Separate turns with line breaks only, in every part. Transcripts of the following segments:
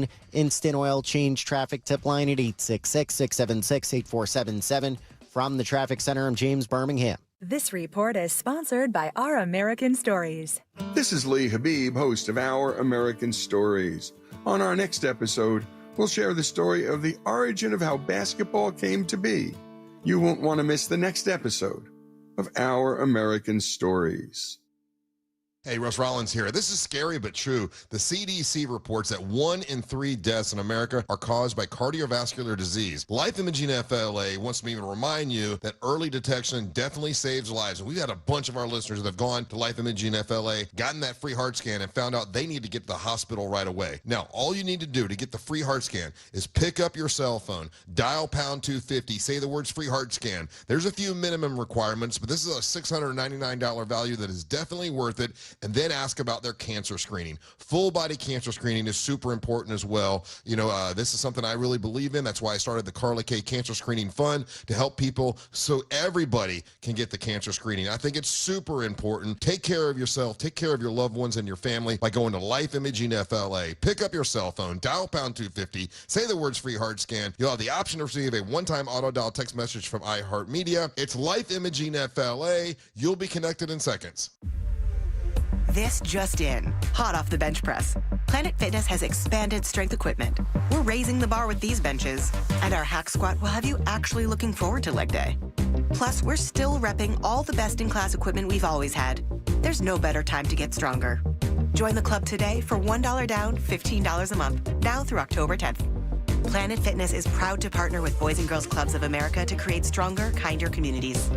10. Instant oil change traffic tip line at 866-676-8477. From the Traffic Center, I'm James Birmingham.
This report is sponsored by Our American Stories.
This is Lee Habib, host of Our American Stories. On our next episode, we'll share the story of the origin of how basketball came to be. You won't want to miss the next episode of Our American Stories.
Hey, Russ Rollins here. This is scary but true. The CDC reports that 1 in 3 deaths in America are caused by cardiovascular disease. Life Imaging FLA wants me to remind you that early detection definitely saves lives. And we've had a bunch of our listeners that have gone to Life Imaging FLA, gotten that free heart scan, and found out they need to get to the hospital right away. Now, all you need to do to get the free heart scan is pick up your cell phone, dial pound 250, say the words free heart scan. There's a few minimum requirements, but this is a $699 value that is definitely worth it. And then ask about their cancer screening. Full body cancer screening is super important as well. You know, this is something I really believe in. That's why I started the Carla K Cancer Screening Fund to help people so everybody can get the cancer screening. I think it's super important. Take care of yourself, take care of your loved ones and your family by going to Life Imaging FLA. Pick up your cell phone, dial pound 250, say the words free heart scan. You'll have the option to receive a one-time auto dial text message from iHeartMedia. It's Life Imaging FLA. You'll be connected in seconds.
This just in, hot off the bench press. Planet Fitness has expanded strength equipment. We're raising the bar with these benches, and our hack squat will have you actually looking forward to leg day. Plus, we're still repping all the best-in-class equipment we've always had. There's no better time to get stronger. Join the club today for $1 down, $15 a month, now through October 10th. Planet Fitness is proud to partner with Boys and Girls Clubs of America to create stronger, kinder communities.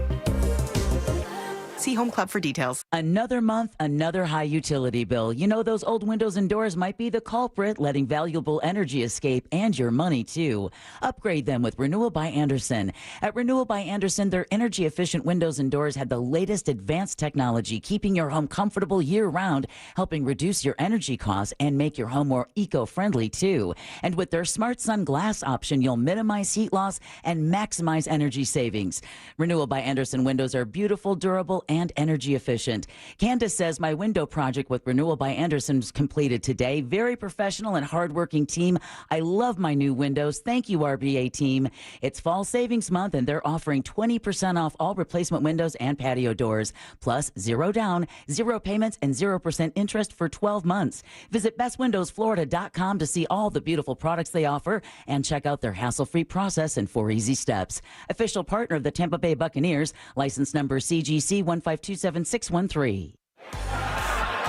See Home Club for details.
Another month, another high utility bill. You know, those old windows and doors might be the culprit, letting valuable energy escape and your money, too. Upgrade them with Renewal by Andersen. At Renewal by Andersen, their energy-efficient windows and doors had the latest advanced technology, keeping your home comfortable year-round, helping reduce your energy costs and make your home more eco-friendly, too. And with their Smart Sun Glass option, you'll minimize heat loss and maximize energy savings. Renewal by Andersen windows are beautiful, durable, and energy efficient. Candace says my window project with Renewal by Andersen was completed today. Very professional and hardworking team. I love my new windows. Thank you, RBA team. It's fall savings month, and they're offering 20% off all replacement windows and patio doors. Plus, 0 down, 0 payments, and 0% interest for 12 months. Visit bestwindowsflorida.com to see all the beautiful products they offer and check out their hassle-free process and 4 easy steps. Official partner of the Tampa Bay Buccaneers, license number CGC 1527613.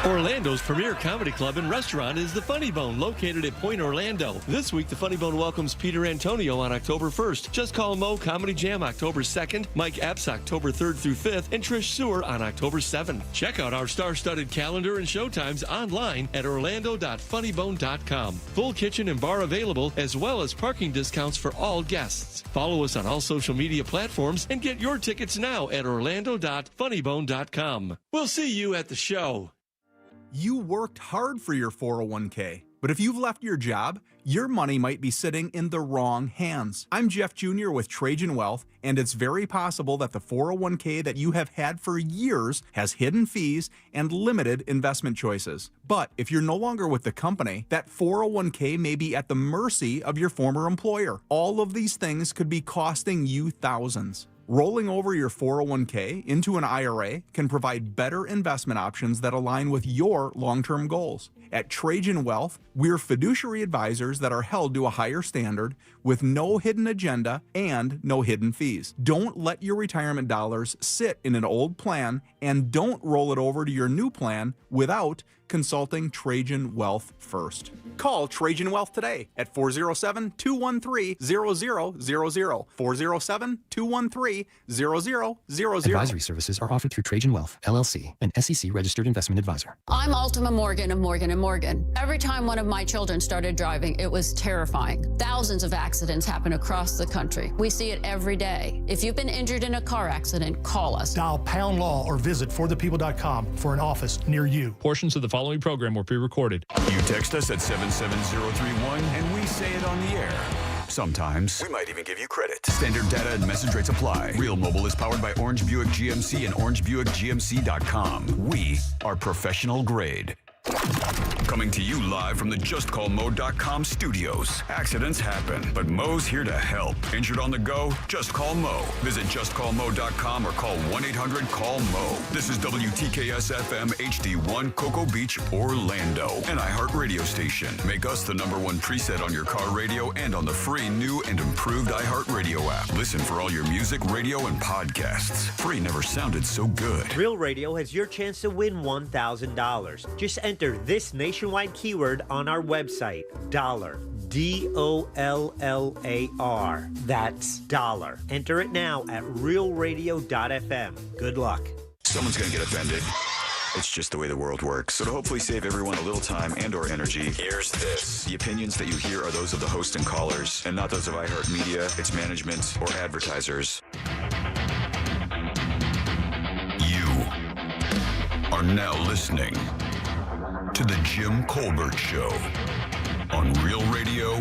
Orlando's premier comedy club and restaurant is the Funny Bone, located at Point Orlando. This week, the Funny Bone welcomes Peter Antonio on October 1st. Just Call Mo Comedy Jam October 2nd, Mike Epps October 3rd through 5th, and Trish Sewer on October 7th. Check out our star-studded calendar and showtimes online at orlando.funnybone.com. Full kitchen and bar available, as well as parking discounts for all guests. Follow us on all social media platforms and get your tickets now at orlando.funnybone.com. We'll see you at the show.
You worked hard for your 401k, but if you've left your job, your money might be sitting in the wrong hands. I'm Jeff Jr. with Trajan Wealth, and it's very possible that the 401k that you have had for years has hidden fees and limited investment choices. But if you're no longer with the company, that 401k may be at the mercy of your former employer. All of these things could be costing you thousands. Rolling over your 401k into an IRA can provide better investment options that align with your long-term goals. At Trajan Wealth, we're fiduciary advisors that are held to a higher standard with no hidden agenda and no hidden fees. Don't let your retirement dollars sit in an old plan, and don't roll it over to your new plan without consulting Trajan Wealth first. Call Trajan Wealth today at 407-213-0000, 407-213-0000.
Advisory services are offered through Trajan Wealth, LLC, an SEC-registered investment advisor.
I'm Ultima Morgan of Morgan & Morgan. Every time one of my children started driving, it was terrifying. Thousands of accidents happen across the country. We see it every day. If you've been injured in a car accident, call us.
Dial pound law or visit forthepeople.com for an office near you.
Portions of the following program were pre-recorded.
You text us at 77031 and we say it on the air. Sometimes we might even give you credit. Standard data and message rates apply. Real Mobile is powered by Orange Buick GMC and OrangeBuickGMC.com. We are professional grade. Coming to you live from the JustCallMo.com studios. Accidents happen, but Mo's here to help. Injured on the go? Just call Mo. Visit JustCallMo.com or call 1-800-CALL-MO. This is WTKS-FM HD1 Cocoa Beach, Orlando. An iHeart radio station. Make us the #1 preset on your car radio and on the free new and improved iHeart radio app. Listen for all your music, radio, and podcasts. Free never sounded so good.
Real Radio has your chance to win $1,000. Just enter this nationwide keyword on our website, dollar. DOLLAR. That's dollar. Enter it now at realradio.fm. Good luck.
Someone's going to get offended. It's just the way the world works. So to hopefully save everyone a little time and or energy, here's this. The opinions that you hear are those of the host and callers, and not those of iHeartMedia, its management, or advertisers. You are now listening to The Jim Colbert Show on Real Radio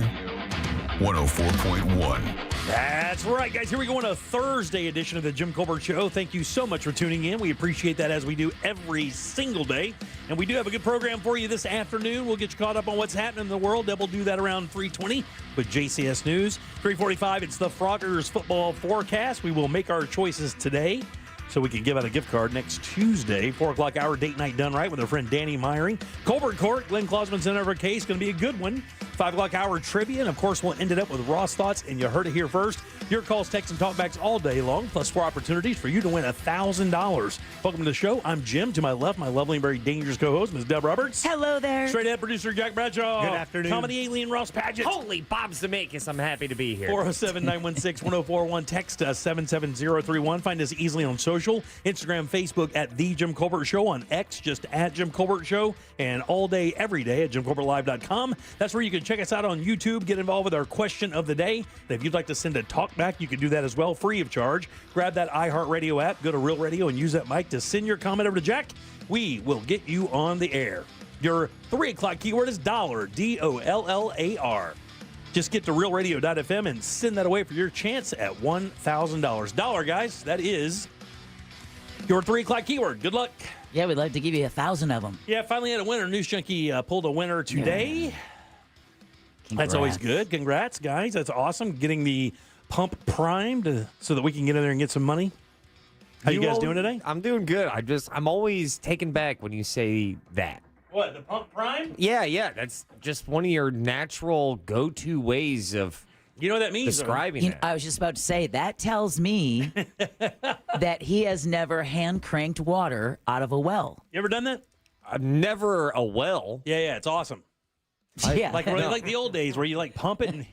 104.1.
That's right, guys. Here we go on a Thursday edition of the Jim Colbert Show. Thank you so much for tuning in. We appreciate that, as we do every single day. And we do have a good program for you this afternoon. We'll get you caught up on what's happening in the world. Then we'll do that around 3:20 with JCS News. 3:45, it's the Froggers football forecast. We will make our choices today so we can give out a gift card next Tuesday. 4 o'clock hour date night done right with our friend Danny Myring. Colbert Court, Glenn Klausman sent over a case. Going to be a good one. 5 o'clock hour trivia. And, of course, we'll end it up with Ross Thoughts. And you heard it here first. Your calls, texts, and talkbacks all day long, plus 4 opportunities for you to win $1,000. Welcome to the show. I'm Jim. To my left, my lovely and very dangerous co-host, Ms. Deb Roberts.
Hello there.
Straight ahead producer Jack Bradshaw.
Good afternoon.
Comedy alien Ross Padgett.
Holy Bob Zemeckis, I'm happy to be here.
407-916-1041. Text us 77031. Find us easily on social. Instagram, Facebook at The Jim Colbert Show. On X, just at Jim Colbert Show. And all day, every day at JimColbertLive.com. That's where you can check us out on YouTube. Get involved with our question of the day. And if you'd like to send a talk back, you can do that as well, free of charge. Grab that iHeartRadio app, go to Real Radio, and use that mic to send your comment over to Jack. We will get you on the air. Your 3 o'clock keyword is dollar, DOLLAR. Just get to realradio.fm and send that away for your chance at $1,000. Dollar, guys, that is your 3 o'clock keyword. Good luck.
Yeah, we'd like to give you 1,000 of them.
Yeah, finally had a winner. News Junkie pulled a winner today.
Yeah.
That's always good. Congrats, guys. That's awesome. Getting the pump primed so that we can get in there and get some money. How you guys doing today?
I'm doing good. I'm always taken back when you say that.
What, the pump prime?
Yeah. That's just one of your natural go-to ways of
You know what that means?
describing it.
I was just about to say, that tells me that he has never hand cranked water out of a well.
You ever done that?
Never a well.
Yeah, it's awesome.
Yeah.
Like the old days where you like pump it and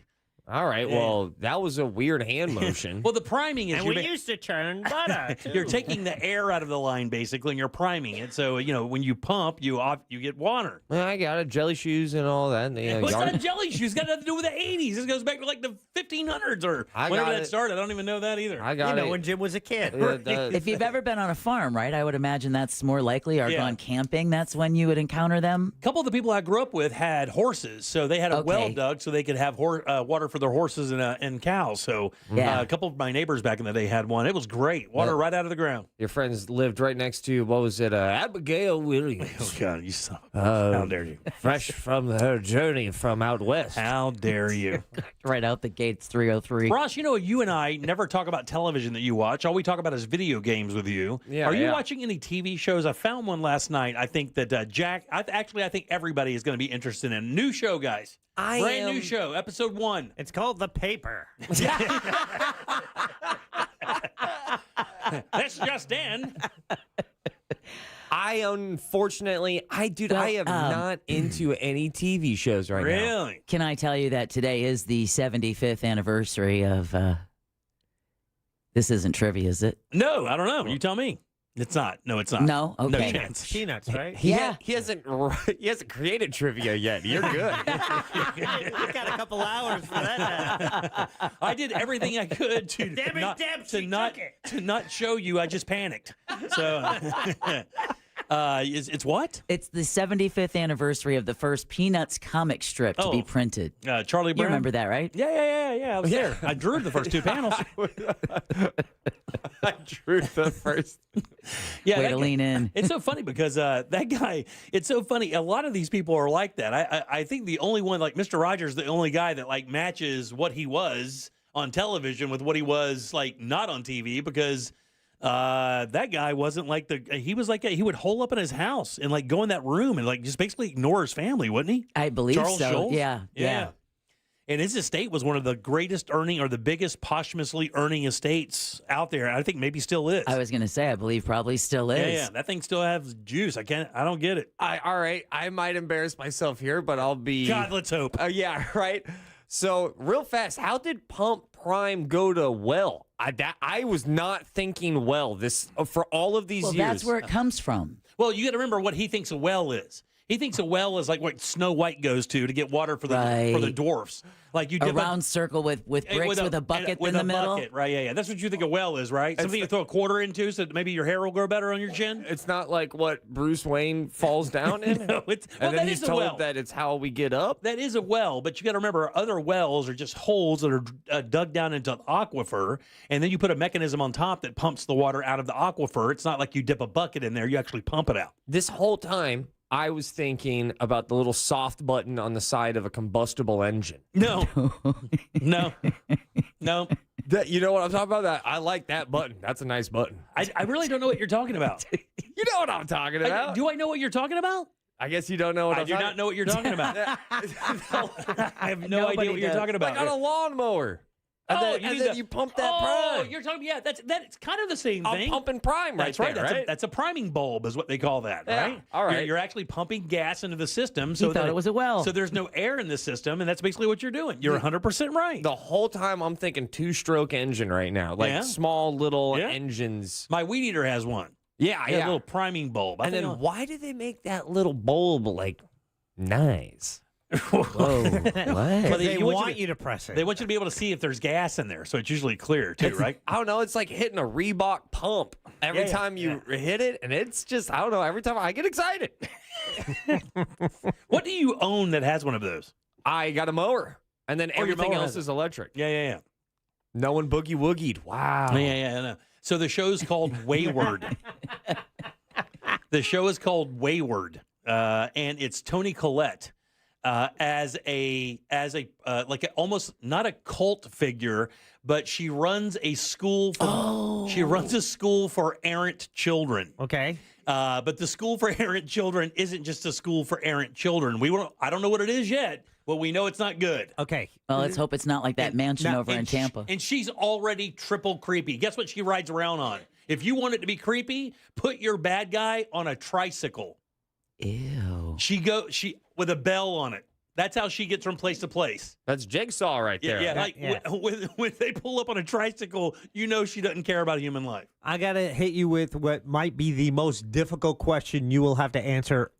All right, well, that was a weird hand motion.
well, the priming is
used to churn butter, too.
you're taking the air out of the line basically and you're priming it. So, when you pump, you get water.
Well, I got it, jelly shoes and all that.
It's not jelly shoes. It's got nothing to do with the 80s. This goes back to like the 1500s or whenever that started. I don't even know that either.
I got it.
when Jim was a kid.
If you've ever been on a farm, right, I would imagine that's more likely, or gone camping, that's when you would encounter them.
A couple of the people I grew up with had horses, so they had a well dug so they could have water for their horses and cows. So a couple of my neighbors back in the day had one. It was great. Water right out of the ground.
Your friends lived right next to, what was it, Abigail Williams.
Oh, God, you son of a... How dare you.
Fresh from her journey from out west.
How dare you.
Right out the gates, 303.
Ross, you and I never talk about television that you watch. All we talk about is video games with you. Are you watching any TV shows? I found one last night. I think that Jack, I think everybody is going to be interested in a new show, guys. Brand new show, episode 1.
It's called The Paper.
That's just in.
I unfortunately, I am not into any TV shows right now.
Really?
Can I tell you that today is the 75th anniversary of, this isn't trivia, is it?
No, I don't know. You tell me. It's not. No, it's not.
No? Okay.
No chance.
Peanuts, right?
He hasn't created trivia yet. You're good.
You got a couple hours for that now.
I did everything I could to not show you. I just panicked. So It's what?
It's the 75th anniversary of the first Peanuts comic strip to be printed.
Charlie Brown.
You remember that, right?
Yeah. I was there. I drew the first two panels.
I drew the first.
Yeah,
Way to lean in.
It's so funny because that guy, it's so funny. A lot of these people are like that. I think the only one, like Mr. Rogers, the only guy that like matches what he was on television with what he was like not on TV, because that guy wasn't like he would hole up in his house and like go in that room and like just basically ignore his family, wouldn't he?
I believe
Charles
so.
Schulz?
Yeah.
And his estate was one of the greatest earning or the biggest posthumously earning estates out there. I think maybe still is.
I was going to say, I believe probably still is.
Yeah. That thing still has juice. I don't get it.
All right. I might embarrass myself here, but I'll be.
God, let's hope.
Yeah, right. So real fast, how did Pump Prime go to well? I was not thinking well for all of these years.
Well, that's where it comes from.
Well, you got to remember what he thinks a well is. He thinks a well is like what Snow White goes to get water for the dwarfs. Like you
a round circle with bricks with a bucket in the middle.
Bucket, right? Yeah. That's what you think a well is, right? Something you throw a quarter into so that maybe your hair will grow better on your chin.
It's not like what Bruce Wayne falls down in.
No,
and then he's told that it's how we get up.
That is a well, but you got to remember other wells are just holes that are dug down into the aquifer, and then you put a mechanism on top that pumps the water out of the aquifer. It's not like you dip a bucket in there; you actually pump it out.
This whole time, I was thinking about the little soft button on the side of a combustible engine.
No.
You know what I'm talking about? I like that button. That's a nice button.
I really don't know what you're talking about.
You know what I'm talking about.
Do I know what you're talking about?
I guess you don't know what
I do not know what you're talking about. I have no idea what you're talking about.
Like on a lawnmower. And then you pump that prime.
You're talking, that's kind of the same thing.
I'm pumping prime
That's
right.
That's a priming bulb is what they call that,
Yeah,
right?
all right.
You're actually pumping gas into the system. So
thought it was a well.
So there's no air in the system, and that's basically what you're doing. You're 100% right.
The whole time I'm thinking two-stroke engine right now. Like small little engines.
My weed eater has one.
Yeah.
A little priming bulb.
And then why did they make that little bulb like nice?
Whoa, what?
Well, they want you to press it.
They want you to be able to see if there's gas in there, so it's usually clear too, right?
I don't know. It's like hitting a Reebok pump every time you hit it, and it's just, I don't know, every time I get excited.
What do you own that has one of those?
I got a mower, and then everything
mower
else
has
is electric.
Yeah.
No one boogie-woogied. Wow.
Yeah. No. So the show's called Wayward. The show is called Wayward, and it's Toni Collette. As a almost not a cult figure, but she runs a school for errant children.
Okay.
But the school for errant children isn't just a school for errant children. I don't know what it is yet, but we know it's not good.
Okay.
Well, let's hope it's not like that mansion over in Tampa.
And she's already triple creepy. Guess what she rides around on? If you want it to be creepy, put your bad guy on a tricycle.
Ew.
She with a bell on it. That's how she gets from place to place.
That's Jigsaw right there.
Yeah. When they pull up on a tricycle, you know she doesn't care about human life.
I got to hit you with what might be the most difficult question you will have to answer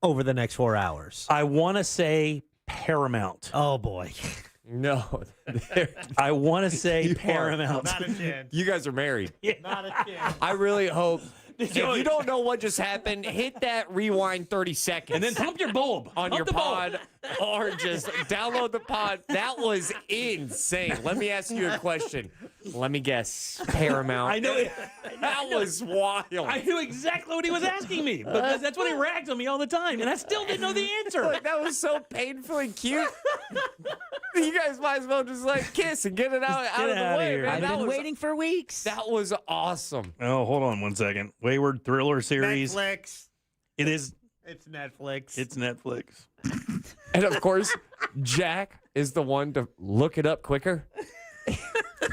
over the next 4 hours.
I want to say Paramount.
Oh, boy.
No.
I want to say Paramount.
Not a chance.
You guys are married.
Not a chance.
I really hope. If you don't know what just happened, hit that rewind 30 seconds.
And then pump your bulb
on your pod or just download the pod. That was insane. Let me ask you a question. Let me guess. Paramount.
I know.
That was wild.
I knew exactly what he was asking me because that's what he rags on me all the time, and I still didn't know the answer.
Like, that was so painfully cute. You guys might as well just like kiss and get it out of the way.
Here.
Man.
I've been waiting for weeks.
That was awesome.
Oh, hold on 1 second. Wayward thriller series.
Netflix.
It is.
It's Netflix.
It's Netflix.
And of course, Jack is the one to look it up quicker.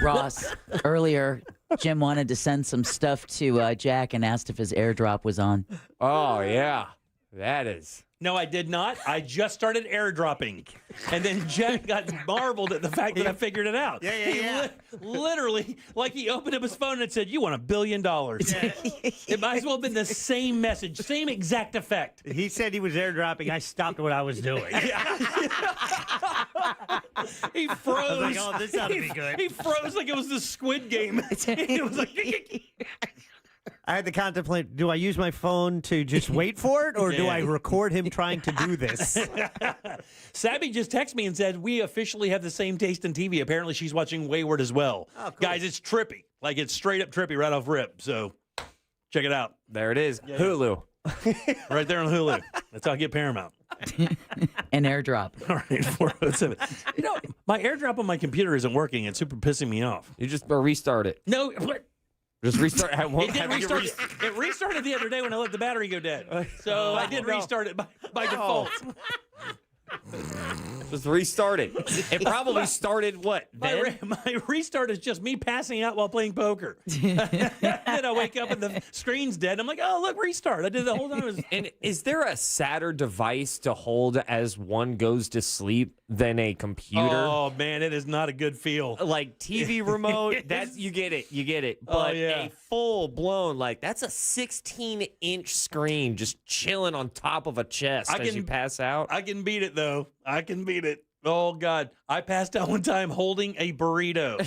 Ross, earlier, Jim wanted to send some stuff to Jack and asked if his airdrop was on.
Oh, yeah. That is.
No, I did not. I just started airdropping. And then Jack got marveled at the fact that I figured it out.
Yeah.
Literally, like he opened up his phone and said, "You want $1 billion." Yeah. It might as well have been the same message, same exact effect.
He said he was airdropping. I stopped what I was doing.
He froze.
I was like, oh, this ought to be good.
He froze like it was the Squid Game. It was like...
I had to contemplate, do I use my phone to just wait for it, or do I record him trying to do this?
Sabby just texted me and said, we officially have the same taste in TV. Apparently, she's watching Wayward as well.
Oh, cool.
Guys, it's trippy. Like, it's straight up trippy right off rip. So, check it out.
There it is. Hulu.
Right there on Hulu. That's how I get Paramount.
An airdrop.
All right, 407. My airdrop on my computer isn't working. It's super pissing me off.
You just restart it.
No.
Just restart.
It did restart. It restarted the other day when I let the battery go dead. So I did restart it by default.
Just restart it. It probably started what? Then?
My restart is just me passing out while playing poker. Then I wake up and the screen's dead. I'm like, oh, look, restart. I did the whole time.
And is there a sadder device to hold as one goes to sleep than a computer?
Oh, man, it is not a good feel.
Like TV remote, that's you get it. But a full-blown, like, that's a 16-inch screen just chilling on top of a chest as you pass out.
I can beat it, though. I can beat it. Oh, God. I passed out one time holding a burrito.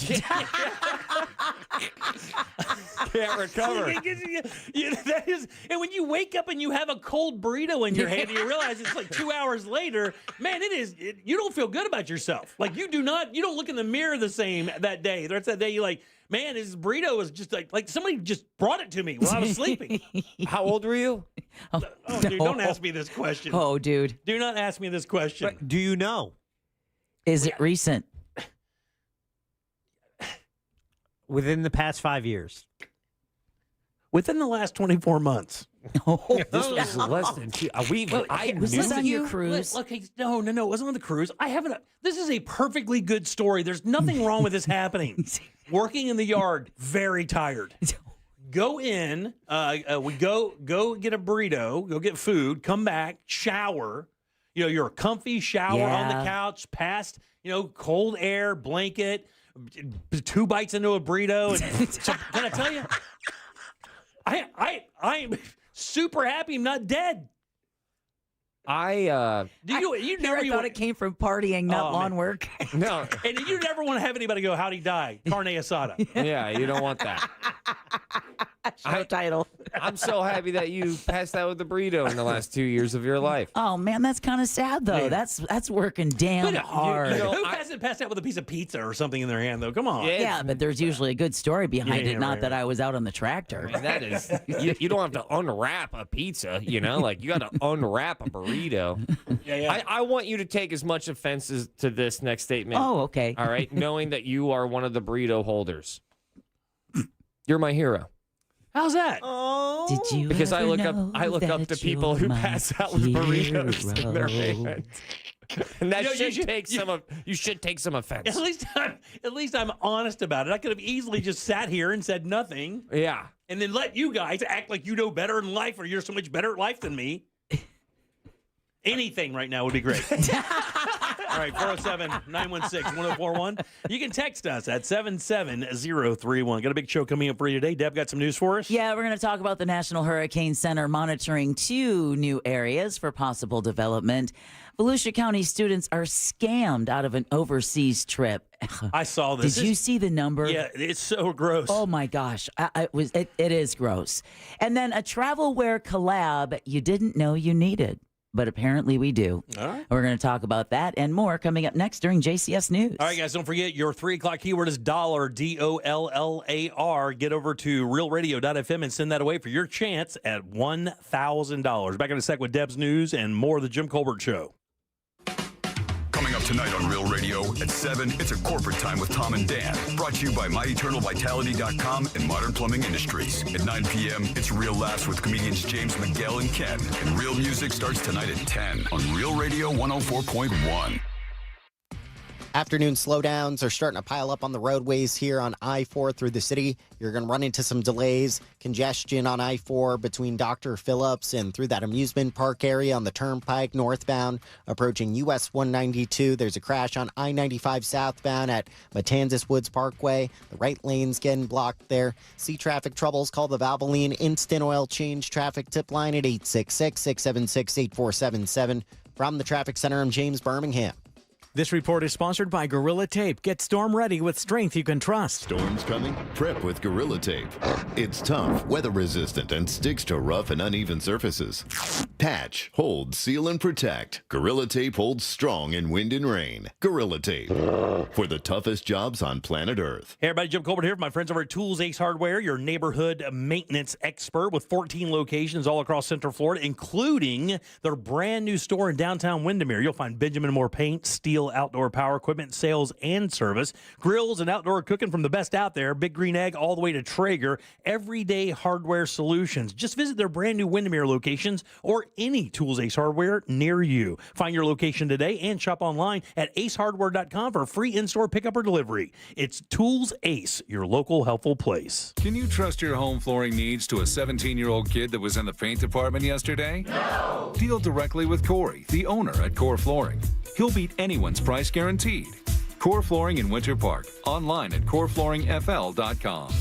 Can't recover.
That is, and when you wake up and you have a cold burrito in your hand and you realize it's like 2 hours later, man, you don't feel good about yourself. Like, you don't look in the mirror the same that day. That's that day you're like, man, this burrito is just like somebody just brought it to me while I was sleeping.
How old were you?
Oh, dude, don't ask me this question.
Oh, dude.
Do not ask me this question.
But do you know?
Is it recent?
Within the past 5 years.
Within the last 24 months.
This was less than two.
Was this on your cruise?
Look, no, it wasn't on the cruise. This is a perfectly good story. There's nothing wrong with this happening. Working in the yard, very tired. Go in, we go get a burrito, go get food, come back, shower. You're comfy, shower on the couch, past, cold air, blanket, 2 bites into a burrito. And so, can I tell you? I'm super happy I'm not dead.
I thought it came from partying, not lawn work.
No.
And you never want to have anybody go, how'd he die? Carne asada.
Yeah, you don't want that.
Show title.
I'm so happy that you passed out with the burrito in the last 2 years of your life.
Oh, man, that's kind of sad, though.
Man.
That's working damn hard.
Who hasn't passed out with a piece of pizza or something in their hand, though? Come on.
Yeah, but there's usually a good story behind it, not that I was out on the tractor.
I mean, that is, you don't have to unwrap a pizza, like you got to unwrap a burrito.
Yeah.
I want you to take as much offense to this next statement.
Oh, okay.
All right, knowing that you are one of the burrito holders. You're my hero.
How's that?
Oh.
Did you
Because I look
ever
up to people who pass out with burritos in their hands. And that you should take some offense.
At least I'm honest about it. I could have easily just sat here and said nothing.
Yeah.
And then let you guys act like you know better in life or you're so much better at life than me. Anything right now would be great. All right, 407-916-1041. You can text us at 77031. Got a big show coming up for you today. Deb, got some news for us?
Yeah, we're going to talk about the National Hurricane Center monitoring 2 new areas for possible development. Volusia County students are scammed out of an overseas trip.
I saw this.
Did you see the number?
Yeah, it's so gross.
Oh, my gosh. It is gross. And then a travel wear collab you didn't know you needed. But apparently we do.
All right.
We're going to talk about that and more coming up next during JCS News.
All right, guys, don't forget your 3 o'clock keyword is dollar, DOLLAR. Get over to realradio.fm and send that away for your chance at $1,000. Back in a sec with Deb's News and more of the Jim Colbert Show.
Coming up tonight on Real Radio at 7, it's a corporate time with Tom and Dan. Brought to you by MyEternalVitality.com and Modern Plumbing Industries. At 9 p.m., it's Real Laughs with comedians James Miguel and Ken. And Real Music starts tonight at 10 on Real Radio 104.1.
Afternoon slowdowns are starting to pile up on the roadways here on I-4 through the city. You're going to run into some delays, congestion on I-4 between Dr. Phillips and through that amusement park area on the Turnpike northbound. Approaching US 192, there's a crash on I-95 southbound at Matanzas Woods Parkway. The right lane's getting blocked there. See traffic troubles, call the Valvoline Instant Oil Change traffic tip line at 866-676-8477. From the Traffic Center, I'm James Birmingham.
This report is sponsored by Gorilla Tape. Get storm ready with strength you can trust.
Storms coming? Prep with Gorilla Tape. It's tough, weather resistant, and sticks to rough and uneven surfaces. Patch, hold, seal, and protect. Gorilla Tape holds strong in wind and rain. Gorilla Tape. For the toughest jobs on planet Earth.
Hey everybody, Jim Colbert here with my friends over at Tools Ace Hardware, your neighborhood maintenance expert with 14 locations all across Central Florida, including their brand new store in downtown Windermere. You'll find Benjamin Moore paint, steel, outdoor power equipment, sales and service, grills and outdoor cooking from the best out there, Big Green Egg all the way to Traeger, everyday hardware solutions. Just visit their brand new Windermere locations or any Tools Ace Hardware near you. Find your location today and shop online at acehardware.com for free in-store pickup or delivery. It's Tools Ace, your local helpful place.
Can you trust your home flooring needs to a 17-year-old kid that was in the paint department yesterday? No! Deal directly with Corey, the owner at Core Flooring. He'll beat anyone's price guaranteed. Core Flooring in Winter Park. Online at coreflooringfl.com.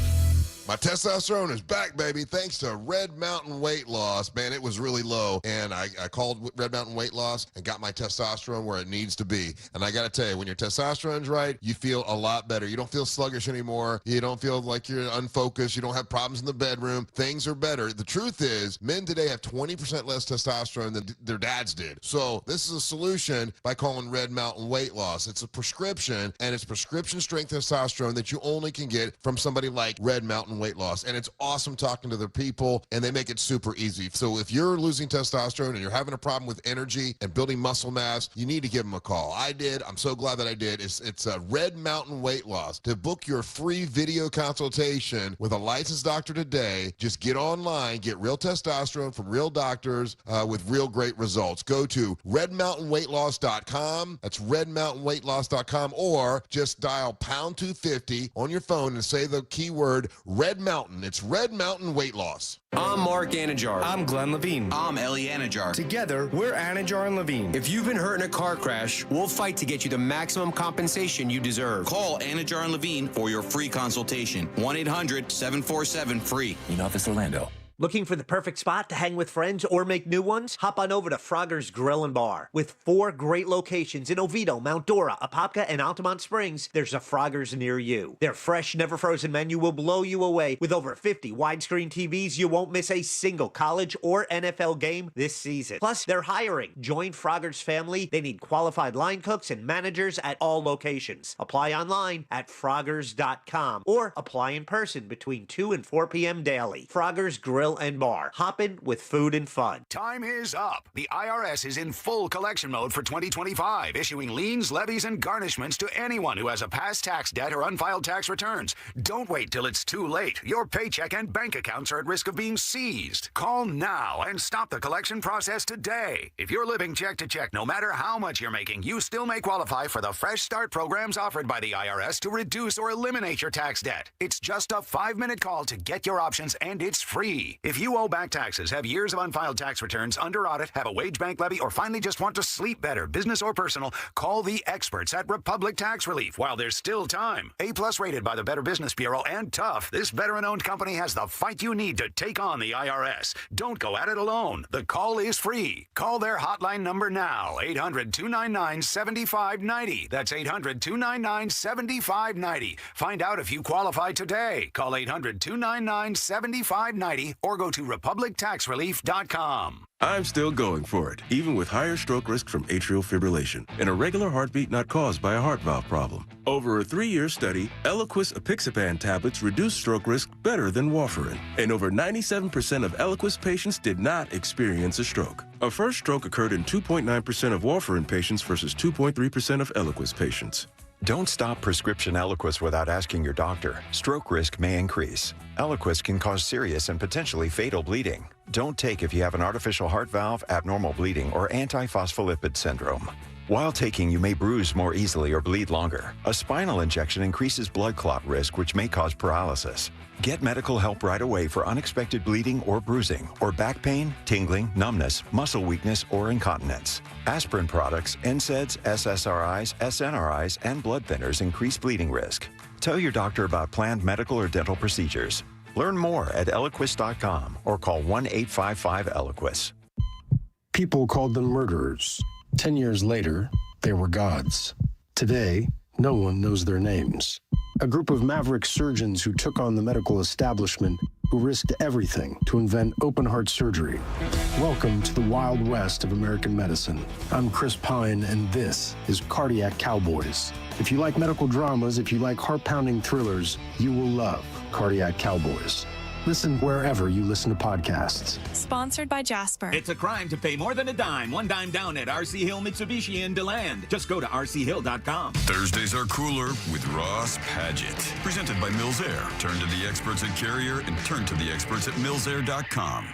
My testosterone is back, baby, thanks to Red Mountain Weight Loss. Man, it was really low, and I called Red Mountain Weight Loss and got my testosterone where it needs to be. And I got to tell you, when your testosterone's right, you feel a lot better. You don't feel sluggish anymore. You don't feel like you're unfocused. You don't have problems in the bedroom. Things are better. The truth is, men today have 20% less testosterone than their dads did. So this is a solution by calling Red Mountain Weight Loss. It's a prescription, and it's prescription strength testosterone that you only can get from somebody like Red Mountain Weight Loss. And it's awesome talking to their people, and they make it super easy. So if you're losing testosterone and you're having a problem with energy and building muscle mass, you need to give them a call. I did. I'm so glad that I did. It's a Red Mountain Weight Loss. To book your free video consultation with a licensed doctor today, just get online, get real testosterone from real doctors with real great results. Go to redmountainweightloss.com. That's redmountainweightloss.com, or just dial pound 250 on your phone and say the keyword Red Mountain. It's Red Mountain Weight Loss.
I'm Mark Anajar. I'm Glenn Levine. I'm Ellie Anajar. Together, we're Anajar and Levine. If you've been hurt in a car crash, we'll fight to get you the maximum compensation you deserve. Call Anajar and Levine for your free consultation. 1-800-747-FREE. In Office Orlando.
Looking for the perfect spot to hang with friends or make new ones? Hop on over to Frogger's Grill and Bar. With 4 great locations in Oviedo, Mount Dora, Apopka, and Altamont Springs, there's a Frogger's near you. Their fresh, never-frozen menu will blow you away. With over 50 widescreen TVs, you won't miss a single college or NFL game this season. Plus, they're hiring. Join Frogger's family. They need qualified line cooks and managers at all locations. Apply online at Froggers.com or apply in person between 2 and 4 p.m. daily. Frogger's Grill and Bar. Hoppin' with food and fun.
Time is up. The IRS is in full collection mode for 2025, issuing liens, levies, and garnishments to anyone who has a past tax debt or unfiled tax returns. Don't wait till it's too late. Your paycheck and bank accounts are at risk of being seized. Call now and stop the collection process today. If you're living check to check, no matter how much you're making, you still may qualify for the Fresh Start programs offered by the IRS to reduce or eliminate your tax debt. It's just a 5-minute call to get your options, and it's free. If you owe back taxes, have years of unfiled tax returns, under audit, have a wage bank levy, or finally just want to sleep better, business or personal, call the experts at Republic Tax Relief while there's still time. A+ rated by the Better Business Bureau and tough, this veteran-owned company has the fight you need to take on the IRS. Don't go at it alone. The call is free. Call their hotline number now, 800-299-7590. That's 800-299-7590. Find out if you qualify today. Call 800-299-7590 or go to republictaxrelief.com.
I'm still going for it, even with higher stroke risk from atrial fibrillation, an irregular heartbeat not caused by a heart valve problem. Over a 3-year study, Eliquis apixaban tablets reduced stroke risk better than warfarin, and over 97% of Eliquis patients did not experience a stroke. A first stroke occurred in 2.9% of warfarin patients versus 2.3% of Eliquis patients.
Don't stop prescription Eliquis without asking your doctor. Stroke risk may increase. Eliquis can cause serious and potentially fatal bleeding. Don't take if you have an artificial heart valve, abnormal bleeding, or antiphospholipid syndrome. While taking, you may bruise more easily or bleed longer. A spinal injection increases blood clot risk, which may cause paralysis. Get medical help right away for unexpected bleeding or bruising, or back pain, tingling, numbness, muscle weakness, or incontinence. Aspirin products, NSAIDs, SSRIs, SNRIs, and blood thinners increase bleeding risk. Tell your doctor about planned medical or dental procedures. Learn more at Eliquis.com or call 1-855-ELIQUIS.
People called them murderers. 10 years later, they were gods.
Today, no one knows their names. A group of maverick surgeons who took on the medical establishment, who risked everything to invent open-heart surgery. Welcome to the Wild West of American medicine. I'm Chris Pine, and this is Cardiac Cowboys. If you like medical dramas, if you like heart-pounding thrillers, you will love Cardiac Cowboys. Listen wherever you listen to podcasts.
Sponsored by Jasper.
It's a crime to pay more than a dime. One dime down at RC Hill Mitsubishi in DeLand. Just go to rchill.com.
Thursdays are cooler with Ross Padgett. Presented by Mills Air. Turn to the experts at Carrier and turn to the experts at millsair.com.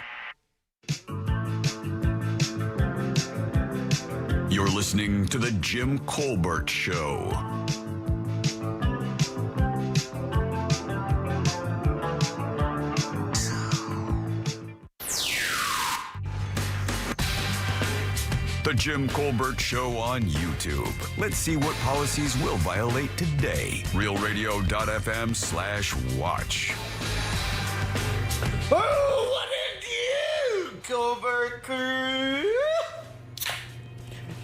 You're listening to The Jim Colbert Show. The Jim Colbert Show on YouTube. Let's see what policies will violate today. RealRadio.fm/watch.
Oh, what did you, Colbert crew?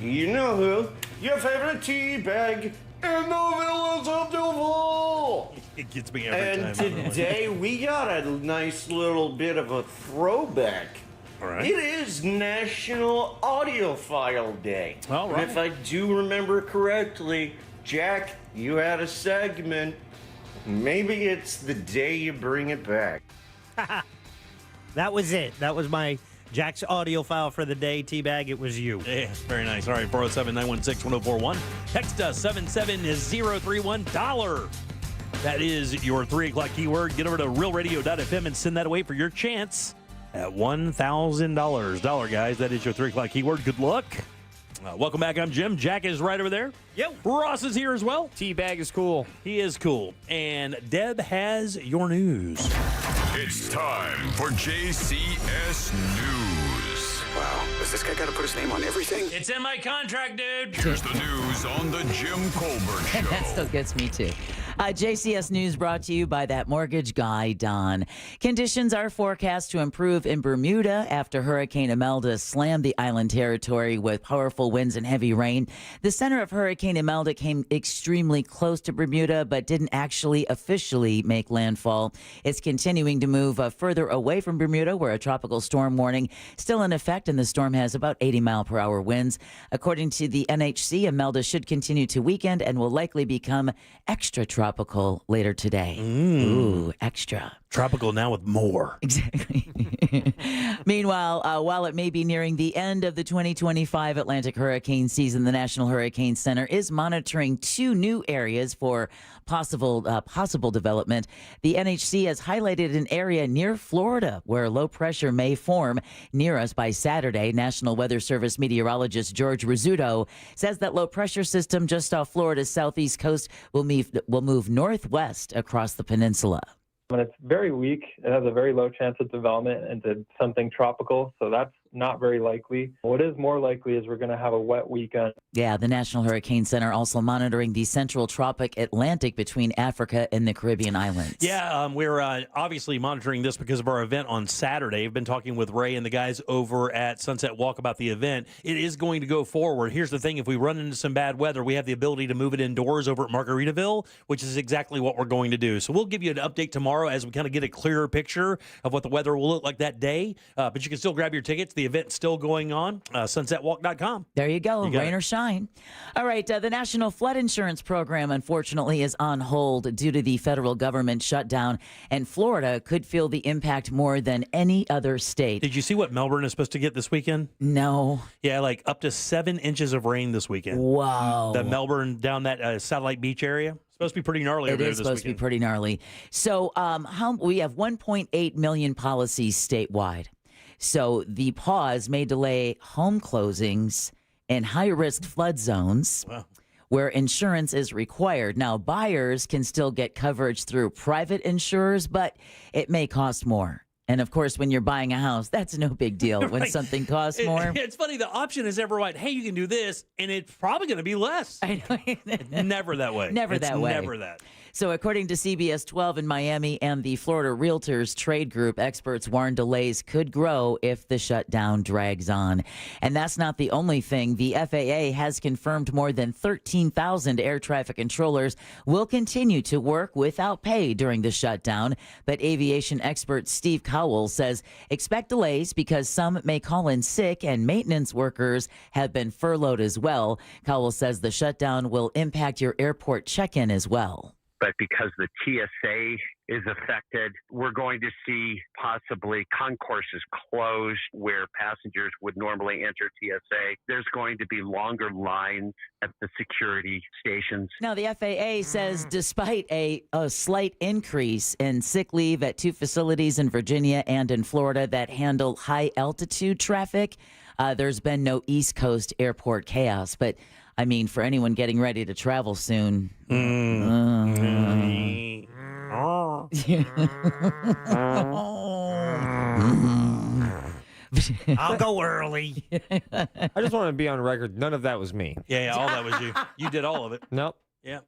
You know who? Your favorite teabag in the Villas of Duval.
It gets me every time.
And today we got a nice little bit of a throwback.
All right.
It is National Audiophile Day.
All right.
And if I do remember correctly, Jack, you had a segment. Maybe it's the day you bring it back.
That was it. That was my Jack's audiophile for the day. Teabag, it was you.
Yeah, very nice. All right, 407-916-1041. Text us 77031 $. That is your 3 o'clock keyword. Get over to realradio.fm and send that away for your chance at $1,000. Guys, that is your 3 o'clock keyword. Good luck. Welcome back. I'm Jim. Jack is right over there.
Yep.
Ross is here as well.
Teabag is cool.
He is cool. And Deb has your news.
It's time for JCS News.
Wow, does this guy got to put his name on everything?
It's in my contract, dude.
Here's the news on the Jim Colbert Show.
That still gets me too. JCS News brought to you by that mortgage guy, Don. Conditions are forecast to improve in Bermuda after Hurricane Imelda slammed the island territory with powerful winds and heavy rain. The center of Hurricane Imelda came extremely close to Bermuda, but didn't actually officially make landfall. It's continuing to move further away from Bermuda, where a tropical storm warning still in effect, and the storm has about 80-mile-per-hour winds. According to the NHC, Imelda should continue to weaken and will likely become extra tropical later today. Ooh, extra.
Tropical now with more.
Exactly. Meanwhile, while it may be nearing the end of the 2025 Atlantic hurricane season, the National Hurricane Center is monitoring 2 new areas for possible development. The NHC has highlighted an area near Florida where low pressure may form near us by Saturday. National Weather Service meteorologist George Rizzuto says that low pressure system just off Florida's southeast coast will move northwest across the peninsula.
And it's very weak. It has a very low chance of development into something tropical, so that's not very likely. What is more likely is we're going to have a wet weekend.
Yeah, the National Hurricane Center also monitoring the central tropic Atlantic between Africa and the Caribbean islands.
Yeah, we're obviously monitoring this because of our event on Saturday. I've been talking with Ray and the guys over at Sunset Walk about the event. It is going to go forward. Here's the thing. If we run into some bad weather, we have the ability to move it indoors over at Margaritaville, which is exactly what we're going to do. So we'll give you an update tomorrow as we kind of get a clearer picture of what the weather will look like that day. But you can still grab your tickets. The event's still going on. SunsetWalk.com.
There you go. Rain or shine. All right. The National Flood Insurance Program, unfortunately, is on hold due to the federal government shutdown, and Florida could feel the impact more than any other state.
Did you see what Melbourne is supposed to get this weekend?
No.
Yeah, like up to 7 inches of rain this weekend.
Wow.
The Melbourne down that Satellite Beach area. Supposed to be pretty gnarly over there this weekend.
It is supposed to be pretty gnarly. So we have 1.8 million policies statewide. So the pause may delay home closings in high-risk flood zones where insurance is required. Now, buyers can still get coverage through private insurers, but it may cost more. And, of course, when you're buying a house, that's no big deal when something costs more.
It's funny. The option is ever right. Hey, you can do this, and it's probably going to be less.
I know.
It's never that way.
Never that way.
Never that.
So according to CBS 12 in Miami and the Florida Realtors Trade Group, experts warn delays could grow if the shutdown drags on. And that's not the only thing. The FAA has confirmed more than 13,000 air traffic controllers will continue to work without pay during the shutdown. But aviation expert Steve Cowell says expect delays because some may call in sick and maintenance workers have been furloughed as well. Cowell says the shutdown will impact your airport check-in as well.
But because the TSA is affected, we're going to see possibly concourses closed where passengers would normally enter TSA. There's going to be longer lines at the security stations.
Now, the FAA says despite a slight increase in sick leave at 2 facilities in Virginia and in Florida that handle high-altitude traffic, there's been no East Coast airport chaos. But I mean, for anyone getting ready to travel soon.
I'll go early.
I just want to be on record. None of that was me.
Yeah, all that was you. You did all of it.
Nope.
Yeah.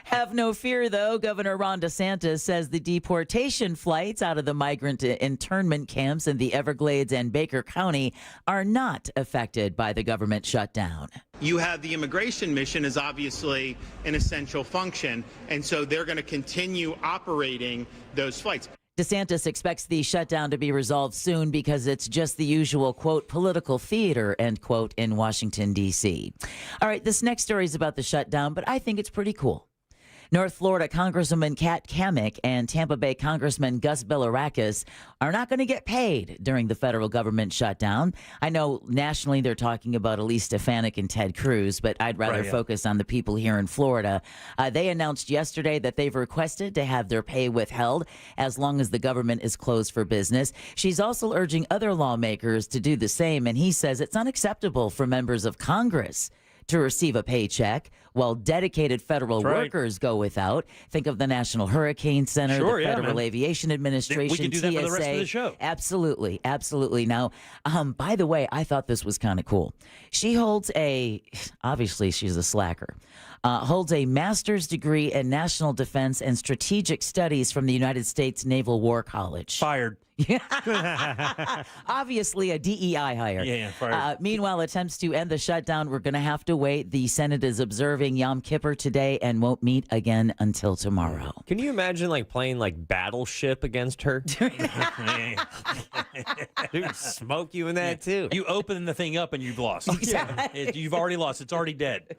Have no fear, though. Governor Ron DeSantis says the deportation flights out of the migrant internment camps in the Everglades and Baker County are not affected by the government shutdown.
You have the immigration mission is obviously an essential function, and so they're going to continue operating those flights.
DeSantis expects the shutdown to be resolved soon because it's just the usual, quote, political theater, end quote, in Washington, D.C. All right, this next story is about the shutdown, but I think it's pretty cool. North Florida Congresswoman Kat Cammack and Tampa Bay Congressman Gus Bilirakis are not going to get paid during the federal government shutdown. I know nationally they're talking about Elise Stefanik and Ted Cruz, but I'd rather focus on the people here in Florida. They announced yesterday that they've requested to have their pay withheld as long as the government is closed for business. She's also urging other lawmakers to do the same, and he says it's unacceptable for members of Congress to receive a paycheck while dedicated federal workers go without. Think of the National Hurricane Center, the Federal Aviation Administration,
We can do that
TSA.
for the rest of the show.
Absolutely, absolutely. Now, by the way, I thought this was kind of cool. She holds obviously she's a slacker, holds a master's degree in national defense and strategic studies from the United States Naval War College.
Fired.
Obviously a DEI hire.
Yeah, fired.
Meanwhile, attempts to end the shutdown, we're going to have to wait. The Senate is observing Yom Kippur today and won't meet again until tomorrow.
Can you imagine playing Battleship against her? Dude, smoke you in that too.
You open the thing up and you've lost. You've already lost. It's already dead.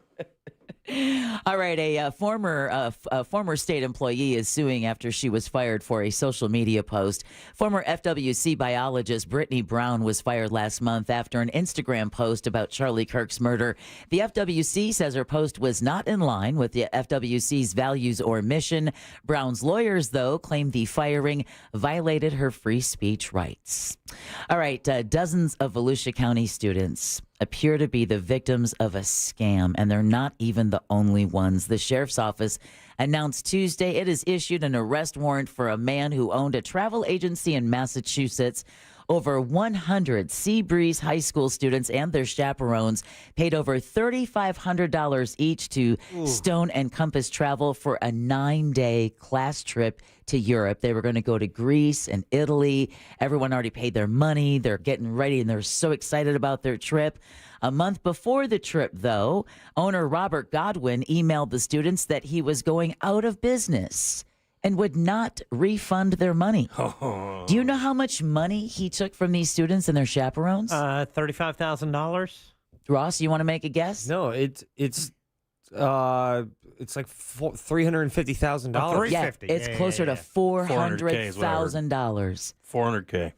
All right, a former state employee is suing after she was fired for a social media post. Former FWC biologist Brittany Brown was fired last month after an Instagram post about Charlie Kirk's murder. The FWC says her post was not in line with the FWC's values or mission. Brown's lawyers, though, claim the firing violated her free speech rights. All right, dozens of Volusia County students appear to be the victims of a scam, and they're not even the only ones. The sheriff's office announced Tuesday it has issued an arrest warrant for a man who owned a travel agency in Massachusetts. Over 100 Seabreeze High School students and their chaperones paid over $3,500 each to Stone and Compass Travel for a 9-day class trip to Europe. They were going to go to Greece and Italy. Everyone already paid their money. They're getting ready, and they're so excited about their trip. A month before the trip, though, owner Robert Godwin emailed the students that he was going out of business and would not refund their money.
Oh.
Do you know how much money he took from these students and their chaperones?
$35,000.
Ross, you want to make a guess?
No, it's like $350,000.
Yeah, it's closer to $400,000.
$400K.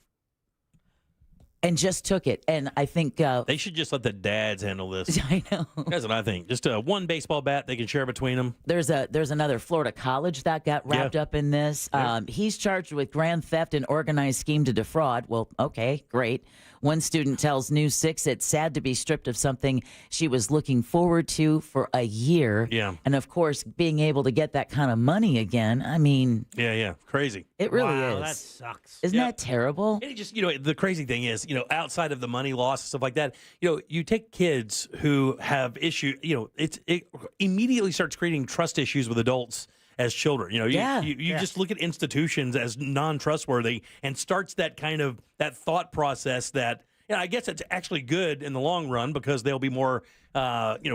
And just took it. And I think
they should just let the dads handle this.
I know.
That's what I think. Just one baseball bat they can share between them.
There's another Florida college that got wrapped up in this. He's charged with grand theft and organized scheme to defraud. Well, okay, great. One student tells News 6 it's sad to be stripped of something she was looking forward to for a year.
Yeah.
And, of course, being able to get that kind of money again, I mean.
Yeah, crazy.
It really is.
That sucks.
Isn't that terrible?
And it just, the crazy thing is, outside of the money loss and stuff like that, you take kids who have issues, it immediately starts creating trust issues with adults. as children. You know, you just look at institutions as non-trustworthy, and starts that kind of that thought process that, I guess it's actually good in the long run because they'll be more,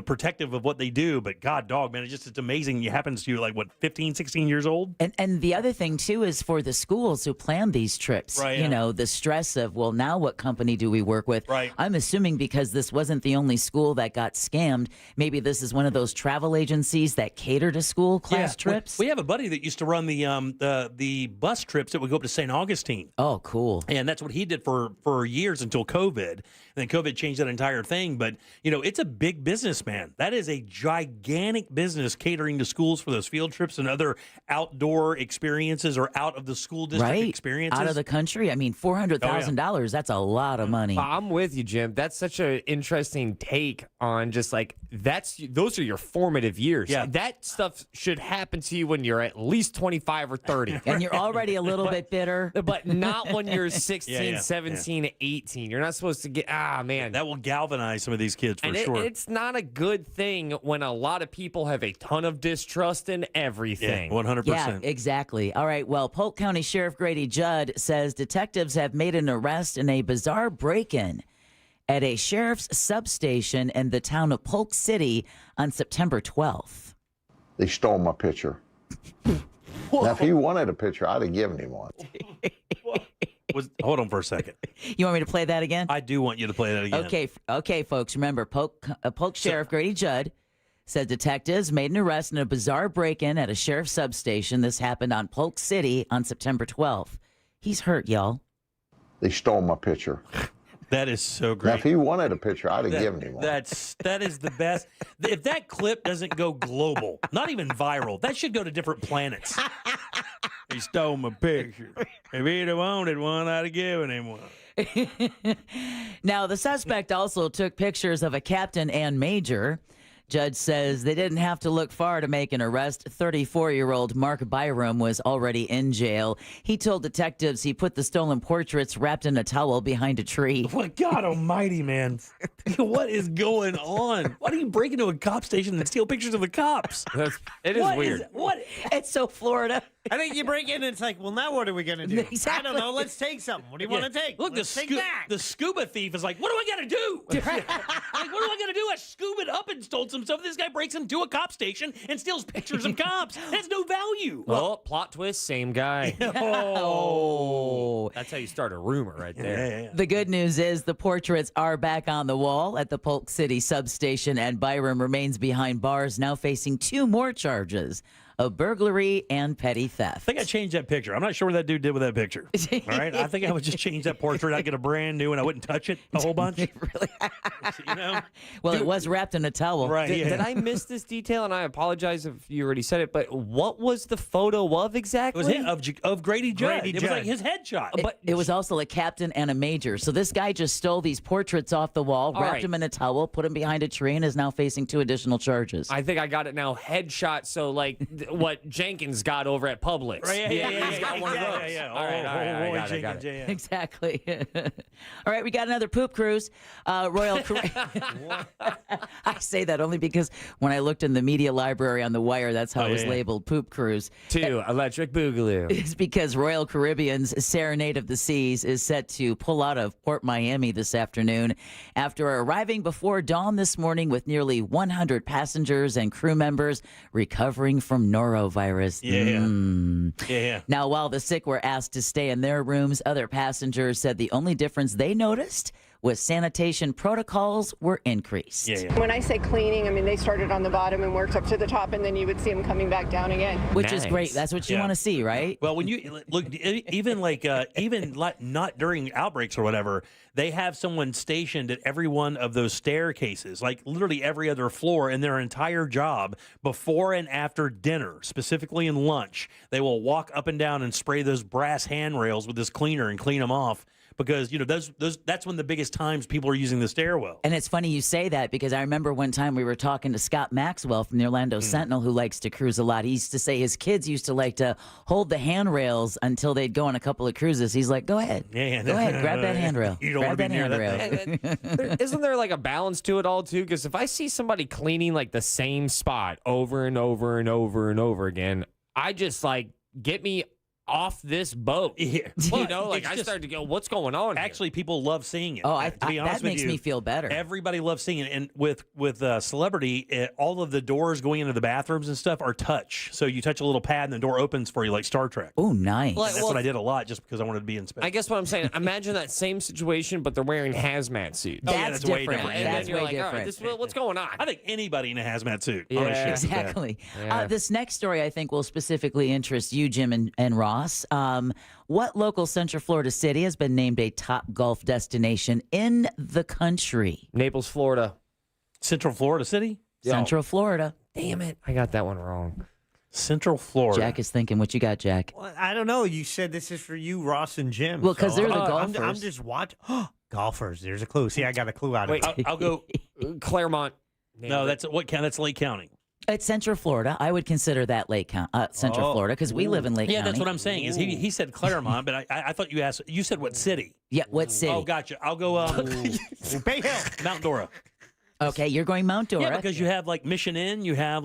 protective of what they do. But God, dog, man, it's amazing. It happens to you like, 15, 16 years old?
And the other thing, too, is for the schools who plan these trips,
right,
the stress of, well, now what company do we work with?
Right.
I'm assuming because this wasn't the only school that got scammed, maybe this is one of those travel agencies that cater to school class trips.
We have a buddy that used to run the bus trips that would go up to St. Augustine.
Oh, cool.
And that's what he did for years until COVID. And then COVID changed that entire thing. But, it's a big business, man. That is a gigantic business catering to schools for those field trips and other outdoor experiences or out of the school district experiences.
Out of the country. I mean, $400,000, that's a lot of money.
I'm with you, Jim. That's such an interesting take on just like those are your formative years.
Yeah.
That stuff should happen to you when you're at least 25 or 30.
And you're already a little bit bitter.
But not when you're 16, 17, 18. You're not supposed to get, man.
That will galvanize some of these kids for sure.
It's not a good thing when a lot of people have a ton of distrust in everything.
Yeah, 100%.
Yeah, exactly. All right. Well, Polk County Sheriff Grady Judd says detectives have made an arrest in a bizarre break-in at a sheriff's substation in the town of Polk City on September 12th.
They stole my picture. Now, if he wanted a picture, I'd have given him one.
Hold on for a second.
You want me to play that again?
I do want you to play that again.
Okay, folks. Remember, Polk Sheriff Grady Judd said detectives made an arrest in a bizarre break-in at a sheriff's substation. This happened on Polk City on September 12th. He's hurt, y'all.
They stole my picture.
That is so great.
Now, if he wanted a picture, I'd have given him one.
That is the best. If that clip doesn't go global, not even viral, that should go to different planets. He stole my picture. If he'd have wanted one, I'd have given him one.
Now, the suspect also took pictures of a captain and major. Judge says they didn't have to look far to make an arrest. 34-year-old Mark Byram was already in jail. He told detectives he put the stolen portraits wrapped in a towel behind a tree.
Well, God almighty, man. What is going on? Why do you break into a cop station and steal pictures of the cops?
It is weird.
It's so Florida.
I think you break in and it's like, well, now what are we going to do?
Exactly.
I don't know. Let's take something. What do you want to take?
Look,
Let's take that.
the scuba thief is like, what do I got to do? Like, what do I got to do? I scuba up and stole some stuff. This guy breaks into a cop station and steals pictures of cops. That's no value.
Well, plot twist, same guy.
Oh.
That's how you start a rumor right there.
Yeah.
The good news is the portraits are back on the wall at the Polk City substation, and Byram remains behind bars, now facing 2 more charges of burglary and petty theft.
I think I changed that picture. I'm not sure what that dude did with that picture. All right? I think I would just change that portrait. I'd get a brand new and I wouldn't touch it a whole bunch.
Really?
You know?
Well, it was wrapped in a towel.
Right.
Did I miss this detail? And I apologize if you already said it, but what was the photo of exactly?
It was of Grady Judd. It was like his headshot.
But it was also a captain and a major. So this guy just stole these portraits off the wall, wrapped them in a towel, put them behind a tree, and is now facing 2 additional charges.
I think I got it now. Headshot. So like what Jenkins got over at Publix.
Right,
He's got one of those.
Yeah.
All right. I got it.
Yeah.
Exactly. All right, we got another poop cruise. Royal I say that only because when I looked in the media library on The Wire, that's how it was labeled, poop cruise.
2, Electric Boogaloo.
It's because Royal Caribbean's Serenade of the Seas is set to pull out of Port Miami this afternoon after arriving before dawn this morning with nearly 100 passengers and crew members recovering from norovirus.
Yeah.
Now, while the sick were asked to stay in their rooms, other passengers said the only difference they noticed was sanitation protocols were increased.
When I say cleaning, I mean they started on the bottom and worked up to the top, and then you would see them coming back down again.
Which is great. That's what you want to see, right?
Well, when you look, even not during outbreaks or whatever, they have someone stationed at every one of those staircases, like literally every other floor, in their entire job before and after dinner, specifically in lunch. They will walk up and down and spray those brass handrails with this cleaner and clean them off. Because, that's when the biggest times people are using the stairwell.
And it's funny you say that because I remember one time we were talking to Scott Maxwell from the Orlando Sentinel, who likes to cruise a lot. He used to say his kids used to like to hold the handrails until they'd go on a couple of cruises. He's like, go ahead. Go ahead. Grab that handrail.
You don't
grab
want to be near
handrail.
Isn't there like a balance to it all, too? Because if I see somebody cleaning like the same spot over and over and over and over again, I just get me off this boat.
Yeah.
You know, I started to go, what's going on here?
Actually, people love seeing it.
Oh,
to be honest
that makes
with you,
me feel better.
Everybody loves seeing it. And with Celebrity, all of the doors going into the bathrooms and stuff are touch. So you touch a little pad and the door opens for you like Star Trek.
Oh, nice.
That's what I did a lot just because I wanted to be in space.
I guess what I'm saying, imagine that same situation, but they're wearing hazmat suits.
That's way different.
And
That's
then you're
way
like, all right,
different.
what's going on?
I think anybody in a hazmat suit.
Yeah.
honestly.
Exactly.
Yeah.
This next story, I think, will specifically interest you, Jim and Ross. What local Central Florida city has been named a top golf destination in the country?
Naples, Florida.
Central Florida City?
Central Florida.
Damn it. I got that one wrong.
Central Florida.
Jack is thinking, what you got, Jack?
Well, I don't know. You said this is for you, Ross and Jim.
Well, 'cause they're the golfers.
I'm just watching. Golfers. There's a clue. See, I got a clue out of
Wait,
it.
I'll go.
Claremont.
No, that's That's Lake County.
It's Central Florida. I would consider that Central Florida because we live in Lake County.
Yeah, that's what I'm saying. Is he said Claremont, but I thought you asked. You said what city?
Yeah, what city?
Oh, gotcha. I'll go
Bay Hill,
Mount Dora.
Okay, you're going Mount Dora.
Yeah, because you have Mission Inn, you have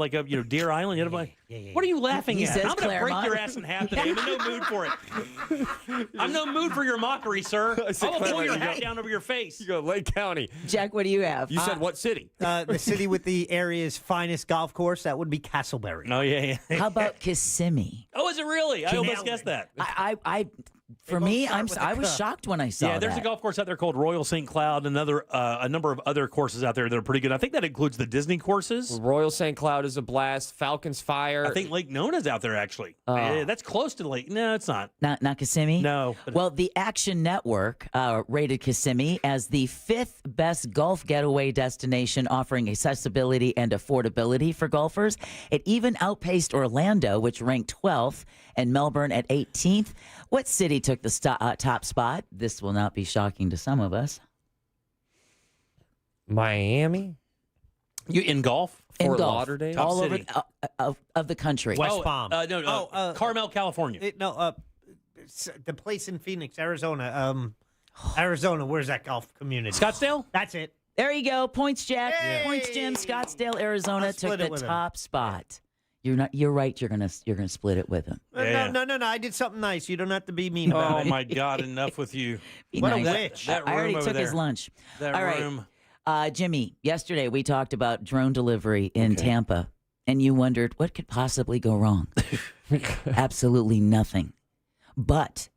Deer Island. You have what are you laughing
He
at?
says
I'm going to break
Claremont.
your ass in half today. I'm in no mood for it. I'm no mood for your mockery, sir. I'll pull your hat down over your face.
You go Lake County.
Jack, what do you have?
You said what city?
The city with the area's finest golf course. That would be Castleberry.
Oh, yeah.
How about Kissimmee?
Oh, is it really? I almost guessed that.
For me, I was shocked when I saw that.
Yeah, there's a golf course out there called Royal St. Cloud, and a number of other courses out there that are pretty good. I think that includes the Disney courses.
Royal St. Cloud is a blast. Falcons Fire.
I think Lake Nona's out there, actually. Yeah, that's close to Lake. No, it's not.
Not Kissimmee?
No.
Well, the Action Network rated Kissimmee as the 5th best golf getaway destination, offering accessibility and affordability for golfers. It even outpaced Orlando, which ranked 12th, and Melbourne at 18th. What city took the top spot? This will not be shocking to some of us.
Miami?
You in golf?
In golf.
Lauderdale?
Top
All
city.
over of the country.
West Palm.
Carmel, California.
The place in Phoenix, Arizona. Arizona. Where's that golf community?
Scottsdale?
That's it.
There you go. Points, Jack.
Yay!
Points, Jim. Scottsdale, Arizona
I'll
took
split it
the
with him.
top spot. You're right. You're gonna split it with him.
No. I did something nice. You don't have to be mean about
Oh,
it.
my God. Enough with you.
Be
What a
nice.
witch.
That
I already
room
took
over
his
there.
lunch.
That
All right.
room.
Jimmy, yesterday we talked about drone delivery in Tampa, and you wondered what could possibly go wrong. Absolutely nothing. But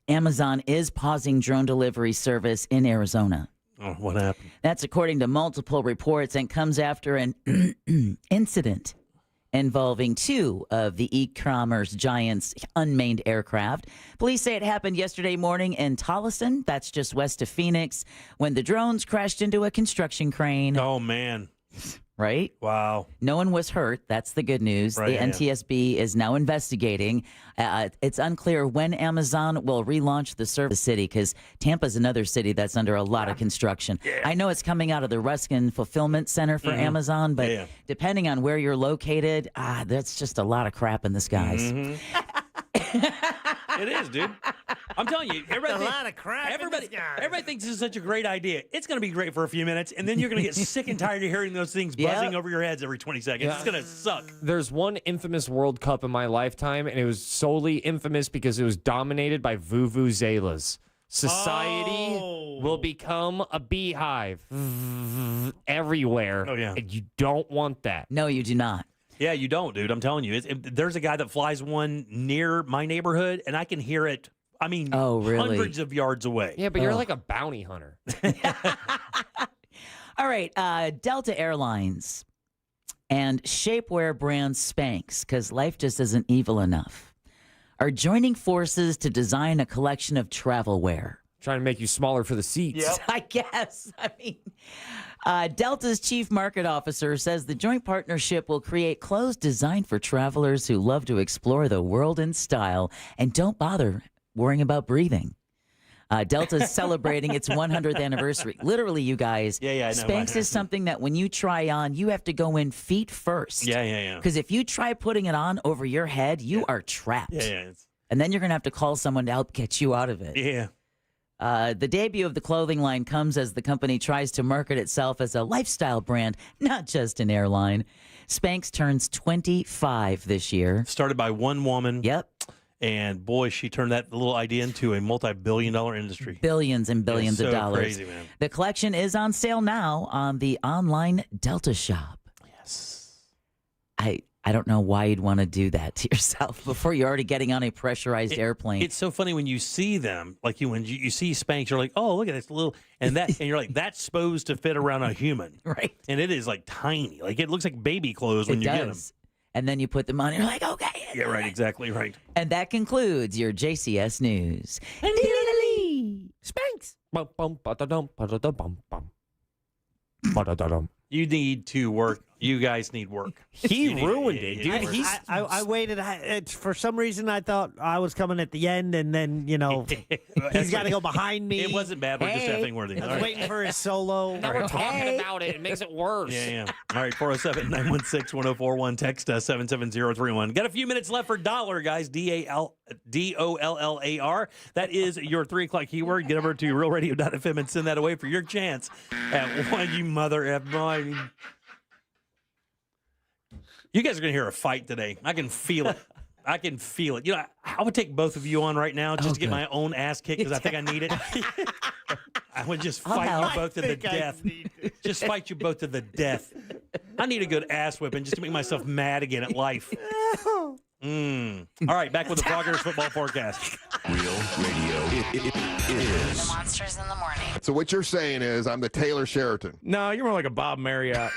Amazon is pausing drone delivery service in Arizona.
Oh, what happened?
That's according to multiple reports and comes after an incident involving 2 of the e-commerce giant's unmanned aircraft. Police say it happened yesterday morning in Tolleson, that's just west of Phoenix, when the drones crashed into a construction crane.
Oh, man.
Right?
Wow.
No one was hurt. That's the good news.
Right,
the
yeah.
NTSB is now investigating. It's unclear when Amazon will relaunch the service city because Tampa's another city that's under a lot of construction.
Yeah.
I know it's coming out of the Ruskin Fulfillment Center for Amazon, but
Yeah.
depending on where you're located, that's just a lot of crap in the skies.
It is, dude. I'm telling you, everybody,
a lot of crap in
everybody,
this guy.
everybody thinks this is such a great idea. It's going to be great for a few minutes, and then you're going to get sick and tired of hearing those things buzzing over your heads every 20 seconds. It's going to suck.
There's one infamous World Cup in my lifetime, and it was solely infamous because it was dominated by vuvuzelas. Society will become a beehive everywhere.
Oh, yeah.
And you don't want that.
No, you do not.
Yeah, you don't, dude. I'm telling you. There's a guy that flies one near my neighborhood, and I can hear it, I mean,
really?
hundreds of yards away.
Yeah, but you're like a bounty hunter.
All right, Delta Airlines and shapewear brand Spanx, because life just isn't evil enough, are joining forces to design a collection of travel wear.
Trying to make you smaller for the seats.
I guess. I mean, Delta's chief market officer says the joint partnership will create clothes designed for travelers who love to explore the world in style and don't bother worrying about breathing. Delta's celebrating its 100th anniversary. Literally, you guys.
Yeah, I know.
Spanx is something that when you try on, you have to go in feet first.
Yeah.
Because if you try putting it on over your head, you are trapped.
Yeah.
And then you're going to have to call someone to help get you out of it.
Yeah.
The debut of the clothing line comes as the company tries to market itself as a lifestyle brand, not just an airline. Spanx turns 25 this year.
Started by one woman.
Yep.
And boy, she turned that little idea into a multi-billion-dollar industry.
Billions and billions of dollars.
Crazy, man.
The collection is on sale now on the online Delta shop.
Yes.
I don't know why you'd want to do that to yourself before you're already getting on a pressurized airplane.
It's so funny when you see them, like when you see Spanx, you're like, oh, look at this little, and you're like, that's supposed to fit around a human,
right?
And it is like tiny, like it looks like baby clothes when you get them.
And then you put them on, and you're like, okay.
Yeah, right, exactly right.
And that concludes your JCS news.
Spanx.
You need to work. You guys need work.
He ruined it, dude.
I waited. For some reason, I thought I was coming at the end, and then, he's got to go behind me.
It wasn't bad. We're just effing worthy.
I was waiting for his solo.
Now we're talking about it. It makes it worse.
Yeah. All right, 407-916-1041. Text 77031. Got a few minutes left for dollar, guys. DOLLAR. That is your 3 o'clock keyword. Get over to realradio.fm and send that away for your chance at one, you mother F. You guys are going to hear a fight today. I can feel it. I can feel it. I would take both of you on right now just to get my own ass kicked because I think I need it. I would just fight you both to the death. Just fight you both to the death. I need a good ass whipping just to make myself mad again at life. All right, back with the Froggers football forecast.
Real Radio is
The Monsters in the Morning.
So what you're saying is I'm the Taylor Sheraton.
No, you're more like a Bob Marriott.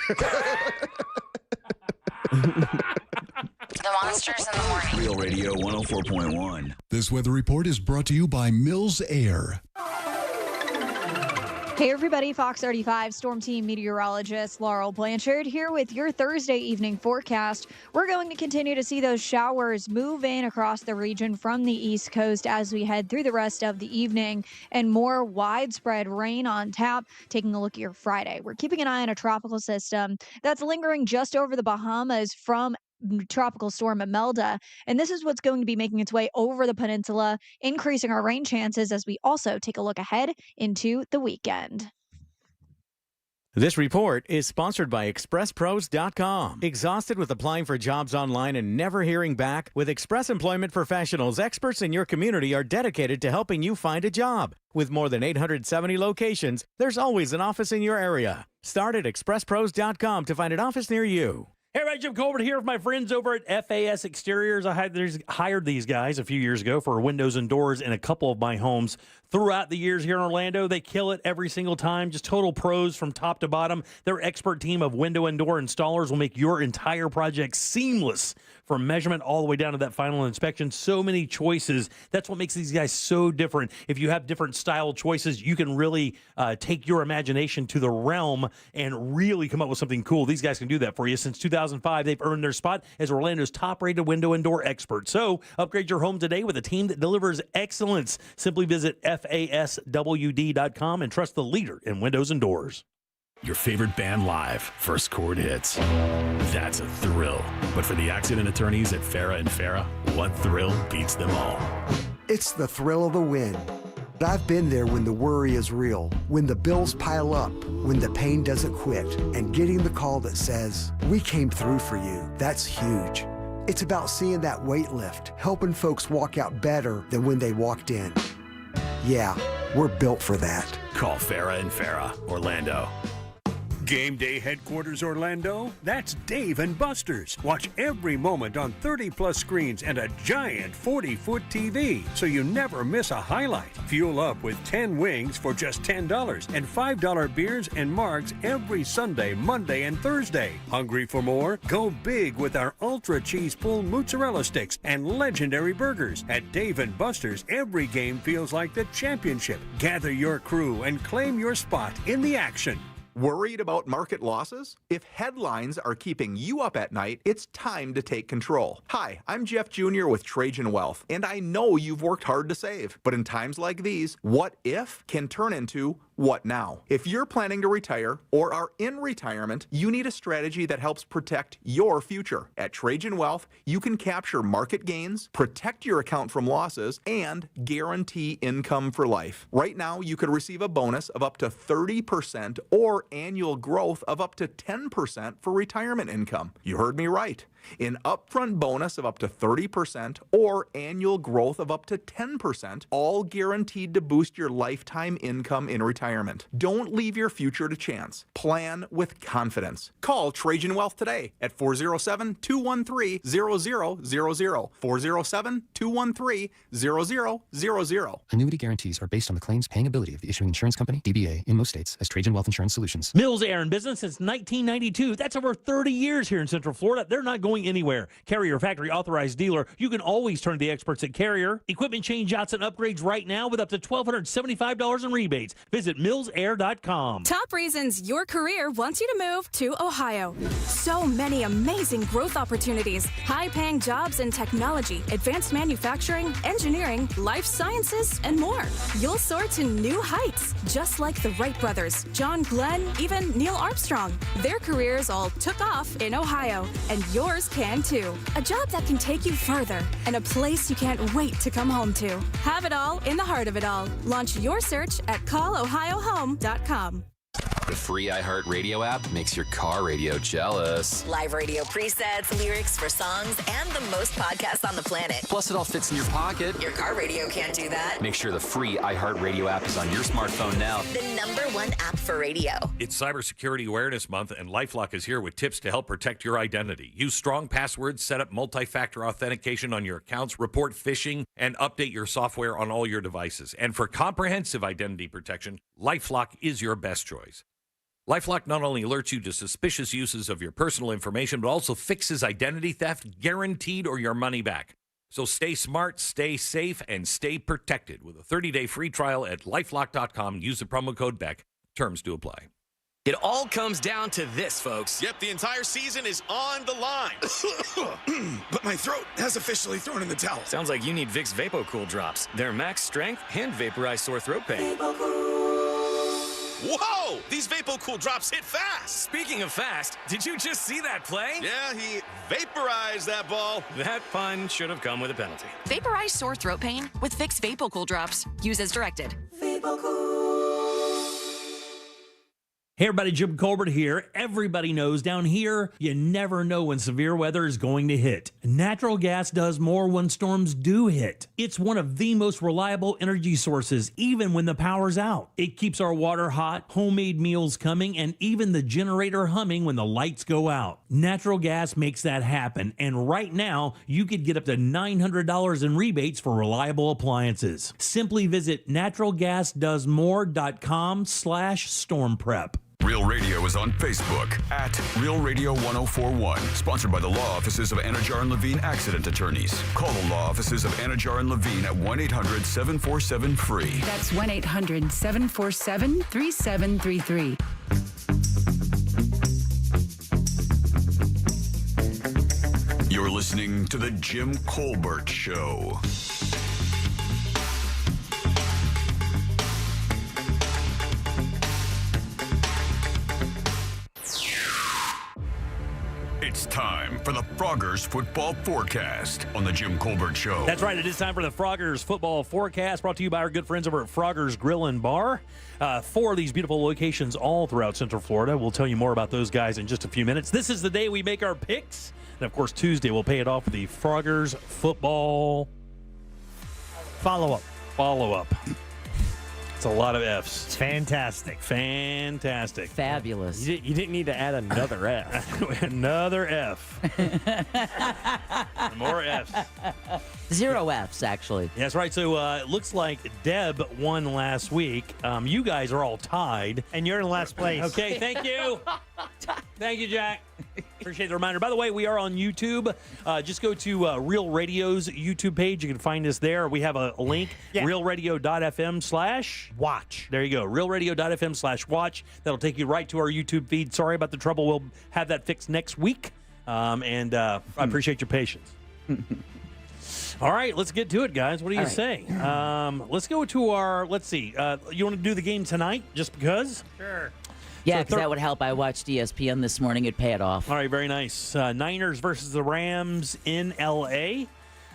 The Monsters in the Morning.
Real Radio 104.1.
This weather report is brought to you by Mills Air.
Hey everybody, Fox 35 Storm Team meteorologist Laurel Blanchard here with your Thursday evening forecast. We're going to continue to see those showers move in across the region from the East Coast as we head through the rest of the evening, and more widespread rain on tap. Taking a look at your Friday, we're keeping an eye on a tropical system that's lingering just over the Bahamas from Tropical Storm Imelda, and this is what's going to be making its way over the peninsula, increasing our rain chances as we also take a look ahead into the weekend.
This report is sponsored by ExpressPros.com. Exhausted with applying for jobs online and never hearing back? With Express Employment Professionals, experts in your community are dedicated to helping you find a job. With more than 870 locations, there's always an office in your area. Start at ExpressPros.com to find an office near you.
Hey, everybody, Jim Colbert here with my friends over at FAS Exteriors. I hired these guys a few years ago for windows and doors in a couple of my homes. Throughout the years here in Orlando, they kill it every single time. Just total pros from top to bottom. Their expert team of window and door installers will make your entire project seamless from measurement all the way down to that final inspection. So many choices. That's what makes these guys so different. If you have different style choices, you can really take your imagination to the realm and really come up with something cool. These guys can do that for you. Since 2005, they've earned their spot as Orlando's top-rated window and door expert. So upgrade your home today with a team that delivers excellence. Simply visit FASWD.com and trust the leader in windows and doors.
Your favorite band live, First Chord Hits. That's a thrill. But for the accident attorneys at Farah and Farah, one thrill beats them all.
It's the thrill of the win. I've been there when the worry is real, when the bills pile up, when the pain doesn't quit, and getting the call that says, "We came through for you." That's huge. It's about seeing that weight lift, helping folks walk out better than when they walked in. Yeah, we're built for that.
Call Farah and Farah, Orlando.
Game Day Headquarters Orlando, that's Dave & Buster's. Watch every moment on 30-plus screens and a giant 40-foot TV, so you never miss a highlight. Fuel up with 10 wings for just $10 and $5 beers and margs every Sunday, Monday, and Thursday. Hungry for more? Go big with our Ultra Cheese Pull Mozzarella Sticks and legendary burgers. At Dave & Buster's, every game feels like the championship. Gather your crew and claim your spot in the action.
Worried about market losses? If headlines are keeping you up at night, it's time to take control. Hi, I'm Jeff Jr. with Trajan Wealth, and I know you've worked hard to save. But in times like these, what if can turn into what now? If you're planning to retire or are in retirement, you need a strategy that helps protect your future. At Trajan Wealth, you can capture market gains, protect your account from losses, and guarantee income for life. Right now, you could receive a bonus of up to 30% or annual growth of up to 10% for retirement income. You heard me right. An upfront bonus of up to 30% or annual growth of up to 10%, all guaranteed to boost your lifetime income in retirement. Don't leave your future to chance. Plan with confidence. Call Trajan Wealth today at 407-213-0000. 407-213-0000.
Annuity guarantees are based on the claims paying ability of the issuing insurance company, DBA, in most states as Trajan Wealth Insurance Solutions.
Mills Air in business since 1992. That's over 30 years here in Central Florida. They're not going anywhere. Carrier factory authorized dealer. You can always turn to the experts at Carrier. Equipment changeouts and upgrades right now with up to $1,275 in rebates. Visit millsair.com.
Top reasons your career wants you to move to Ohio. So many amazing growth opportunities, high-paying jobs in technology, advanced manufacturing, engineering, life sciences, and more. You'll soar to new heights, just like the Wright brothers, John Glenn, even Neil Armstrong. Their careers all took off in Ohio, and yours can too. A job that can take you further, and a place you can't wait to come home to. Have it all in the heart of it all. Launch your search at callohiohome.com.
The free iHeartRadio app makes your car radio jealous.
Live radio presets, lyrics for songs, and the most podcasts on the planet.
Plus, it all fits in your pocket.
Your car radio can't do that.
Make sure the free iHeartRadio app is on your smartphone now.
The #1 app for radio.
It's Cybersecurity Awareness Month, and LifeLock is here with tips to help protect your identity. Use strong passwords, set up multi-factor authentication on your accounts, report phishing, and update your software on all your devices. And for comprehensive identity protection, LifeLock is your best choice. LifeLock not only alerts you to suspicious uses of your personal information, but also fixes identity theft, guaranteed, or your money back. So stay smart, stay safe, and stay protected with a 30-day free trial at LifeLock.com. Use the promo code BECK. Terms do apply.
It all comes down to this, folks.
Yep, the entire season is on the line. But my throat has officially thrown in the towel.
Sounds like you need Vicks VapoCool drops. They're max strength and vaporize sore throat pain.
Whoa! These VapoCool drops hit fast.
Speaking of fast, did you just see that play?
Yeah, he vaporized that ball.
That pun should have come with a penalty.
Vaporize sore throat pain with Vicks VapoCool drops. Use as directed.
Hey everybody, Jim Colbert here. Everybody knows down here, you never know when severe weather is going to hit. Natural gas does more when storms do hit. It's one of the most reliable energy sources, even when the power's out. It keeps our water hot, homemade meals coming, and even the generator humming when the lights go out. Natural gas makes that happen, and right now, you could get up to $900 in rebates for reliable appliances. Simply visit naturalgasdoesmore.com/stormprep.
Real Radio is on Facebook at Real Radio 1041. Sponsored by the law offices of Anajar and Levine Accident Attorneys. Call the law offices of Anajar and Levine at 1-800-747-FREE.
That's 1-800-747-3733.
You're listening to The Jim Colbert Show. It's time for the Froggers Football Forecast on the Jim Colbert Show.
That's right. It is time for the Froggers Football Forecast, brought to you by our good friends over at Froggers Grill and Bar. 4 of these beautiful locations all throughout Central Florida. We'll tell you more about those guys in just a few minutes. This is the day we make our picks. And, of course, Tuesday we'll pay it off with the Froggers Football Follow-up. It's a lot of F's.
It's fantastic.
Fabulous.
You didn't need to add another F.
Another F. More F's.
0 F's, actually.
That's right. So it looks like Deb won last week. You guys are all tied.
And you're in last place.
Okay, thank you. Thank you, Jack. Appreciate the reminder. By the way, we are on YouTube. Just go to Real Radio's YouTube page. You can find us there. We have a link, realradio.fm/watch. There you go, realradio.fm/watch. That'll take you right to our YouTube feed. Sorry about the trouble. We'll have that fixed next week. I appreciate your patience. All right, let's get to it, guys. What do you say? Let's go to our, let's see. You want to do the game tonight just because?
Sure.
Yeah, because that would help. I watched ESPN this morning. It'd pay it off.
All right, very nice. Niners versus the Rams in L.A.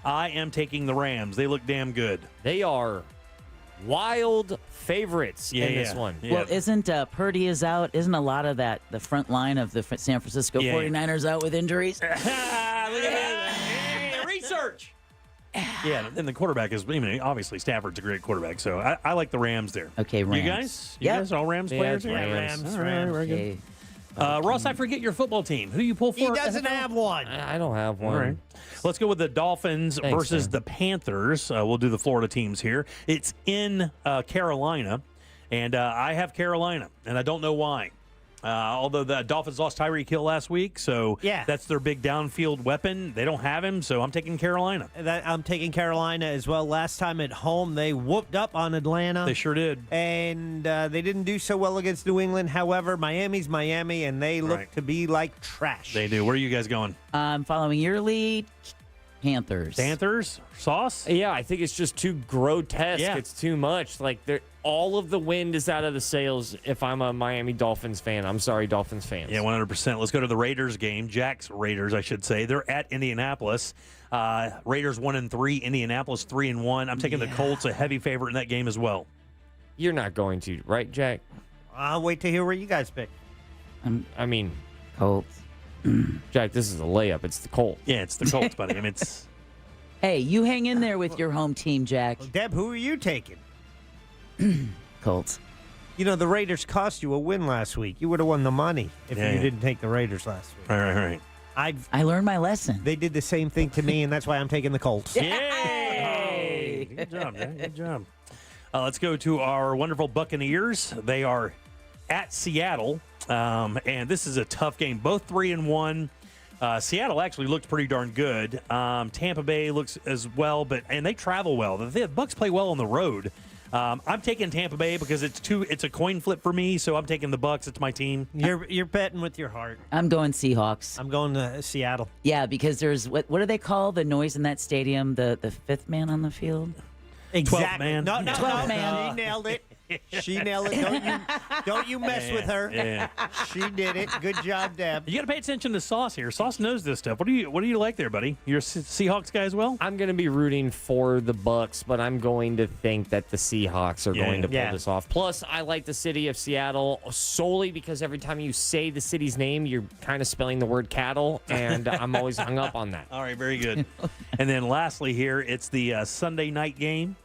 I am taking the Rams. They look damn good.
They are wild favorites in this one.
Yeah. Well, isn't Purdy is out? Isn't a lot of that the front line of the San Francisco 49ers out with injuries?
Look at that. Research. Yeah, and the quarterback is, obviously Stafford's a great quarterback, so I like the Rams there.
Okay, Rams.
You guys? You guys all Rams players?
Yeah, Rams.
All right, very good. Ross, I forget your football team. Who do you pull for?
He doesn't have one.
I don't have one.
All right. Let's go with the Dolphins versus the Panthers. We'll do the Florida teams here. It's in Carolina, and I have Carolina, and I don't know why. Although the Dolphins lost Tyreek Hill last week, so that's their big downfield weapon. They don't have him, so I'm taking Carolina.
I'm taking Carolina as well. Last time at home, they whooped up on Atlanta.
They sure did.
And they didn't do so well against New England. However, Miami's Miami, and they look to be like trash.
They do. Where are you guys going?
I'm following your lead. Panthers.
Panthers? Sauce?
Yeah, I think it's just too grotesque.
Yeah.
It's too much. Like, all of the wind is out of the sails if I'm a Miami Dolphins fan. I'm sorry, Dolphins fans.
Yeah, 100%. Let's go to the Raiders game. Jack's Raiders, I should say. They're at Indianapolis. Raiders 1-3, Indianapolis 3-1. I'm taking the Colts, a heavy favorite in that game as well.
You're not going to, right, Jack?
I'll wait to hear where you guys pick.
I mean,
Colts.
Jack, this is a layup. It's the Colts.
Yeah, it's the Colts, buddy. I mean, it's.
Hey, you hang in there with your home team, Jack.
Well, Deb, who are you taking?
Colts.
You know, the Raiders cost you a win last week. You would have won the money if you didn't take the Raiders last week.
All right.
I learned my lesson.
They did the same thing to me, and that's why I'm taking the Colts.
Yay! Good job, man. Good job. Let's go to our wonderful Buccaneers. They are at Seattle, and this is a tough game. Both 3-1. Seattle actually looked pretty darn good. Tampa Bay looks as well, and they travel well. The Bucs play well on the road. I'm taking Tampa Bay because it's a coin flip for me, so I'm taking the Bucs. It's my team.
You're betting with your heart.
I'm going Seahawks.
I'm going to Seattle.
Yeah, because there's what do they call the noise in that stadium? The fifth man on the field.
Exactly.
12 man.
No,
12 man.
She nailed it. She nailed it. Don't you mess with her.
Yeah.
She did it. Good job, Deb.
You got to pay attention to Sauce here. Sauce knows this stuff. What do you like there, buddy? You're a Seahawks guy as well?
I'm going to be rooting for the Bucs, but I'm going to think that the Seahawks are going to pull this off. Plus, I like the city of Seattle solely because every time you say the city's name, you're kind of spelling the word cattle, and I'm always hung up on that.
All right, very good. And then lastly here, it's the Sunday night game.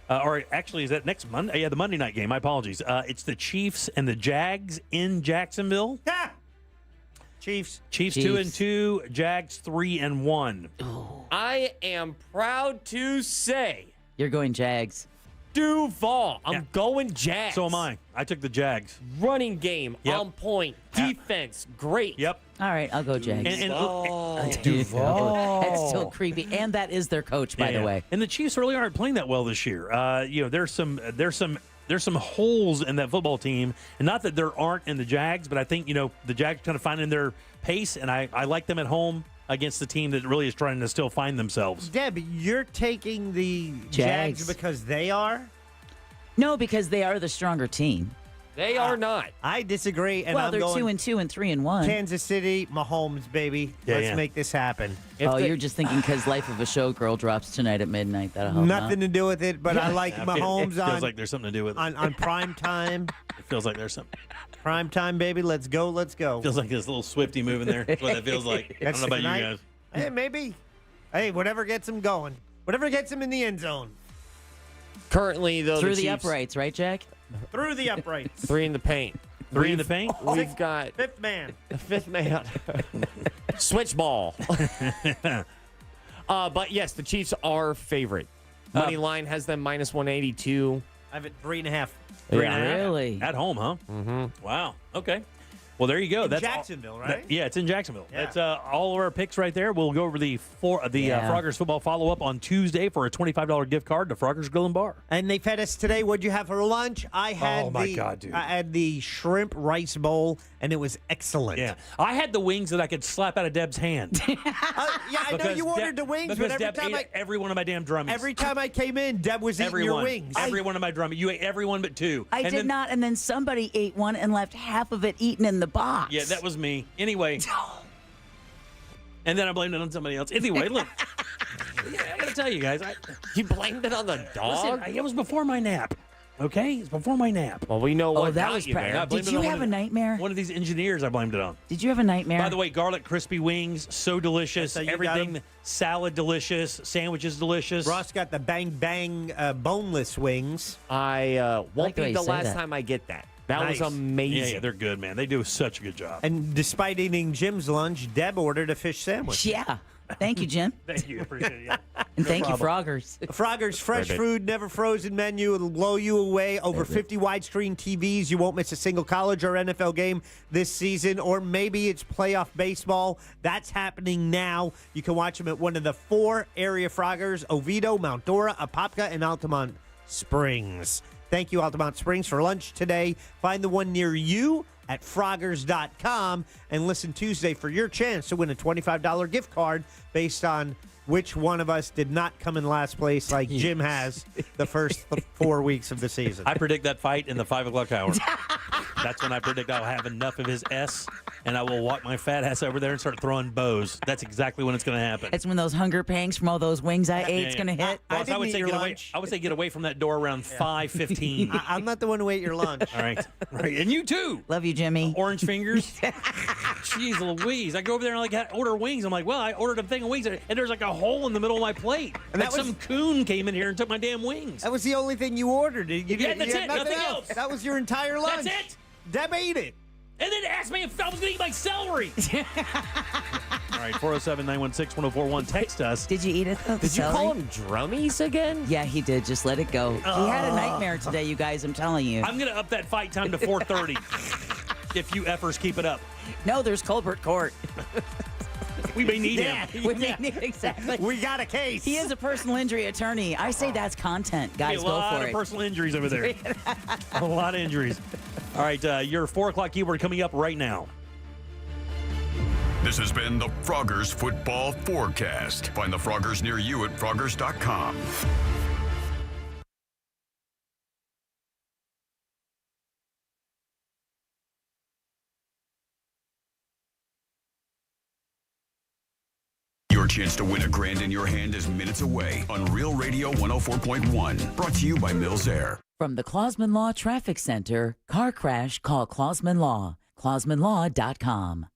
Or actually, is that next Monday? Yeah, the Monday night game. My apologies. It's the Chiefs and the Jags in Jacksonville.
Yeah. Chiefs
2-2, Jags 3-1.
I am proud to say
You're going Jags.
Duval. I'm going Jags.
So am I. I took the Jags.
Running game on point. Defense great.
Yep.
All right, I'll go Jags.
Duval.
That's still creepy, and that is their coach, by the way.
And the Chiefs really aren't playing that well this year. There's some holes in that football team, and not that there aren't in the Jags, but I think the Jags kind of finding their pace, and I like them at home against the team that really is trying to still find themselves.
Deb, you're taking the Jags because they are?
No, because they are the stronger team.
They are not.
I disagree. And
well,
I'm
they're
going
2-2 and 3-1.
Kansas City, Mahomes, baby. Let's make this happen.
You're just thinking because Life of a Showgirl drops tonight at midnight. That'll help.
Nothing to do with it, but I like Mahomes
it feels like there's something to do with it.
on prime time.
It feels like there's something.
Prime time, baby. Let's go. Let's go.
Feels like there's a little Swifty moving there. That's what it feels like. I don't know about you guys.
Hey, maybe. Hey, whatever gets him going. Whatever gets him in the end zone.
Currently, though,
through
the
the uprights, right, Jack?
Through the uprights.
3 in the paint.
Three in the paint?
We've got
fifth man.
Fifth man. Switch ball. But yes, the Chiefs are favorite. Money line has them minus 182.
I have it 3.5.
Yeah.
Really?
At home, huh?
Mm-hmm.
Wow. Okay. Well, there you go.
That's Jacksonville, right?
Yeah, it's in Jacksonville.
Yeah.
That's all of our picks right there. We'll go over the Froggers football follow-up on Tuesday for a $25 gift card to Froggers Grill and Bar.
And they fed us today. What'd you have for lunch? I had
dude.
I had the shrimp rice bowl, and it was excellent.
Yeah. I had the wings that I could slap out of Deb's hand.
I know you ordered the wings, but
Deb ate every one of my damn drummies.
Every time I came in, Deb was eating your wings.
Every one of my drummies. You ate every one but two.
I did not, and then somebody ate one and left half of it eaten in the box.
Yeah, that was me. Anyway. And then I blamed it on somebody else. Anyway, look. I got to tell you guys.
You blamed it on the dog?
Listen, it was before my nap. Okay? It's before my nap.
Well, we know what
that was
there.
Did you have a nightmare?
One of these engineers I blamed it on.
Did you have a nightmare?
By the way, garlic crispy wings, so delicious. Everything, salad delicious, sandwiches delicious.
Ross got the Bang Bang boneless wings.
I won't be the last time I get that. That was amazing.
Yeah, they're good, man. They do such a good job.
And despite eating Jim's lunch, Deb ordered a fish sandwich.
Yeah. Thank you, Jim.
Thank you. Appreciate it. Yeah.
And thank you, Froggers.
Froggers fresh food, never frozen menu. It'll blow you away. Over 50 widescreen TVs. You won't miss a single college or NFL game this season. Or maybe it's playoff baseball. That's happening now. You can watch them at one of the 4 area Froggers: Oviedo, Mount Dora, Apopka, and Altamont Springs. Thank you, Altamont Springs, for lunch today. Find the one near you at Froggers.com and listen Tuesday for your chance to win a $25 gift card based on which one of us did not come in last place like Jim has the first 4 weeks of the season.
I predict that fight in the 5 o'clock hour. That's when I predict I'll have enough of his S, and I will walk my fat ass over there and start throwing bows. That's exactly when it's going to happen.
It's when those hunger pangs from all those wings I ate is going to hit.
Boss, I would say get away from that door around 5:15.
I'm not the one who ate your lunch.
All right. And you too.
Love you, Jimmy.
Orange fingers. Jeez Louise. I go over there and order wings. I'm like, well, I ordered a thing of wings, and there's like a hole in the middle of my plate. And some coon came in here and took my damn wings.
That was the only thing you ordered.
That's it. Nothing else.
That was your entire lunch.
That's it.
Deb ate it.
And then asked me if I was going to eat my celery. All right, 407-916-1041. Text us.
Did you eat it, though?
Did you call them drummies again?
Yeah, he did. Just let it go. He had a nightmare today, you guys. I'm telling you.
I'm going to up that fight time to 4:30 if you effers keep it up.
No, there's Colbert Court.
We may need him.
We may need exactly.
We got a case.
He is a personal injury attorney. I say that's content. Guys, go for it.
A lot of personal injuries over there. A lot of injuries. All right, your 4 o'clock keyword coming up right now.
This has been the Froggers Football Forecast. Find the Froggers near you at Froggers.com. Your chance to win $1,000 in your hand is minutes away on Real Radio 104.1. Brought to you by Mills Air.
From the Clausman Law Traffic Center, car crash, call Clausman Law. ClausmanLaw.com.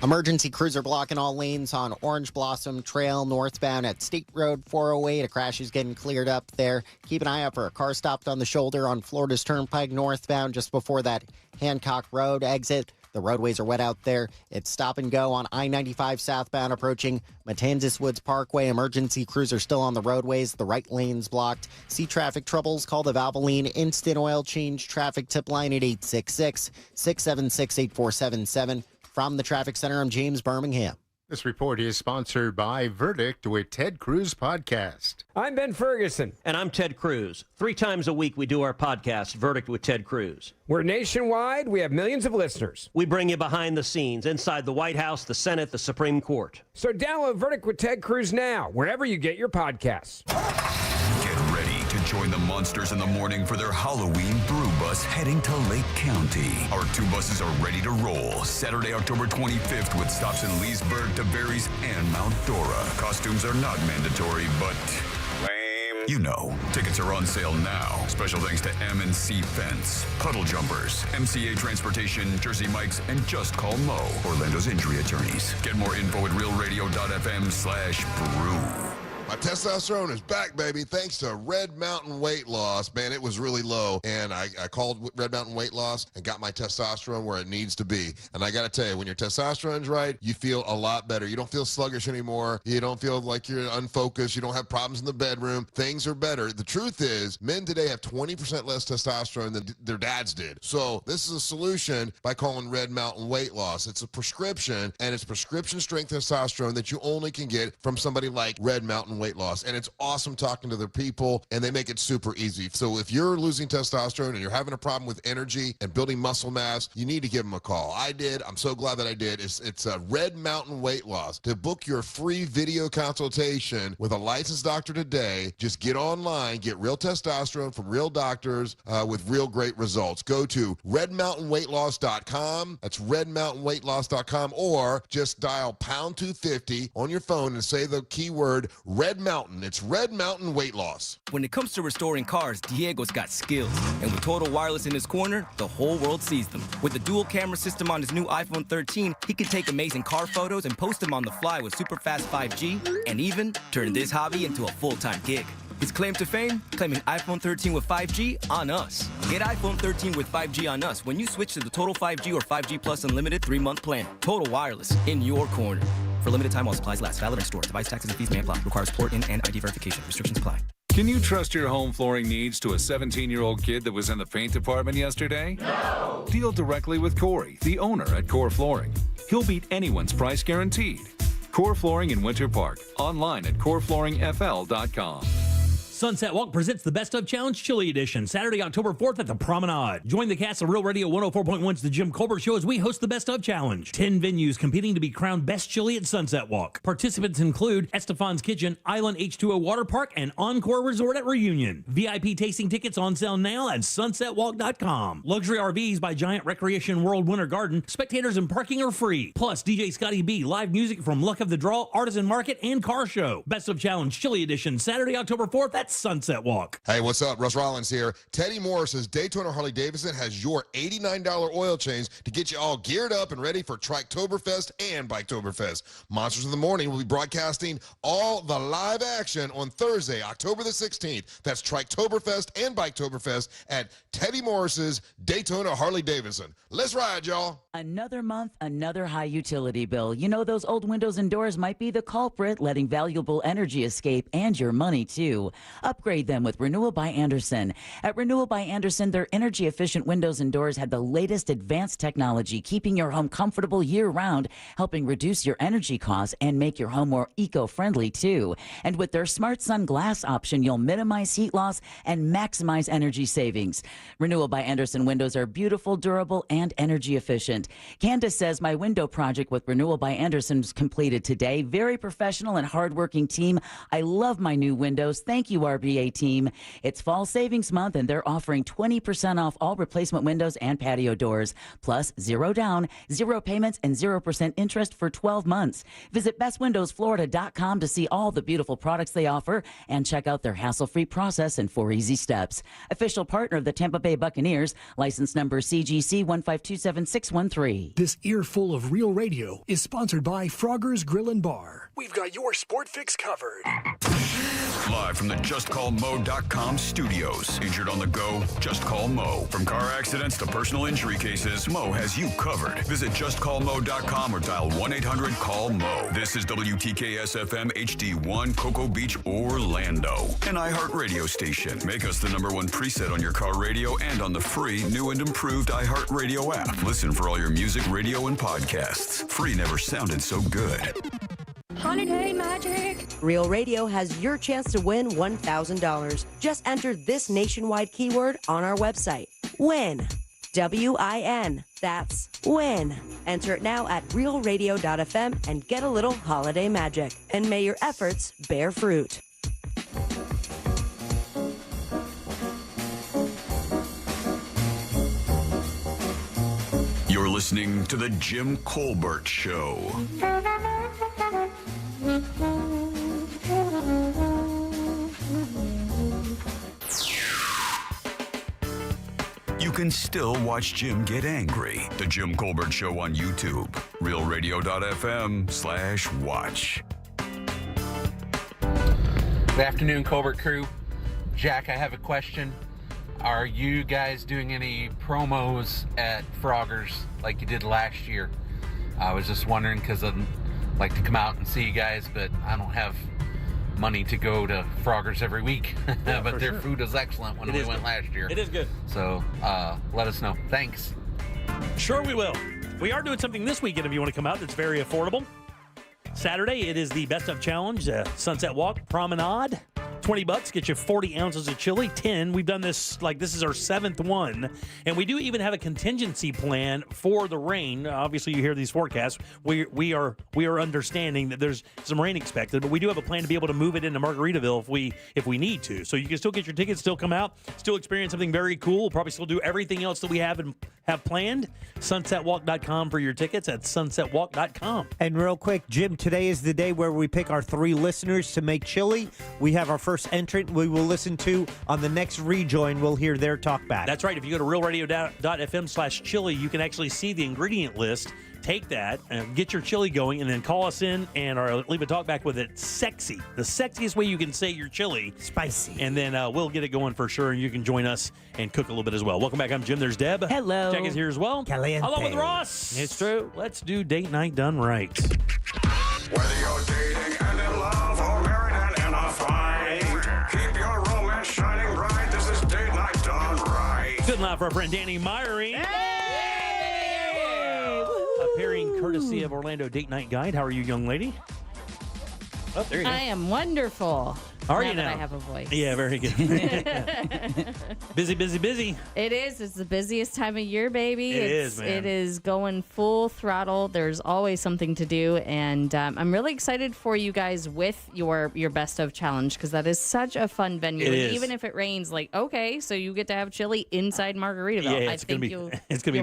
Emergency cruiser blocking all lanes on Orange Blossom Trail northbound at State Road 408. A crash is getting cleared up there. Keep an eye out for a car stopped on the shoulder on Florida's Turnpike northbound just before that Hancock Road exit. The roadways are wet out there. It's stop and go on I-95 southbound approaching Matanzas Woods Parkway. Emergency cruiser still on the roadways. The right lane's blocked. See traffic troubles? Call the Valvoline Instant Oil Change traffic tip line at 866-676-8477. From the Traffic Center, I'm James Birmingham.
This report is sponsored by Verdict with Ted Cruz Podcast.
I'm Ben Ferguson. And I'm Ted Cruz. 3 times a week we do our podcast, Verdict with Ted Cruz.
We're nationwide. We have millions of listeners.
We bring you behind the scenes, inside the White House, the Senate, the Supreme Court.
So download Verdict with Ted Cruz now, wherever you get your podcasts.
Get ready to join the Monsters in the morning for their Halloween brew bus heading to Lake County. Our 2 buses are ready to roll Saturday, October 25th with stops in Leesburg, Tavares, and Mount Dora. Costumes are not mandatory, but lame. You know, tickets are on sale now. Special thanks to M&C Fence, Puddle Jumpers, MCA Transportation, Jersey Mike's, and Just Call Mo, Orlando's injury attorneys. Get more info at realradio.fm/brew.
My testosterone is back, baby, thanks to Red Mountain Weight Loss. Man, it was really low, and I called Red Mountain Weight Loss and got my testosterone where it needs to be. And I got to tell you, when your testosterone's right, you feel a lot better. You don't feel sluggish anymore. You don't feel like you're unfocused. You don't have problems in the bedroom. Things are better. The truth is, men today have 20% less testosterone than their dads did. So this is a solution by calling Red Mountain Weight Loss. It's a prescription, and it's prescription strength testosterone that you only can get from somebody like Red Mountain Weight Loss. And it's awesome talking to their people, and they make it super easy. So if you're losing testosterone and you're having a problem with energy and building muscle mass, you need to give them a call. I did. I'm so glad that I did. It's a Red Mountain Weight Loss. To book your free video consultation with a licensed doctor today, just get online, get real testosterone from real doctors with real great results. Go to redmountainweightloss.com. That's redmountainweightloss.com, or just dial pound 250 on your phone and say the keyword Red Mountain. It's Red Mountain Weight Loss.
When it comes to restoring cars, Diego's got skills. And with Total Wireless in his corner, the whole world sees them. With the dual camera system on his new iPhone 13, he can take amazing car photos and post them on the fly with super fast 5G, and even turn this hobby into a full-time gig. His claim to fame? Claiming iPhone 13 with 5G on us. Get iPhone 13 with 5G on us when you switch to the Total 5G or 5G Plus Unlimited 3-month plan. Total Wireless, in your corner. For limited time while supplies last. Valid in store. Device taxes and fees may apply. Requires port in and ID verification. Restrictions apply.
Can you trust your home flooring needs to a 17-year-old kid that was in the paint department yesterday?
No!
Deal directly with Corey, the owner at Core Flooring. He'll beat anyone's price guaranteed. Core Flooring in Winter Park. Online at coreflooringfl.com.
Sunset Walk presents the Best of Challenge Chili Edition, Saturday, October 4th at the Promenade. Join the cast of Real Radio 104.1's The Jim Colbert Show as we host the Best of Challenge. 10 venues competing to be crowned Best Chili at Sunset Walk. Participants include Estefan's Kitchen, Island H2O Water Park, and Encore Resort at Reunion. VIP tasting tickets on sale now at sunsetwalk.com. Luxury RVs by Giant Recreation World Winter Garden. Spectators and parking are free. Plus, DJ Scotty B, live music from Luck of the Draw, Artisan Market, and Car Show. Best of Challenge Chili Edition, Saturday, October 4th at Sunset Walk.
Hey, what's up? Russ Rollins here. Teddy Morris's Daytona Harley-Davidson has your $89 oil change to get you all geared up and ready for Triketoberfest and Biketoberfest. Monsters of the Morning will be broadcasting all the live action on Thursday, October the 16th. That's Triketoberfest and Biketoberfest at Teddy Morris's Daytona Harley-Davidson. Let's ride, y'all.
Another month, another high utility bill. You know those old windows and doors might be the culprit, letting valuable energy escape and your money too. Upgrade them with Renewal by Andersen. At Renewal by Andersen, their energy-efficient windows and doors have the latest advanced technology, keeping your home comfortable year-round, helping reduce your energy costs and make your home more eco-friendly too. And with their Smart Sun Glass option, you'll minimize heat loss and maximize energy savings. Renewal by Andersen windows are beautiful, durable, and energy efficient. Candace says, my window project with Renewal by Andersen was completed today. Very professional and hardworking team. I love my new windows. Thank you, RBA team. It's fall savings month, and they're offering 20% off all replacement windows and patio doors. Plus, 0 down, 0 payments, and 0% interest for 12 months. Visit bestwindowsflorida.com to see all the beautiful products they offer and check out their hassle-free process and 4 easy steps. Official partner of the Tampa Bay Buccaneers, license number CGC 1527613.
This earful of Real Radio is sponsored by Frogger's Grill and Bar. We've got your sport fix covered.
Live from the JustCallMo.com studios. Injured on the go? Just call Mo. From car accidents to personal injury cases, Mo has you covered. Visit JustCallMo.com or dial 1-800-CALL-MO. This is WTKS-FM HD1, Cocoa Beach, Orlando. An iHeartRadio station. Make us the #1 preset on your car radio and on the free, new and improved iHeartRadio app. Listen for all your music, radio, and podcasts. Free never sounded so good.
Holiday Magic! Real Radio has your chance to win $1,000. Just enter this nationwide keyword on our website. WIN. WIN. That's WIN. Enter it now at realradio.fm and get a little holiday magic. And may your efforts bear fruit.
You're listening to The Jim Colbert Show. You can still watch Jim get angry. The Jim Colbert Show on YouTube. RealRadio.fm/watch.
Good afternoon, Colbert crew. Jack, I have a question. Are you guys doing any promos at Froggers like you did last year? I was just wondering because I'd like to come out and see you guys, but I don't have money to go to Froggers every week.
Yeah,
but their
sure.
food was excellent when we went last year.
It is good.
So let us know. Thanks.
Sure we will. We are doing something this weekend if you want to come out that's very affordable. Saturday, it is the Best of Challenge, Sunset Walk Promenade. $20 get you 40 ounces of chili. 10. We've done this this is our 7th one, and we do even have a contingency plan for the rain. Obviously, you hear these forecasts. We are understanding that there's some rain expected, but we do have a plan to be able to move it into Margaritaville if we need to. So you can still get your tickets, still come out, still experience something very cool. We'll probably still do everything else that we have planned. SunsetWalk.com for your tickets at SunsetWalk.com.
And real quick, Jim, today is the day where we pick our 3 listeners to make chili. We have our first entrant we will listen to on the next rejoin. We'll hear their talk back.
That's right. If you go to realradio.fm/chili, you can actually see the ingredient list. Take that and get your chili going, and then call us in or leave a talk back with it. Sexy. The sexiest way you can say your chili.
Spicy.
And then we'll get it going for sure, and you can join us and cook a little bit as well. Welcome back. I'm Jim. There's Deb.
Hello.
Jack is here as well.
Caliente.
Along with Ross.
It's true.
Let's do date night done right.
Whether you're dating and in love or married and in a fight, keep your romance shining bright. This is date night done right.
Good night for our friend Danny Myrie. Appearing courtesy of Orlando Date Night Guide. How are you, young lady? Oh, there you go.
I am wonderful.
Are
now
you
that
now?
I have a voice.
Yeah, very good. Busy, busy, busy.
It is. It's the busiest time of year, baby.
It is, man.
It is going full throttle. There's always something to do, and I'm really excited for you guys with your best of challenge because that is such a fun venue.
It
and
is.
Even if it rains, okay, so you get to have chili inside Margaritaville.
Yeah,
I think you'll
be
you'll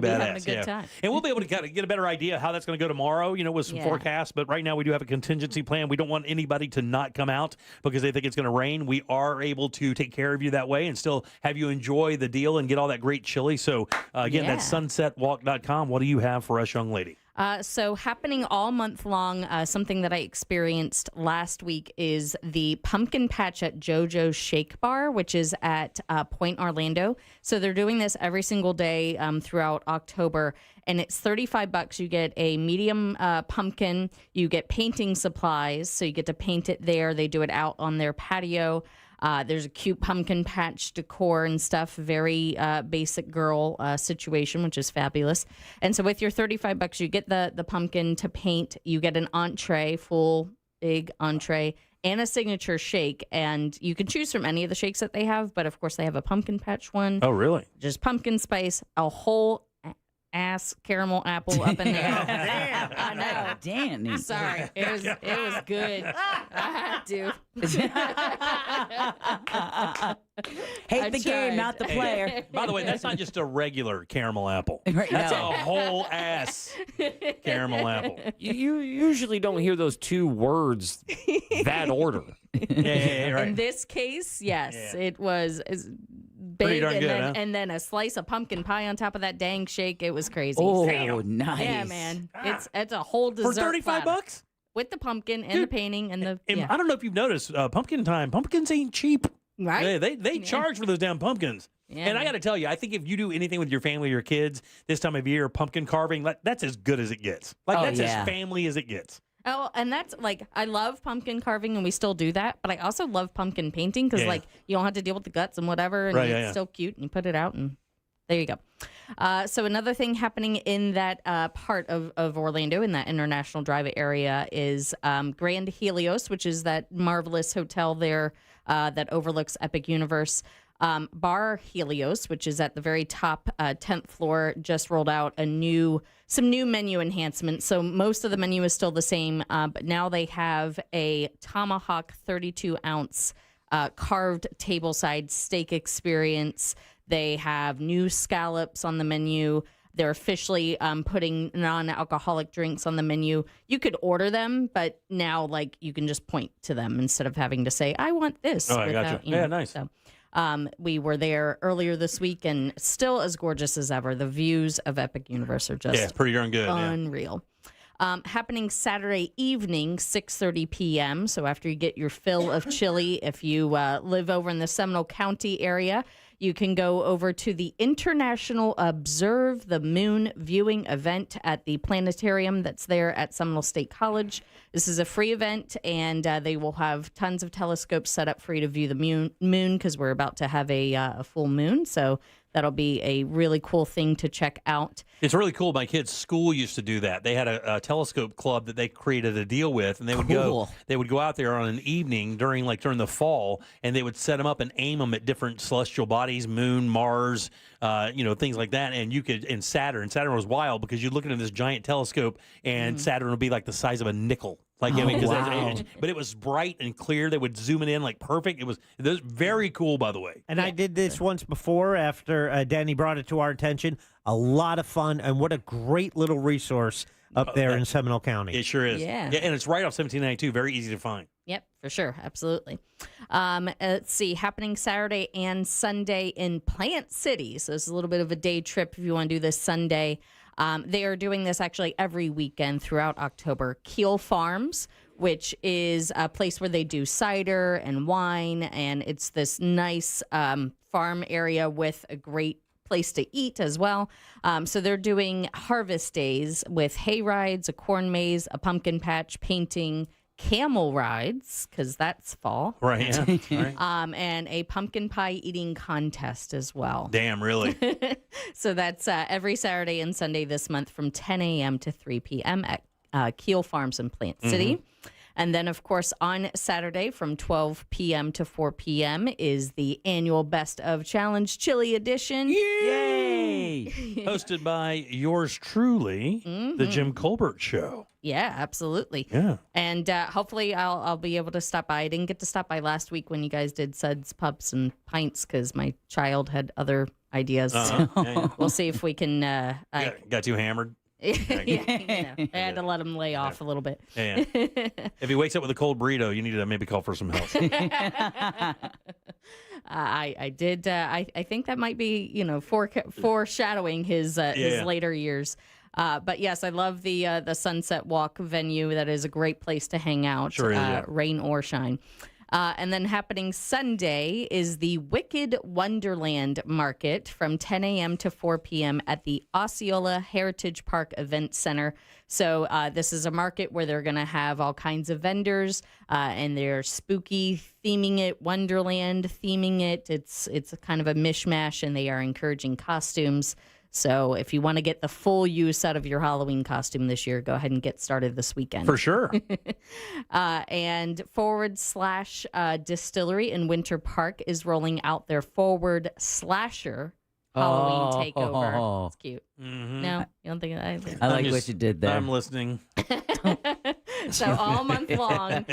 badass.
having a good time.
And we'll be able to kind of get a better idea how that's going to go tomorrow, with some
Yeah.
forecasts. But right now we do have a contingency plan. We don't want anybody to not come out because they think it's going to rain. We are able to take care of you that way and still have you enjoy the deal and get all that great chili. So again, that's sunsetwalk.com. What do you have for us, young lady?
So happening all month long, something that I experienced last week is the Pumpkin Patch at JoJo's Shake Bar, which is at Point Orlando. So they're doing this every single day throughout October, and it's $35. You get a medium pumpkin. You get painting supplies, so you get to paint it there. They do it out on their patio. There's a cute pumpkin patch decor and stuff, very basic girl situation, which is fabulous. And so with your $35, you get the pumpkin to paint. You get an entree, full big entree, and a signature shake. And you can choose from any of the shakes that they have, but of course they have a pumpkin patch one.
Oh, really?
Just pumpkin spice, a whole ass caramel apple up in there. Damn, I know.
Danny.
Sorry, it was good. I had to.
Hate the game, not the player.
By the way, that's not just a regular caramel apple.
Right,
That's
no.
a whole ass caramel apple.
You usually don't hear those two words that order.
Yeah, right.
In this case, yes, it was
Pretty
big,
darn
and
good,
then
huh?
and then a slice of pumpkin pie on top of that dang shake. It was crazy.
Oh,
Damn.
nice.
Yeah, man, it's a whole dessert
For $35?
platter. With the pumpkin and the painting and the
And I don't know if you've noticed, pumpkin time, pumpkins ain't cheap.
Right?
They charge for those damn pumpkins.
Yeah,
and I
man.
got to tell you, I think if you do anything with your family or your kids this time of year, pumpkin carving, that's as good as it gets. That's as family as it gets.
Oh, and that's I love pumpkin carving, and we still do that. But I also love pumpkin painting because you don't have to deal with the guts and whatever, and it's still cute. And you put it out, and there you go. So another thing happening in that part of Orlando, in that International Drive area, is Grand Helios, which is that marvelous hotel there that overlooks Epic Universe. Bar Helios, which is at the very top 10th floor, just rolled out some new menu enhancements. So most of the menu is still the same, but now they have a tomahawk 32-ounce carved tableside steak experience. They have new scallops on the menu. They're officially putting non-alcoholic drinks on the menu. You could order them, but now you can just point to them instead of having to say, "I want this."
Oh, I gotcha. Yeah, nice.
So, we were there earlier this week, and still as gorgeous as ever. The views of Epic Universe are just
pretty darn good.
unreal. Happening Saturday evening, 6:30 p.m. So after you get your fill of chili, if you live over in the Seminole County area, you can go over to the International Observe the Moon viewing event at the planetarium that's there at Seminole State College. This is a free event, and they will have tons of telescopes set up for you to view the moon because we're about to have a full moon. So that'll be a really cool thing to check out.
It's really cool. My kids' school used to do that. They had a telescope club that they created a deal with, and they would go out there on an evening during the fall, and they would set them up and aim them at different celestial bodies, moon, Mars, things like that. And you could, and Saturn was wild because you're looking at this giant telescope, and Saturn would be like the size of a nickel. But it was bright and clear. They would zoom it in like perfect. It was very cool, by the way.
And I did this once before after Danny brought it to our attention. A lot of fun, and what a great little resource up there in Seminole County.
It sure is.
Yeah.
And it's right off 1792. Very easy to find.
Yep, for sure. Absolutely. Let's see. Happening Saturday and Sunday in Plant City. So it's a little bit of a day trip if you want to do this Sunday. They are doing this actually every weekend throughout October. Keel Farms, which is a place where they do cider and wine, and it's this nice farm area with a great place to eat as well. So they're doing harvest days with hay rides, a corn maze, a pumpkin patch, painting, camel rides, because that's fall.
Right, yeah. Right.
And a pumpkin pie eating contest as well.
Damn, really?
So that's every Saturday and Sunday this month from 10 a.m. to 3 p.m. at Keel Farms in Plant City. And then, of course, on Saturday from 12 p.m. to 4 p.m. is the annual Best of Challenge Chili Edition.
Yay! Hosted by yours truly, The Jim Colbert Show.
Yeah, absolutely.
Yeah.
And hopefully I'll be able to stop by. I didn't get to stop by last week when you guys did Suds, Pups, and Pints because my child had other ideas. So we'll see if we can...
Got you hammered?
I had to let him lay off a little bit.
Yeah. If he wakes up with a cold burrito, you need to maybe call for some help.
I did. I think that might be, foreshadowing his later years. But yes, I love the Sunset Walk venue. That is a great place to hang out,
sure is, yeah.
Rain or shine. And then happening Sunday is the Wicked Wonderland Market from 10 a.m. to 4 p.m. at the Osceola Heritage Park Event Center. So this is a market where they're going to have all kinds of vendors, and they're spooky theming it, Wonderland theming it. It's kind of a mishmash, and they are encouraging costumes. So if you want to get the full use out of your Halloween costume this year, go ahead and get started this weekend.
For sure.
And Forward Slash Distillery in Winter Park is rolling out their Forward Slasher Halloween takeover. It's cute.
Mm-hmm.
No, you don't think that?
I like what you did there.
I'm listening.
So all month long,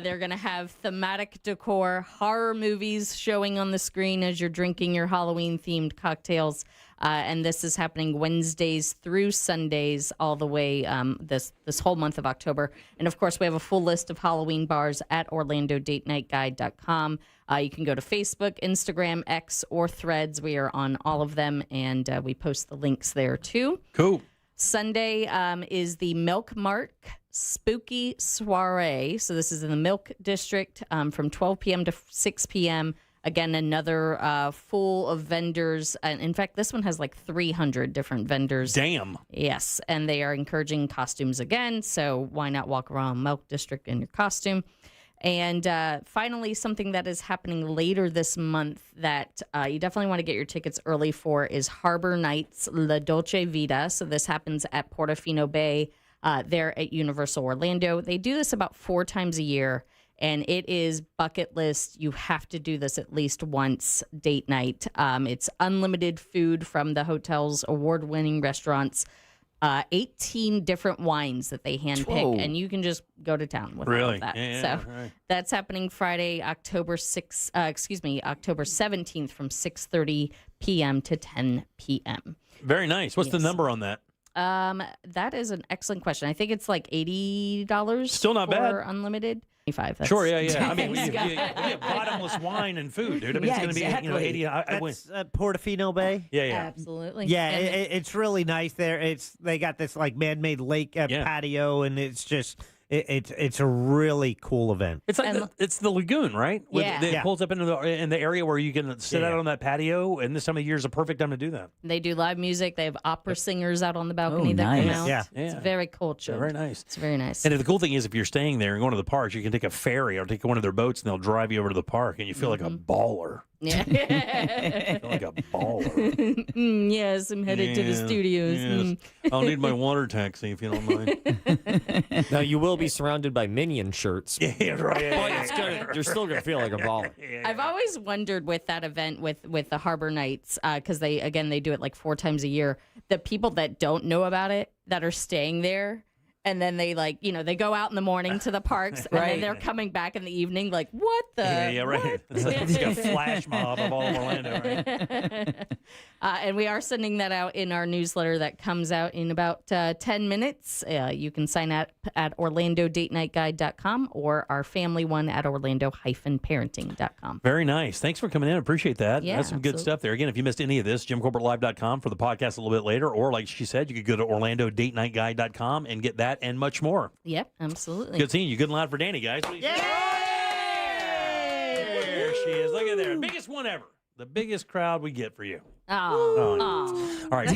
they're going to have thematic decor, horror movies showing on the screen as you're drinking your Halloween-themed cocktails. And this is happening Wednesdays through Sundays all the way this whole month of October. And, of course, we have a full list of Halloween bars at OrlandoDateNightGuide.com. You can go to Facebook, Instagram, X, or Threads. We are on all of them, and we post the links there, too.
Cool.
Sunday is the Milk Mark Spooky Soiree. So this is in the Milk District from 12 p.m. to 6 p.m., Again, another full of vendors. And in fact, this one has like 300 different vendors.
Damn.
Yes. And they are encouraging costumes again. So why not walk around Milk District in your costume? And finally, something that is happening later this month that you definitely want to get your tickets early for is Harbor Nights La Dolce Vita. So this happens at Portofino Bay there at Universal Orlando. They do this about 4 times a year. And it is bucket list. You have to do this at least once, date night. It's unlimited food from the hotel's award-winning restaurants. 18 different wines that they handpick, and you can just go to town with all of that. That's happening Friday, October 17th from 6:30 p.m. to 10 p.m.
Very nice. What's the number on that?
That is an excellent question. I think it's like $80.
Still not bad.
Unlimited. That's
Sure, yeah. I mean, you get bottomless wine and food, dude. I mean,
Yeah,
it's going to be 80.
That's Portofino Bay.
Yeah.
Absolutely.
Yeah, it's really nice there. They got this like man-made lake patio, and it's just it's a really cool event.
It's like it's the lagoon, right? It pulls up into the area where you can sit out on that patio, and this time of year is a perfect time to do that.
They do live music. They have opera singers out on the balcony that
nice.
come out.
Yeah.
It's very cultured.
Very nice.
It's very nice.
And the cool thing is, if you're staying there and going to the parks, you can take a ferry or take one of their boats, and they'll drive you over to the park, and you feel like a baller.
Yeah.
Feel like a baller.
Yes, I'm headed to the studios.
Yes. I'll need my water taxi if you don't mind.
Now, you will be surrounded by Minion shirts.
Yeah, right.
But you're still going to feel like a baller.
I've always wondered with that event with the Harbor Nights, because they do it like 4 times a year. The people that don't know about it, that are staying there, and then they they go out in the morning to the parks, and then they're coming back in the evening. Like, what the?
Yeah, right.
What?
It's like a flash mob of all of Orlando, right?
And we are sending that out in our newsletter that comes out in about 10 minutes. You can sign up at OrlandoDateNightGuide.com or our family one at Orlando-parenting.com.
Very nice. Thanks for coming in. Appreciate that.
Yeah,
That's some good stuff there. Again, if you missed any of this, JimCorbettLive.com for the podcast a little bit later, or like she said, you could go to OrlandoDateNightGuide.com and get that and much more.
Yep, absolutely.
Good seeing you. Good and loud for Danny, guys. There she is. Look at there. Biggest one ever. The biggest crowd we get for you.
Oh.
All right.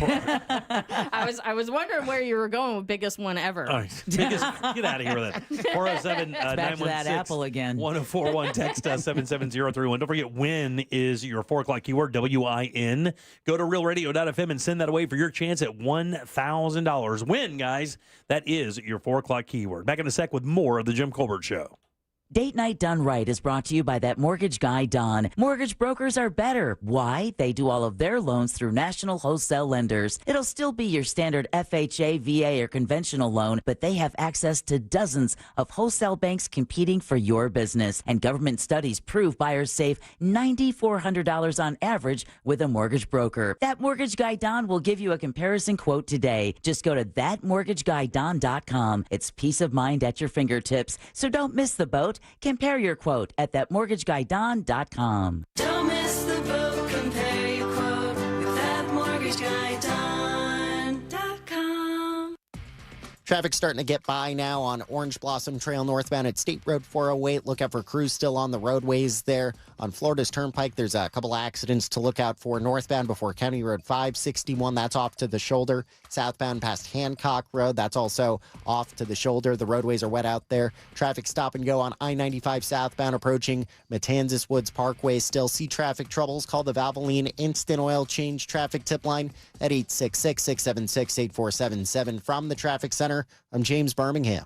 I was wondering where you were going with biggest one ever.
All right. Get out of here with that. 407
back to that Apple again.
1041. Text 77031. Don't forget, WIN is your 4 o'clock keyword, WIN. Go to realradio.fm and send that away for your chance at $1,000. WIN, guys. That is your 4 o'clock keyword. Back in a sec with more of the Jim Colbert Show.
Date Night Done Right is brought to you by that mortgage guy, Don. Mortgage brokers are better. Why? They do all of their loans through national wholesale lenders. It'll still be your standard FHA, VA, or conventional loan, but they have access to dozens of wholesale banks competing for your business. And government studies prove buyers save $9,400 on average with a mortgage broker. That mortgage guy, Don, will give you a comparison quote today. Just go to thatmortgageguyDon.com. It's peace of mind at your fingertips, so don't miss the boat. Compare your quote at thatmortgageguyDon.com.
Don't miss the boat. Compare your quote with thatmortgageguyDon.com.
Traffic starting to get by now on Orange Blossom Trail northbound at State Road 408. Look out for crews still on the roadways there. On Florida's Turnpike, there's a couple accidents to look out for northbound before County Road 561. That's off to the shoulder. Southbound past Hancock Road, that's also off to the shoulder. The roadways are wet out there. Traffic stop and go on I-95 southbound approaching Matanzas Woods Parkway. Still see traffic troubles. Call the Valvoline Instant Oil Change traffic tip line at 866-676-8477. From the Traffic Center, I'm James Birmingham.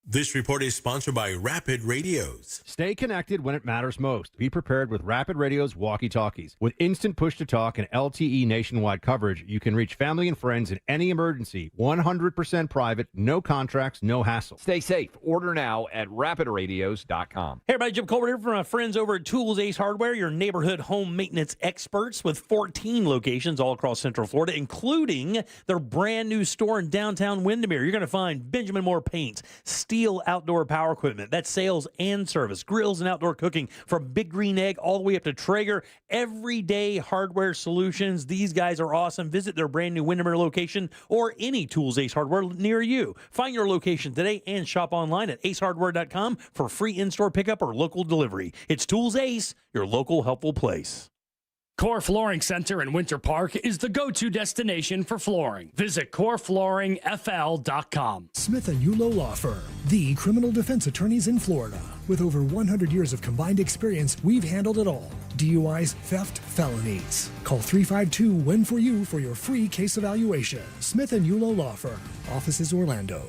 This report is sponsored by Rapid Radios.
Stay connected when it matters most. Be prepared with Rapid Radio's walkie-talkies. With instant push-to-talk and LTE nationwide coverage, you can reach family and friends in any emergency. 100% private, no contracts, no hassle.
Stay safe. Order now at rapidradios.com.
Hey, everybody. Jim Colbert here from my friends over at Tools Ace Hardware, your neighborhood home maintenance experts with 14 locations all across Central Florida, including their brand new store in downtown Windermere. You're going to find Benjamin Moore paints, steel outdoor power equipment, that's sales and service, grills and outdoor cooking, from Big Green Egg all the way up to Traeger, everyday hardware solutions. These guys are awesome. Visit their brand new Windermere location or any Tools Ace Hardware near you. Find your location today and shop online at acehardware.com for free in-store pickup or local delivery. It's Tools Ace, your local helpful place.
Core Flooring Center in Winter Park is the go-to destination for flooring. Visit coreflooringfl.com.
Smith & Yulo Law Firm, the criminal defense attorneys in Florida. With over 100 years of combined experience, we've handled it all. DUIs, theft, felonies. Call 352-WIN-FOR-YOU for your free case evaluation. Smith & Yulo Law Firm. Offices Orlando.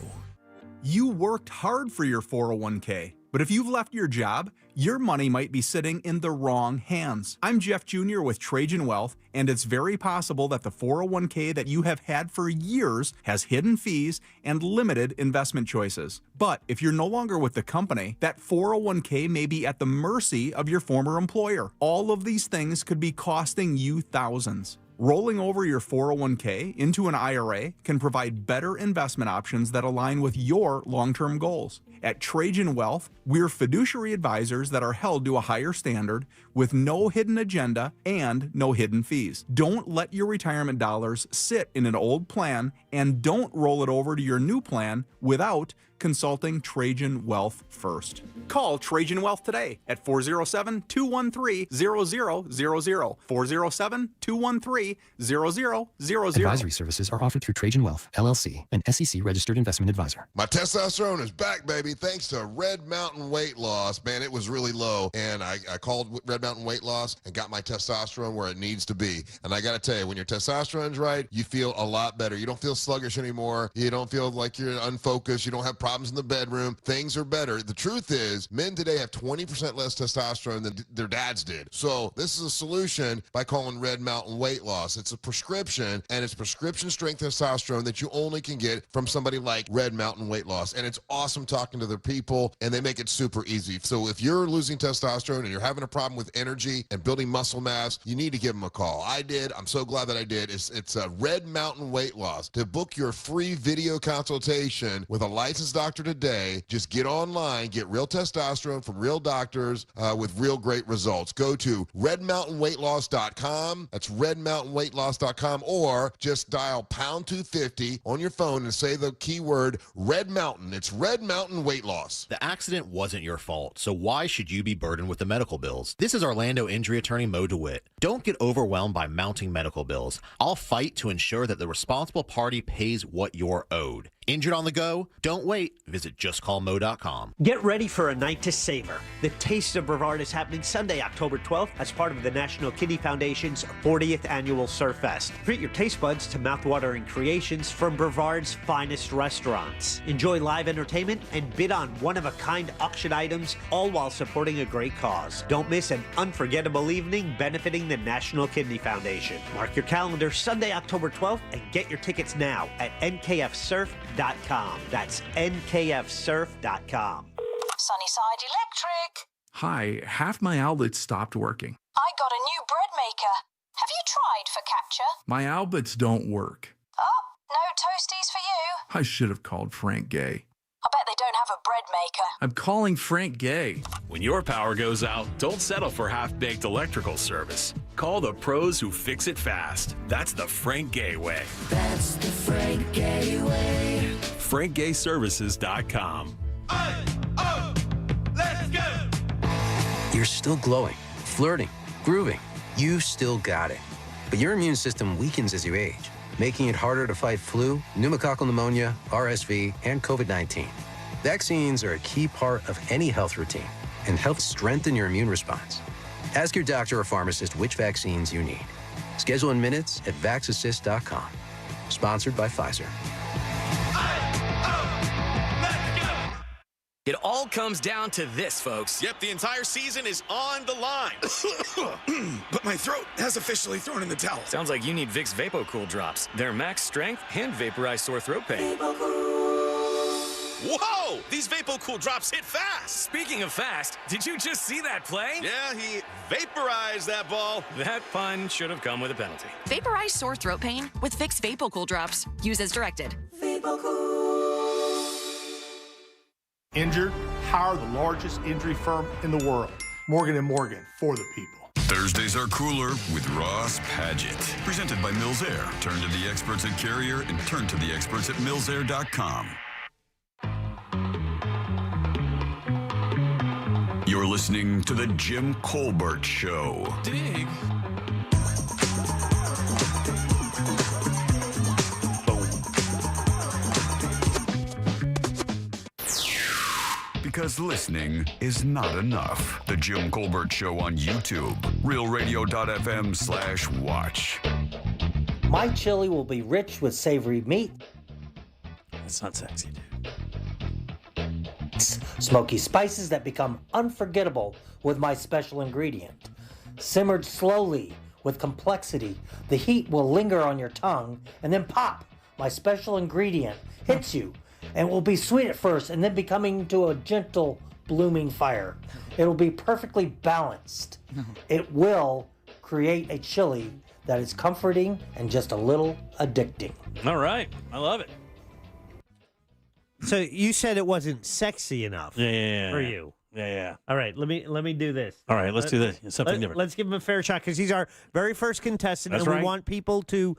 You worked hard for your 401k, but if you've left your job, your money might be sitting in the wrong hands. I'm Jeff Jr. with Trajan Wealth, and it's very possible that the 401k that you have had for years has hidden fees and limited investment choices. But if you're no longer with the company, that 401k may be at the mercy of your former employer. All of these things could be costing you thousands. Rolling over your 401k into an IRA can provide better investment options that align with your long-term goals. At Trajan Wealth, we're fiduciary advisors that are held to a higher standard with no hidden agenda and no hidden fees. Don't let your retirement dollars sit in an old plan, and don't roll it over to your new plan without consulting Trajan Wealth first. Call Trajan Wealth today at 407-213-0000, 407-213-0000.
Advisory services are offered through Trajan Wealth, LLC, an SEC-registered investment advisor.
My testosterone is back, baby, thanks to Red Mountain Weight Loss. Man, it was really low, and I called Red Mountain Weight Loss and got my testosterone where it needs to be. And I got to tell you, when your testosterone's right, you feel a lot better. You don't feel sluggish anymore. You don't feel like you're unfocused. You don't have problems in the bedroom. Things are better. The truth is, men today have 20% less testosterone than their dads did. So this is a solution by calling Red Mountain Weight Loss. It's a prescription, and it's prescription strength testosterone that you only can get from somebody like Red Mountain Weight Loss. And it's awesome talking to their people, and they make it super easy. So if you're losing testosterone and you're having a problem with energy and building muscle mass, you need to give them a call. I did. I'm so glad that I did. It's a Red Mountain Weight Loss. To book your free video consultation with a licensed doctor today, just get online, get real testosterone from real doctors with real great results. Go to redmountainweightloss.com. That's redmountainweightloss.com, or just dial pound 250 on your phone and say the keyword Red Mountain. It's Red Mountain Weight Loss.
The accident wasn't your fault, so why should you be burdened with the medical bills? This is Orlando injury attorney Mo DeWitt. Don't get overwhelmed by mounting medical bills. I'll fight to ensure that the responsible party pays what you're owed. Injured on the go? Don't wait. Visit justcallmo.com.
Get ready for a night to savor. The Taste of Brevard is happening Sunday, October 12th as part of the National Kidney Foundation's 40th Annual Surf Fest. Treat your taste buds to mouthwatering creations from Brevard's finest restaurants. Enjoy live entertainment and bid on one-of-a-kind auction items, all while supporting a great cause. Don't miss an unforgettable evening benefiting the National Kidney Foundation. Mark your calendar Sunday, October 12th, and get your tickets now at nkfsurf.com. That's nkfsurf.com.
Sunnyside Electric.
Hi, half my outlets stopped working.
I got a new bread maker. Have you tried Focaccia?
My outlets don't work.
Oh, no toasties for you.
I should have called Frank Gay.
I bet they don't have a bread maker.
I'm calling Frank Gay.
When your power goes out, don't settle for half-baked electrical service. Call the pros who fix it fast. That's the Frank Gay way.
That's the Frank Gay way.
FrankGayServices.com.
Let's go!
You're still glowing, flirting, grooving. You still got it. But your immune system weakens as you age, making it harder to fight flu, pneumococcal pneumonia, RSV, and COVID-19. Vaccines are a key part of any health routine and help strengthen your immune response. Ask your doctor or pharmacist which vaccines you need. Schedule in minutes at vaxassist.com. Sponsored by Pfizer.
It all comes down to this, folks.
Yep, the entire season is on the line. But my throat has officially thrown in the towel.
Sounds like you need Vicks VapoCool drops. They're max strength and vaporize sore throat pain.
Whoa! These VapoCool drops hit fast.
Speaking of fast, did you just see that play?
Yeah, he vaporized that ball.
That pun should have come with a penalty.
Vaporize sore throat pain with Vicks VapoCool drops. Use as directed.
Injured? Hire the largest injury firm in the world. Morgan & Morgan, for the people.
Thursdays are cooler with Ross Padgett. Presented by Mills Air. Turn to the experts at Carrier and turn to the experts at millsair.com. You're listening to The Jim Colbert Show.
Dig.
Because listening is not enough. The Jim Colbert Show on YouTube. RealRadio.fm/watch.
My chili will be rich with savory meat.
That's not sexy, dude.
Smoky spices that become unforgettable with my special ingredient. Simmered slowly with complexity, the heat will linger on your tongue and then pop. My special ingredient hits you and will be sweet at first and then becoming to a gentle blooming fire. It will be perfectly balanced. It will create a chili that is comforting and just a little addicting.
All right. I love it.
So you said it wasn't sexy enough
Yeah.
for you.
Yeah.
All right, let me do this.
All right, let's do this. Something different.
Let's give him a fair shot because he's our very first contestant,
That's
and we
right.
want people to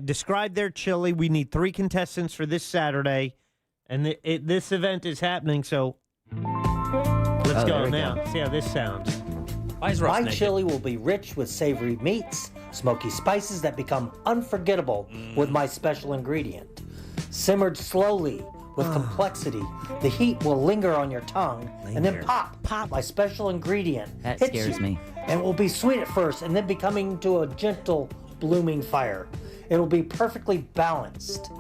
describe their chili. We need 3 contestants for this Saturday, and this event is happening. So let's go now. See how this sounds.
Why is Ross
My
naked?
chili will be rich with savory meats, smoky spices that become unforgettable with my special ingredient. Simmered slowly with complexity, the heat will linger on your tongue and then pop. My special ingredient
That
hits
scares
you,
me.
and will be sweet at first and then becoming to a gentle, blooming fire. It will be perfectly balanced.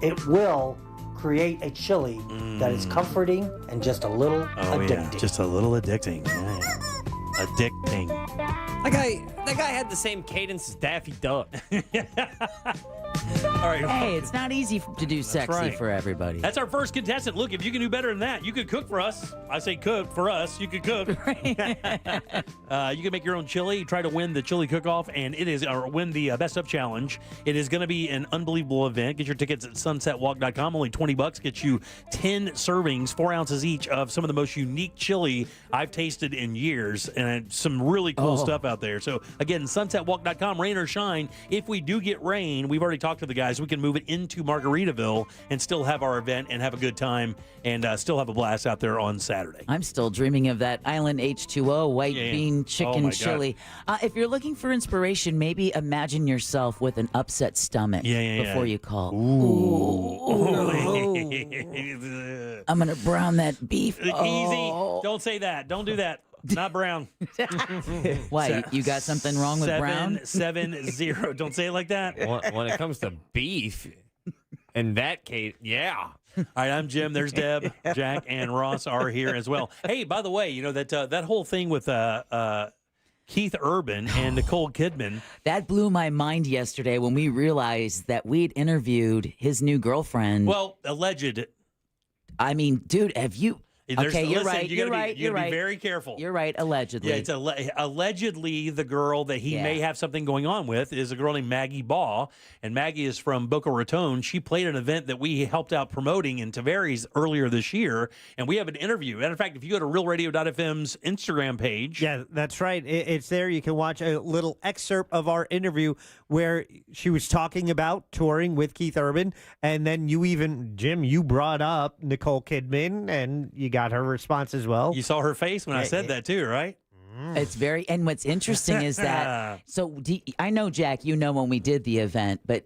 It will create a chili that is comforting and just a little addicting.
Just a little addicting. Yeah. Addicting.
That guy had the same cadence as Daffy Duck.
All right.
Hey, it's not easy to do sexy
right.
for everybody.
That's our first contestant. Look, if you can do better than that, you could cook for us. I say cook for us. You could cook. You can make your own chili. Try to win the chili cook-off, and it is or win the Best Up Challenge. It is going to be an unbelievable event. Get your tickets at sunsetwalk.com. Only $20 gets you 10 servings, 4 ounces each of some of the most unique chili I've tasted in years, and some really cool stuff out there. So again, sunsetwalk.com. Rain or shine. If we do get rain, we've already talked to the guys. We can move it into Margaritaville and still have our event and have a good time and still have a blast out there on Saturday.
I'm still dreaming of that Island H2O white
Yeah.
bean
Oh,
chicken
my
chili. If you're looking for inspiration, maybe imagine yourself with an upset stomach before you call. I'm going to brown that beef.
Easy.
Oh.
Don't say that. Don't do that. Not brown.
Why? You got something wrong with brown?
770. Don't say it like that.
When it comes to beef, in that case, yeah.
All right, I'm Jim. There's Deb, Jack, and Ross are here as well. Hey, by the way, you know that whole thing with Keith Urban and Nicole Kidman.
That blew my mind yesterday when we realized that we'd interviewed his new girlfriend.
Well, alleged.
I mean, dude, have you... Okay, you're
listen,
right. You're right.
You
You're
gotta
right.
be very careful.
You're right. Allegedly.
Yeah, it's allegedly the girl that he may have something going on with is a girl named Maggie Baugh, and Maggie is from Boca Raton. She played an event that we helped out promoting in Tavares earlier this year, and we have an interview. Matter of fact, if you go to RealRadio.fm's Instagram page,
Yeah, that's right. It's there. You can watch a little excerpt of our interview where she was talking about touring with Keith Urban, and then Jim, you brought up Nicole Kidman, and you got her response as well.
you saw her face when I said that too, right?
It's very, and what's interesting is that, I know, Jack, you know when we did the event, but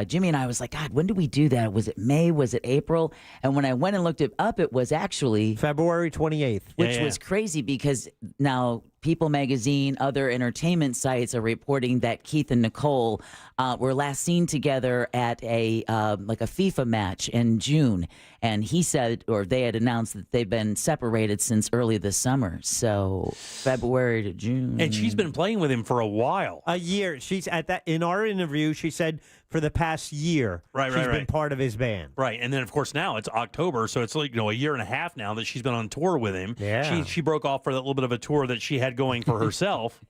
Jimmy and I was like, God, when did we do that? Was it May? Was it April? And when I went and looked it up, it was actually
February 28th.
Which was crazy because now People Magazine, other entertainment sites are reporting that Keith and Nicole were last seen together at a like a FIFA match in June. And he said, or they had announced that they've been separated since early this summer. So February to June.
And she's been playing with him for a while.
A year. She's at that in our interview. She said for the past year, she's been part of his band.
Right, and then of course now it's October, so it's like a year and a half now that she's been on tour with him.
Yeah.
She broke off for that little bit of a tour that she had going for herself.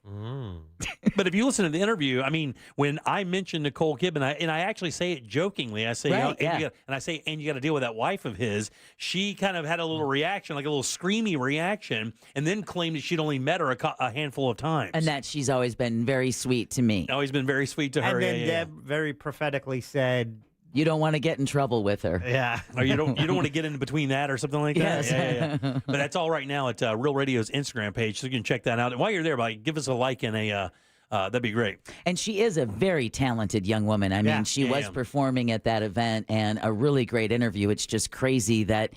But if you listen to the interview, I mean, when I mention Nicole Kidman, I actually say it jokingly. I say, and you got to deal with that wife of his. She kind of had a little reaction, like a little screamy reaction, and then claimed that she'd only met her a handful of times,
and that she's always been very sweet to me.
Always been very sweet to her.
And then Deb very prophetically said,
"You don't want to get in trouble with her."
Yeah,
or you don't want to get in between that or something like that.
Yes.
Yeah. But that's all right now at Real Radio's Instagram page, so you can check that out. And while you're there, give us a like and a. That'd be great.
And she is a very talented young woman. I mean, she was performing at that event and a really great interview. It's just crazy that,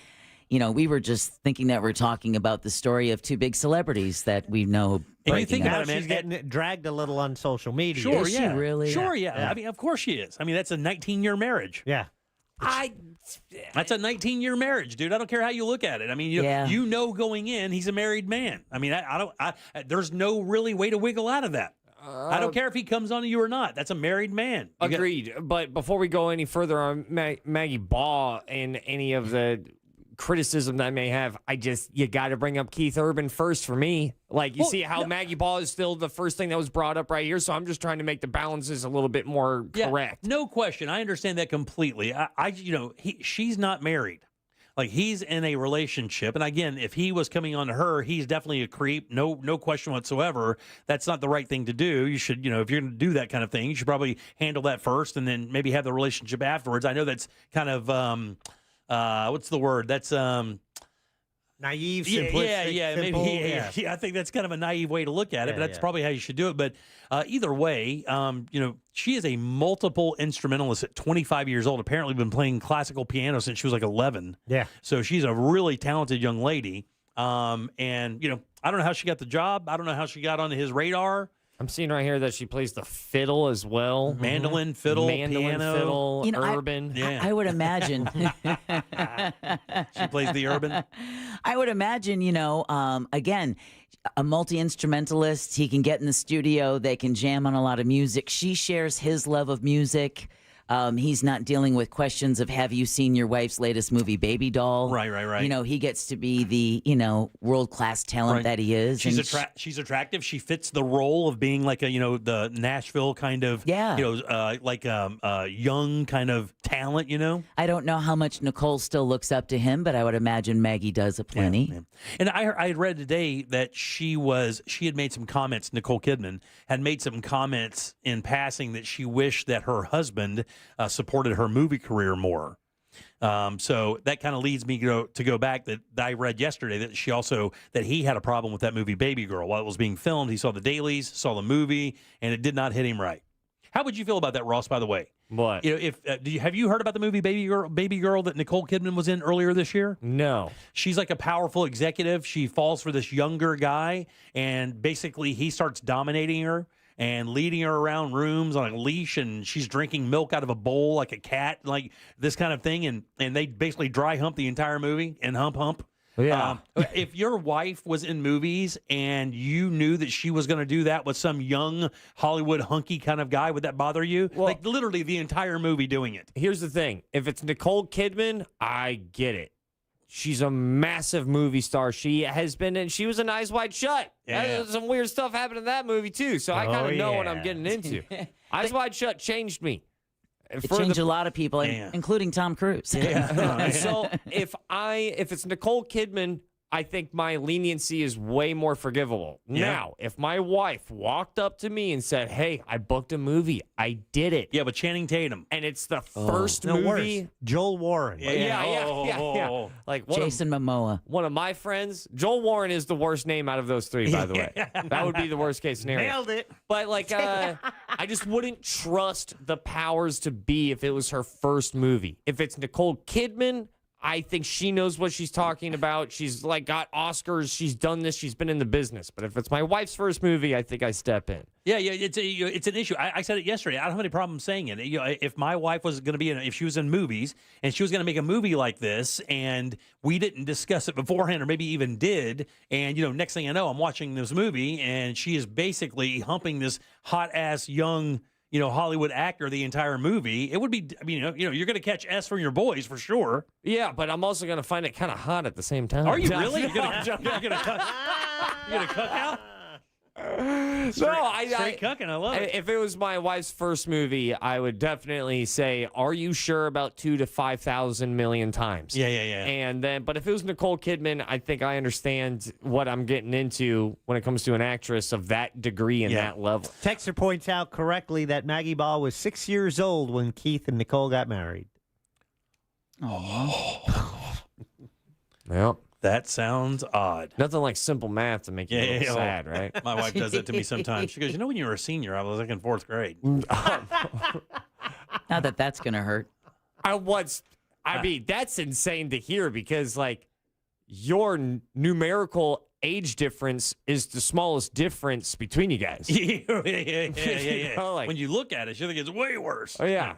we were just thinking that we're talking about the story of two big celebrities that we know.
And you think
up.
about it, man, she's getting dragged a little on social media.
Sure,
Is she
yeah.
really?
Sure, yeah. I mean, of course she is. I mean, that's a 19-year marriage.
Yeah.
That's a 19-year marriage, dude. I don't care how you look at it. I mean, you know going in, he's a married man. I mean, there's no really way to wiggle out of that. I don't care if he comes on to you or not. That's a married man.
Agreed. But before we go any further on Maggie Baugh and any of the criticism that I may have, you got to bring up Keith Urban first for me. Like, you see how Maggie Baugh is still the first thing that was brought up right here, so I'm just trying to make the balances a little bit more correct.
No question. I understand that completely. She's not married. Like, he's in a relationship. And again, if he was coming on to her, he's definitely a creep. No question whatsoever. That's not the right thing to do. You should, if you're going to do that kind of thing, you should probably handle that first and then maybe have the relationship afterwards. I know that's kind of, what's the word? That's,
naive, simplistic, simple.
Maybe. I think that's kind of a naive way to look at it, but that's probably how you should do it. But either way, she is a multiple instrumentalist at 25 years old. Apparently, been playing classical piano since she was like 11.
Yeah.
So she's a really talented young lady. And I don't know how she got the job. I don't know how she got on his radar.
I'm seeing right here that she plays the fiddle as well.
Mandolin, fiddle, piano.
Fiddle, urban.
I would imagine.
She plays the urban.
I would imagine, again, a multi-instrumentalist. He can get in the studio. They can jam on a lot of music. She shares his love of music. He's not dealing with questions of, have you seen your wife's latest movie, Baby Doll?
Right.
He gets to be the, world-class talent that he is.
She's attractive. She fits the role of being like the Nashville kind of, young kind of talent,
I don't know how much Nicole still looks up to him, but I would imagine Maggie does plenty.
Yeah. And I had read today that she had made some comments, Nicole Kidman had made some comments in passing that she wished that her husband supported her movie career more. So that kind of leads me to go back that I read yesterday that he had a problem with that movie Baby Girl. While it was being filmed, he saw the dailies, saw the movie, and it did not hit him right. How would you feel about that, Ross, by the way?
What?
Have you heard about the movie Baby Girl that Nicole Kidman was in earlier this year?
No.
She's like a powerful executive. She falls for this younger guy, and basically he starts dominating her and leading her around rooms on a leash, and she's drinking milk out of a bowl like a cat, like this kind of thing. And they basically dry hump the entire movie and hump.
Yeah.
If your wife was in movies and you knew that she was going to do that with some young Hollywood hunky kind of guy, would that bother you?
Well,
like literally the entire movie doing it.
Here's the thing. If it's Nicole Kidman, I get it. She's a massive movie star. She has been in, she was in Eyes Wide Shut.
Yeah.
Some weird stuff happened in that movie, too. So I kind of know what I'm getting into. Eyes Wide Shut changed me.
It changed a lot of people, including Tom Cruise.
Yeah. So if it's Nicole Kidman, I think my leniency is way more forgivable.
Yeah.
Now, if my wife walked up to me and said, "Hey, I booked a movie. I did it."
Yeah, but Channing Tatum.
And it's the first movie.
Worse. Joel Warren.
Yeah. Like
Jason Momoa.
One of my friends, Joel Warren is the worst name out of those three, by the way. That would be the worst case scenario.
Nailed it.
But I just wouldn't trust the powers to be if it was her first movie. If it's Nicole Kidman, I think she knows what she's talking about. She's got Oscars. She's done this. She's been in the business. But if it's my wife's first movie, I think I step in.
Yeah, it's an issue. I said it yesterday. I don't have any problem saying it. If my wife was going to be if she was in movies and she was going to make a movie like this, and we didn't discuss it beforehand, or maybe even did, and next thing I know, I'm watching this movie, and she is basically humping this hot ass young Hollywood actor the entire movie. It would be, you're going to catch S from your boys for sure.
Yeah, but I'm also going to find it kind of hot at the same time.
Are you really? You're going to cook out? Straight cucking. I love it.
If it was my wife's first movie, I would definitely say, "Are you sure?" about 2 to 5,000 million times.
Yeah.
And then, but if it was Nicole Kidman, I think I understand what I'm getting into when it comes to an actress of that degree and that level.
Texter points out correctly that Maggie Ball was 6 years old when Keith and Nicole got married.
Oh.
Yep.
That sounds odd.
Nothing like simple math to make you a little sad, right?
My wife does that to me sometimes. She goes, when you were a senior, I was in 4th grade.
Not that that's going to hurt.
I mean, that's insane to hear because, your numerical age difference is the smallest difference between you guys.
Yeah. When you look at it, you think it's way worse.
Oh, yeah.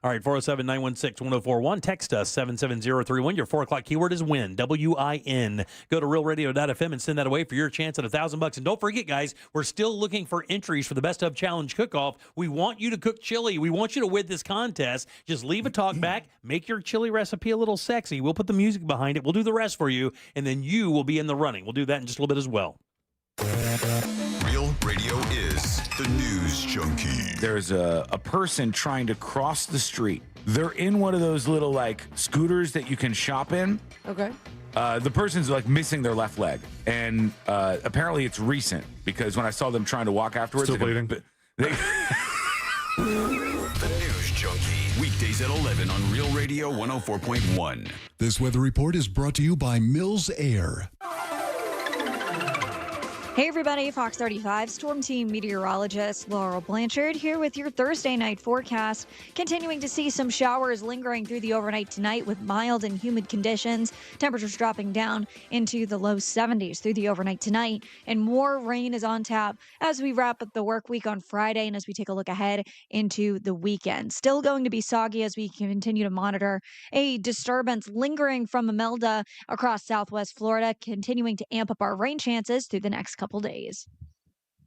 All right, 407-916-1041. Text us, 77031. Your 4 o'clock keyword is win, W-I-N. Go to realradio.fm and send that away for your chance at $1,000. And don't forget, guys, we're still looking for entries for the Best of Challenge Cook-Off. We want you to cook chili. We want you to win this contest. Just leave a talk back. Make your chili recipe a little sexy. We'll put the music behind it. We'll do the rest for you, and then you will be in the running. We'll do that in just a little bit as well.
Real Radio is the news junkie.
There's a person trying to cross the street They're in one of those little like scooters that you can shop in.
Okay.
The person's like missing their left leg, and apparently it's recent because when I saw them trying to walk afterwards,
Still bleeding.
The News Junkie. Weekdays at 11 on Real Radio 104.1.
This weather report is brought to you by Mills Air.
Hey everybody, Fox 35 Storm Team meteorologist Laurel Blanchard here with your Thursday night forecast. Continuing to see some showers lingering through the overnight tonight with mild and humid conditions. Temperatures dropping down into the low 70s through the overnight tonight. And more rain is on tap as we wrap up the work week on Friday and as we take a look ahead into the weekend. Still going to be soggy as we continue to monitor a disturbance lingering from Imelda across southwest Florida, continuing to amp up our rain chances through the next couple days.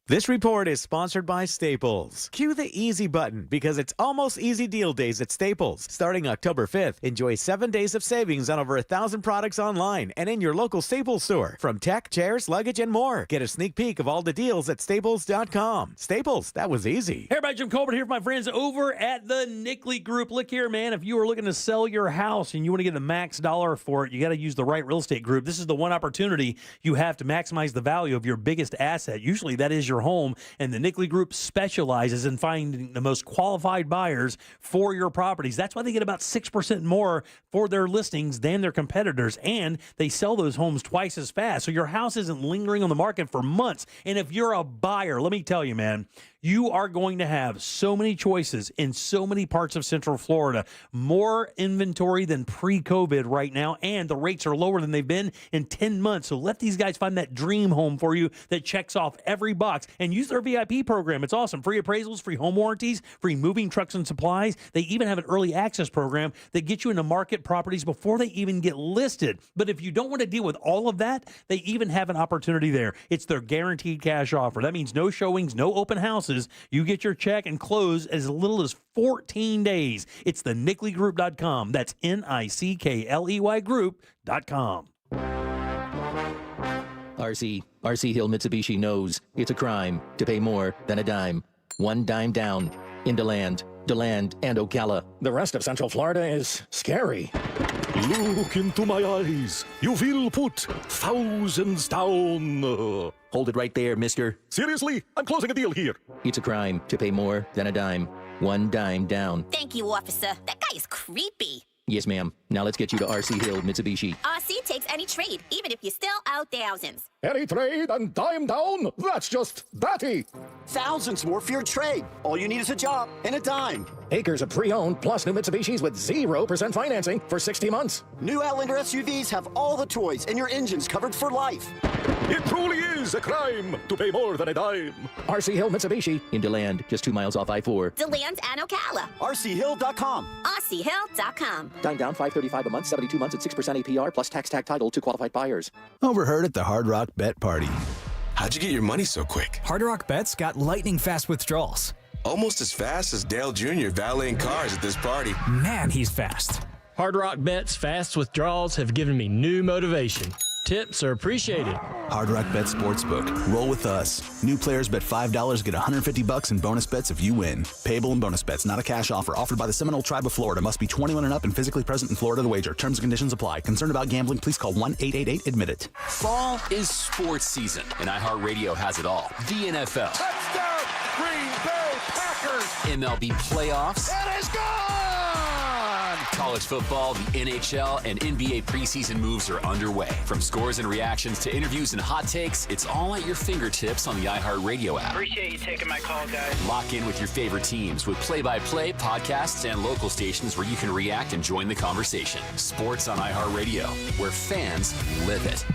This report is sponsored by Staples. Cue the easy button because it's almost easy deal days at Staples. Starting October 5th, enjoy 7 days of savings on over 1,000 products online and in your local Staples store. From tech, chairs, luggage, and more. Get a sneak peek of all the deals at staples.com. Staples, that was easy.
Hey, everybody, Jim Colbert here with my friends over at the Nickley Group. Look here, man, if you are looking to sell your house and you want to get the max dollar for it, you got to use the right real estate group. This is the one opportunity you have to maximize the value of your biggest asset. Usually that is your home, and the Nickley Group specializes in finding the most qualified buyers for your properties. That's why they get about 6% more for their listings than their competitors, and they sell those homes twice as fast. So your house isn't lingering on the market for months. And if you're a buyer, let me tell you, man, you are going to have so many choices in so many parts of Central Florida. More inventory than pre-COVID right now, and the rates are lower than they've been in 10 months. So let these guys find that dream home for you that checks off every box, and use their VIP program. It's awesome. Free appraisals, free home warranties, free moving trucks and supplies. They even have an early access program that gets you into market properties before they even get listed. But if you don't want to deal with all of that, they even have an opportunity there. It's their guaranteed cash offer. That means no showings, no open houses. You get your check and close as little as 14 days. It's the NickleyGroup.com. That's NICKLEY Group.com.
RC Hill Mitsubishi knows it's a crime to pay more than a dime. One dime down in DeLand, and Ocala.
The rest of Central Florida is scary. Look into my eyes. You will put thousands down.
Hold it right there, mister.
Seriously? I'm closing a deal here.
It's a crime to pay more than a dime. One dime down.
Thank you, officer. That guy is creepy.
Yes, ma'am. Now let's get you to RC Hill Mitsubishi.
RC takes any trade, even if you're still out thousands.
Any trade and dime down? That's just batty.
Thousands more for your trade. All you need is a job and a dime.
Acres of pre-owned plus new Mitsubishis with 0% financing for 60 months.
New Outlander SUVs have all the toys and your engine's covered for life.
It truly is a crime to pay more than a dime. RC Hill Mitsubishi.
In DeLand, just 2 miles off I-4.
DeLand and Ocala.
RCHill.com.
RCHill.com.
Dime down, $535 a month, 72 months at 6% APR, plus tax tag title to qualified buyers.
Overheard at the Hard Rock Bet Party.
How'd you get your money so quick?
Hard Rock Bets got lightning fast withdrawals.
Almost as fast as Dale Jr. valeting cars at this party.
Man, he's fast.
Hard Rock Bet's fast withdrawals have given me new motivation. Tips are appreciated.
Hard Rock Bet Sportsbook. Roll with us. New players bet $5, get $150 in bonus bets if you win. Payable in bonus bets, not a cash offer. Offered by the Seminole Tribe of Florida. Must be 21 and up and physically present in Florida to wager. Terms and conditions apply. Concerned about gambling? Please call 1-888-ADMIT-IT.
Fall is sports season, and iHeartRadio has it all. The NFL.
Touchdown, Green Bay Packers.
MLB playoffs.
It is gone.
College football, the NHL, and NBA preseason moves are underway. From scores and reactions to interviews and hot takes, it's all at your fingertips on the iHeartRadio app.
Appreciate you taking my call, guys.
Lock in with your favorite teams with play-by-play, podcasts, and local stations where you can react and join the conversation. Sports on iHeartRadio, where fans live it.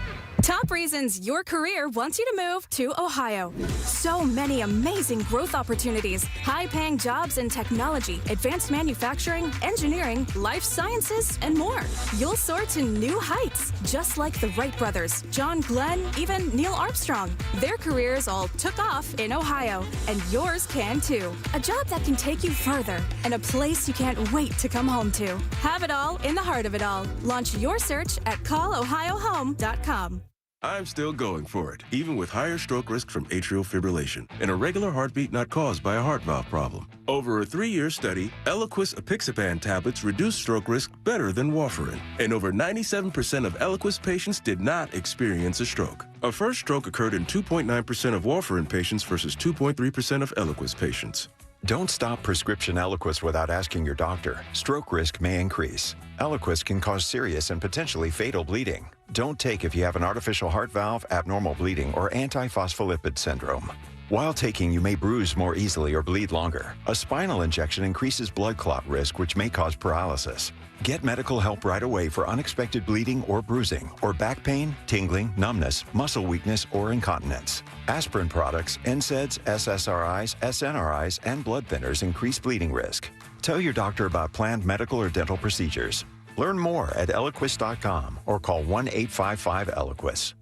Top reasons your career wants you to move to Ohio. So many amazing growth opportunities, high-paying jobs in technology, advanced manufacturing, engineering, life sciences, and more. You'll soar to new heights, just like the Wright brothers, John Glenn, even Neil Armstrong. Their careers all took off in Ohio, and yours can too. A job that can take you further, and a place you can't wait to come home to. Have it all in the heart of it all. Launch your search at callohiohome.com.
I'm still going for it, even with higher stroke risk from atrial fibrillation and a regular heartbeat not caused by a heart valve problem. Over a 3-year study, Eliquis apixaban tablets reduced stroke risk better than warfarin, and over 97% of Eliquis patients did not experience a stroke. A first stroke occurred in 2.9% of warfarin patients versus 2.3% of Eliquis patients.
Don't stop prescription Eliquis without asking your doctor. Stroke risk may increase. Eliquis can cause serious and potentially fatal bleeding. Don't take if you have an artificial heart valve, abnormal bleeding, or antiphospholipid syndrome. While taking, you may bruise more easily or bleed longer. A spinal injection increases blood clot risk, which may cause paralysis. Get medical help right away for unexpected bleeding or bruising, or back pain, tingling, numbness, muscle weakness, or incontinence. Aspirin products, NSAIDs, SSRIs, SNRIs, and blood thinners increase bleeding risk. Tell your doctor about planned medical or dental procedures. Learn more at Eliquis.com or call 1-855-ELIQUIS.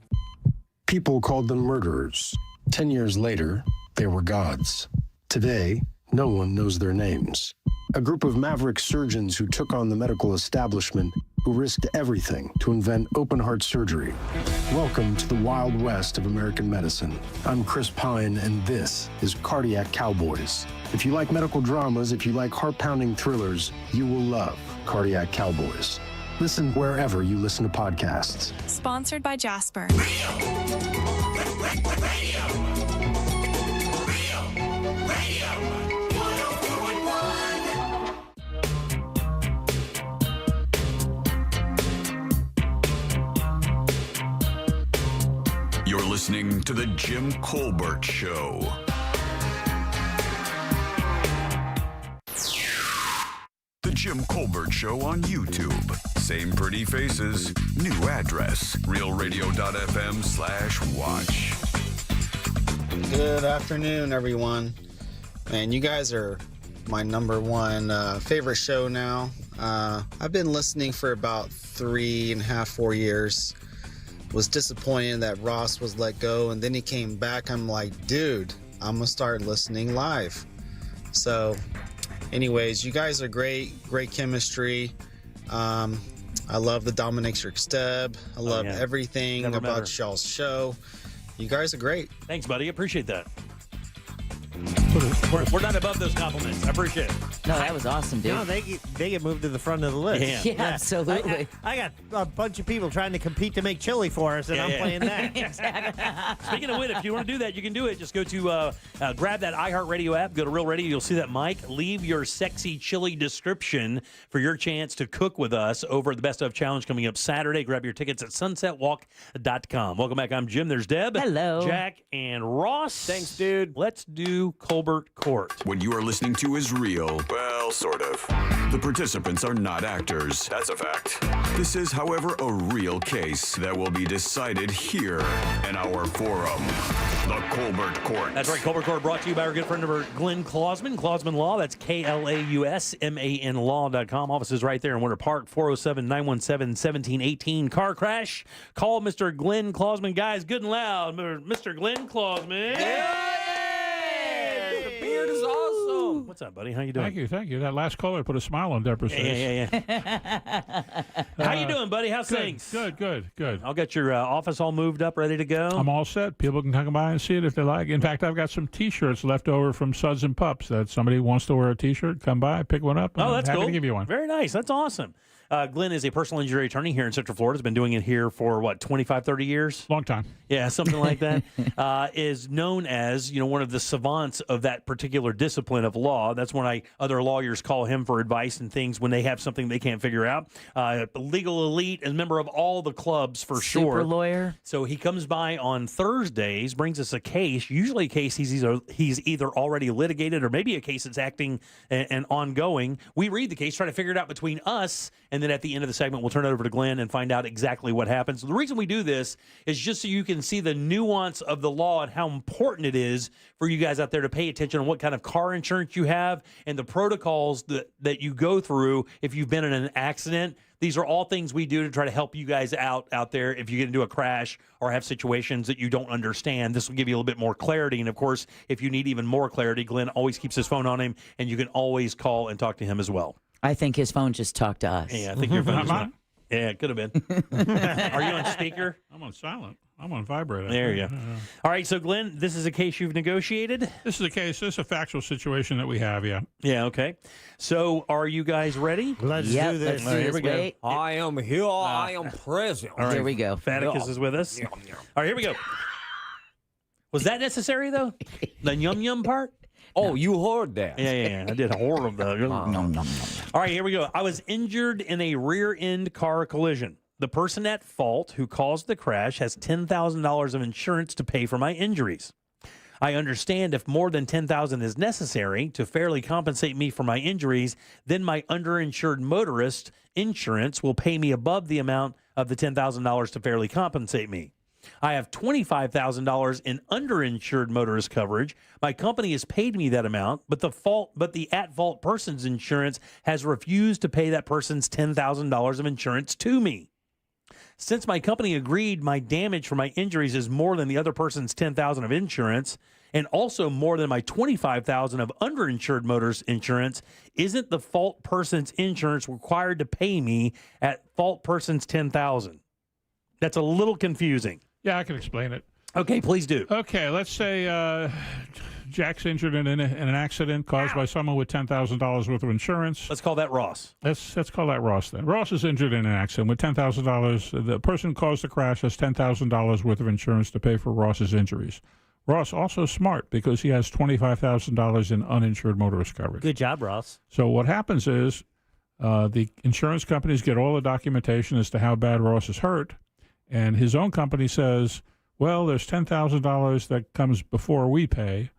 People called them murderers. 10 years later, they were gods. Today, no one knows their names. A group of maverick surgeons who took on the medical establishment, who risked everything to invent open-heart surgery. Welcome to the Wild West of American medicine. I'm Chris Pine, and this is Cardiac Cowboys. If you like medical dramas, if you like heart-pounding thrillers, you will love Cardiac Cowboys. Listen wherever you listen to podcasts.
Sponsored by Jasper.
You're listening to The Jim Colbert Show. The Jim Colbert Show on YouTube. Same pretty faces, new address, realradio.fm/watch.
Good afternoon, everyone. Man, you guys are my number one favorite show now. I've been listening for about 3.5, 4 years. Was disappointed that Ross was let go, and then he came back. I'm like, dude, I'm gonna start listening live. So anyways, you guys are great chemistry. I love the Dominatrix Steb. I love everything about y'all's show. You guys are great.
Thanks, buddy. Appreciate that. We're not above those compliments. I appreciate it.
No, that was awesome, dude.
No, they get moved to the front of the list.
Yeah, absolutely.
I got a bunch of people trying to compete to make chili for us, and I'm playing that.
Exactly.
Speaking of which, if you want to do that, you can do it. Just go to grab that iHeartRadio app, go to Real Radio, you'll see that mic. Leave your sexy chili description for your chance to cook with us over the Best Of Challenge coming up Saturday. Grab your tickets at sunsetwalk.com. Welcome back. I'm Jim. There's Deb.
Hello.
Jack and Ross.
Thanks, dude.
Let's do Colbert Court.
What you are listening to is real. Well, sort of. The participants are not actors. That's a fact. This is, however, a real case that will be decided here in our forum, the Colbert Court.
That's right. Colbert Court brought to you by our good friend of Glenn Klausman. Klausman Law. That's KLAUSMAN Law.com. Office is right there in Winter Park. 407-917-1718. Car crash. Call Mr. Glenn Klausman. Guys, good and loud. Mr. Glenn Klausman. The beard is awesome. What's up, buddy? How you doing?
Thank you. That last caller put a smile on Deborah's face.
Yeah. How you doing, buddy? How's things?
Good.
I'll get your office all moved up, ready to go.
I'm all set. People can come by and see it if they like. In fact, I've got some T-shirts left over from Suds and Pups that somebody wants to wear a T-shirt. Come by, pick one up.
Oh, that's
I'm happy
cool.
to give you one.
Very nice. That's awesome. Glenn is a personal injury attorney here in Central Florida. Has been doing it here for, 25, 30 years?
Long time.
Yeah, something like that. Is known as, one of the savants of that particular discipline of law. That's when other lawyers call him for advice and things when they have something they can't figure out. Legal elite, a member of all the clubs for sure.
Super lawyer.
So he comes by on Thursdays, brings us a case, usually a case he's either already litigated or maybe a case that's acting and ongoing. We read the case, try to figure it out between us, and then at the end of the segment, we'll turn it over to Glenn and find out exactly what happens. The reason we do this is just so you can see the nuance of the law and how important it is for you guys out there to pay attention on what kind of car insurance you have and the protocols that you go through if you've been in an accident. These are all things we do to try to help you guys out there if you get into a crash or have situations that you don't understand. This will give you a little bit more clarity. And, of course, if you need even more clarity, Glenn always keeps his phone on him, and you can always call and talk to him as well.
I think his phone just talked to us.
Yeah, I think your phone just Yeah, it could have been. Are you on speaker?
I'm on silent. I'm on vibrate.
There you go. All right, so Glenn, this is a case you've negotiated?
This is a case. This is a factual situation that we have, yeah.
Yeah, okay. So are you guys ready?
Let's do this. Let's do
Here
this.
we go.
Wait.
I am here. I am present.
All right.
Here we go.
Faticus is with us. All right, here we go. Was that necessary, though? The yum-yum part?
Oh, you heard that.
Yeah. I did a horror of the. All right, here we go. I was injured in a rear-end car collision. The person at fault who caused the crash has $10,000 of insurance to pay for my injuries. I understand if more than $10,000 is necessary to fairly compensate me for my injuries, then my underinsured motorist insurance will pay me above the amount of the $10,000 to fairly compensate me. I have $25,000 in underinsured motorist coverage. My company has paid me that amount, but the at-fault person's insurance has refused to pay that person's $10,000 of insurance to me. Since my company agreed my damage for my injuries is more than the other person's $10,000 of insurance and also more than my $25,000 of underinsured motorist insurance, isn't the fault person's insurance required to pay me at fault person's $10,000? That's a little confusing.
Yeah, I can explain it.
Okay, please do.
Okay, let's say Jack's injured in an accident caused by someone with $10,000 worth of insurance.
Let's call that Ross.
Let's call that Ross then. Ross is injured in an accident with $10,000. The person who caused the crash has $10,000 worth of insurance to pay for Ross's injuries. Ross also smart because he has $25,000 in uninsured motorist coverage.
Good job, Ross.
So what happens is the insurance companies get all the documentation as to how bad Ross is hurt, and his own company says, well, there's $10,000 that comes before we pay,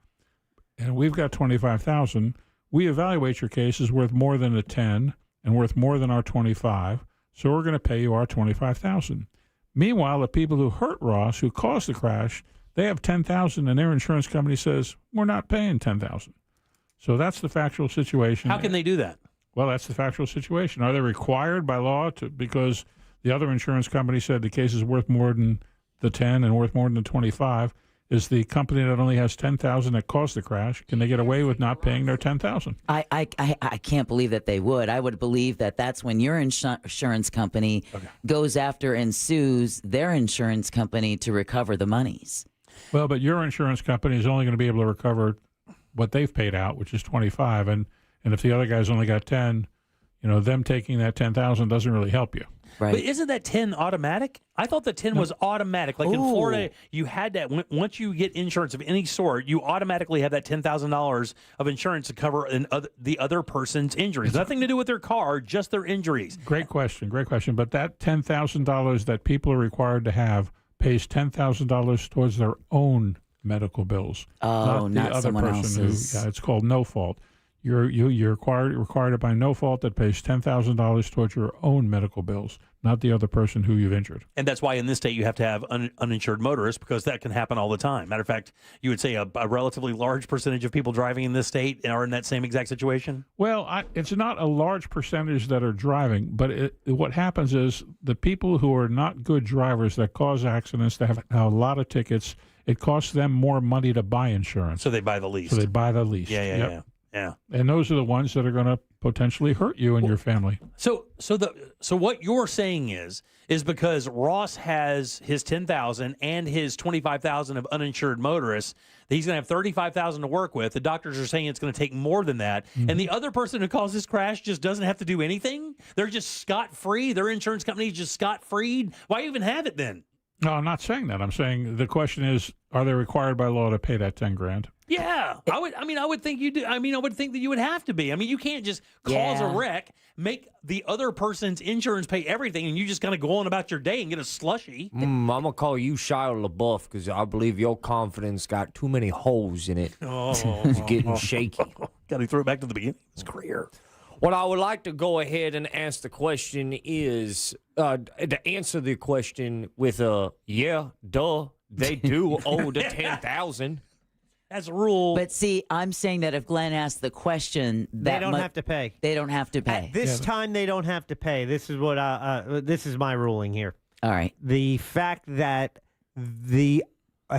and we've got $25,000. We evaluate your case as worth more than the 10 and worth more than our 25, so we're going to pay you our $25,000. Meanwhile, the people who hurt Ross, who caused the crash, they have $10,000, and their insurance company says, we're not paying $10,000. So that's the factual situation.
How can they do that?
Well, that's the factual situation. Are they required by law to, because the other insurance company said the case is worth more than the 10 and worth more than the 25? Is the company that only has $10,000 that caused the crash, can they get away with not paying their $10,000?
I can't believe that they would. I would believe that that's when your insurance company goes after and sues their insurance company to recover the monies.
Well, but your insurance company is only going to be able to recover what they've paid out, which is 25, and if the other guy's only got 10, them taking that 10,000 doesn't really help you.
Right.
But isn't that 10 automatic? I thought the 10 was automatic. Like in Florida, you had that. Once you get insurance of any sort, you automatically have that $10,000 of insurance to cover the other person's injuries. Nothing to do with their car, just their injuries.
Great question. But that $10,000 that people are required to have pays $10,000 towards their own medical bills.
Oh,
not the
not
other
someone
person
else's.
it's called no fault. You're required by no fault that pays $10,000 towards your own medical bills, not the other person who you've injured.
And that's why in this state you have to have uninsured motorists, because that can happen all the time. Matter of fact, you would say a relatively large percentage of people driving in this state are in that same exact situation?
Well, it's not a large percentage that are driving, but what happens is the people who are not good drivers that cause accidents, that have a lot of tickets, it costs them more money to buy insurance.
So they buy the least. Yeah.
And those are the ones that are going to potentially hurt you and your family.
So what you're saying is because Ross has his $10,000 and his $25,000 of uninsured motorists, that he's going to have $35,000 to work with. The doctors are saying it's going to take more than that. And the other person who caused this crash just doesn't have to do anything? They're just scot-free? Their insurance company is just scot-free? Why even have it then?
No, I'm not saying that. I'm saying the question is, are they required by law to pay that $10,000?
Yeah, I would think you do. I would think that you would have to be. You can't just cause a wreck, make the other person's insurance pay everything, and you just kind of go on about your day and get a slushy.
I'm going to call you Shia LaBeouf because I believe your confidence got too many holes in it. It's getting shaky.
Got to throw it back to the beginning of his career.
What I would like to go ahead and ask the question is, to answer the question with a, yeah, duh, they do owe the $10,000.
That's a rule.
But see, I'm saying that if Glenn asked the question,
they don't have to pay.
They don't have to pay.
At this time, they don't have to pay. This is what this is my ruling here.
All right.
The fact that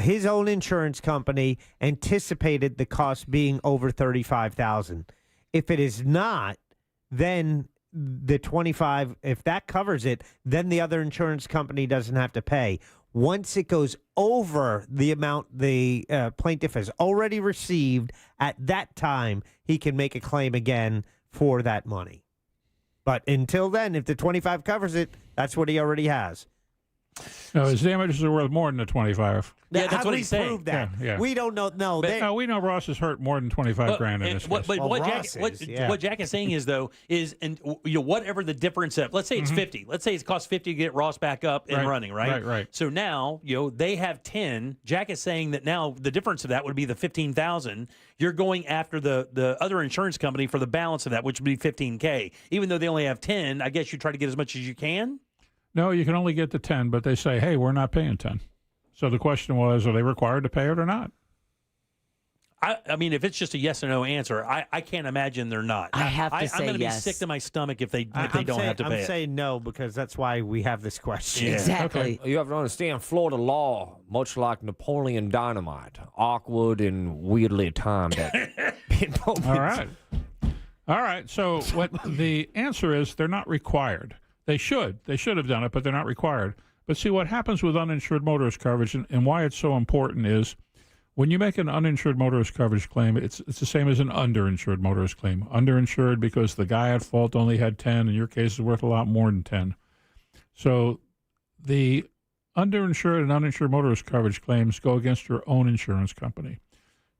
his own insurance company anticipated the cost being over $35,000. If it is not, then the 25, if that covers it, then the other insurance company doesn't have to pay. Once it goes over the amount the plaintiff has already received, at that time, he can make a claim again for that money. But until then, if the 25 covers it, that's what he already has.
No, his damages are worth more than the 25.
Yeah, that's what he's saying.
Prove that?
Yeah.
We don't know. No,
No, we know Ross is hurt more than 25 grand in this case.
But what Jack is saying is, though, is whatever the difference of, let's say it's 50. Let's say it costs 50 to get Ross back up and running, right?
Right.
So now, they have 10. Jack is saying that now the difference of that would be the 15,000. You're going after the other insurance company for the balance of that, which would be 15K. Even though they only have 10, I guess you try to get as much as you can.
No, you can only get the 10, but they say, hey, we're not paying 10. So the question was, are they required to pay it or not?
I mean, if it's just a yes or no answer, I can't imagine they're not.
I have to say
I'm going to
yes.
be sick to my stomach if they don't have to pay it.
I'm saying no because that's why we have this question.
Yeah.
Exactly.
You have to understand, Florida law, much like Napoleon Dynamite, awkward and weirdly timed at
All right. So what the answer is, they're not required. They should have done it, but they're not required. But see, what happens with uninsured motorist coverage and why it's so important is when you make an uninsured motorist coverage claim, it's the same as an underinsured motorist claim. Underinsured because the guy at fault only had 10, and your case is worth a lot more than 10. So the underinsured and uninsured motorist coverage claims go against your own insurance company.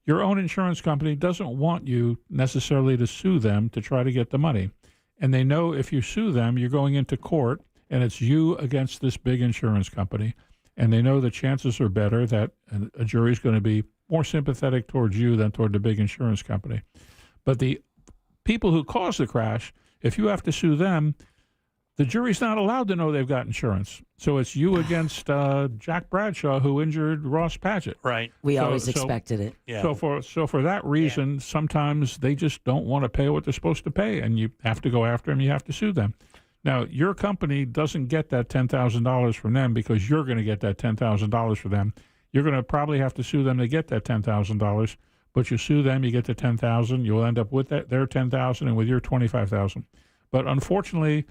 Your own insurance company doesn't want you necessarily to sue them to try to get the money. And they know if you sue them, you're going into court, and it's you against this big insurance company. And they know the chances are better that a jury is going to be more sympathetic towards you than toward the big insurance company. But the people who caused the crash, if you have to sue them, the jury's not allowed to know they've got insurance. So it's you against Jack Bradshaw, who injured Ross Padgett.
Right.
We always expected it.
Yeah.
So for that reason, sometimes they just don't want to pay what they're supposed to pay, and you have to go after them. You have to sue them. Now, your company doesn't get that $10,000 from them because you're going to get that $10,000 for them. You're going to probably have to sue them to get that $10,000, but you sue them, you get the $10,000. You'll end up with their $10,000 and with your $25,000. But unfortunately,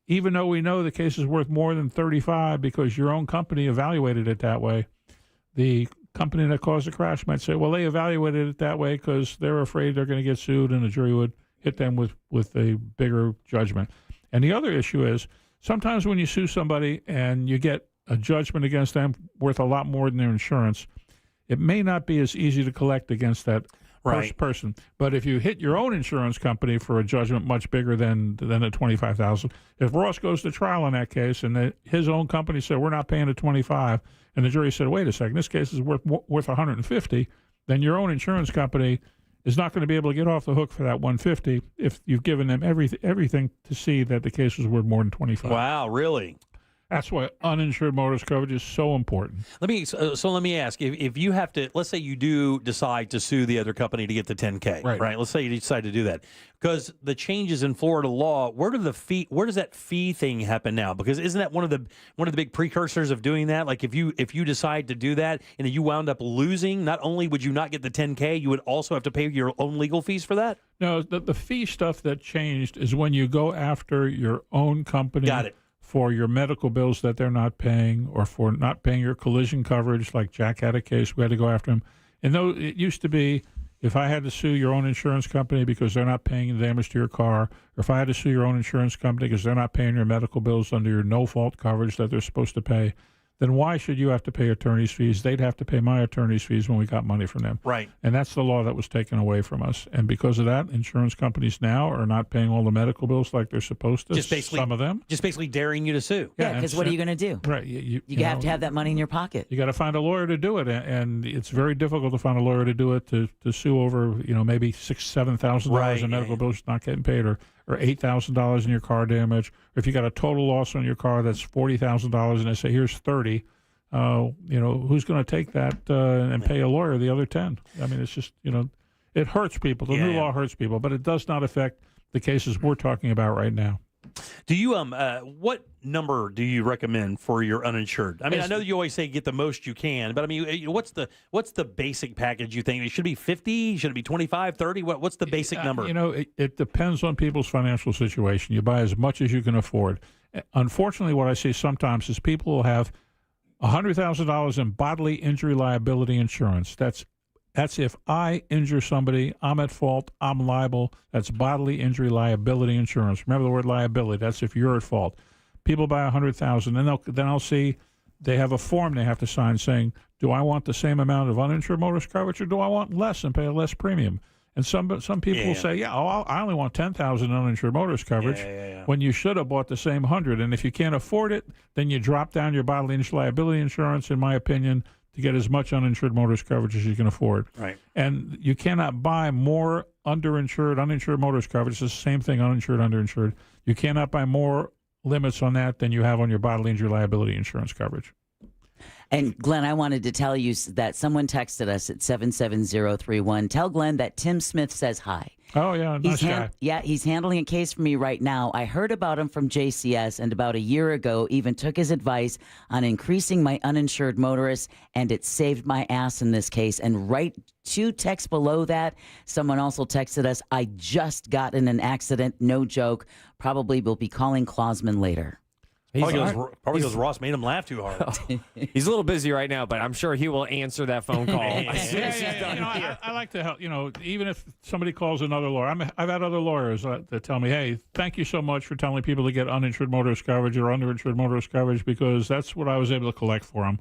even though we know the case is worth more than $35 because your own company evaluated it that way, the company that caused the crash might say, well, they evaluated it that way because they're afraid they're going to get sued and the jury would hit them with a bigger judgment. And the other issue is sometimes when you sue somebody and you get a judgment against them worth a lot more than their insurance, it may not be as easy to collect against that person. But if you hit your own insurance company for a judgment much bigger than the $25,000, if Ross goes to trial in that case and his own company said we're not paying the $25,000, and the jury said, wait a second, this case is worth $150,000, then your own insurance company is not going to be able to get off the hook for that $150,000 if you've given them everything to see that the case was worth more than $25,000.
Wow, really?
That's why uninsured motorist coverage is so important.
Let me ask, if you have to, let's say you do decide to sue the other company to get the $10K, right? Let's say you decide to do that. Because the changes in Florida law, where does that fee thing happen now? Because isn't that one of the big precursors of doing that? Like if you decide to do that and you wound up losing, not only would you not get the $10K, you would also have to pay your own legal fees for that?
No, the fee stuff that changed is when you go after your own company.
Got it.
For your medical bills that they're not paying, or for not paying your collision coverage, like Jack had a case, we had to go after him. And though it used to be, if I had to sue your own insurance company because they're not paying the damage to your car, or if I had to sue your own insurance company because they're not paying your medical bills under your no-fault coverage that they're supposed to pay, then why should you have to pay attorney's fees? They'd have to pay my attorney's fees when we got money from them.
Right.
And that's the law that was taken away from us. And because of that, insurance companies now are not paying all the medical bills like they're supposed to, some of them.
Just basically daring you to sue.
Yeah, because what are you going to do?
Right.
You have to have that money in your pocket.
You got to find a lawyer to do it. And it's very difficult to find a lawyer to do it, to sue over, maybe $6,000, $7,000 in medical bills not getting paid, or $8,000 in your car damage. Or if you got a total loss on your car that's $40,000 and they say, here's 30, who's going to take that and pay a lawyer the other 10? I mean, it's just, it hurts people. The new law hurts people, but it does not affect the cases we're talking about right now.
Do you what number do you recommend for your uninsured? I mean, I know that you always say get the most you can, but I mean, what's the basic package you think? Should it be 50? Should it be 25, 30? What's the basic number?
It depends on people's financial situation. You buy as much as you can afford. Unfortunately, what I see sometimes is people will have $100,000 in bodily injury liability insurance. That's if I injure somebody, I'm at fault, I'm liable. That's bodily injury liability insurance. Remember the word liability. That's if you're at fault. People buy $100,000, and then I'll see they have a form they have to sign saying, do I want the same amount of uninsured motorist coverage, or do I want less and pay a less premium? And some people will say, I only want $10,000 uninsured motorist coverage, when you should have bought the same 100. And if you can't afford it, then you drop down your bodily injury liability insurance, in my opinion, to get as much uninsured motorist coverage as you can afford.
Right.
And you cannot buy more uninsured motorist coverage. It's the same thing, uninsured, underinsured. You cannot buy more limits on that than you have on your bodily injury liability insurance coverage.
And Glenn, I wanted to tell you that someone texted us at 77031. Tell Glenn that Tim Smith says hi.
Oh, yeah, nice guy.
He's handling a case for me right now. I heard about him from JCS, and about a year ago even took his advice on increasing my uninsured motorists, and it saved my ass in this case. And right 2 texts below that, someone also texted us, I just got in an accident, no joke. Probably will be calling Klausman later.
Probably because Ross made him laugh too hard.
He's a little busy right now, but I'm sure he will answer that phone call as soon as he's done here.
I like to help. Even if somebody calls another lawyer, I've had other lawyers that tell me, "Hey, thank you so much for telling people to get uninsured motorist coverage or underinsured motorist coverage, because that's what I was able to collect for them."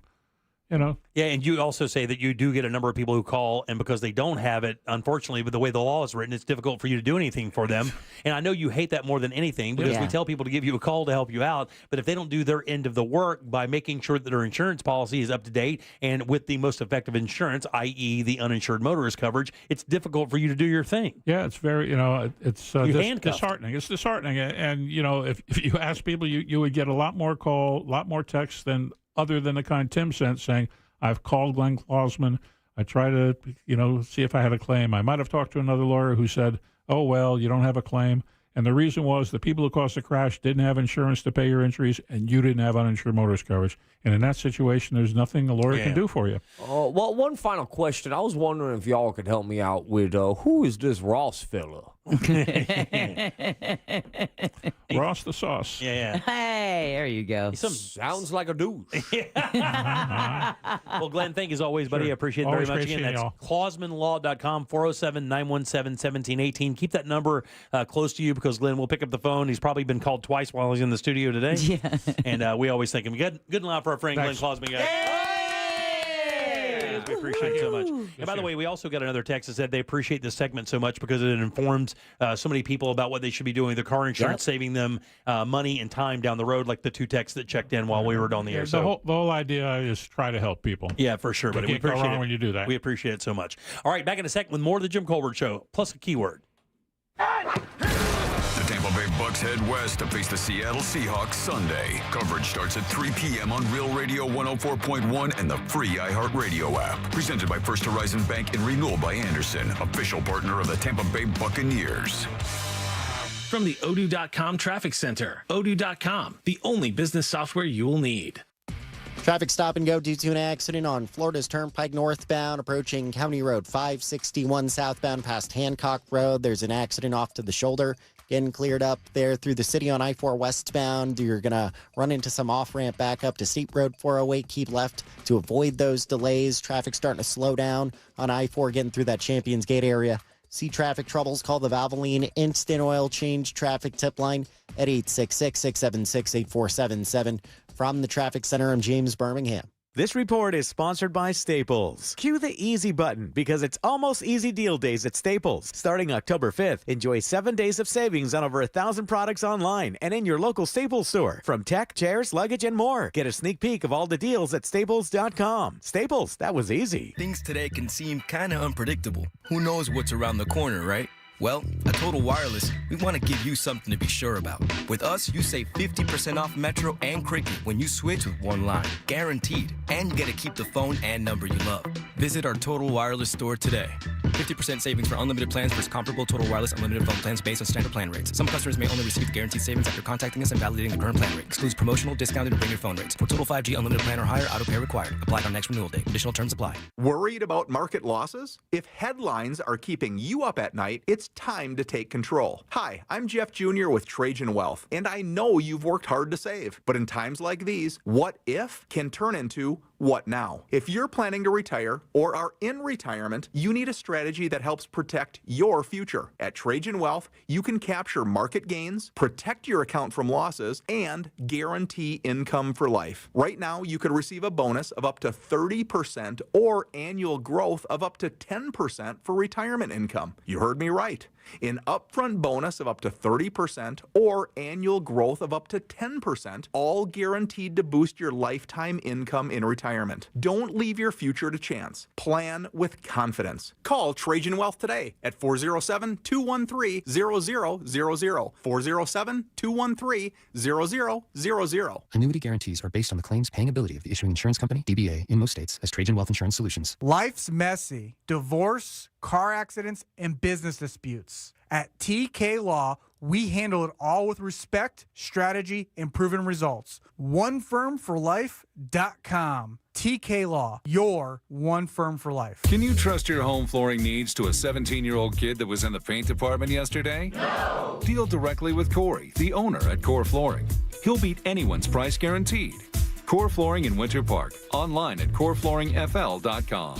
Yeah, and you also say that you do get a number of people who call, and because they don't have it, unfortunately, with the way the law is written, it's difficult for you to do anything for them. And I know you hate that more than anything, because we tell people to give you a call to help you out, but if they don't do their end of the work by making sure that their insurance policy is up to date and with the most effective insurance, i.e. the uninsured motorist coverage, it's difficult for you to do your thing.
Yeah, it's very, it's disheartening. It's disheartening. And, if you ask people, you would get a lot more texts other than the kind Tim sent saying, I've called Glenn Klausman. I try to, see if I had a claim. I might have talked to another lawyer who said, oh, well, you don't have a claim. And the reason was the people who caused the crash didn't have insurance to pay your injuries, and you didn't have uninsured motorist coverage. And in that situation, there's nothing a lawyer can do for you.
Well, one final question. I was wondering if y'all could help me out with who is this Ross fella?
Ross the sauce.
Yeah.
Hey, there you go.
Sounds like a dude.
Well, Glenn, thank you as always, buddy. I appreciate it very much. Again, that's ClausmanLaw.com, 407-917-1718. Keep that number close to you, because Glenn will pick up the phone. He's probably been called twice while he's in the studio today.
Yeah.
And we always thank him. Good and loud for our friend Glenn Klausman, guys. We appreciate it so much. And by the way, we also got another text that said they appreciate this segment so much because it informs so many people about what they should be doing with their car insurance, saving them money and time down the road, like the 2 texts that checked in while we were on the air.
The whole idea is try to help people.
Yeah, for sure. But we appreciate it
when you do that.
We appreciate it so much. All right, back in a second with more of the Jim Colbert Show, plus a keyword.
The Tampa Bay Bucks head west to face the Seattle Seahawks Sunday. Coverage starts at 3 p.m. on Real Radio 104.1 and the free iHeartRadio app. Presented by First Horizon Bank and Renewal by Anderson, official partner of the Tampa Bay Buccaneers.
From the Odoo.com Traffic Center, Odoo.com, the only business software you will need.
Traffic stop and go due to an accident on Florida's Turnpike northbound, approaching County Road 561 southbound past Hancock Road. There's an accident off to the shoulder. Getting cleared up there through the city on I-4 westbound. You're going to run into some off-ramp back up to Steep Road 408. Keep left to avoid those delays. Traffic starting to slow down on I-4 getting through that Champions Gate area. See traffic troubles, call the Valvoline Instant Oil Change traffic tip line at 866-676-8477. From the Traffic Center, I'm James Birmingham.
This report is sponsored by Staples. Cue the easy button because it's almost easy deal days at Staples. Starting October 5th, enjoy 7 days of savings on over 1,000 products online and in your local Staples store. From tech, chairs, luggage, and more. Get a sneak peek of all the deals at Staples.com. Staples, that was easy.
Things today can seem kind of unpredictable. Who knows what's around the corner, right? Well, at Total Wireless, we want to give you something to be sure about. With us, you save 50% off Metro and Cricket when you switch with one line. Guaranteed. And you get to keep the phone and number you love. Visit our Total Wireless store today. 50% savings for unlimited plans versus comparable Total Wireless unlimited phone plans based on standard plan rates. Some customers may only receive the guaranteed savings after contacting us and validating the current plan rate. Excludes promotional, discounted, and bring your phone rates. For total 5G unlimited plan or higher, auto pay required. Applied on next renewal date. Additional terms apply.
Worried about market losses? If headlines are keeping you up at night, it's time to take control. Hi, I'm Jeff Jr. with Trajan Wealth, and I know you've worked hard to save. But in times like these, what if can turn into what now? If you're planning to retire or are in retirement, you need a strategy that helps protect your future. At Trajan Wealth, you can capture market gains, protect your account from losses, and guarantee income for life. Right now, you could receive a bonus of up to 30% or annual growth of up to 10% for retirement income. You heard me right. An upfront bonus of up to 30% or annual growth of up to 10%, all guaranteed to boost your lifetime income in retirement. Don't leave your future to chance. Plan with confidence. Call Trajan Wealth today at 407-213-0000. 407-213-0000.
Annuity guarantees are based on the claims paying ability of the issuing insurance company, DBA, in most states as Trajan Wealth Insurance Solutions.
Life's messy. Divorce, car accidents, and business disputes. At TK Law, we handle it all with respect, strategy, and proven results. OneFirmForLife.com. TK Law, your one firm for life.
Can you trust your home flooring needs to a 17-year-old kid that was in the paint department yesterday? No! Deal directly with Corey, the owner at Core Flooring. He'll beat anyone's price guaranteed. Core Flooring in Winter Park. Online at coreflooringfl.com.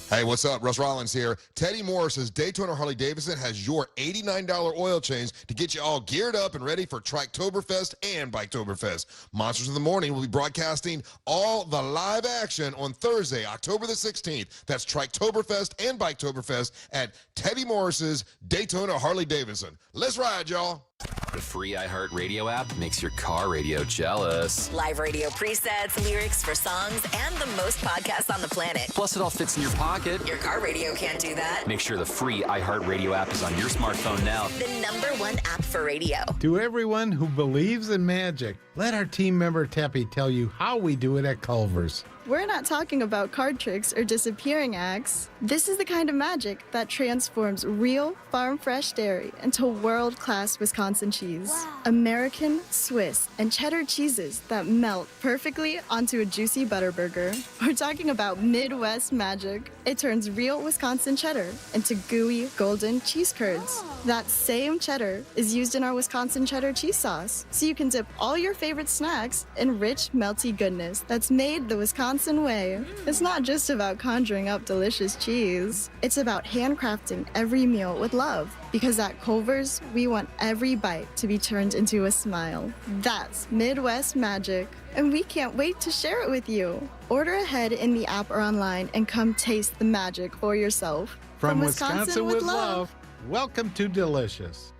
Hey, what's up? Russ Rollins here. Teddy Morris's Daytona Harley-Davidson has your $89 oil change to get you all geared up and ready for Triketoberfest and Biketoberfest. Monsters in the Morning will be broadcasting all the live action on Thursday, October the 16th. That's Triketoberfest and Biketoberfest at Teddy Morris's Daytona Harley-Davidson. Let's ride, y'all.
The free iHeartRadio app makes your car radio jealous.
Live radio presets, lyrics for songs, and the most podcasts on the planet.
Plus, it all fits in your pocket.
Your car radio can't do that.
Make sure the free iHeartRadio app is on your smartphone now.
The #1 app for radio.
To everyone who believes in magic, let our team member Teppy tell you how we do it at Culver's.
We're not talking about card tricks or disappearing acts. This is the kind of magic that transforms real farm-fresh dairy into world-class Wisconsin cheese. Wow. American, Swiss, and cheddar cheeses that melt perfectly onto a juicy butter burger. We're talking about Midwest magic. It turns real Wisconsin cheddar into gooey, golden cheese curds. That same cheddar is used in our Wisconsin cheddar cheese sauce, so you can dip all your favorite snacks in rich, melty goodness that's made the Wisconsin way. It's not just about conjuring up delicious cheese. It's about handcrafting every meal with love. Because at Culver's, we want every bite to be turned into a smile. That's Midwest magic. And we can't wait to share it with you. Order ahead in the app or online and come taste the magic for yourself.
From Wisconsin with love, welcome to Delicious.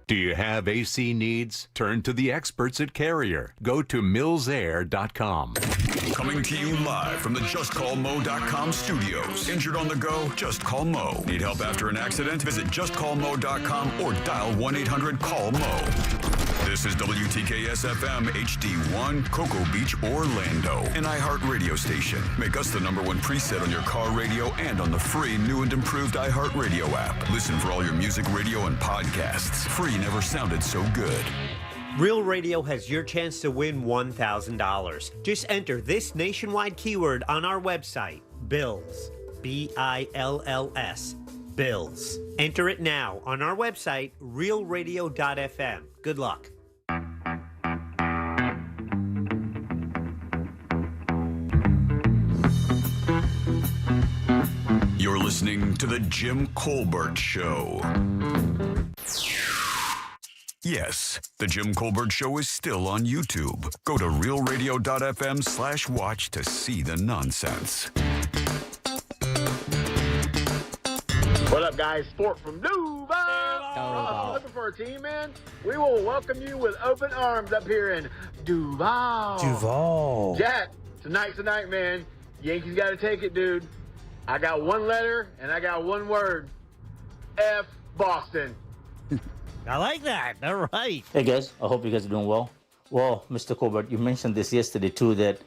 Do you have AC needs? Turn to the experts at Carrier. Go to millsair.com.
Coming to you live from the JustCallMo.com studios. Injured on the go? Just call Mo. Need help after an accident? Visit JustCallMo.com or dial 1-800-CALL-MO. This is WTKS-FM HD1, Cocoa Beach, Orlando, an iHeart radio station. Make us the #1 preset on your car radio and on the free new and improved iHeart radio app. Listen for all your music, radio, and podcasts. Free never sounded so good.
Real Radio has your chance to win $1,000. Just enter this nationwide keyword on our website, BILLS, BILLS, BILLS. Enter it now on our website, realradio.fm. Good luck.
You're listening to The Jim Colbert Show. Yes, The Jim Colbert Show is still on YouTube. Go to realradio.fm/watch to see the nonsense.
What up, guys? Sport from Duval. Looking for a team, man? We will welcome you with open arms up here in Duval.
Duval.
Jack, tonight's the night, man. Yankees got to take it, dude. I got one letter and I got one word. Boston.
I like that. All right.
Hey guys, I hope you guys are doing well. Well, Mr. Colbert, you mentioned this yesterday too, that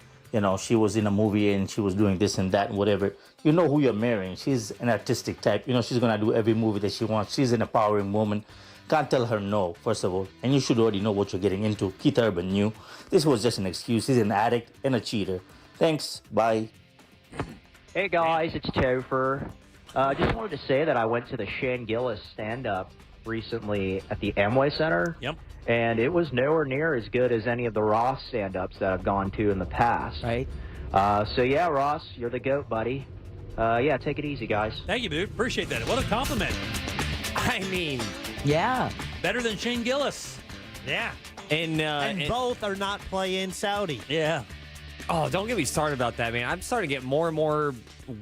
she was in a movie and she was doing this and that and whatever. You know who you're marrying. She's an artistic type. She's gonna do every movie that she wants. She's an empowering woman. Can't tell her no, first of all. And you should already know what you're getting into. Keith Urban knew. This was just an excuse. He's an addict and a cheater. Thanks. Bye.
Hey guys, it's Topher. Just wanted to say that I went to the Shane Gillis stand-up recently at the Amway Center.
Yep.
And it was nowhere near as good as any of the Ross stand-ups that I've gone to in the past.
Right.
So yeah, Ross, you're the GOAT, buddy. Yeah, take it easy, guys.
Thank you, dude. Appreciate that. What a compliment.
I mean,
yeah.
Better than Shane Gillis.
Yeah. And
both are not playing Saudi.
Yeah.
Oh, don't get me started about that, man. I'm starting to get more and more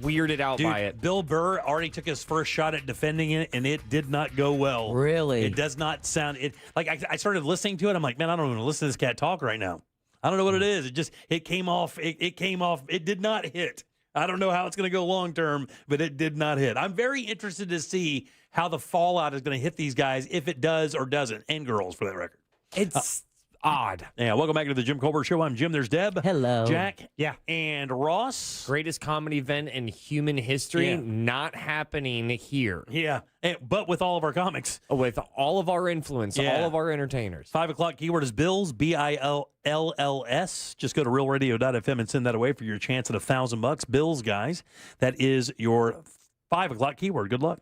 weirded out
Dude,
by it.
Bill Burr already took his first shot at defending it, and it did not go well.
Really?
It does not sound it. Like I started listening to it. I'm like, man, I don't even listen to this cat talk right now. I don't know what it is. It came off. It came off. It did not hit. I don't know how it's going to go long term, but it did not hit. I'm very interested to see how the fallout is going to hit these guys, if it does or doesn't, and girls for that record.
It's odd.
Yeah, welcome back to the Jim Colbert Show. I'm Jim. There's Deb.
Hello.
Jack.
Yeah.
And Ross.
Greatest comedy event in human history,
Yeah.
not happening here.
Yeah, but with all of our comics.
With all of our influence,
Yeah.
all of our entertainers.
5 o'clock keyword is Bills, BILLS. Just go to realradio.fm and send that away for your chance at $1,000. Bills, guys. That is your 5 o'clock keyword. Good luck.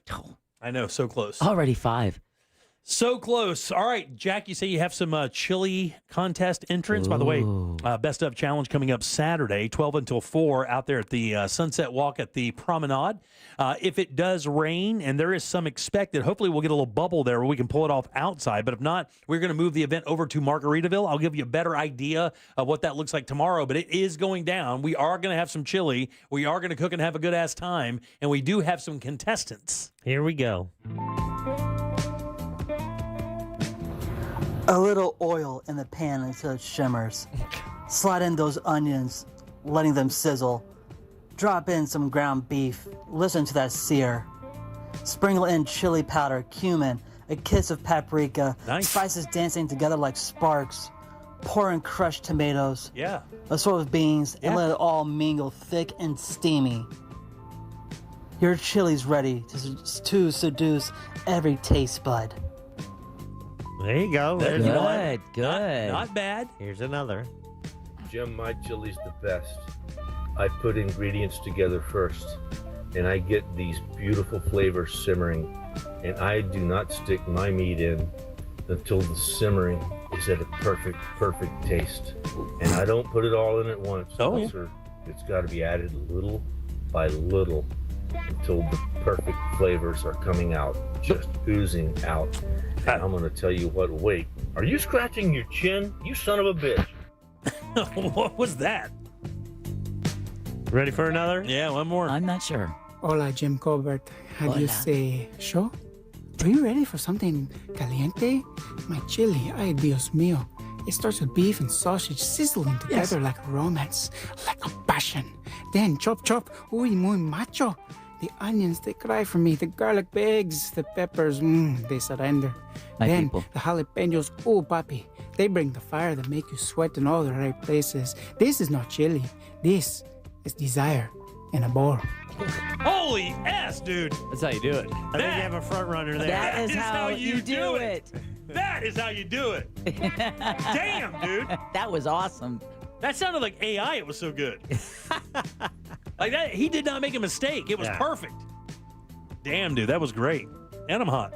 I know, so close.
Already 5.
So close. All right, Jack, you say you have some chili contest entrants. By the way, Best of Challenge coming up Saturday, 12 until 4, out there at the Sunset Walk at the Promenade. If it does rain, and there is some expected, hopefully we'll get a little bubble there where we can pull it off outside. But if not, we're going to move the event over to Margaritaville. I'll give you a better idea of what that looks like tomorrow, but it is going down. We are going to have some chili. We are going to cook and have a good-ass time, and we do have some contestants.
Here we go.
A little oil in the pan until it shimmers. Slide in those onions, letting them sizzle. Drop in some ground beef. Listen to that sear. Sprinkle in chili powder, cumin, a kiss of paprika.
Nice.
Spices dancing together like sparks. Pour in crushed tomatoes.
Yeah.
A sort of beans, and let it all mingle thick and steamy. Your chili's ready to seduce every taste bud.
There you go.
There
There's
you go.
another.
Good.
Not bad.
Here's another.
Jim, my chili's the best. I put ingredients together first, and I get these beautiful flavors simmering, and I do not stick my meat in until the simmering is at a perfect taste. And I don't put it all in at once.
Oh,
No,
yeah.
sir. It's got to be added little by little until the perfect flavors are coming out, just oozing out. And I'm going to tell you what, wait. Are you scratching your chin? You son of a bitch.
What was that?
Ready for another?
Yeah, one more.
I'm not sure.
Hola, Jim Colbert. How do you
Hola.
say show? Are you ready for something caliente? My chili, ay Dios mío. It starts with beef and sausage sizzling together like a romance, like a passion. Then chop chop, uy, muy macho. The onions, they cry for me. The garlic begs, the peppers, they surrender.
My
Then
people.
the jalapenos, oh papi. They bring the fire that make you sweat in all the right places. This is not chili. This is desire in a bowl.
Holy ass, dude.
That's how you do it.
I think you have a front runner there.
That is how you do it.
That is how you do it. Damn, dude.
That was awesome.
That sounded like AI. It was so good. Like that, he did not make a mistake. It was
Yeah.
perfect. Damn, dude, that was great. And I'm hot.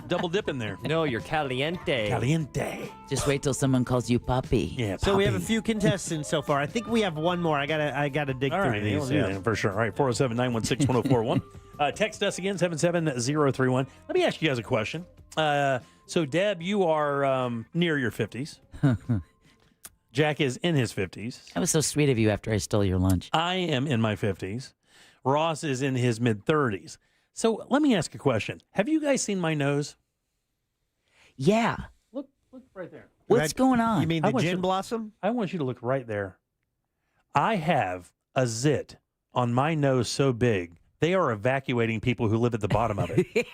Double dip in there.
No, you're caliente.
Caliente.
Just wait till someone calls you puppy.
Yeah.
So we have a
puppy.
few contestants so far. I think we have one more. I gotta dig
All
through
right,
these.
we'll do that for sure. All right, 407-916-1041. Text us again, 77031. Let me ask you guys a question. So, Deb, you are near your 50s. Jack is in his 50s.
That was so sweet of you after I stole your lunch.
I am in my 50s. Ross is in his mid-30s. So, let me ask a question. Have you guys seen my nose?
Yeah.
Look right there.
What's going on?
You mean
I
the
want
gin
you-
blossom?
I want you to look right there. I have a zit on my nose so big They are evacuating people who live at the bottom of it.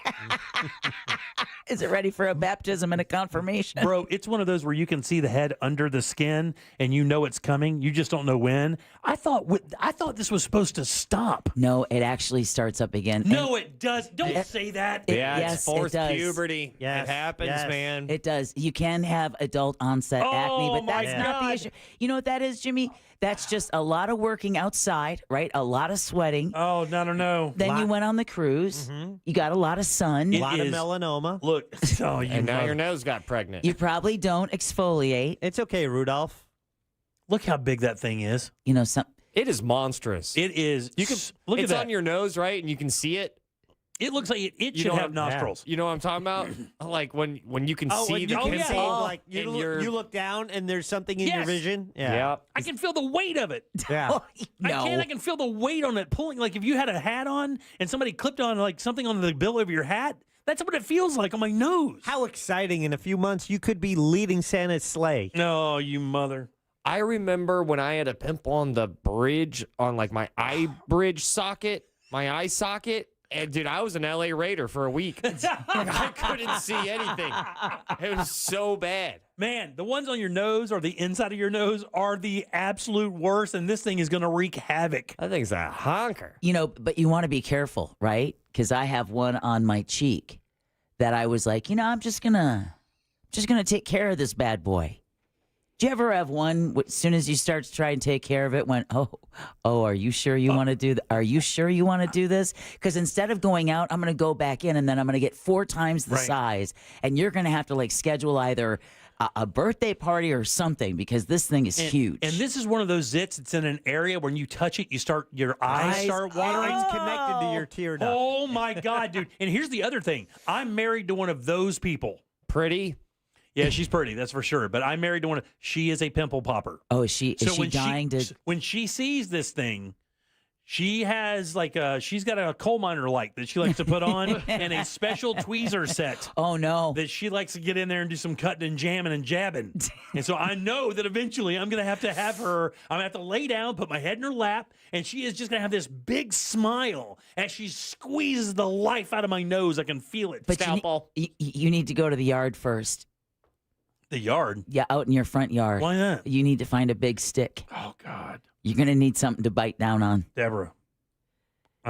Is it ready for a baptism and a confirmation?
Bro, it's one of those where you can see the head under the skin and you know it's coming. You just don't know when. I thought this was supposed to stop.
No, it actually starts up again.
No, it does. Don't say that.
It's fourth
it does.
puberty.
Yes,
It happens,
yes.
man.
It does. You can have adult onset acne, but
my
that's not the
God.
issue. You know what that is, Jimmy? That's just a lot of working outside, right? A lot of sweating.
Oh, no.
Then you went on the cruise. You got a lot of sun.
A lot of melanoma.
Look, oh, you
And now
mother-
your nose got pregnant.
You probably don't exfoliate.
It's okay, Rudolph.
Look how big that thing is.
You know, some.
It is monstrous.
It is.
You can
look
It's
at that.
on your nose, right? And you can see it.
It looks like it should
know
have
what-
nostrils.
You know what I'm talking about? Like when you can
Oh,
see
when
the
you can see,
pimple
like
and you're-
you look down and there's something in your
Yes.
vision.
Yeah.
I can feel the weight of it.
Yeah.
I can feel the weight on it pulling. Like if you had a hat on and somebody clipped on like something on the bill of your hat, that's what it feels like on my nose.
How exciting! In a few months, you could be leading Santa's sleigh.
No, you mother.
I remember when I had a pimple on the bridge, on like my eye bridge socket, my eye socket. And dude, I was an LA Raider for a week. I couldn't see anything. It was so bad.
Man, the ones on your nose or the inside of your nose are the absolute worst, and this thing is going to wreak havoc.
That thing's a honker.
You know, but you want to be careful, right? Because I have one on my cheek that I was like, I'm just gonna take care of this bad boy. Do you ever have one, as soon as you start to try and take care of it, went, are you sure you want to do that? Are you sure you want to do this? Because instead of going out, I'm going to go back in and then I'm going to get 4 times the size. And you're going to have to like schedule either a birthday party or something because this thing is huge.
And this is one of those zits. It's in an area when you touch it, your eyes start watering.
It's connected to your tear duct.
Oh my God, dude. And here's the other thing. I'm married to one of those people.
Pretty?
Yeah, she's pretty, that's for sure. But I'm married to one. She is a pimple popper.
Oh, is she dying to?
When she sees this thing, she has she's got a coal miner light that she likes to put on and a special tweezer set.
Oh no!
That she likes to get in there and do some cutting and jamming and jabbing. And so I know that eventually I'm going to have her. I'm going to have to lay down, put my head in her lap, and she is just going to have this big smile as she squeezes the life out of my nose. I can feel it.
But you need to go to the yard first.
The yard?
Yeah, out in your front yard.
Why not?
You need to find a big stick.
Oh, God.
You're going to need something to bite down on.
Deborah.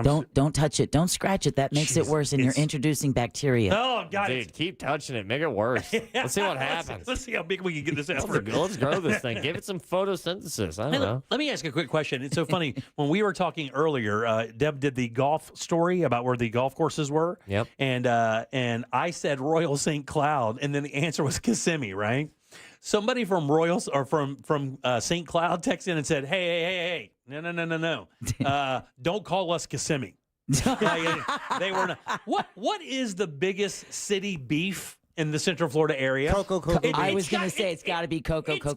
Don't touch it. Don't scratch it. That makes it worse, and you're introducing bacteria.
Oh, God.
Dude, keep touching it. Make it worse. Let's see what happens.
Let's see how big we can get this out.
Let's grow this thing. Give it some photosynthesis. I don't know.
Let me ask a quick question. It's so funny. When we were talking earlier, Deb did the golf story about where the golf courses were.
Yep.
And I said Royal St. Cloud, and then the answer was Kissimmee, right? Somebody from Royal or from St. Cloud texted in and said, "Hey, no. Don't call us Kissimmee." They were not. What is the biggest city beef in the Central Florida area?
Cocoa Beach.
I was going to say it's got to be Cocoa Beach.
It's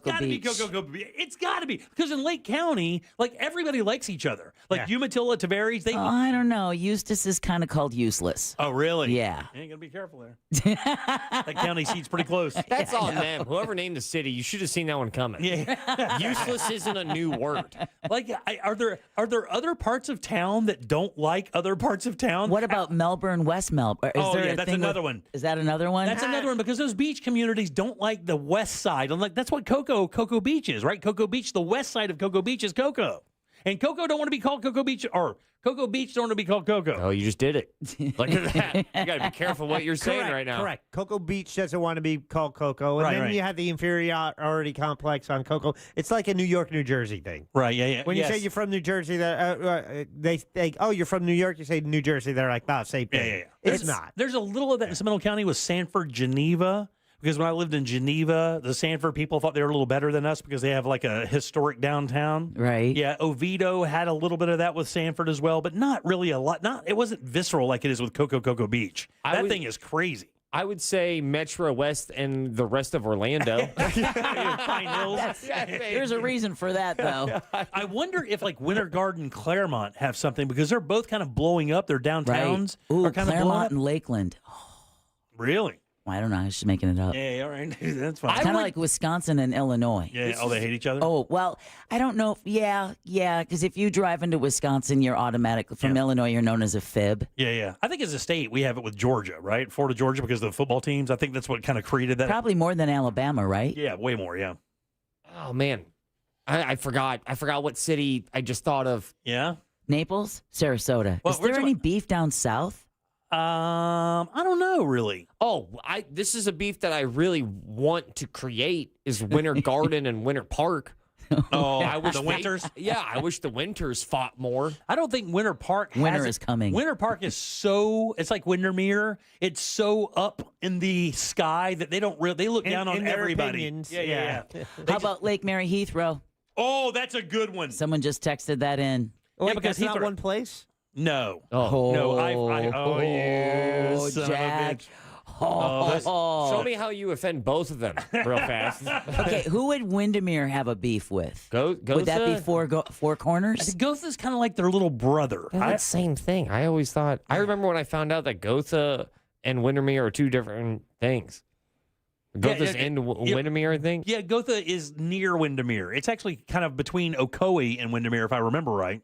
got to be because in Lake County, like everybody likes each other. Like Umatilla, Tavares, they.
I don't know. Eustis is kind of called useless.
Oh, really?
Yeah.
You ain't gonna be careful there. That county seat's pretty close.
That's on them. Whoever named the city, you should have seen that one coming.
Yeah.
Useless isn't a new word.
Like, are there other parts of town that don't like other parts of town?
What about Melbourne, West Melbourne?
That's another one.
Is that another one?
That's another one because those beach communities don't like the west side. And like that's what Cocoa Beach is, right? Cocoa Beach, the west side of Cocoa Beach is Cocoa. And Cocoa don't want to be called Cocoa Beach, or Cocoa Beach don't want to be called Cocoa.
Oh, you just did it. Look at that. You got to be careful what you're saying right now.
Correct. Cocoa Beach doesn't want to be called Cocoa. And then you have the inferiority complex on Cocoa. It's like a New York, New Jersey thing.
Right, yeah.
When you say you're from New Jersey, they think, oh, you're from New York, you say New Jersey, they're like, no, same thing.
Yeah.
It's not.
There's a little of that in Seminole County with Sanford, Geneva. Because when I lived in Geneva, the Sanford people thought they were a little better than us because they have like a historic downtown.
Right.
Yeah, Oviedo had a little bit of that with Sanford as well, but not really a lot. It wasn't visceral like it is with Cocoa Beach. That thing is crazy.
I would say Metro West and the rest of Orlando.
Pine Hills.
There's a reason for that, though.
I wonder if like Winter Garden, Claremont have something because they're both kind of blowing up. Their downtowns
Ooh,
are kind of blowing
Claremont
up.
and Lakeland.
Really?
I don't know. I was just making it up.
Yeah, all right. That's fine.
It's kind of like Wisconsin and Illinois.
Yeah. Oh, they hate each other?
Oh, well, I don't know. Yeah. Because if you drive into Wisconsin, you're automatically, from Illinois, you're known as a fib.
Yeah. I think as a state, we have it with Georgia, right? Florida, Georgia, because of the football teams. I think that's what kind of created that.
Probably more than Alabama, right?
Yeah, way more, yeah.
Oh, man. I forgot. I forgot what city I just thought of.
Yeah?
Naples? Sarasota.
Well,
Is there any beef down south?
I don't know, really.
Oh, this is a beef that I really want to create is Winter Garden and Winter Park.
Oh,
I wish
the Winters?
I wish the Winters fought more.
I don't think Winter Park
Winter is coming.
Winter Park is it's like Windermere. It's so up in the sky that they don't really, they look down on
their
everybody.
opinions,
Yeah.
How about Lake Mary Heathrow?
Oh, that's a good one.
Someone just texted that in.
Wait,
because
that's not
Heathrow-
one place?
No.
Oh.
No, you son of a
Jack.
bitch.
Show me how you offend both of them real fast.
Okay, who would Windermere have a beef with?
Gotha?
Would that be Four Corners?
I think Gotha's kind of like their little brother.
They're the same thing. I always thought. I remember when I found out that Gotha and Windermere are two different things. Gotha's in Windermere, I think.
Yeah, Gotha is near Windermere. It's actually kind of between Ocoee and Windermere, if I remember right.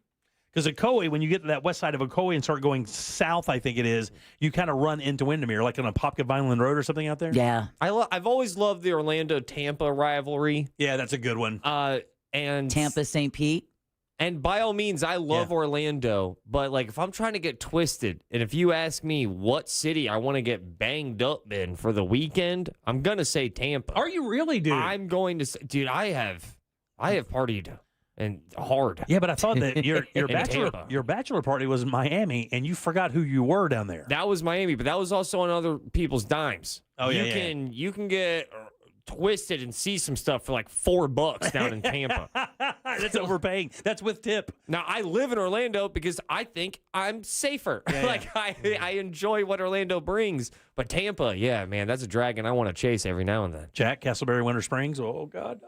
Because Ocoee, when you get to that west side of Ocoee and start going south, I think it is, you kind of run into Windermere, like on a Popka Vineland Road or something out there.
Yeah.
I've always loved the Orlando-Tampa rivalry.
Yeah, that's a good one.
And
Tampa, St. Pete.
And by all means, I love Orlando, but like if I'm trying to get twisted, and if you ask me what city I want to get banged up in for the weekend, I'm gonna say Tampa.
Are you really, dude?
I'm going to say, dude, I have partied and hard.
Yeah, but I thought that your
Tampa.
bachelor party was in Miami, and you forgot who you were down there.
That was Miami, but that was also on other people's dimes.
Oh, yeah,
You can get twisted and see some stuff for like $4 down in Tampa.
That's overpaying. That's with tip.
Now, I live in Orlando because I think I'm safer. I enjoy what Orlando brings. But Tampa, yeah, man, that's a dragon I want to chase every now and then.
Jack, Castleberry, Winter Springs. Oh, God.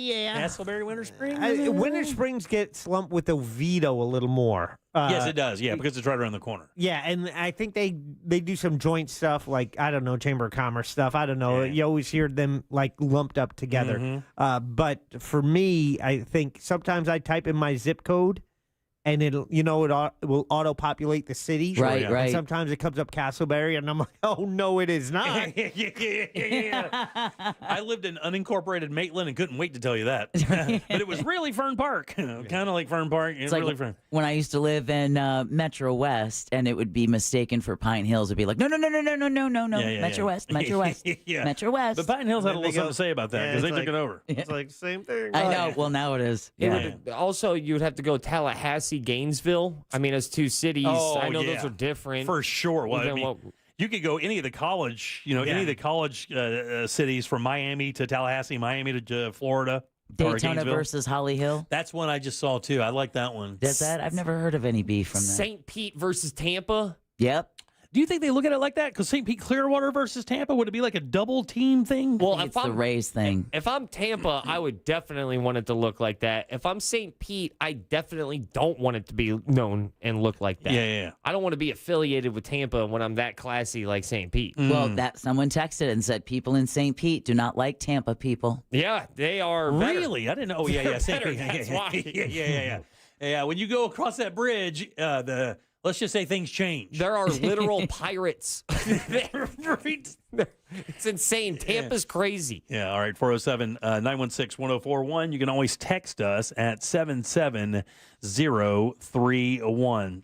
Yeah.
Castleberry, Winter Springs?
Winter Springs gets lumped with Oviedo a little more.
Yes, it does. Yeah, because it's right around the corner.
Yeah, and I think they do some joint stuff like, I don't know, Chamber of Commerce stuff. I don't know.
Yeah.
You always hear them like lumped up together.
Mm-hmm.
But for me, I think sometimes I type in my zip code and it will auto-populate the cities.
Right,
And
right.
sometimes it comes up Castleberry, and I'm like, oh, no, it is not.
Yeah. I lived in unincorporated Maitland and couldn't wait to tell you that. But it was really Fern Park. Kind of like Fern Park.
It's like
really Fern.
when I used to live in Metro West, and it would be mistaken for Pine Hills. It'd be like, no, Metro West, Metro West,
Yeah.
Metro West.
But Pine Hills had a
And
little
then they
something to say about that
Yeah,
because they
it's
took it over.
It's like the same thing.
I know. Well, now it is.
Also, you would have to go Tallahassee, Gainesville. I mean, as two cities.
Oh,
I know
yeah.
those are different.
For sure. Well, I
Than
mean,
what-
you could go any of the college, any of the college cities from Miami to Tallahassee, Miami to Florida. or
Daytona
Gainesville.
versus Holly Hill.
That's one I just saw too. I like that one.
Does that? I've never heard of any beef from that.
St. Pete versus Tampa.
Yep.
Do you think they look at it like that? Because St. Pete Clearwater versus Tampa, would it be like a double team thing?
Well,
It's the Rays thing.
If I'm Tampa, I would definitely want it to look like that. If I'm St. Pete, I definitely don't want it to be known and look like that.
Yeah.
I don't want to be affiliated with Tampa when I'm that classy like St. Pete.
Well, that someone texted and said people in St. Pete do not like Tampa people.
Yeah, they are better.
Really? I didn't know. Oh, yeah,
They're
St.
better,
Pete.
that's why.
Yeah. When you go across that bridge, let's just say things change.
There are literal pirates. It's insane. Tampa's crazy.
Yeah, all right, 407-916-1041. You can always text us at 77031.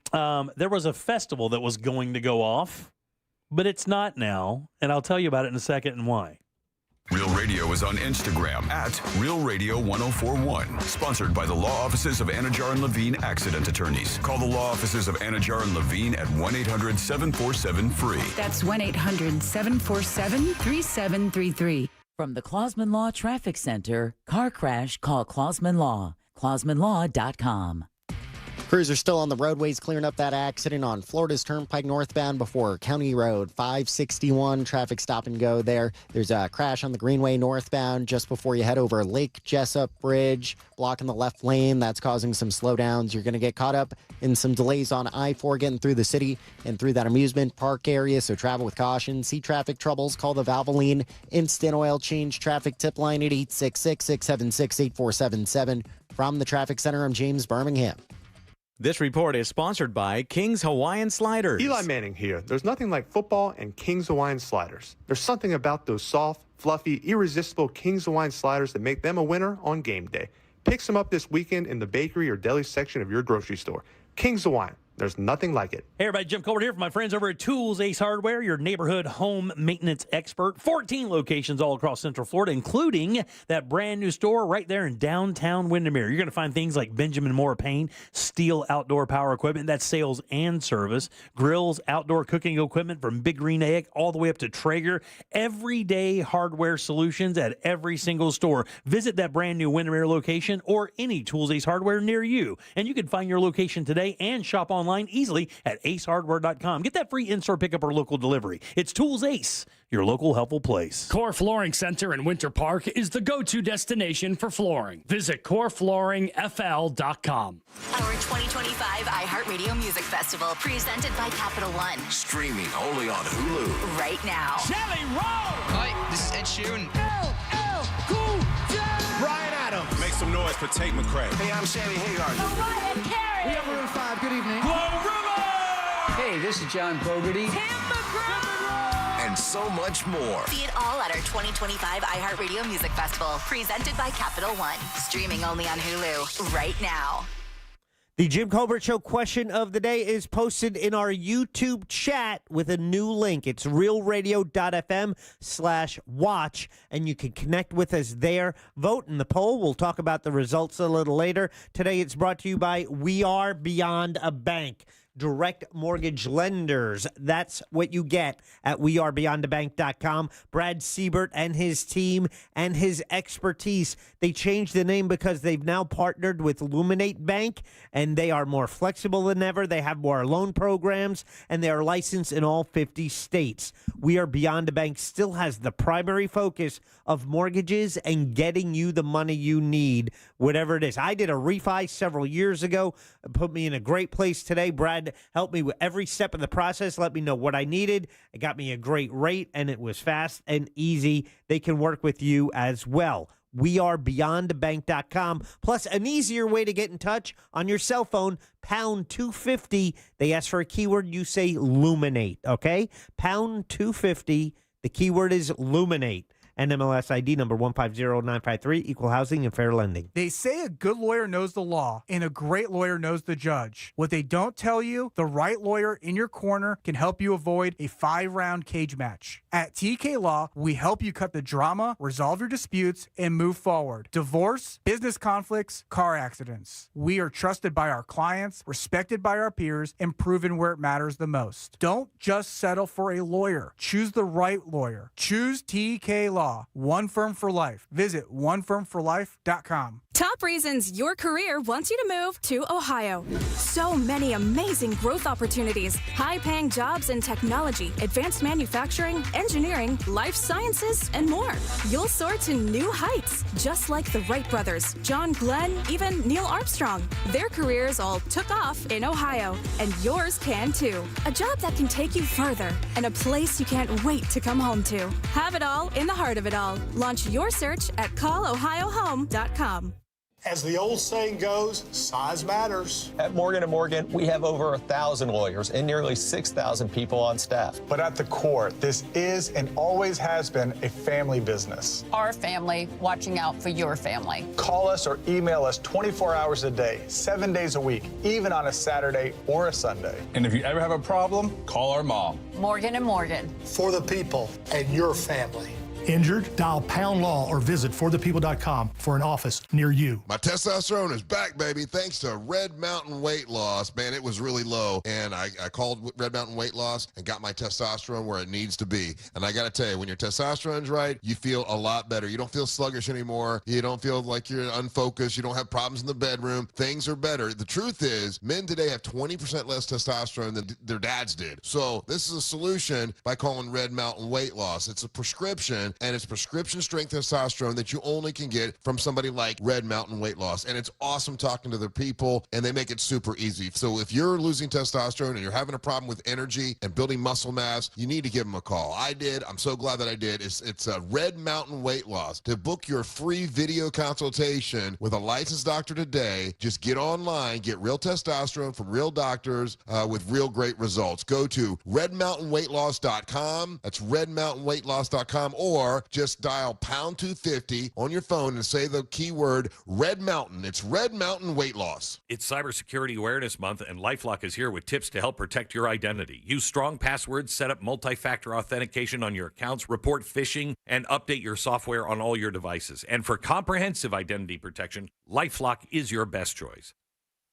There was a festival that was going to go off, but it's not now, and I'll tell you about it in a second and why.
Real Radio is on Instagram at Real Radio 1041. Sponsored by the law offices of Anajar and Levine Accident Attorneys. Call the law offices of Anajar and Levine at 1-800-747-FREE.
That's 1-800-747-3733.
From the Clausman Law Traffic Center, car crash, call Clausman Law. ClausmanLaw.com.
Crews are still on the roadways clearing up that accident on Florida's Turnpike northbound before County Road 561. Traffic stop and go there. There's a crash on the Greenway northbound just before you head over Lake Jessup Bridge, blocking the left lane. That's causing some slowdowns. You're going to get caught up in some delays on I-4 getting through the city and through that amusement park area, so travel with caution. See traffic troubles, call the Valvoline Instant Oil Change traffic tip line at 866-676-8477. From the Traffic Center, I'm James Birmingham.
This report is sponsored by King's Hawaiian Sliders.
Eli Manning here. There's nothing like football and King's Hawaiian Sliders. There's something about those soft, fluffy, irresistible King's Hawaiian Sliders that make them a winner on game day. Pick some up this weekend in the bakery or deli section of your grocery store. King's Hawaiian. There's nothing like it.
Hey, everybody, Jim Colbert here from my friends over at Tools Ace Hardware, your neighborhood home maintenance expert. 14 locations all across Central Florida, including that brand new store right there in downtown Windermere. You're going to find things like Benjamin Moore Paint, Steel outdoor power equipment, that's sales and service, grills, outdoor cooking equipment from Big Green Egg all the way up to Traeger. Everyday hardware solutions at every single store. Visit that brand new Windermere location or any Tools Ace Hardware near you. And you can find your location today and shop online easily at acehardware.com. Get that free in-store pickup or local delivery. It's Tools Ace, your local helpful place.
Core Flooring Center in Winter Park is the go-to destination for flooring. Visit coreflooringfl.com.
Our 2025 iHeartRadio Music Festival, presented by Capital One.
Streaming only on Hulu.
Right now.
Shelly Rowe!
Hi, this is Ed Sheeran.
LL Cool J!
Brian Adams. Make some noise for Tate McRae. Hey, I'm Sammy Hagar.
Mariah Carey.
We have Maroon 5. Good evening.
Flo Rida!
Hey, this is John Fogerty.
Tim McGraw.
And so much more.
See it all at our 2025 iHeartRadio Music Festival, presented by Capital One. Streaming only on Hulu. Right now.
The Jim Colbert Show question of the day is posted in our YouTube chat with a new link. It's realradio.fm/watch, and you can connect with us there. Vote in the poll. We'll talk about the results a little later. Today it's brought to you by We Are Beyond a Bank. Direct mortgage lenders. That's what you get at wearebeyondabank.com. Brad Siebert and his team and his expertise. They changed the name because they've now partnered with Luminate Bank, and they are more flexible than ever. They have more loan programs, and they are licensed in all 50 states. We Are Beyond a Bank still has the primary focus of mortgages and getting you the money you need, whatever it is. I did a refi several years ago. It put me in a great place today. Brad helped me with every step of the process, let me know what I needed. It got me a great rate, and it was fast and easy. They can work with you as well. wearebeyondabank.com, plus an easier way to get in touch on your cell phone, pound 250. They ask for a keyword, you say Luminate, okay? Pound 250, the keyword is Luminate. NMLS ID number 150953, equal housing and fair lending.
They say a good lawyer knows the law and a great lawyer knows the judge. What they don't tell you, the right lawyer in your corner can help you avoid a 5-round cage match. At TK Law, we help you cut the drama, resolve your disputes, and move forward. Divorce, business conflicts, car accidents. We are trusted by our clients, respected by our peers, and proven where it matters the most. Don't just settle for a lawyer. Choose the right lawyer. Choose TK Law. One firm for life. Visit onefirmforlife.com.
Top reasons your career wants you to move to Ohio. So many amazing growth opportunities, high-paying jobs in technology, advanced manufacturing, engineering, life sciences, and more. You'll soar to new heights, just like the Wright brothers, John Glenn, even Neil Armstrong. Their careers all took off in Ohio, and yours can too. A job that can take you further, and a place you can't wait to come home to. Have it all in the heart of it all. Launch your search at callohiohome.com.
As the old saying goes, size matters.
At Morgan & Morgan, we have over 1,000 lawyers and nearly 6,000 people on staff.
But at the core, this is and always has been a family business.
Our family watching out for your family.
Call us or email us 24 hours a day, 7 days a week, even on a Saturday or a Sunday.
And if you ever have a problem, call our mom.
Morgan & Morgan.
For the people and your family.
Injured? Dial pound law or visit forthepeople.com for an office near you.
My testosterone is back, baby, thanks to Red Mountain Weight Loss. Man, it was really low, and I called Red Mountain Weight Loss and got my testosterone where it needs to be. And I got to tell you, when your testosterone's right, you feel a lot better. You don't feel sluggish anymore. You don't feel like you're unfocused. You don't have problems in the bedroom. Things are better. The truth is, men today have 20% less testosterone than their dads did. So this is a solution by calling Red Mountain Weight Loss. It's a prescription, and it's prescription strength testosterone that you only can get from somebody like Red Mountain Weight Loss. And it's awesome talking to their people, and they make it super easy. So if you're losing testosterone and you're having a problem with energy and building muscle mass, you need to give them a call. I did. I'm so glad that I did. It's a Red Mountain Weight Loss. To book your free video consultation with a licensed doctor today, just get online, get real testosterone from real doctors with real great results. Go to redmountainweightloss.com. That's redmountainweightloss.com, or just dial pound 250 on your phone and say the keyword Red Mountain. It's Red Mountain Weight Loss.
It's Cybersecurity Awareness Month, and LifeLock is here with tips to help protect your identity. Use strong passwords, set up multi-factor authentication on your accounts, report phishing, and update your software on all your devices. And for comprehensive identity protection, LifeLock is your best choice.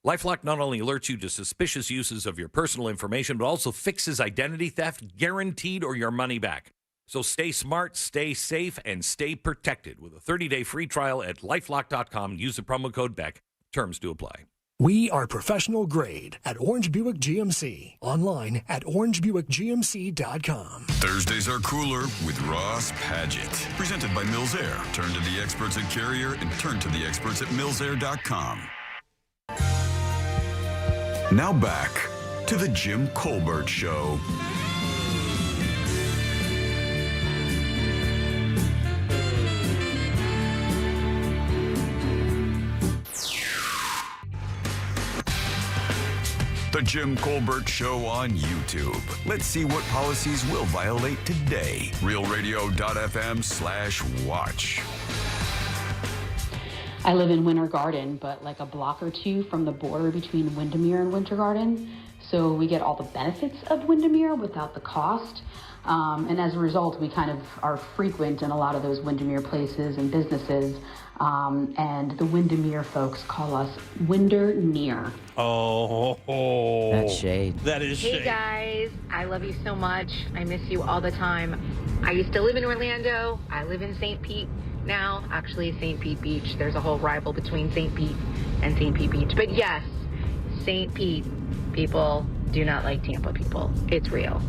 LifeLock not only alerts you to suspicious uses of your personal information, but also fixes identity theft, guaranteed, or your money back. So stay smart, stay safe, and stay protected with a 30-day free trial at LifeLock.com. Use the promo code BECK. Terms do apply.
We are professional grade at Orange Buick GMC. Online at orangebuickgmc.com.
Thursdays are cooler with Ross Padgett. Presented by Mills Air. Turn to the experts at Carrier and turn to the experts at millsair.com. Now back to the Jim Colbert Show. The Jim Colbert Show on YouTube. Let's see what policies will violate today. RealRadio.fm/watch.
I live in Winter Garden, but like a block or two from the border between Windermere and Winter Garden. So we get all the benefits of Windermere without the cost. And as a result, we kind of are frequent in a lot of those Windermere places and businesses. And the Windermere folks call us Windermere.
Oh,
That's shade.
That is shade.
Hey guys, I love you so much. I miss you all the time. I used to live in Orlando. I live in St. Pete now, actually St. Pete Beach. There's a whole rival between St. Pete and St. Pete Beach. But yes, St. Pete people do not like Tampa people. It's real.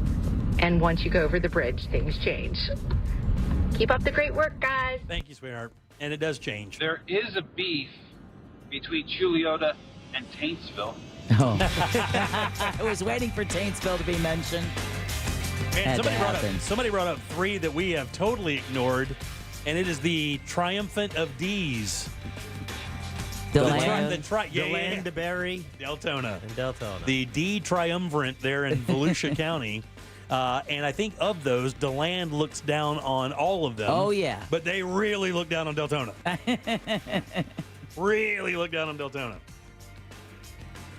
And once you go over the bridge, things change. Keep up the great work, guys.
Thank you, sweetheart. And it does change.
There is a beef between Juliota and Taintsville.
Oh. I was waiting for Taintsville to be mentioned.
And somebody brought up three that we have totally ignored, and it is the triumphant of D's.
DeLand,
DeLand,
DeBerry,
Deltona.
And Deltona.
The D triumvirate there in Volusia County. And I think of those, DeLand looks down on all of them.
Oh, yeah.
But they really look down on Deltona. Really look down on Deltona.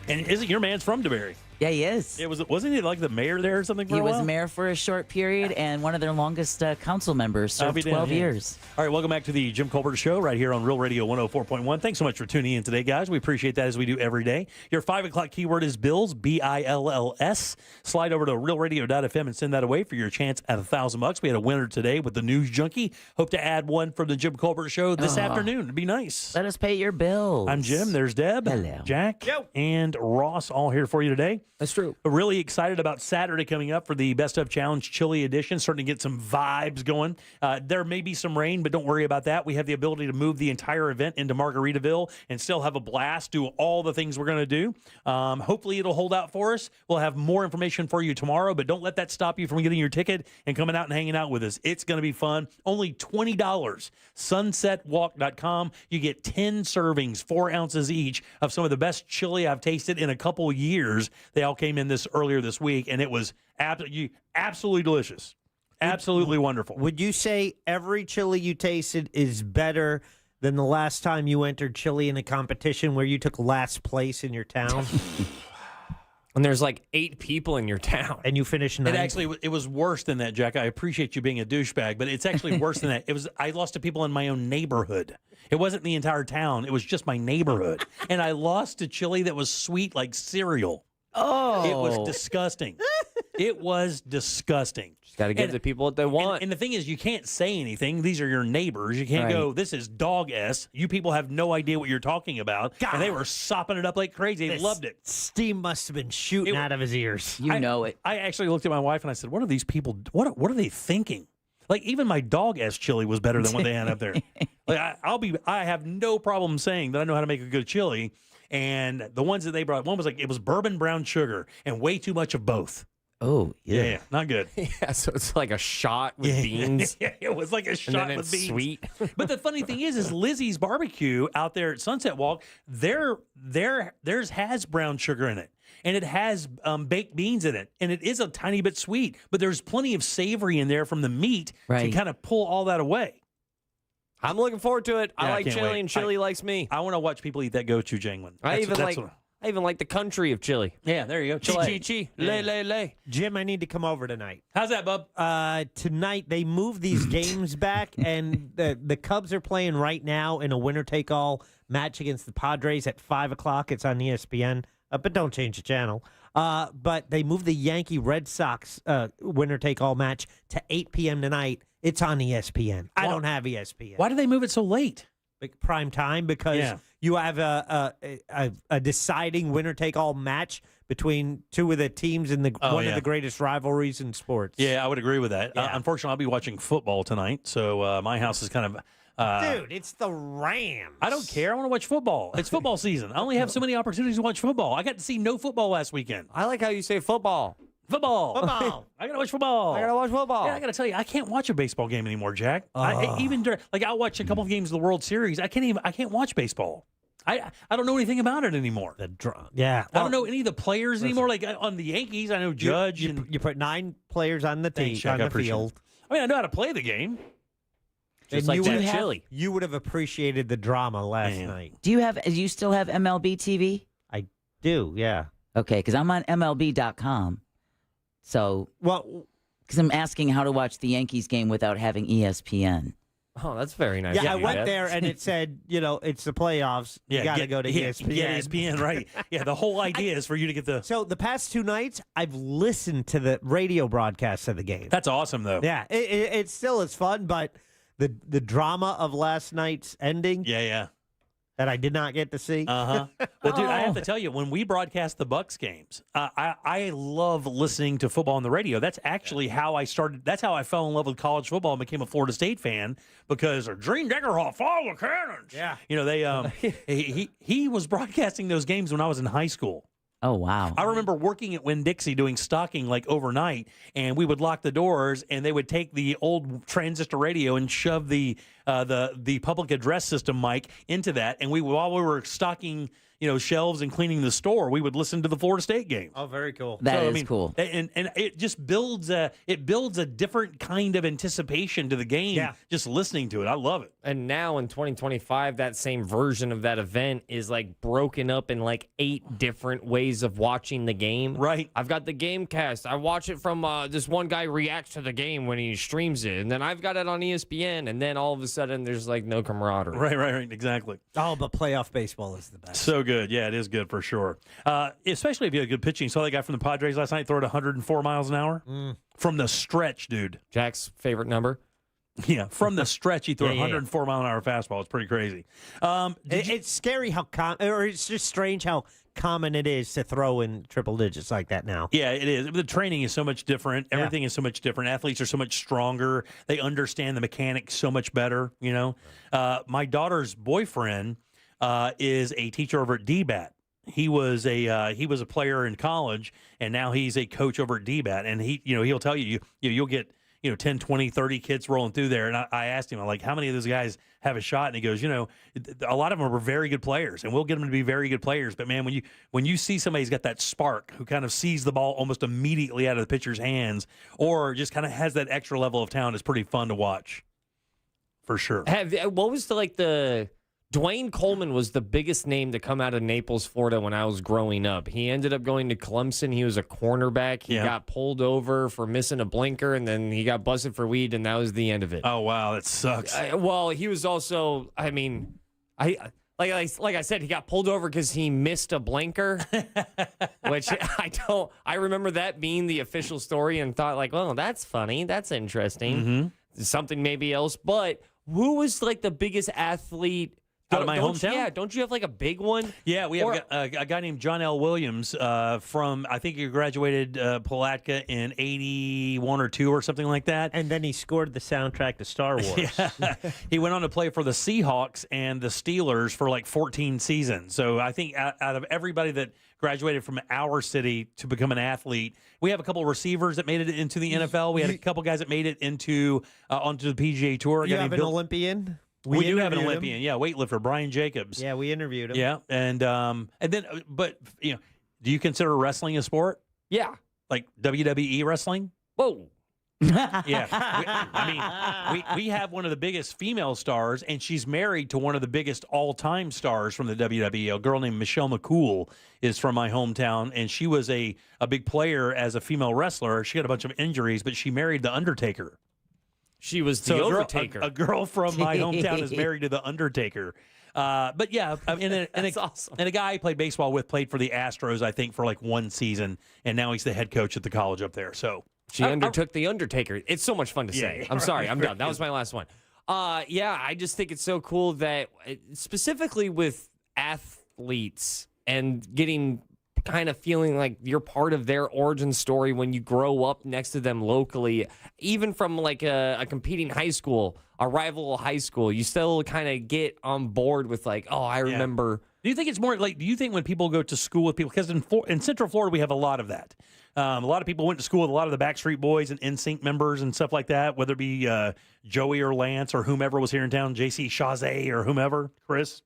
And isn't your man's from DeBerry?
Yeah, he is.
Wasn't he like the mayor there or something for
a while?
He
was mayor for a short period and one of their longest council members, served 12 years.
All right, welcome back to the Jim Colbert Show right here on Real Radio 104.1. Thanks so much for tuning in today, guys. We appreciate that as we do every day. Your 5 o'clock keyword is Bills, B-I-L-L-S. Slide over to realradio.fm and send that away for your chance at $1,000. We had a winner today with the News Junkie. Hope to add one for the Jim Colbert Show this afternoon. It'd be nice.
Let us pay your bills.
I'm Jim. There's Deb,
Hello.
Jack, and Ross all here for you today.
That's true.
Really excited about Saturday coming up for the Best of Challenge Chili Edition. Starting to get some vibes going. There may be some rain, but don't worry about that. We have the ability to move the entire event into Margaritaville and still have a blast, do all the things we're going to do. Hopefully it'll hold out for us. We'll have more information for you tomorrow, but don't let that stop you from getting your ticket and coming out and hanging out with us. It's going to be fun. Only $20. Sunsetwalk.com. You get 10 servings, 4 ounces each of some of the best chili I've tasted in a couple years. They all came in earlier this week, and it was absolutely delicious. Absolutely wonderful.
Would you say every chili you tasted is better than the last time you entered chili in a competition where you took last place in your town?
And there's like 8 people in your town.
And you finish 9.
It was worse than that, Jack. I appreciate you being a douchebag, but it's actually worse than that. I lost to people in my own neighborhood. It wasn't the entire town. It was just my neighborhood. And I lost to chili that was sweet like cereal.
Oh.
It was disgusting. It was disgusting.
Just got to give the people what they want.
And the thing is, you can't say anything. These are your neighbors. You can't go, this is dog S. You people have no idea what you're talking about. God. And they were sopping it up like crazy. They loved it.
Steam must have been shooting out of his ears.
You know it.
I actually looked at my wife and I said, what are these people, what are they thinking? Like, even my dog S chili was better than what they had up there. Like, I have no problem saying that I know how to make a good chili. And the ones that they brought, one was like, it was bourbon brown sugar and way too much of both.
Oh, yeah.
Yeah, not good.
Yeah, so it's like a shot with beans.
Yeah, it was like a shot
then
with
it's
beans.
sweet.
But the funny thing is Lizzie's Barbecue out there at Sunset Walk, theirs has brown sugar in it. And it has baked beans in it. And it is a tiny bit sweet. But there's plenty of savory in there from the meat to kind of pull all that away.
I'm looking forward to it.
Yeah,
I like
can't
chili,
wait.
and chili likes me.
I want to watch people eat that gochujang.
I even like the country of chili.
Yeah, there you go. Chile.
Chi. Lay.
Jim, I need to come over tonight.
How's that, bub?
Tonight, they moved these games back, and the Cubs are playing right now in a winner-take-all match against the Padres at 5 o'clock. It's on ESPN, but don't change the channel. But they moved the Yankee-Red Sox winner-take-all match to 8 p.m. tonight. It's on ESPN. I don't have ESPN.
Why did they move it so late?
Like prime time, because you have a deciding winner-take-all match between two of the teams in one of the greatest rivalries in sports.
Yeah, I would agree with that.
Yeah.
Unfortunately, I'll be watching football tonight, so my house is kind of...
Dude, it's the Rams.
I don't care. I want to watch football. It's football season. I only have so many opportunities to watch football. I got to see no football last weekend.
I like how you say football.
Football. I got to watch football.
I got to watch football.
Yeah, I got to tell you, I can't watch a baseball game anymore, Jack. I'll watch a couple of games of the World Series. I can't watch baseball. I don't know anything about it anymore.
I
don't know any of the players anymore. Like on the Yankees, I know Judge.
You put 9 players on the team,
Jack,
on the field.
I mean, I know how to play the game.
Just like that chili.
You would have appreciated the drama last night.
Do you still have MLB TV?
I do, yeah.
Okay, because I'm on MLB.com. So, because I'm asking how to watch the Yankees game without having ESPN.
Oh, that's very nice.
Yeah, I went there and it said, it's the playoffs. You got to go to ESPN.
Yeah, ESPN, right. Yeah, the whole idea is for you to get the...
So the past 2 nights, I've listened to the radio broadcasts of the game.
That's awesome, though.
Yeah, it still is fun, but the drama of last night's ending...
Yeah.
That I did not get to see.
Well, dude, I have to tell you, when we broadcast the Bucks games, I love listening to football on the radio. That's actually how I started. That's how I fell in love with college football and became a Florida State fan, because Dream Deckerhoff, follow the Cannons.
Yeah.
They he was broadcasting those games when I was in high school.
Oh, wow.
I remember working at Winn-Dixie doing stocking like overnight, and we would lock the doors, and they would take the old transistor radio and shove the public address system mic into that, and while we were stocking shelves and cleaning the store, we would listen to the Florida State game.
Oh, very cool.
That is cool.
And it just builds a different kind of anticipation to the game, just listening to it. I love it.
And now in 2025, that same version of that event is like broken up in like 8 different ways of watching the game.
Right.
I've got the game cast. I watch it from this one guy reacts to the game when he streams it. And then I've got it on ESPN. And then all of a sudden there's like no camaraderie.
Right. Exactly.
Oh, but playoff baseball is the best.
So good. Yeah, it is good for sure. Especially if you have good pitching. Saw that guy from the Padres last night throw it 104 miles an hour from the stretch, dude.
Jack's favorite number.
Yeah, from the stretch, he threw a 104 mile an hour fastball. It's pretty crazy.
It's scary or it's just strange how common it is to throw in triple digits like that now.
Yeah, it is. The training is so much different. Everything is so much different. Athletes are so much stronger. They understand the mechanics so much better. My daughter's boyfriend is a teacher over at DBAT. He was a player in college, and now he's a coach over at DBAT. And he'll tell you'll get 10, 20, 30 kids rolling through there. And I asked him, I'm like, how many of those guys have a shot? And he goes, a lot of them are very good players, and we'll get them to be very good players. But man, when you see somebody who's got that spark, who kind of sees the ball almost immediately out of the pitcher's hands, or just kind of has that extra level of talent, it's pretty fun to watch, for sure.
What was the Dwayne Coleman was the biggest name to come out of Naples, Florida when I was growing up. He ended up going to Clemson. He was a cornerback. He got pulled over for missing a blinker, and then he got busted for weed, and that was the end of it.
Oh, wow. That sucks.
Well, he was also, I mean, like I said, he got pulled over because he missed a blinker, which I remember that being the official story and thought like, well, that's funny. That's interesting. Something maybe else. But who was like the biggest athlete
out of my hometown?
Don't you have like a big one?
Yeah, we have a guy named John L. Williams from, I think he graduated Palatka in 81 or 2 or something like that.
And then he scored the soundtrack to Star Wars.
Yeah. He went on to play for the Seahawks and the Steelers for like 14 seasons. So I think out of everybody that graduated from our city to become an athlete, we have a couple of receivers that made it into the NFL. We had a couple guys that made it into onto the PGA Tour.
You have an Olympian?
We do have an Olympian, weightlifter, Brian Jacobs.
Yeah, we interviewed him.
Yeah, and then, but do you consider wrestling a sport?
Yeah,
like WWE wrestling.
Whoa.
Yeah, we have one of the biggest female stars, and she's married to one of the biggest all-time stars from the WWE. A girl named Michelle McCool is from my hometown, and she was a big player as a female wrestler. She had a bunch of injuries, but she married the Undertaker.
She was the Undertaker.
A girl from my hometown is married to the Undertaker. But yeah, I mean, awesome. And a guy I played baseball with played for the Astros, I think, for like 1 season, and now he's the head coach at the college up there. So
she undertook the Undertaker. It's so much fun to say. I'm sorry, I'm done. That was my last one. Yeah, I just think it's so cool that specifically with athletes and getting kind of feeling like you're part of their origin story when you grow up next to them locally, even from like a competing high school, a rival high school, you still kind of get on board with like, oh, I remember.
Do you think it's more like, do you think when people go to school with people, because in Central Florida, we have a lot of that. A lot of people went to school with a lot of the Backstreet Boys and NSYNC members and stuff like that, whether it be Joey or Lance or whomever was here in town, JC Chazé or whomever, Chris.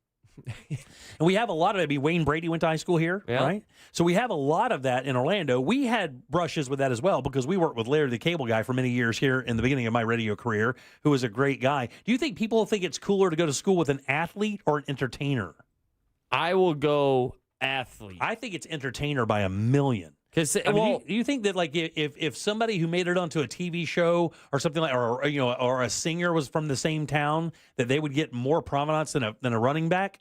And we have a lot of it. Wayne Brady went to high school here, right? So we have a lot of that in Orlando. We had brushes with that as well because we worked with Larry the Cable Guy for many years here in the beginning of my radio career, who was a great guy. Do you think people think it's cooler to go to school with an athlete or an entertainer?
I will go athlete.
I think it's entertainer by a million.
Because
do you think that like if somebody who made it onto a TV show or something like, or a singer was from the same town, that they would get more prominence than a running back?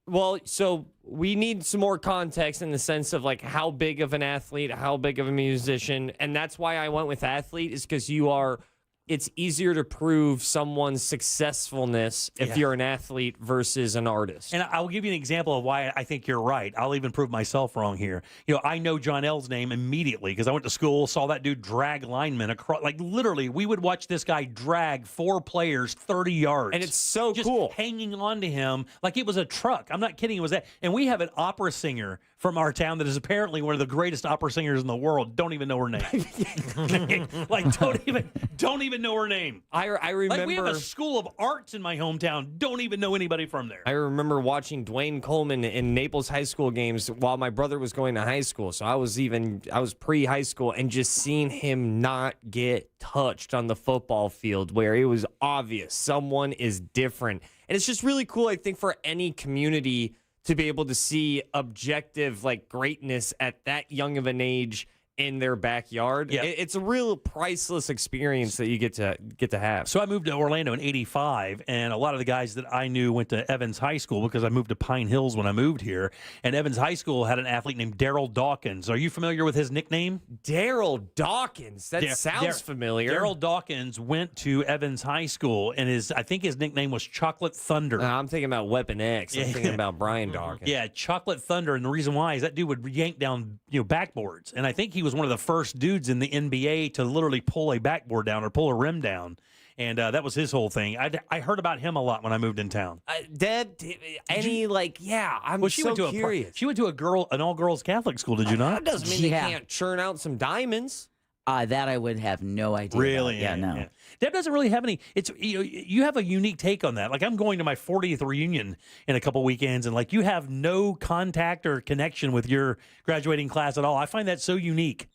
Well, so we need some more context in the sense of like how big of an athlete, how big of a musician, and that's why I went with athlete is because it's easier to prove someone's successfulness if you're an athlete versus an artist.
And I'll give you an example of why I think you're right. I'll even prove myself wrong here. I know John L's name immediately because I went to school, saw that dude drag linemen across. Like literally, we would watch this guy drag 4 players 30 yards.
And it's so
just
cool.
Hanging on to him like it was a truck. I'm not kidding. It was that. And we have an opera singer from our town that is apparently one of the greatest opera singers in the world. Don't even know her name. Like, don't even know her name.
I remember.
Like, we have a school of arts in my hometown. Don't even know anybody from there.
I remember watching Dwayne Coleman in Naples high school games while my brother was going to high school. So I was pre-high school and just seeing him not get touched on the football field where it was obvious someone is different. And it's just really cool, I think, for any community to be able to see objective like greatness at that young of an age in their backyard.
Yeah.
It's a real priceless experience that you get to have.
So I moved to Orlando in 85, and a lot of the guys that I knew went to Evans High School because I moved to Pine Hills when I moved here. And Evans High School had an athlete named Daryl Dawkins. Are you familiar with his nickname?
Daryl Dawkins. That sounds familiar.
Daryl Dawkins went to Evans High School, and I think his nickname was Chocolate Thunder.
I'm thinking about Weapon X. I'm thinking about Brian Dawkins.
Yeah, Chocolate Thunder, and the reason why is that dude would yank down backboards, and I think he was one of the first dudes in the NBA to literally pull a backboard down or pull a rim down. And that was his whole thing. I heard about him a lot when I moved in town.
Deb, I'm so curious.
She went to an all-girls Catholic school, did you not?
That doesn't mean they can't churn out some diamonds.
That I would have no idea.
Really?
About. No.
Yeah. Deb doesn't really have any. It's you have a unique take on that. Like I'm going to my 40th reunion in a couple weekends, and like you have no contact or connection with your graduating class at all. I find that so unique.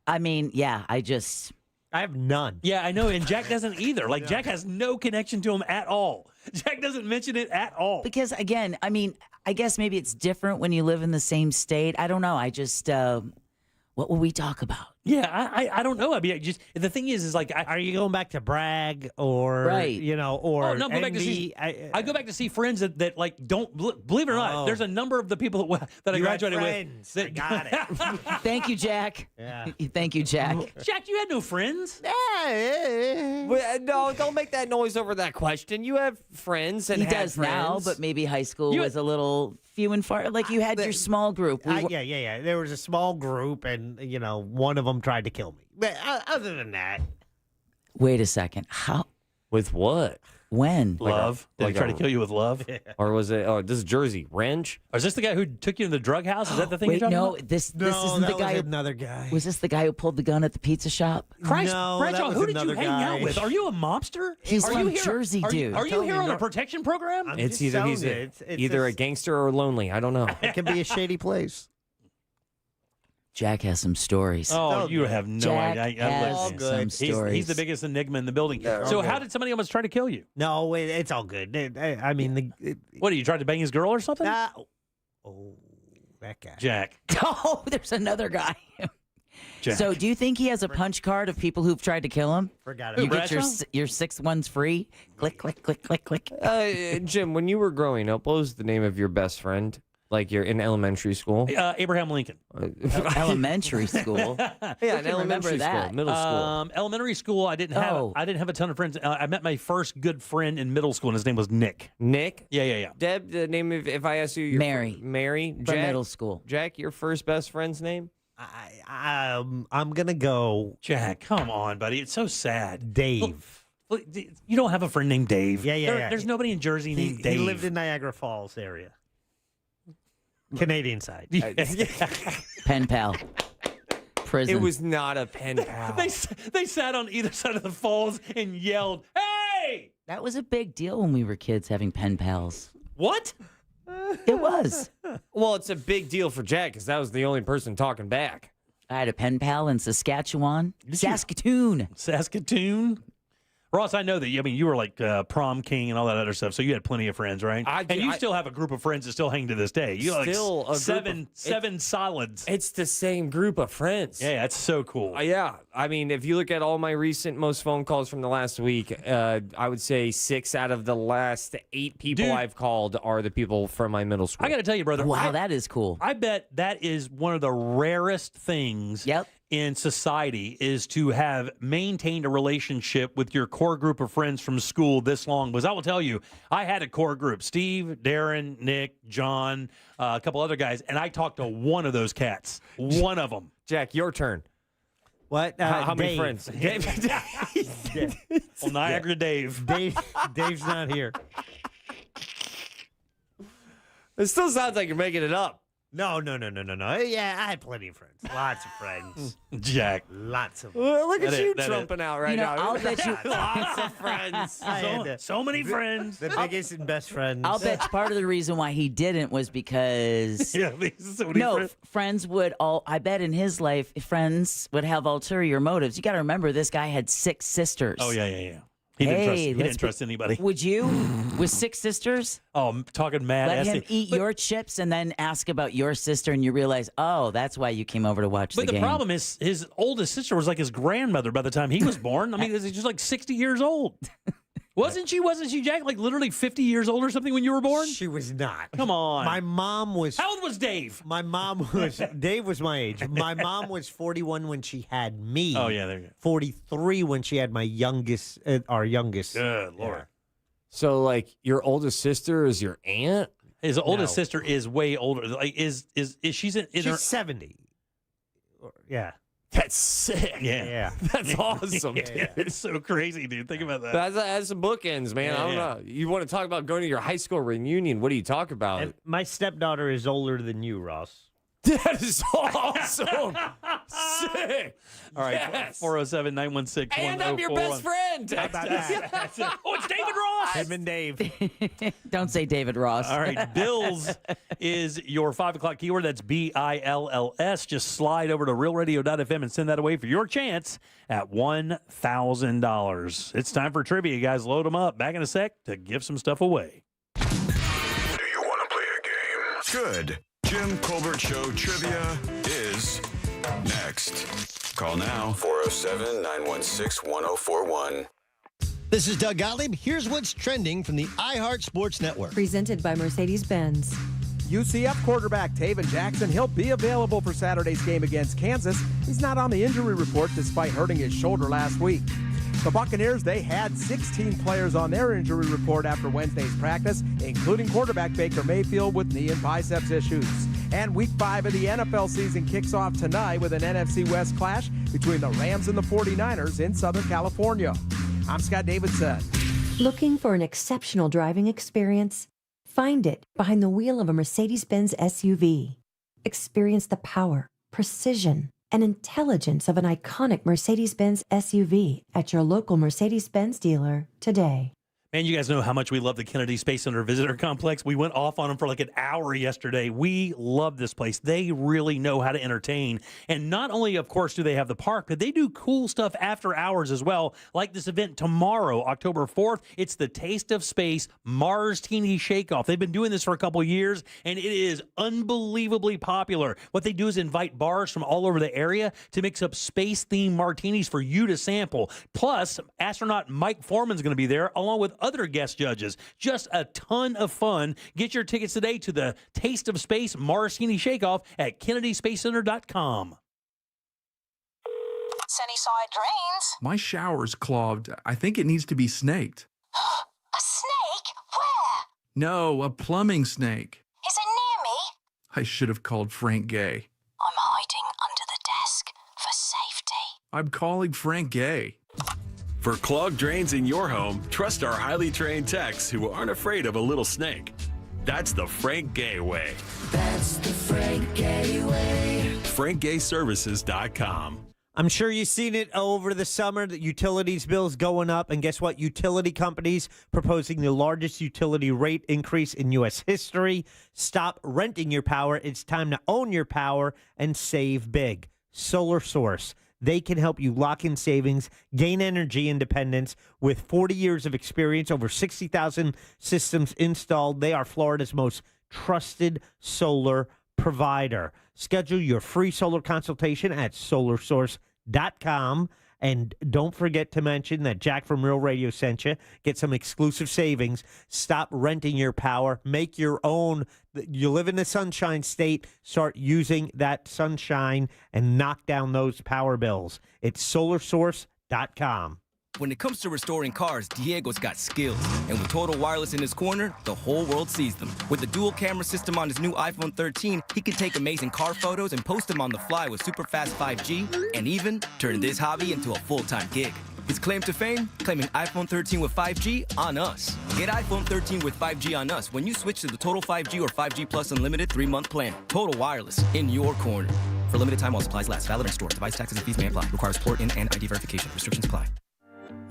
I mean, yeah, I just
I have none.
Yeah, I know, and Jack doesn't either. Like, Jack has no connection to him at all. Jack doesn't mention it at all.
Because, again, I mean, I guess maybe it's different when you live in the same state. I don't know. I just, what will we talk about?
Yeah, I don't know. I mean, the thing is like,
are you going back to brag or
right?
Or
no, go back to see. I go back to see friends that like don't believe it or not. There's a number of the people that I graduated with.
I got it.
Thank you, Jack.
Yeah.
Thank you, Jack.
Jack, you had no friends.
No, don't make that noise over that question. You have friends, and
He
had
does
friends.
now, but maybe high school was a little few and far. Like you had your small group.
Yeah. There was a small group, and one of them tried to kill me. But other than that,
wait a second. How?
With what?
When?
Love. Did he try to kill you with love?
Or was it? Oh, this is Jersey. Wrench.
Or is this the guy who took you to the drug house? Is that the thing
Wait,
you're talking
no.
about?
This isn't the guy.
Another guy.
Was this the guy who pulled the gun at the pizza shop?
Christ,
No,
Bradshaw,
that was
who did you
another
hang
guy.
out with? Are you a mobster?
He's
are
from
you here,
Jersey, dude.
Are you
telling
here
you,
on a
no.
protection program?
It's
just
either
telling
he's
you,
a,
it's
either a gangster or lonely. I don't know.
It can be a shady place.
Jack has some stories.
Oh, you have no
Jack
idea.
has
All
some
good.
stories.
He's the biggest enigma in the building.
Yeah,
So
okay.
how did somebody almost try to kill you?
No, it's all good. I mean,
What, you tried to bang his girl or something?
oh, that guy.
Jack.
Oh, there's another guy.
Jack.
So, do you think he has a punch card of people who've tried to kill him?
Forgot
You
about
get
Bradshaw?
your 6 ones free. Click, click, click, click, click.
Jim, when you were growing up, what was the name of your best friend? Like you're in elementary school?
Abraham Lincoln.
Elementary school.
Yeah, in elementary school,
that.
middle school.
Elementary school, I didn't have a ton of friends. I met my first good friend in middle school, and his name was Nick.
Nick?
Yeah.
Deb, the name of, if I ask you, your
Mary.
Mary?
From
Jack?
middle school.
Jack, your first best friend's name?
I'm gonna go
Jack, come on, buddy. It's so sad.
Dave.
Look, you don't have a friend named Dave.
Yeah.
There's nobody in Jersey named Dave.
He lived in Niagara Falls area. Canadian side.
Pen pal. Prison.
It was not a pen pal.
They sat on either side of the falls and yelled, "Hey!"
That was a big deal when we were kids having pen pals.
What?
It was.
Well, it's a big deal for Jack because that was the only person talking back.
I had a pen pal in Saskatchewan. Saskatoon.
Saskatoon. Ross, I know that. You were like prom king and all that other stuff, so you had plenty of friends, right? And you still have a group of friends that still hang to this day. You
Still
like
a group
seven solids.
It's the same group of friends.
Yeah, that's so cool.
Yeah. I mean, if you look at all my most phone calls from the last week, I would say 6 out of the last 8 people
Dude.
I've called are the people from my middle school.
I got to tell you, brother.
Wow, that is cool.
I bet that is one of the rarest things in society is to have maintained a relationship with your core group of friends from school this long. Because I will tell you, I had a core group, Steve, Darren, Nick, John, a couple other guys, and I talked to one of those cats. One of them.
Jack, your turn.
What?
How many
Dave.
friends? Dave.
Well, Niagara Dave.
Dave's not here.
It still sounds like you're making it up.
No. Yeah, I had plenty of friends. Lots of friends.
Jack.
Lots of
Well, look at
That
you
is- that
trumping out right
You know,
now.
I'll bet you-
Lots of friends.
I had
So many friends.
the biggest and best friends.
I'll bet part of the reason why he didn't was because
Yeah, so many
no,
friends.
friends would all. I bet in his life, friends would have ulterior motives. You got to remember, this guy had 6 sisters.
Oh, yeah. He didn't
let's
trust anybody.
Would you, with 6 sisters,
Oh, I'm talking mad.
let him
nasty.
eat your chips and then ask about your sister, and you realize, oh, that's why you came over to watch
But
the
the
game.
problem is, his oldest sister was like his grandmother by the time he was born. I mean, she's just like 60 years old. Wasn't she, Jack? Like literally 50 years old or something when you were born?
She was not.
Come on.
My mom was.
How old was Dave?
My mom was. Dave was my age. My mom was 41 when she had me.
Oh, yeah, there you go.
43 when she had my youngest, our youngest.
Good Lord.
So, like, your oldest sister is your aunt?
His oldest
No.
sister is way older. Like, is she's in
She's
her
70. Yeah.
That's sick.
Yeah.
That's awesome,
Yeah,
dude.
it's so crazy, dude. Think about that.
That's some bookends, man.
Yeah,
I don't
yeah.
know. You want to talk about going to your high school reunion? What do you talk about?
And my stepdaughter is older than you, Ross.
That is awesome. Sick.
All right,
Yes.
407-916-1041.
And I'm your best friend.
How about that?
Oh, it's David Ross.
Him and Dave.
Don't say David Ross.
All right, Bills is your 5 o'clock keyword. That's BILLS. Just slide over to realradio.fm and send that away for your chance at $1,000. It's time for trivia, guys. Load them up. Back in a sec to give some stuff away.
Do you want to play a game? Good. Jim Colbert Show Trivia is next. Call now. 407-916-1041.
This is Doug Gottlieb. Here's what's trending from the iHeart Sports Network.
Presented by Mercedes-Benz.
UCF quarterback Taven Jackson, he'll be available for Saturday's game against Kansas. He's not on the injury report despite hurting his shoulder last week. The Buccaneers, they had 16 players on their injury report after Wednesday's practice, including quarterback Baker Mayfield with knee and biceps issues. And Week 5 of the NFL season kicks off tonight with an NFC West clash between the Rams and the 49ers in Southern California. I'm Scott Davidson.
Looking for an exceptional driving experience? Find it behind the wheel of a Mercedes-Benz SUV. Experience the power, precision, and intelligence of an iconic Mercedes-Benz SUV at your local Mercedes-Benz dealer today.
Man, you guys know how much we love the Kennedy Space Center Visitor Complex. We went off on them for like an hour yesterday. We love this place. They really know how to entertain. And not only, of course, do they have the park, but they do cool stuff after hours as well, like this event tomorrow, October 4th. It's the Taste of Space Mars Teeny Shake-Off. They've been doing this for a couple years, and it is unbelievably popular. What they do is invite bars from all over the area to mix up space-themed martinis for you to sample. Plus, astronaut Mike Foreman's going to be there, along with other guest judges. Just a ton of fun. Get your tickets today to the Taste of Space Mars-Teeny Shake-Off at KennedySpaceCenter.com.
Sunnyside drains.
My shower's clogged. I think it needs to be snaked.
A snake? Where?
No, a plumbing snake.
Is it near me?
I should have called Frank Gay.
I'm hiding under the desk for safety.
I'm calling Frank Gay.
For clogged drains in your home, trust our highly trained techs who aren't afraid of a little snake. That's the Frank Gay way.
That's the Frank Gay way.
FrankGayServices.com.
I'm sure you've seen it over the summer, the utilities bills going up. And guess what? Utility companies proposing the largest utility rate increase in U.S. history. Stop renting your power. It's time to own your power and save big. Solar Source. They can help you lock in savings, gain energy independence. With 40 years of experience, over 60,000 systems installed, they are Florida's most trusted solar provider. Schedule your free solar consultation at solarsource.com. And don't forget to mention that Jack from Real Radio sent you. Get some exclusive savings. Stop renting your power. Make your own. You live in the Sunshine State. Start using that sunshine and knock down those power bills. It's solarsource.com.
When it comes to restoring cars, Diego's got skills. And with Total Wireless in his corner, the whole world sees them. With the dual camera system on his new iPhone 13, he can take amazing car photos and post them on the fly with super fast 5G, and even turn this hobby into a full-time gig. His claim to fame? Claiming iPhone 13 with 5G on us. Get iPhone 13 with 5G on us when you switch to the Total 5G or 5G Plus Unlimited 3-month plan. Total Wireless, in your corner. For limited time while supplies last. Valid in store. Device taxes and fees may apply. Requires port in and ID verification. Restrictions apply.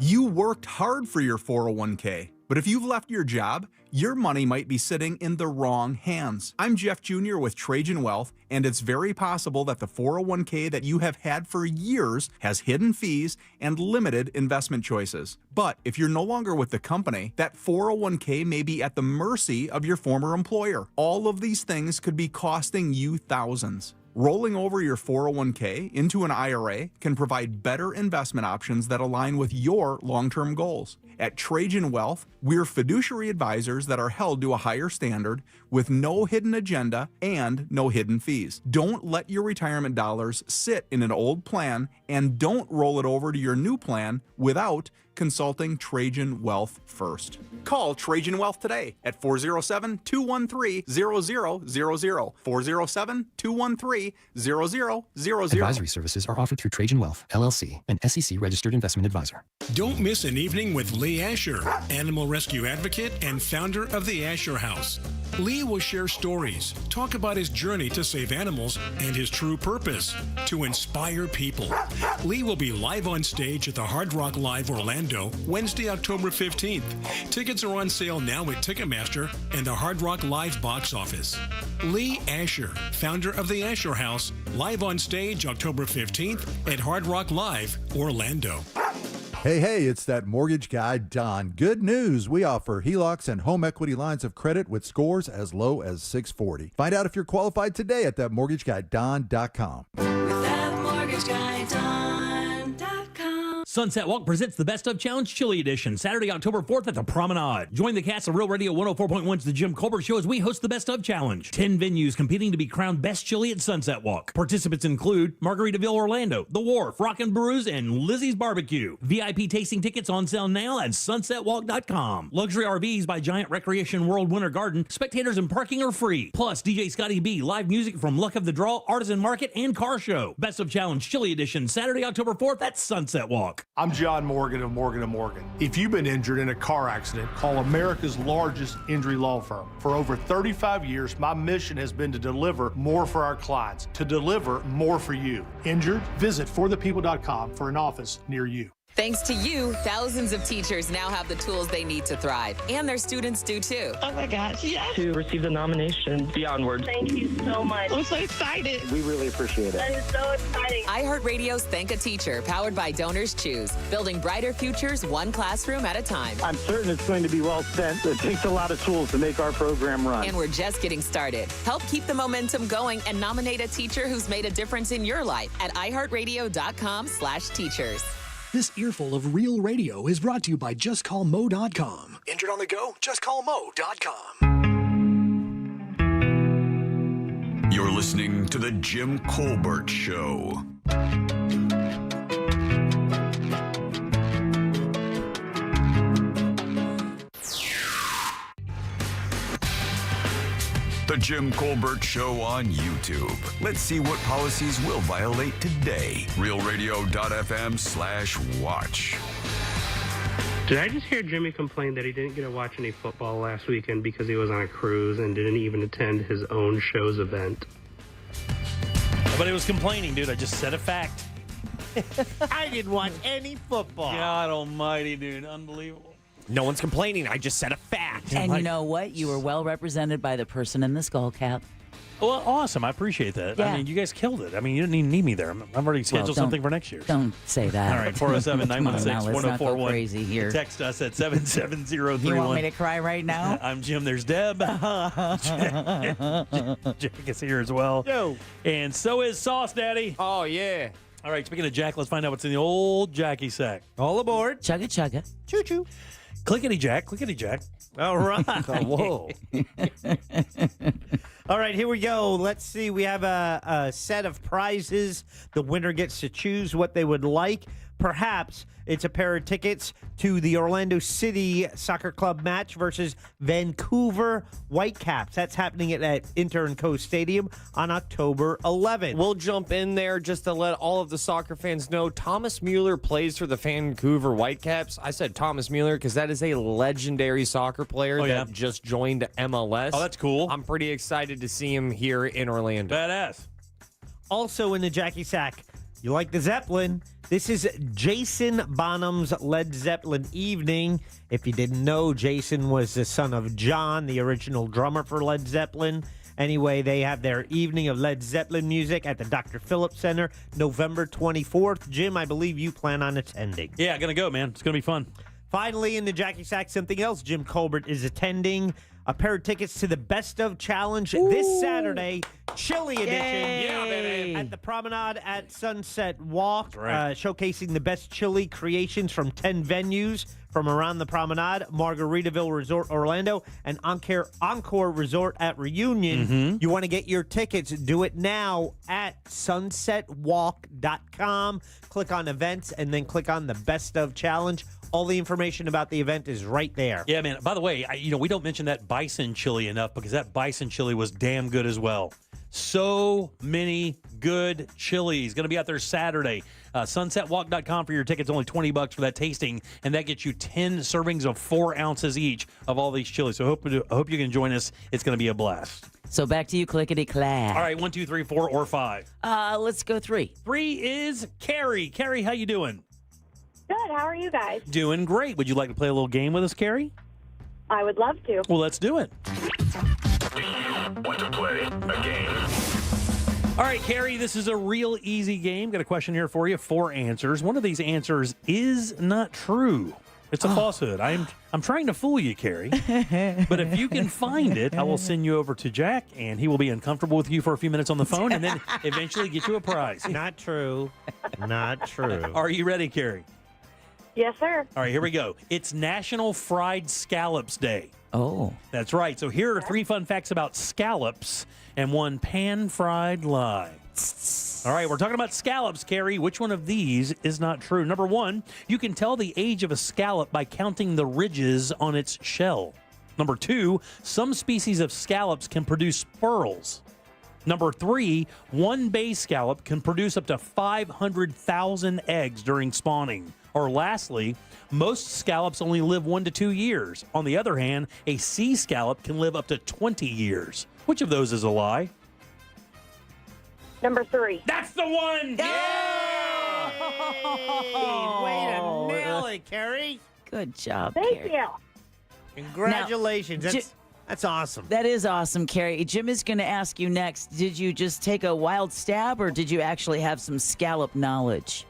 You worked hard for your 401k, but if you've left your job, your money might be sitting in the wrong hands. I'm Jeff Jr. with Trajan Wealth, and it's very possible that the 401k that you have had for years has hidden fees and limited investment choices. But if you're no longer with the company, that 401k may be at the mercy of your former employer. All of these things could be costing you thousands. Rolling over your 401k into an IRA can provide better investment options that align with your long-term goals. At Trajan Wealth, we're fiduciary advisors that are held to a higher standard with no hidden agenda and no hidden fees. Don't let your retirement dollars sit in an old plan and don't roll it over to your new plan without consulting Trajan Wealth first. Call Trajan Wealth today at 407-213-0000, 407-213-0000.
Advisory services are offered through Trajan Wealth, LLC, an SEC-registered investment advisor.
Don't miss an evening with Lee Asher, animal rescue advocate and founder of the Asher House. Lee will share stories, talk about his journey to save animals, and his true purpose, to inspire people. Lee will be live on stage at the Hard Rock Live Orlando Wednesday, October 15th. Tickets are on sale now at Ticketmaster and the Hard Rock Live box office. Lee Asher, founder of the Asher House, live on stage October 15th at Hard Rock Live Orlando.
Hey, it's that mortgage guy, Don. Good news. We offer HELOCs and home equity lines of credit with scores as low as 640. Find out if you're qualified today at thatmortgageguyDon.com.
Sunset Walk presents the Best of Challenge Chili Edition, Saturday, October 4th at the Promenade. Join the cast of Real Radio 104.1's The Jim Colbert Show as we host the Best of Challenge. 10 venues competing to be crowned Best Chili at Sunset Walk. Participants include Margaritaville Orlando, The Wharf, Rockin' Brews, and Lizzie's Barbecue. VIP tasting tickets on sale now at sunsetwalk.com. Luxury RVs by Giant Recreation World Winter Garden. Spectators and parking are free. Plus, DJ Scotty B, live music from Luck of the Draw, Artisan Market, and Car Show. Best of Challenge Chili Edition, Saturday, October 4th at Sunset Walk.
I'm John Morgan of Morgan & Morgan. If you've been injured in a car accident, call America's largest injury law firm. For over 35 years, my mission has been to deliver more for our clients, to deliver more for you. Injured? Visit forthepeople.com for an office near you.
Thanks to you, thousands of teachers now have the tools they need to thrive, and their students do too.
Oh my gosh, yes. To receive the nomination, Beyond Words. Thank you so much. I'm so excited.
We really appreciate it.
That is so exciting.
iHeartRadio's Thank a Teacher, powered by Donors Choose, building brighter futures one classroom at a time.
I'm certain it's going to be well spent. It takes a lot of tools to make our program run.
And we're just getting started. Help keep the momentum going and nominate a teacher who's made a difference in your life at iHeartRadio.com/teachers.
This earful of real radio is brought to you by JustCallMo.com. Injured on the go? JustCallMo.com.
You're listening to The Jim Colbert Show. The Jim Colbert Show on YouTube. Let's see what policies will violate today. RealRadio.fm/watch.
Did I just hear Jimmy complain that he didn't get to watch any football last weekend because he was on a cruise and didn't even attend his own show's event?
Nobody was complaining, dude. I just said a fact.
I didn't watch any football.
God almighty, dude. Unbelievable.
No one's complaining. I just said a fact.
And you know what? You were well represented by the person in the skull cap.
Well, awesome. I appreciate that.
Yeah.
I mean, you guys killed it. I mean, you didn't even need me there. I've already scheduled something for next year.
Don't say that.
All right, 407-916-1041.
Let's not go crazy here.
Text us at 77031.
You want me to cry right now?
I'm Jim. There's Deb. Jack is here as well.
Yo.
And so is Sauce Daddy.
Oh, yeah.
All right, speaking of Jack, let's find out what's in the old Jackie sack.
All aboard.
Chugga chugga.
Choo-choo.
Clickety Jack. Clickety Jack.
All right.
Whoa.
All right, here we go. Let's see. We have a set of prizes. The winner gets to choose what they would like. Perhaps it's a pair of tickets to the Orlando City Soccer Club match versus Vancouver Whitecaps. That's happening at Inter & Co Stadium on October 11th.
We'll jump in there just to let all of the soccer fans know Thomas Mueller plays for the Vancouver Whitecaps. I said Thomas Mueller because that is a legendary soccer player that just joined MLS.
Oh, that's cool.
I'm pretty excited to see him here in Orlando.
Badass.
Also in the Jackie Sack, you like the Zeppelin? This is Jason Bonham's Led Zeppelin Evening. If you didn't know, Jason was the son of John, the original drummer for Led Zeppelin. Anyway, they have their evening of Led Zeppelin music at the Dr. Phillips Center, November 24th. Jim, I believe you plan on attending.
Yeah, gonna go, man. It's gonna be fun.
Finally, in the Jackie Sack, something else Jim Colbert is attending. a pair of tickets to the Best of Challenge this Saturday, Chili Edition.
Yeah, baby.
At the Promenade at Sunset Walk,
right.
showcasing the best chili creations from 10 venues from around the Promenade, Margaritaville Resort Orlando, and Encore Resort at Reunion. You want to get your tickets, do it now at sunsetwalk.com. Click on events and then click on the Best of Challenge. All the information about the event is right there.
Yeah, man. By the way, we don't mention that bison chili enough because that bison chili was damn good as well. So many good chilies. Going to be out there Saturday. Sunsetwalk.com for your tickets. Only $20 for that tasting, and that gets you 10 servings of 4 ounces each of all these chilies. So I hope you can join us. It's going to be a blast.
So back to you, clickety-clack.
All right, 1, 2, 3, 4, or 5.
Let's go 3.
3 is Carrie. Carrie, how you doing?
Good. How are you guys?
Doing great. Would you like to play a little game with us, Carrie?
I would love to.
Well, let's do it.
Want to play a game?
All right, Carrie, this is a real easy game. Got a question here for you. 4 answers. One of these answers is not true. It's a falsehood. I'm trying to fool you, Carrie. But if you can find it, I will send you over to Jack, and he will be uncomfortable with you for a few minutes on the phone, and then eventually get you a prize.
Not true. Not true.
Are you ready, Carrie?
Yes, sir.
All right, here we go. It's National Fried Scallops Day.
Oh.
That's right. So here are 3 fun facts about scallops and 1 pan-fried lie. All right, we're talking about scallops, Carrie. Which one of these is not true? Number 1, you can tell the age of a scallop by counting the ridges on its shell. Number 2, some species of scallops can produce pearls. Number 3, one bay scallop can produce up to 500,000 eggs during spawning. Or lastly, most scallops only live 1 to 2 years. On the other hand, a sea scallop can live up to 20 years. Which of those is a lie?
Number 3.
That's the one!
Yeah! Way to nail it, Carrie.
Good job,
Thank
Carrie.
you.
Congratulations. That's awesome.
That is awesome, Carrie. Jim is going to ask you next, did you just take a wild stab or did you actually have some scallop knowledge?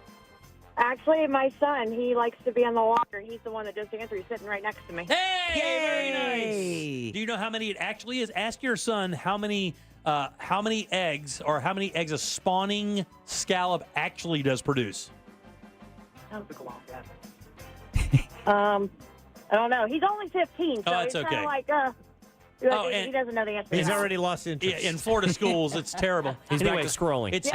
Actually, my son, he likes to be on the water. He's the one that just answered. He's sitting right next to me.
Hey, very nice. Do you know how many it actually is? Ask your son how many eggs or how many eggs a spawning scallop actually does produce.
I don't know. He's only 15, so
Oh,
he's
that's
kind
okay.
of like, he doesn't know the answer.
He's
now.
already lost interest.
In Florida schools, it's terrible.
He's back to scrolling.
It's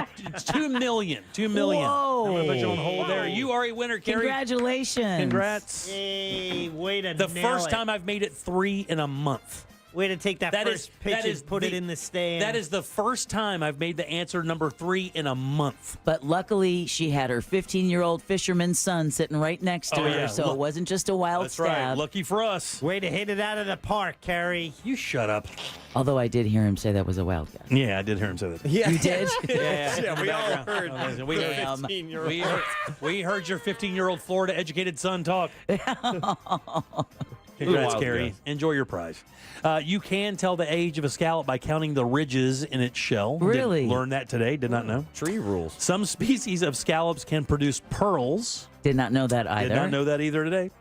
2 million. 2 million.
Whoa.
I'm going to put you on hold there. You are a winner, Carrie.
Congratulations.
Congrats.
Yay, way to
The
nail
first
it.
time I've made it 3 in a month.
Way to take that first pitch and put it in the stand.
That is the first time I've made the answer number 3 in a month.
But luckily, she had her 15-year-old fisherman's son sitting right next to
Oh,
her,
yeah.
so it wasn't just a wild
That's
stab.
right. Lucky for us.
Way to hit it out of the park, Carrie.
You shut up.
Although I did hear him say that was a wild guy.
Yeah, I did hear him say that.
Yeah.
You did?
Yeah,
we all heard.
We heard,
Damn.
we heard your 15-year-old Florida-educated son talk. Congrats,
Wild
Carrie.
guess.
Enjoy your prize. You can tell the age of a scallop by counting the ridges in its shell.
Really?
Learned that today. Did not know.
Tree rules.
Some species of scallops can produce pearls.
Did not know that either.
Did not know that either today.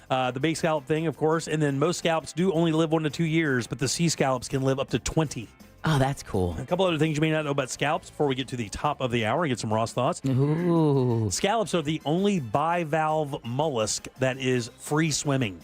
The big scallop thing, of course. And then most scallops do only live 1 to 2 years, but the sea scallops can live up to 20.
Oh, that's cool.
A couple other things you may not know about scallops before we get to the top of the hour and get some Ross thoughts.
Ooh.
Scallops are the only bivalve mollusk that is free swimming.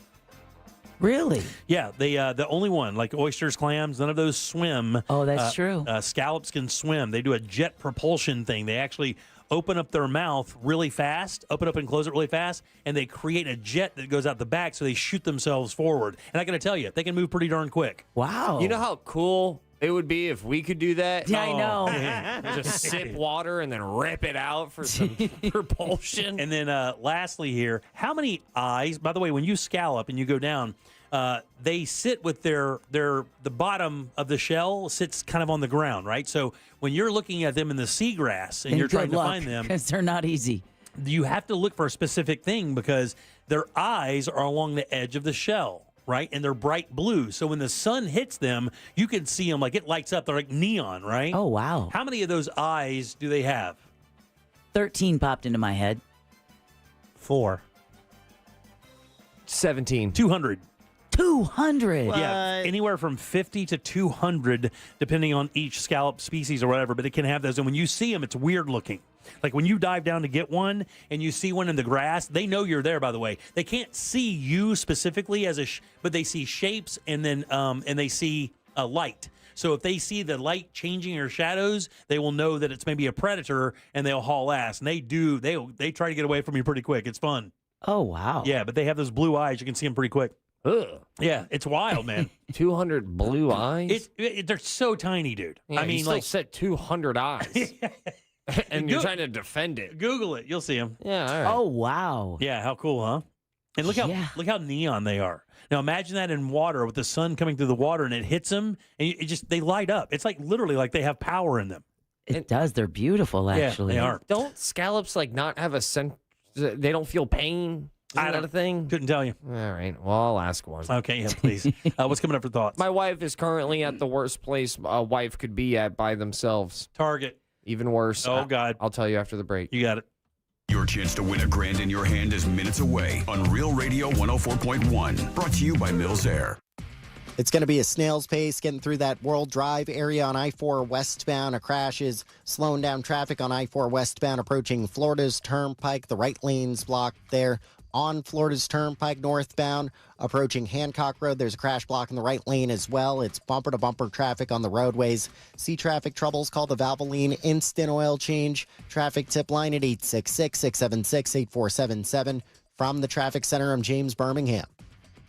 Really?
Yeah, they the only one, like oysters, clams, none of those swim.
Oh, that's true.
Scallops can swim. They do a jet propulsion thing. They actually open up their mouth really fast, open up and close it really fast, and they create a jet that goes out the back, so they shoot themselves forward. And I got to tell you, they can move pretty darn quick.
Wow.
You know how cool it would be if we could do that?
Yeah, I know.
Man. Just sip water and then rip it out for some propulsion.
And then lastly here, how many eyes, by the way, when you scallop and you go down, they sit with the bottom of the shell sits kind of on the ground, right? So when you're looking at them in the seagrass and you're trying to find them,
because they're not easy.
you have to look for a specific thing because their eyes are along the edge of the shell, right? And they're bright blue. So when the sun hits them, you can see them like it lights up. They're like neon, right?
Oh, wow.
How many of those eyes do they have?
13 popped into my head.
4.
17.
200.
200.
Yeah, anywhere from 50 to 200, depending on each scallop species or whatever. But it can have those, and when you see them, it's weird looking. Like when you dive down to get one and you see one in the grass, they know you're there. By the way, they can't see you specifically but they see shapes and then and they see a light. So if they see the light changing or shadows, they will know that it's maybe a predator and they'll haul ass. And they try to get away from you pretty quick. It's fun.
Oh wow.
Yeah, but they have those blue eyes. You can see them pretty quick.
Ugh.
Yeah, it's wild, man.
200 blue eyes?
They're so tiny, dude.
Yeah,
I mean,
you still
like
said 200 eyes. And you're trying to defend it.
Google it. You'll see them.
Yeah, all right.
Oh wow.
Yeah, how cool, huh? And look how neon they are. Now imagine that in water with the sun coming through the water and it hits them and they light up. It's like literally like they have power in them.
It does. They're beautiful, actually.
Yeah, they are.
Don't scallops like not have a sense? They don't feel pain? Isn't that a thing?
Couldn't tell you.
All right. Well, I'll ask one.
Okay, yeah, please. What's coming up for thoughts?
My wife is currently at the worst place a wife could be at by themselves.
Target.
Even worse.
Oh, God.
I'll tell you after the break.
You got it.
Your chance to win $1,000 in your hand is minutes away on Real Radio 104.1. Brought to you by Mills Air.
It's going to be a snail's pace getting through that World Drive area on I-4 westbound. A crash is slowing down traffic on I-4 westbound approaching Florida's Turnpike. The right lane's blocked there. On Florida's Turnpike northbound, approaching Hancock Road, there's a crash block in the right lane as well. It's bumper-to-bumper traffic on the roadways. See traffic troubles, call the Valvoline Instant Oil Change. Traffic tip line at 866-676-8477. From the Traffic Center, I'm James Birmingham.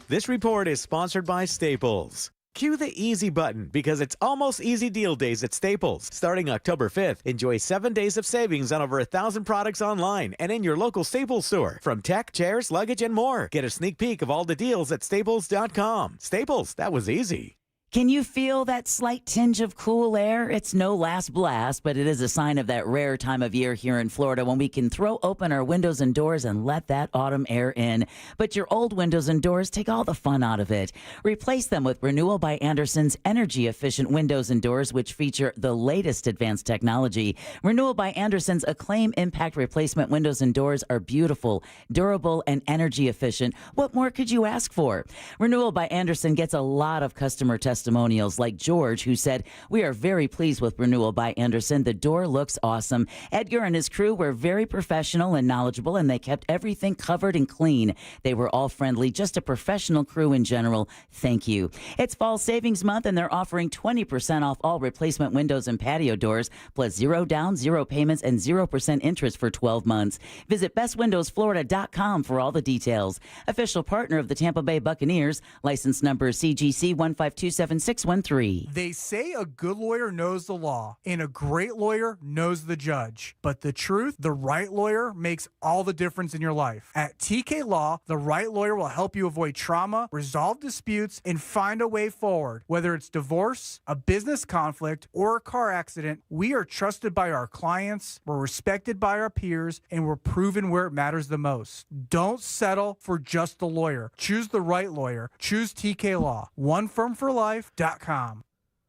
This report is sponsored by Staples. Cue the easy button because it's almost easy deal days at Staples. Starting October 5th, enjoy 7 days of savings on over 1,000 products online and in your local Staples store. From tech, chairs, luggage, and more. Get a sneak peek of all the deals at staples.com. Staples, that was easy.
Can you feel that slight tinge of cool air? It's no last blast, but it is a sign of that rare time of year here in Florida when we can throw open our windows and doors and let that autumn air in. But your old windows and doors take all the fun out of it. Replace them with Renewal by Andersen's energy-efficient windows and doors, which feature the latest advanced technology. Renewal by Andersen's Acclaim Impact Replacement windows and doors are beautiful, durable, and energy-efficient. What more could you ask for? Renewal by Andersen gets a lot of customer testimonials like George, who said, "We are very pleased with Renewal by Andersen. The door looks awesome. Edgar and his crew were very professional and knowledgeable, and they kept everything covered and clean. They were all friendly, just a professional crew in general. Thank you." It's fall savings month, and they're offering 20% off all replacement windows and patio doors, plus 0 down, 0 payments, and 0% interest for 12 months. Visit bestwindowsflorida.com for all the details. Official partner of the Tampa Bay Buccaneers, license number CGC 1527613.
They say a good lawyer knows the law and a great lawyer knows the judge. But the truth, the right lawyer makes all the difference in your life. At TK Law, the right lawyer will help you avoid trauma, resolve disputes, and find a way forward. Whether it's divorce, a business conflict, or a car accident, we are trusted by our clients, we're respected by our peers, and we're proven where it matters the most. Don't settle for just the lawyer. Choose the right lawyer. Choose TK Law. One firm for life.com.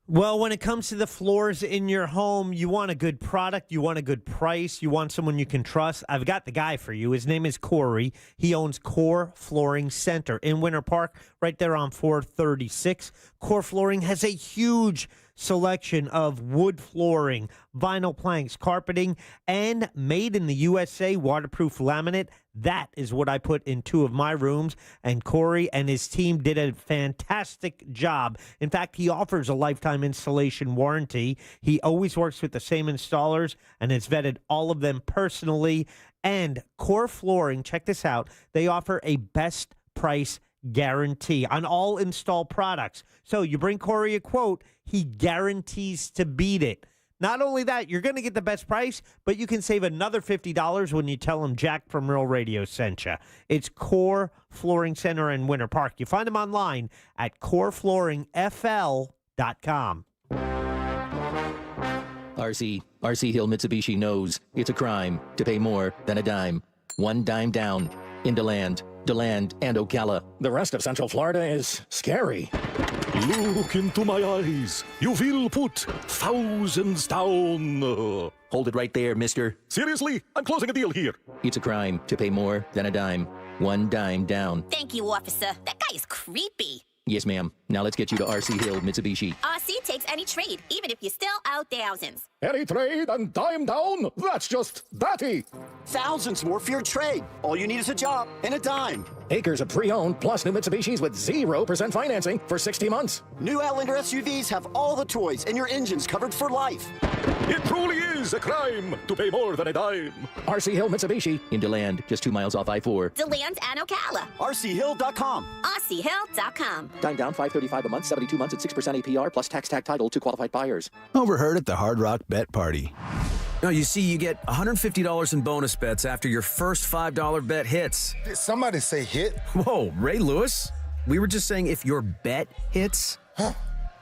Well, when it comes to the floors in your home, you want a good product, you want a good price, you want someone you can trust. I've got the guy for you. His name is Corey. He owns Core Flooring Center in Winter Park, right there on 436. Core Flooring has a huge selection of wood flooring, vinyl planks, carpeting, and made in the USA waterproof laminate. That is what I put in 2 of my rooms, and Corey and his team did a fantastic job. In fact, he offers a lifetime installation warranty. He always works with the same installers and has vetted all of them personally. And Core Flooring, check this out, they offer a best price guarantee on all install products. So you bring Corey a quote, he guarantees to beat it. Not only that, you're going to get the best price, but you can save another $50 when you tell him Jack from Real Radio sent you. It's Core Flooring Center in Winter Park. You find them online at coreflooringfl.com.
RC Hill Mitsubishi knows it's a crime to pay more than a dime. One dime down into land, DeLand, and Ocala.
The rest of Central Florida is scary. Look into my eyes. You will put thousands down.
Hold it right there, mister.
Seriously? I'm closing a deal here.
It's a crime to pay more than a dime. One dime down.
Thank you, officer. That guy is creepy.
Yes, ma'am. Now let's get you to RC Hill Mitsubishi.
RC takes any trade, even if you still owe thousands.
Any trade and dime down? That's just datty.
Thousands more for your trade. All you need is a job and a dime.
Acres of pre-owned plus new Mitsubishis with 0% financing for 60 months.
New Outlander SUVs have all the toys and your engine's covered for life.
It truly is a crime to pay more than a dime. RC Hill Mitsubishi.
In DeLand, just 2 miles off I-4.
DeLand and Ocala.
RCHill.com.
RCHill.com.
Dime down, $535 a month, 72 months at 6% APR, plus tax tag title to qualified buyers.
Overheard at the Hard Rock Bet Party. Now, you see, you get $150 in bonus bets after your first $5 bet hits.
Did somebody say hit?
Whoa, Ray Lewis? We were just saying if your bet hits.
Huh.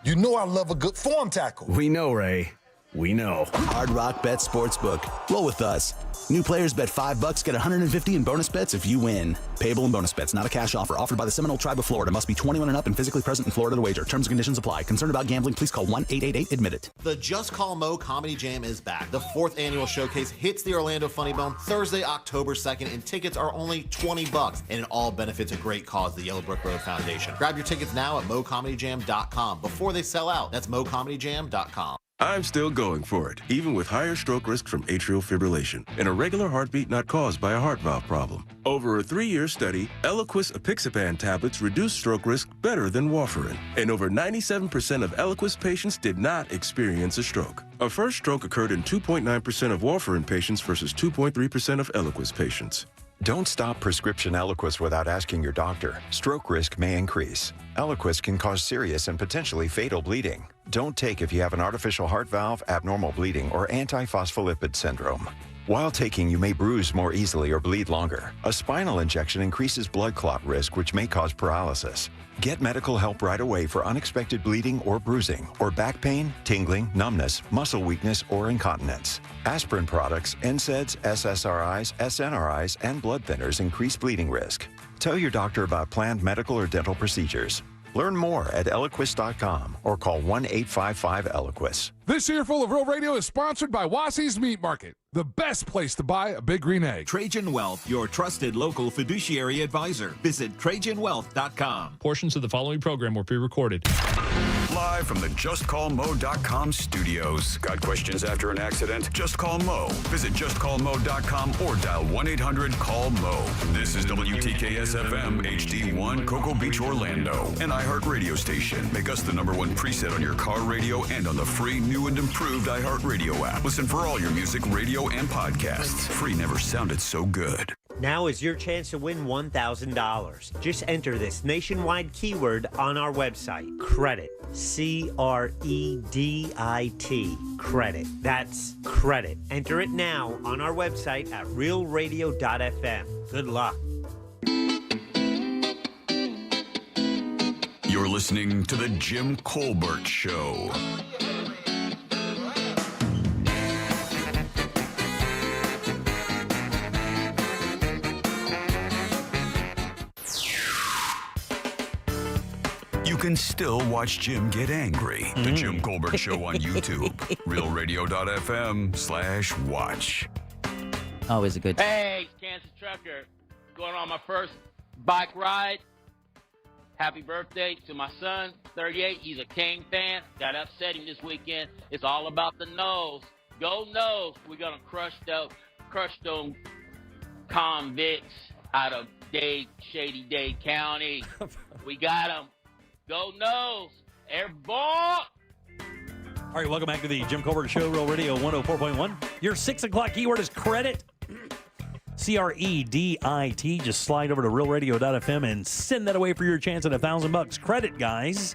You know I love a good form tackle.
We know, Ray. We know.
Hard Rock Bet Sportsbook. Roll with us. New players bet $5, get $150 in bonus bets if you win. Payable in bonus bets, not a cash offer. Offered by the Seminole Tribe of Florida. Must be 21 and up and physically present in Florida to wager. Terms and conditions apply. Concerned about gambling? Please call 1-888-ADMIT-IT.
The Just Call Mo Comedy Jam is back. The 4th annual showcase hits the Orlando Funny Bone Thursday, October 2nd, and tickets are only $20. And it all benefits a great cause, the Yellowbrook Road Foundation. Grab your tickets now at mocomedyjam.com before they sell out. That's mocomedyjam.com.
I'm still going for it, even with higher stroke risk from atrial fibrillation, an irregular heartbeat not caused by a heart valve problem. Over a 3-year study, Eliquis apixaban tablets reduced stroke risk better than warfarin, and over 97% of Eliquis patients did not experience a stroke. A first stroke occurred in 2.9% of warfarin patients versus 2.3% of Eliquis patients.
Don't stop prescription Eliquis without asking your doctor. Stroke risk may increase. Eliquis can cause serious and potentially fatal bleeding. Don't take if you have an artificial heart valve, abnormal bleeding, or antiphospholipid syndrome. While taking, you may bruise more easily or bleed longer. A spinal injection increases blood clot risk, which may cause paralysis. Get medical help right away for unexpected bleeding or bruising, or back pain, tingling, numbness, muscle weakness, or incontinence. Aspirin products, NSAIDs, SSRIs, SNRIs, and blood thinners increase bleeding risk. Tell your doctor about planned medical or dental procedures. Learn more at Eliquis.com or call 1-855-ELIQUIS.
This earful of Real Radio is sponsored by Wassy's Meat Market, the best place to buy a big green egg.
Trajan Wealth, your trusted local fiduciary advisor. Visit TrajanWealth.com.
Portions of the following program were pre-recorded.
Live from the JustCallMo.com studios. Got questions after an accident? Just call Mo. Visit JustCallMo.com or dial 1-800-CALL-MO. This is WTKS-FM HD1 Cocoa Beach, Orlando. An iHeart radio station. Make us the #1 preset on your car radio and on the free, new and improved iHeart Radio app. Listen for all your music, radio, and podcasts. Free never sounded so good.
Now is your chance to win $1,000. Just enter this nationwide keyword on our website. Credit. C-R-E-D-I-T. Credit. That's credit. Enter it now on our website at realradio.fm. Good luck.
You're listening to The Jim Colbert Show. You can still watch Jim get angry. The Jim Colbert Show on YouTube. RealRadio.fm/watch.
Always a good
Hey, Kansas Trucker. Going on my first bike ride. Happy birthday to my son, 38. He's a King fan. Got upset him this weekend. It's all about the nose. Go nose. We're going to crush those convicts out of Shady-Dade County. We got them. Go nose. Airborne.
All right, welcome back to the Jim Colbert Show, Real Radio 104.1. Your 6 o'clock keyword is credit. C-R-E-D-I-T. Just slide over to realradio.fm and send that away for your chance at $1,000. Credit, guys,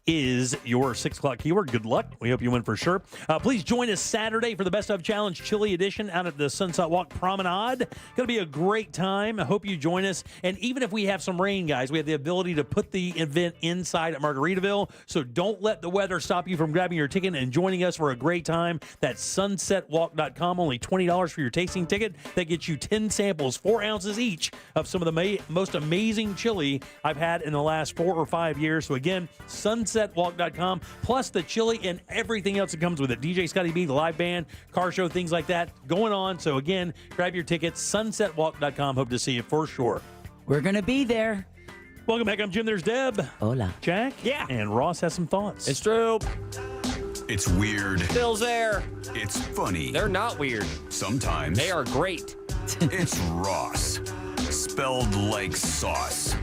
is your 6 o'clock keyword. Good luck. We hope you win for sure. Please join us Saturday for the Best of Challenge Chili Edition out at the Sunset Walk Promenade. Going to be a great time. I hope you join us. And even if we have some rain, guys, we have the ability to put the event inside at Margaritaville. So don't let the weather stop you from grabbing your ticket and joining us for a great time. That's sunsetwalk.com. Only $20 for your tasting ticket. That gets you 10 samples, 4 ounces each, of some of the most amazing chili I've had in the last 4 or 5 years. So again, sunsetwalk.com, plus the chili and everything else that comes with it. DJ Scotty B, the live band, car show, things like that going on. So again, grab your tickets, sunsetwalk.com. Hope to see you for sure.
We're going to be there.
Welcome back. I'm Jim. There's Deb.
Hola.
Jack.
Yeah.
And Ross has some thoughts.
It's true.
It's weird.
Bill's Air.
It's funny.
They're not weird.
Sometimes.
They are great.
It's Ross. Spelled like sauce.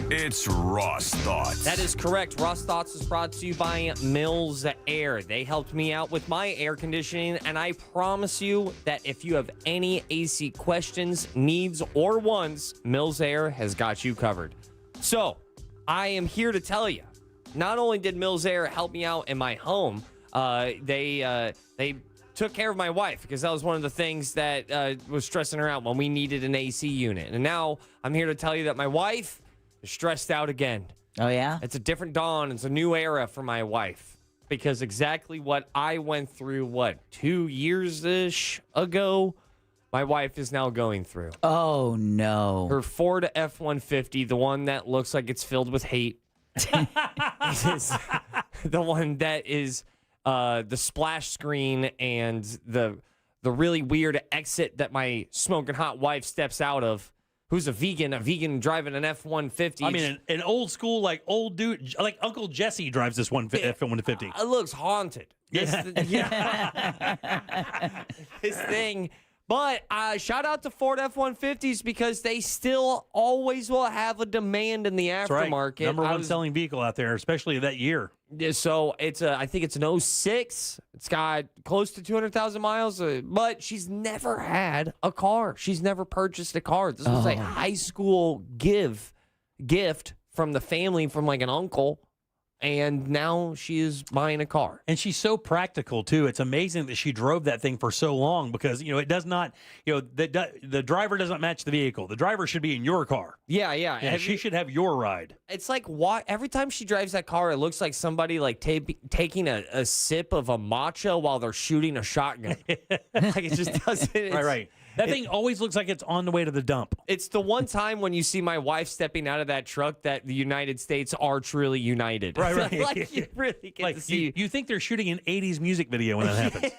It's Ross Thoughts.
That is correct. Ross Thoughts is brought to you by Mills Air. They helped me out with my air conditioning, and I promise you that if you have any AC questions, needs, or wants, Mills Air has got you covered. So, I am here to tell you, not only did Mills Air help me out in my home, they took care of my wife because that was one of the things that was stressing her out when we needed an AC unit. And now I'm here to tell you that my wife is stressed out again.
Oh, yeah?
It's a different dawn. It's a new era for my wife because exactly what I went through, 2 years-ish ago, my wife is now going through.
Oh, no.
Her Ford F-150, the one that looks like it's filled with hate, is the one that is the splash screen and the really weird exit that my smoking hot wife steps out of. Who's a vegan driving an F-150.
I mean, an old school, like old dude, like Uncle Jesse drives this F-150.
It looks haunted. This thing. But shout out to Ford F-150s because they still always will have a demand in the
That's
aftermarket.
right. Number one selling vehicle out there, especially that year.
So I think it's an 06. It's got close to 200,000 miles, but she's never had a car. She's never purchased a car. This was a high school gift from the family, from like an uncle. And now she is buying a car.
And she's so practical, too. It's amazing that she drove that thing for so long because, it does not, the driver doesn't match the vehicle. The driver should be in your car.
Yeah.
She should have your ride.
It's like, every time she drives that car, it looks like somebody like taking a sip of a matcha while they're shooting a shotgun. Like it just doesn't.
Right. That thing always looks like it's on the way to the dump.
It's the one time when you see my wife stepping out of that truck that the United States are truly united.
Right.
Like you really get to see.
You think they're shooting an 80s music video when that happens.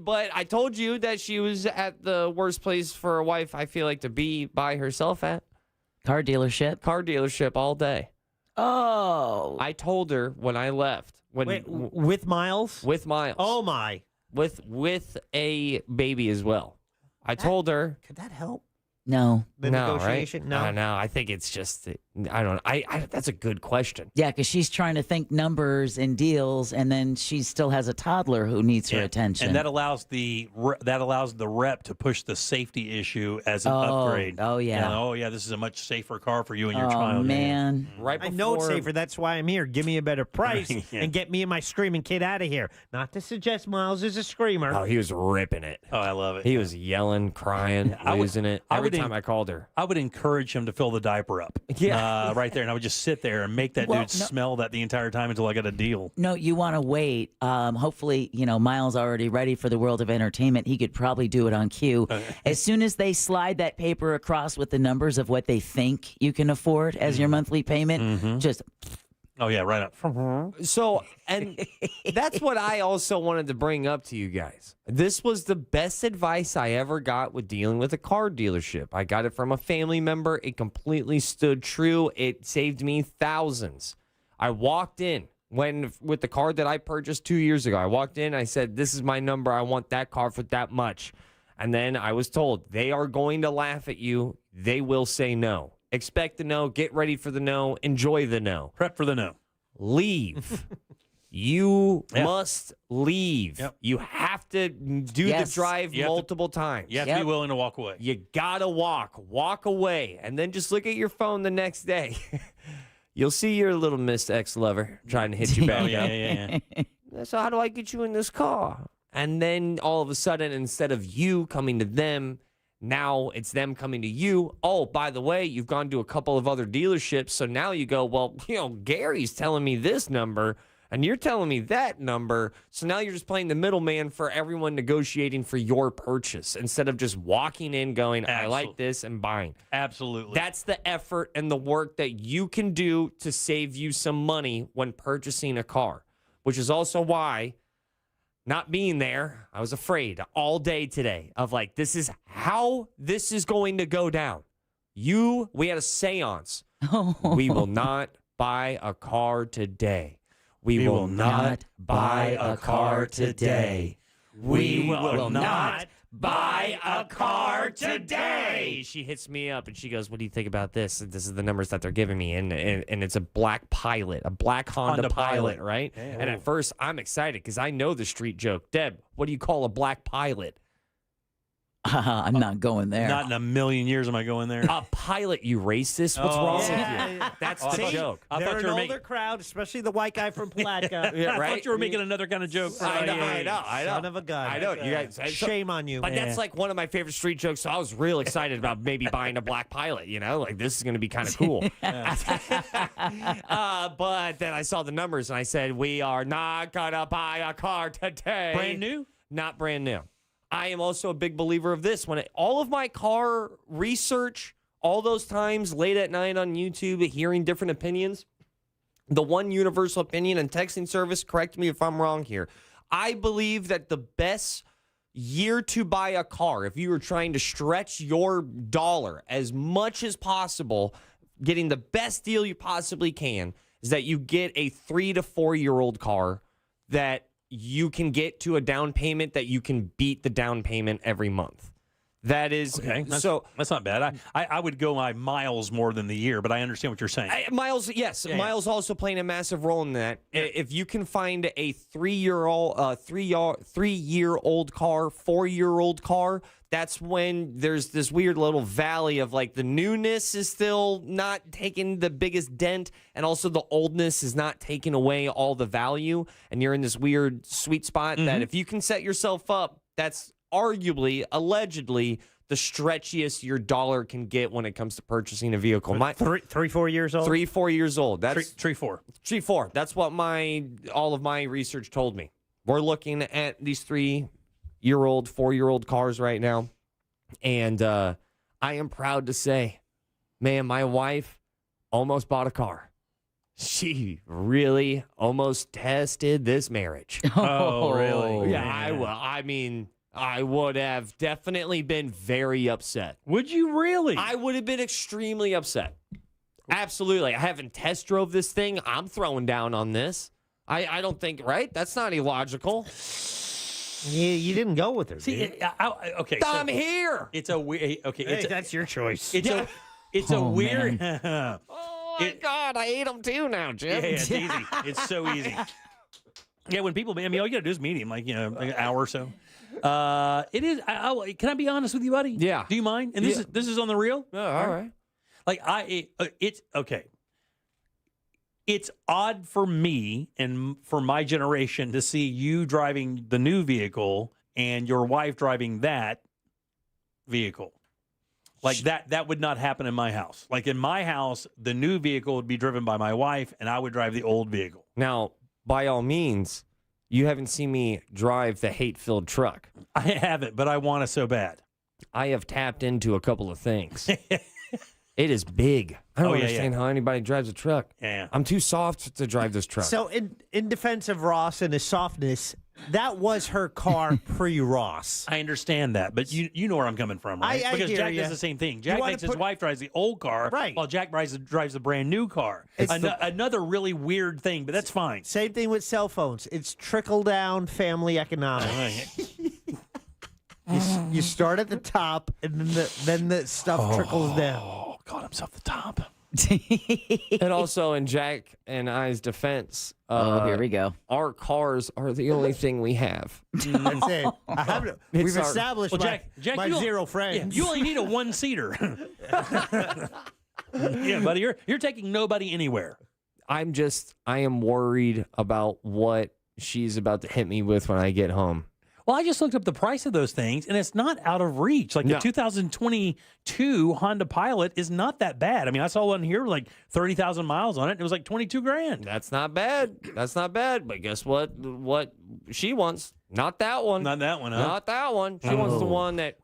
But I told you that she was at the worst place for a wife, I feel like, to be by herself at.
Car dealership?
Car dealership all day.
Oh.
I told her when I left.
With Miles?
With Miles.
Oh, my.
With a baby as well. I told her.
Could that help?
No.
The negotiation?
Right?
No.
I think it's just, I don't know. I that's a good question.
Yeah, because she's trying to think numbers and deals, and then she still has a toddler who needs her attention.
And that allows the rep to push the safety issue as an upgrade.
Oh, yeah.
This is a much safer car for you and your
Oh,
child.
man.
Right before,
I know it's safer. That's why I'm here. Give me a better price and get me and my screaming kid out of here. Not to suggest Miles is a screamer.
Oh, he was ripping it.
Oh, I love it.
He was yelling, crying, losing it every time I called her.
I would encourage him to fill the diaper up. Right there. And I would just sit there and make that dude smell that the entire time until I got a deal.
No, you want to wait. Hopefully, Miles already ready for the world of entertainment. He could probably do it on cue. As soon as they slide that paper across with the numbers of what they think you can afford as your monthly payment, just...
Oh, yeah, right up.
So, and that's what I also wanted to bring up to you guys. This was the best advice I ever got with dealing with a car dealership. I got it from a family member. It completely stood true. It saved me thousands. I walked in with the car that I purchased 2 years ago. I walked in. I said, this is my number. I want that car for that much. And then I was told, they are going to laugh at you. They will say no. Expect the no. Get ready for the no. Enjoy the no.
Prep for the no.
Leave. You must leave.
Yep.
You have to do the drive multiple times.
You have to be willing to walk away.
You got to walk away, and then just look at your phone the next day. You'll see your little Miss Ex-lover trying to hit you back up.
Yeah.
So how do I get you in this car? And then all of a sudden, instead of you coming to them, now it's them coming to you. Oh, by the way, you've gone to a couple of other dealerships. So now you go, well, Gary's telling me this number and you're telling me that number. So now you're just playing the middleman for everyone negotiating for your purchase instead of just walking in going, I like this and buying.
Absolutely.
That's the effort and the work that you can do to save you some money when purchasing a car, which is also why not being there, I was afraid all day today of this is how this is going to go down. We had a seance. We will not buy a car today. We will not buy a car today. We will not buy a car today. She hits me up and she goes, "What do you think about this?" And this is the numbers that they're giving me, and it's a black Pilot, a black Honda Pilot, right?
Yeah.
And at first, I'm excited because I know the street joke. Deb, what do you call a black Pilot?
I'm not going there.
Not in a million years am I going there.
A pilot, you racist. What's wrong with you? That's the joke.
I
They're
thought
an
you were
older
making.
crowd, especially the white guy from Palatka.
Yeah,
I
right?
thought you were making another kind of joke.
I know.
Son of a gun.
I know. You guys,
Shame on you.
But that's like one of my favorite street jokes. So I was real excited about maybe buying a black Pilot. You know, like this is going to be kind of cool. But then I saw the numbers and I said, "We are not gonna buy a car today."
Brand new?
Not brand new. I am also a big believer of this. All of my car research, all those times late at night on YouTube, hearing different opinions, the one universal opinion and texting service, correct me if I'm wrong here. I believe that the best year to buy a car, if you were trying to stretch your dollar as much as possible, getting the best deal you possibly can, is that you get a 3 to 4 year old car that you can get to a down payment that you can beat the down payment every month. That is
Okay, that's not bad. I would go my miles more than the year, but I understand what you're saying.
Miles, yes,
Yeah,
miles also playing a massive role in that. If you can find a 3-year-old car, 4-year-old car, that's when there's this weird little valley of like the newness is still not taking the biggest dent, and also the oldness is not taking away all the value, and you're in this weird sweet spot that if you can set yourself up, that's arguably, allegedly, the stretchiest your dollar can get when it comes to purchasing a vehicle.
4 years old?
3, 4 years old. That's
4.
4. That's what all of my research told me. We're looking at these 3-year-old, 4-year-old cars right now. And I am proud to say, man, my wife almost bought a car. She really almost tested this marriage.
Oh, really?
Yeah, I mean, I would have definitely been very upset.
Would you really?
I would have been extremely upset. Absolutely. I haven't test drove this thing. I'm throwing down on this. I don't think, right? That's not illogical.
You didn't go with her.
See, okay.
I'm here.
It's a weird. Okay,
Hey, that's your choice.
It's a weird.
Oh my God, I ate them too now, Jim.
Yeah, it's easy. It's so easy. Yeah, when people, I mean, all you gotta do is meet him, like like an hour or so. It is. Can I be honest with you, buddy?
Yeah.
Do you mind? And this is on the real.
Oh, all right.
Like it's okay. It's odd for me and for my generation to see you driving the new vehicle and your wife driving that vehicle. Like that would not happen in my house. Like in my house, the new vehicle would be driven by my wife and I would drive the old vehicle.
Now, by all means, you haven't seen me drive the hate-filled truck.
I haven't, but I want to so bad.
I have tapped into a couple of things. It is big. I don't understand how anybody drives a truck.
Yeah.
I'm too soft to drive this truck.
So in defense of Ross and his softness, that was her car pre-Ross.
I understand that, but you know where I'm coming from, right?
I
Because
hear
Jack
ya.
does the same thing.
You
Jack
wanna
makes his
put-
wife drives the old car,
Right.
while Jack drives the brand new car. Another really weird thing, but that's fine.
Same thing with cell phones. It's trickle-down family economics. You start at the top, and then the stuff trickles down.
Oh, called himself the top.
And also, in Jack and I's defense,
here we go.
Our cars are the only thing we have.
That's it. We've
It's our-
established
Well, Jack,
my
you don't-
zero friends.
Yeah, you only need a one-seater. Yeah, buddy, you're taking nobody anywhere.
I am worried about what she's about to hit me with when I get home.
Well, I just looked up the price of those things, and it's not out of reach. Like
No.
the 2022 Honda Pilot is not that bad. I mean, I saw one here with like 30,000 miles on it. And it was like $22,000.
That's not bad. That's not bad. But guess what? What she wants? Not that one.
Not that one, huh?
Not that one. She wants the one that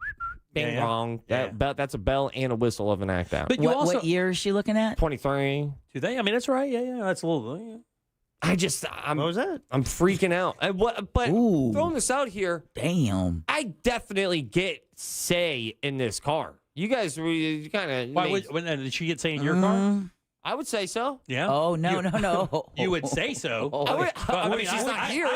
bing
Yeah.
wrong.
Yeah.
That's a bell and a whistle of an act out.
But you also
What year is she looking at?
23.
do they? I mean, that's right. Yeah, that's a little. Yeah.
I'm
What was that?
I'm freaking out. But
Ooh.
throwing this out here,
Damn.
I definitely get say in this car. You guys kind of.
Why did she get say in your car?
I would say so.
Yeah.
Oh, no.
You would say so.
She's not here.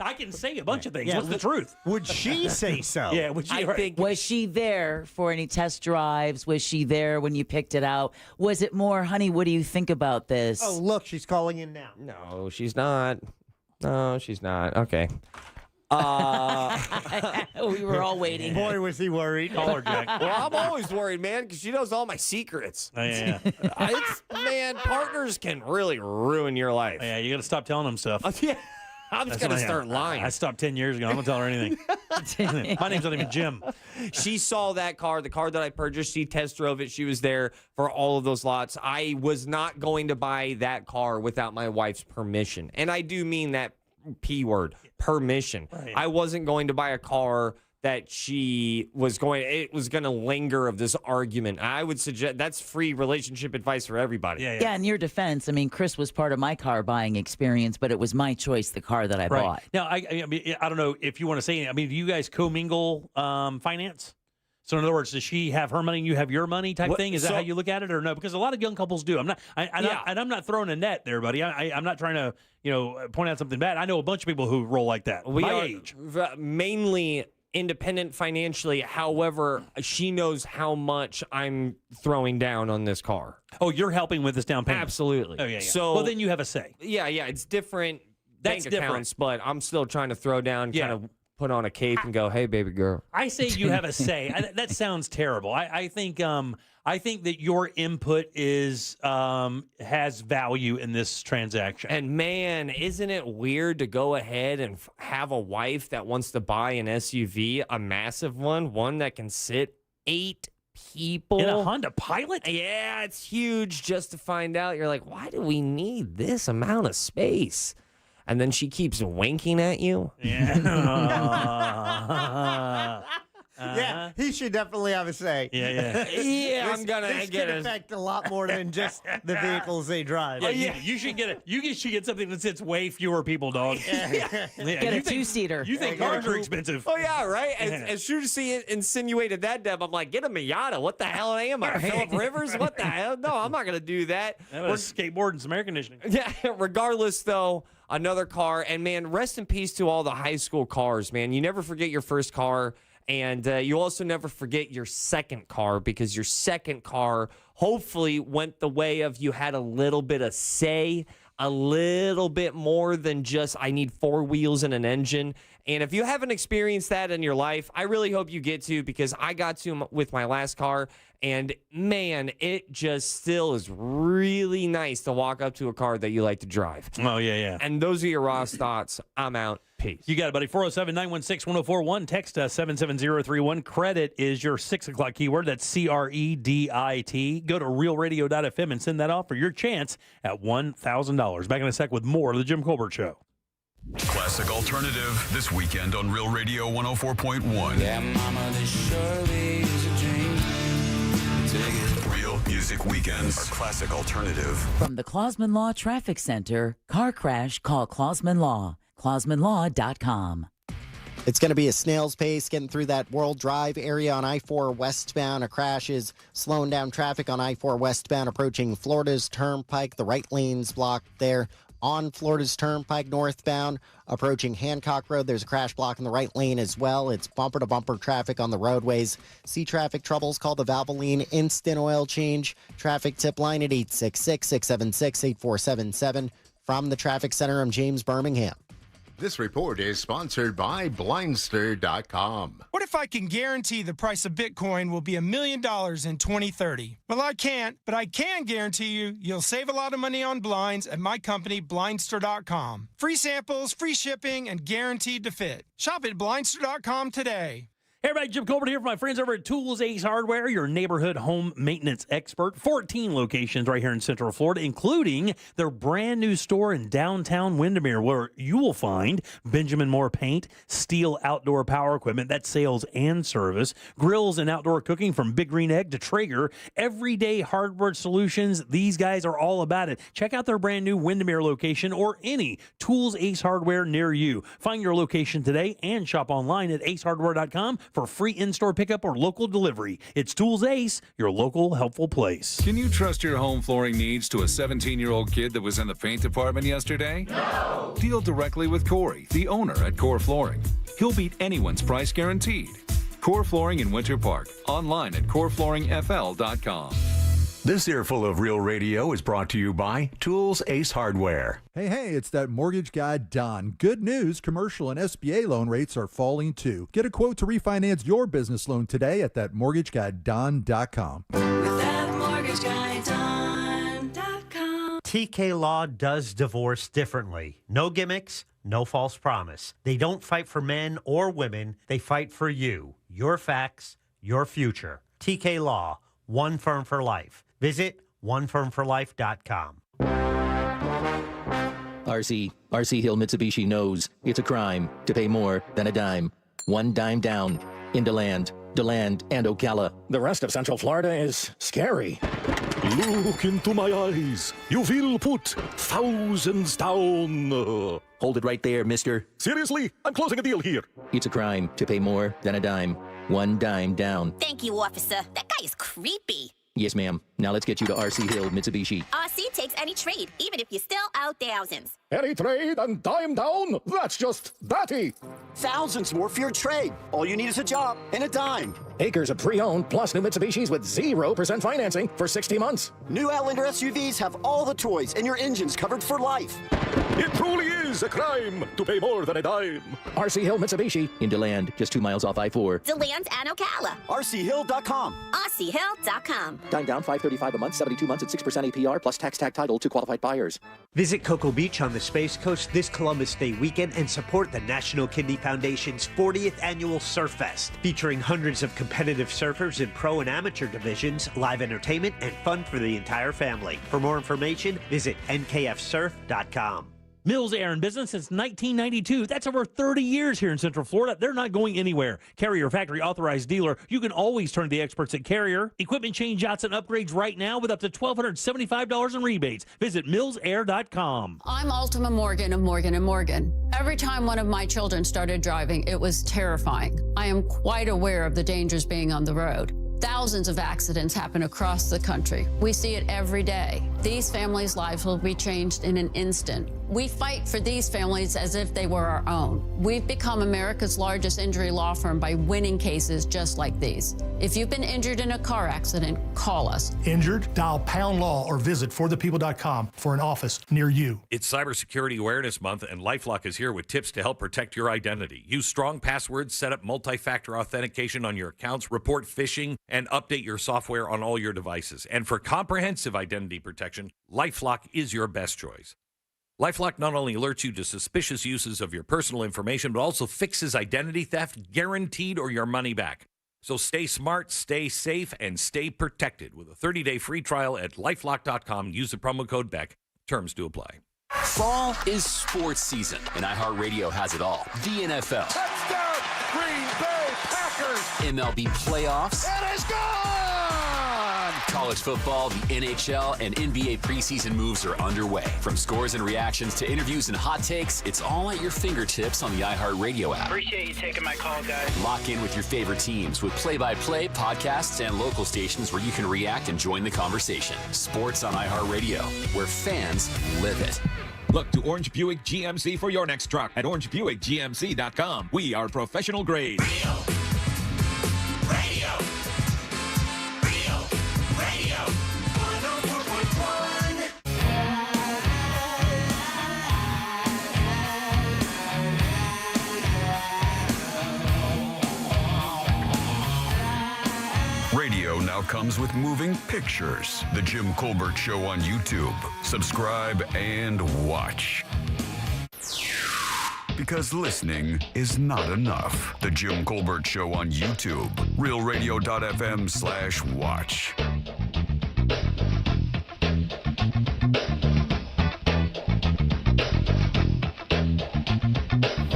I can say a bunch of things.
Yeah,
What's the truth?
Would she say so?
Yeah. Would she?
Was she there for any test drives? Was she there when you picked it out? Was it more, honey, what do you think about this?
Oh, look, she's calling in now.
No, she's not. No, she's not. Okay.
We were all waiting.
Boy, was he worried.
Call her, Jack.
Well, I'm always worried, man, because she knows all my secrets.
Oh, yeah.
Man, partners can really ruin your life.
Yeah, you got to stop telling them stuff.
Yeah. I'm just going to start lying.
I stopped 10 years ago. I'm going to tell her anything. My name's not even Jim.
She saw that car, the car that I purchased. She test drove it. She was there for all of those lots. I was not going to buy that car without my wife's permission. And I do mean that P word, permission.
Right.
I wasn't going to buy a car that it was going to linger of this argument. I would suggest that's free relationship advice for everybody.
Yeah, in your defense, I mean, Chris was part of my car buying experience, but it was my choice, the car that I bought.
Now, I don't know if you want to say anything. I mean, do you guys commingle finance? So in other words, does she have her money and you have your money type thing? Is that how you look at it, or no? Because a lot of young couples do. I'm not throwing a net there, buddy. I'm not trying to point out something bad. I know a bunch of people who roll like that.
We
My
are
age.
mainly independent financially. However, she knows how much I'm throwing down on this car.
Oh, you're helping with this down payment?
Absolutely.
Oh, yeah.
So,
well, then you have a say.
Yeah, it's different
That's
bank accounts, but I'm still trying to throw down, kind of put on a cape and go, hey, baby girl.
I say you have a say. That sounds terrible. I think that your input has value in this transaction.
And man, isn't it weird to go ahead and have a wife that wants to buy an SUV, a massive one that can sit 8 people
in a Honda Pilot?
Yeah, it's huge. Just to find out, you're like, why do we need this amount of space? And then she keeps winking at you.
Yeah.
Yeah, he should definitely have a say.
Yeah, I'm gonna
this
get
could affect a lot more than just the vehicles they drive.
You should get something that sits way fewer people, dog.
Get a two-seater.
You think cars are expensive?
Oh yeah, right. As soon as she insinuated that, Deb, I'm like, get a Miata. What the hell am I, Phillip Rivers? What the hell? No, I'm not gonna do that.
We're skateboard and some air conditioning.
Yeah. Regardless, though, another car, and man, rest in peace to all the high school cars. Man, you never forget your first car. And you also never forget your second car, because your second car hopefully went the way of you had a little bit of say, a little bit more than just I need 4 wheels and an engine. And if you haven't experienced that in your life, I really hope you get to, because I got to with my last car. And man, it just still is really nice to walk up to a car that you like to drive.
Oh, yeah.
And those are your Ross thoughts. I'm out. Peace.
You got it, buddy. 407-916-1041. Text us 77031. Credit is your 6 o'clock keyword. That's CREDIT. Go to realradio.fm and send that off for your chance at $1,000. Back in a sec with more of the Jim Colbert Show.
Classic Alternative this weekend on Real Radio 104.1.
Yeah, mama, this surely is a dream.
Real Music Weekends are Classic Alternative.
From the Clausman Law Traffic Center, car crash, call Clausman Law. ClausmanLaw.com.
It's going to be a snail's pace getting through that World Drive area on I-4 westbound. A crash is slowing down traffic on I-4 westbound approaching Florida's Turnpike. The right lane's blocked there. On Florida's Turnpike northbound approaching Hancock Road, there's a crash block in the right lane as well. It's bumper-to-bumper traffic on the roadways. See traffic troubles, call the Valvoline Instant Oil Change. Traffic tip line at 866-676-8477. From the Traffic Center, I'm James Birmingham.
This report is sponsored by Blindster.com.
What if I can guarantee the price of Bitcoin will be $1 million in 2030? Well, I can't, but I can guarantee you'll save a lot of money on blinds at my company, Blindster.com. Free samples, free shipping, and guaranteed to fit. Shop at Blindster.com today.
Hey everybody, Jim Colbert here for my friends over at Tools Ace Hardware, your neighborhood home maintenance expert. 14 locations right here in Central Florida, including their brand new store in downtown Windermere, where you will find Benjamin Moore paint, Steel outdoor power equipment, that's sales and service, grills and outdoor cooking from Big Green Egg to Traeger, everyday hardware solutions. These guys are all about it. Check out their brand new Windermere location or any Tools Ace Hardware near you. Find your location today and shop online at acehardware.com. for free in-store pickup or local delivery. It's Tools Ace, your local helpful place.
Can you trust your home flooring needs to a 17-year-old kid that was in the paint department yesterday? No! Deal directly with Corey, the owner at Core Flooring. He'll beat anyone's price guaranteed. Core Flooring in Winter Park. Online at coreflooringfl.com.
This earful of Real Radio is brought to you by Tools Ace Hardware.
Hey, it's that mortgage guy, Don. Good news, commercial and SBA loan rates are falling too. Get a quote to refinance your business loan today at thatmortgageguyDon.com.
TK Law does divorce differently. No gimmicks, no false promise. They don't fight for men or women. They fight for you, your facts, your future. TK Law, one firm for life. Visit onefirmforlife.com.
RC Hill Mitsubishi knows it's a crime to pay more than a dime. One dime down into land, DeLand, and Ocala.
The rest of Central Florida is scary. Look into my eyes. You will put thousands down.
Hold it right there, mister.
Seriously? I'm closing a deal here.
It's a crime to pay more than a dime. One dime down.
Thank you, officer. That guy is creepy.
Yes, ma'am. Now let's get you to RC Hill Mitsubishi.
RC takes any trade, even if you're still out thousands.
Any trade and dime down? That's just batty.
Thousands more for your trade. All you need is a job and a dime.
Acres of pre-owned plus new Mitsubishis with 0% financing for 60 months.
New Outlander SUVs have all the toys and your engine's covered for life.
It truly is a crime to pay more than a dime. RC Hill Mitsubishi.
In DeLand, just 2 miles off I-4.
DeLand and Ocala.
RCHill.com.
RCHill.com.
Dime down, $535 a month, 72 months at 6% APR plus tax tag title to qualified buyers.
Visit Cocoa Beach on the Space Coast this Columbus Day weekend and support the National Kidney Foundation's 40th annual Surf Fest, featuring hundreds of competitive surfers in pro and amateur divisions, live entertainment, and fun for the entire family. For more information, visit nkfsurf.com.
Mills Air in business since 1992. That's over 30 years here in Central Florida. They're not going anywhere. Carrier factory authorized dealer. You can always turn to the experts at Carrier. Equipment change-outs and upgrades right now with up to $1,275 in rebates. Visit millsair.com.
I'm Ultima Morgan of Morgan & Morgan. Every time one of my children started driving, it was terrifying. I am quite aware of the dangers being on the road. Thousands of accidents happen across the country. We see it every day. These families' lives will be changed in an instant. We fight for these families as if they were our own. We've become America's largest injury law firm by winning cases just like these. If you've been injured in a car accident, call us.
Injured? Dial Pound Law or visit forthepeople.com for an office near you.
It's Cybersecurity Awareness Month, and LifeLock is here with tips to help protect your identity. Use strong passwords, set up multi-factor authentication on your accounts, report phishing, and update your software on all your devices. And for comprehensive identity protection, LifeLock is your best choice. LifeLock not only alerts you to suspicious uses of your personal information, but also fixes identity theft, guaranteed, or your money back. So stay smart, stay safe, and stay protected with a 30-day free trial at LifeLock.com. Use the promo code BECK. Terms do apply.
Fall is sports season, and iHeartRadio has it all. The NFL.
Touchdown, Green Bay Packers.
MLB playoffs.
It is gone!
College football, the NHL, and NBA preseason moves are underway. From scores and reactions to interviews and hot takes, it's all at your fingertips on the iHeartRadio app.
Appreciate you taking my call, guys.
Lock in with your favorite teams with play-by-play, podcasts, and local stations where you can react and join the conversation. Sports on iHeartRadio, where fans live it.
Look to Orange Buick GMC for your next truck at orangebuickgmc.com. We are professional grade.
Radio now comes with moving pictures. The Jim Colbert Show on YouTube. Subscribe and watch. Because listening is not enough. The Jim Colbert Show on YouTube. RealRadio.fm/watch.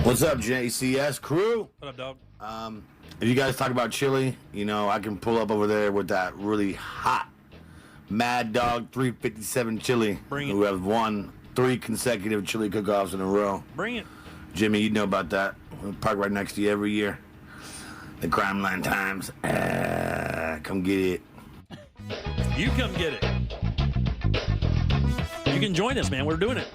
What's up, JCS crew?
What up, dog?
If you guys talk about chili, you know, I can pull up over there with that really hot Mad Dog 357 chili.
Bring it.
Who have won 3 consecutive chili cook-offs in a row.
Bring it.
Jimmy, you know about that. We park right next to you every year. The Crime Line Times. Come get it.
You come get it. You can join us, man. We're doing it.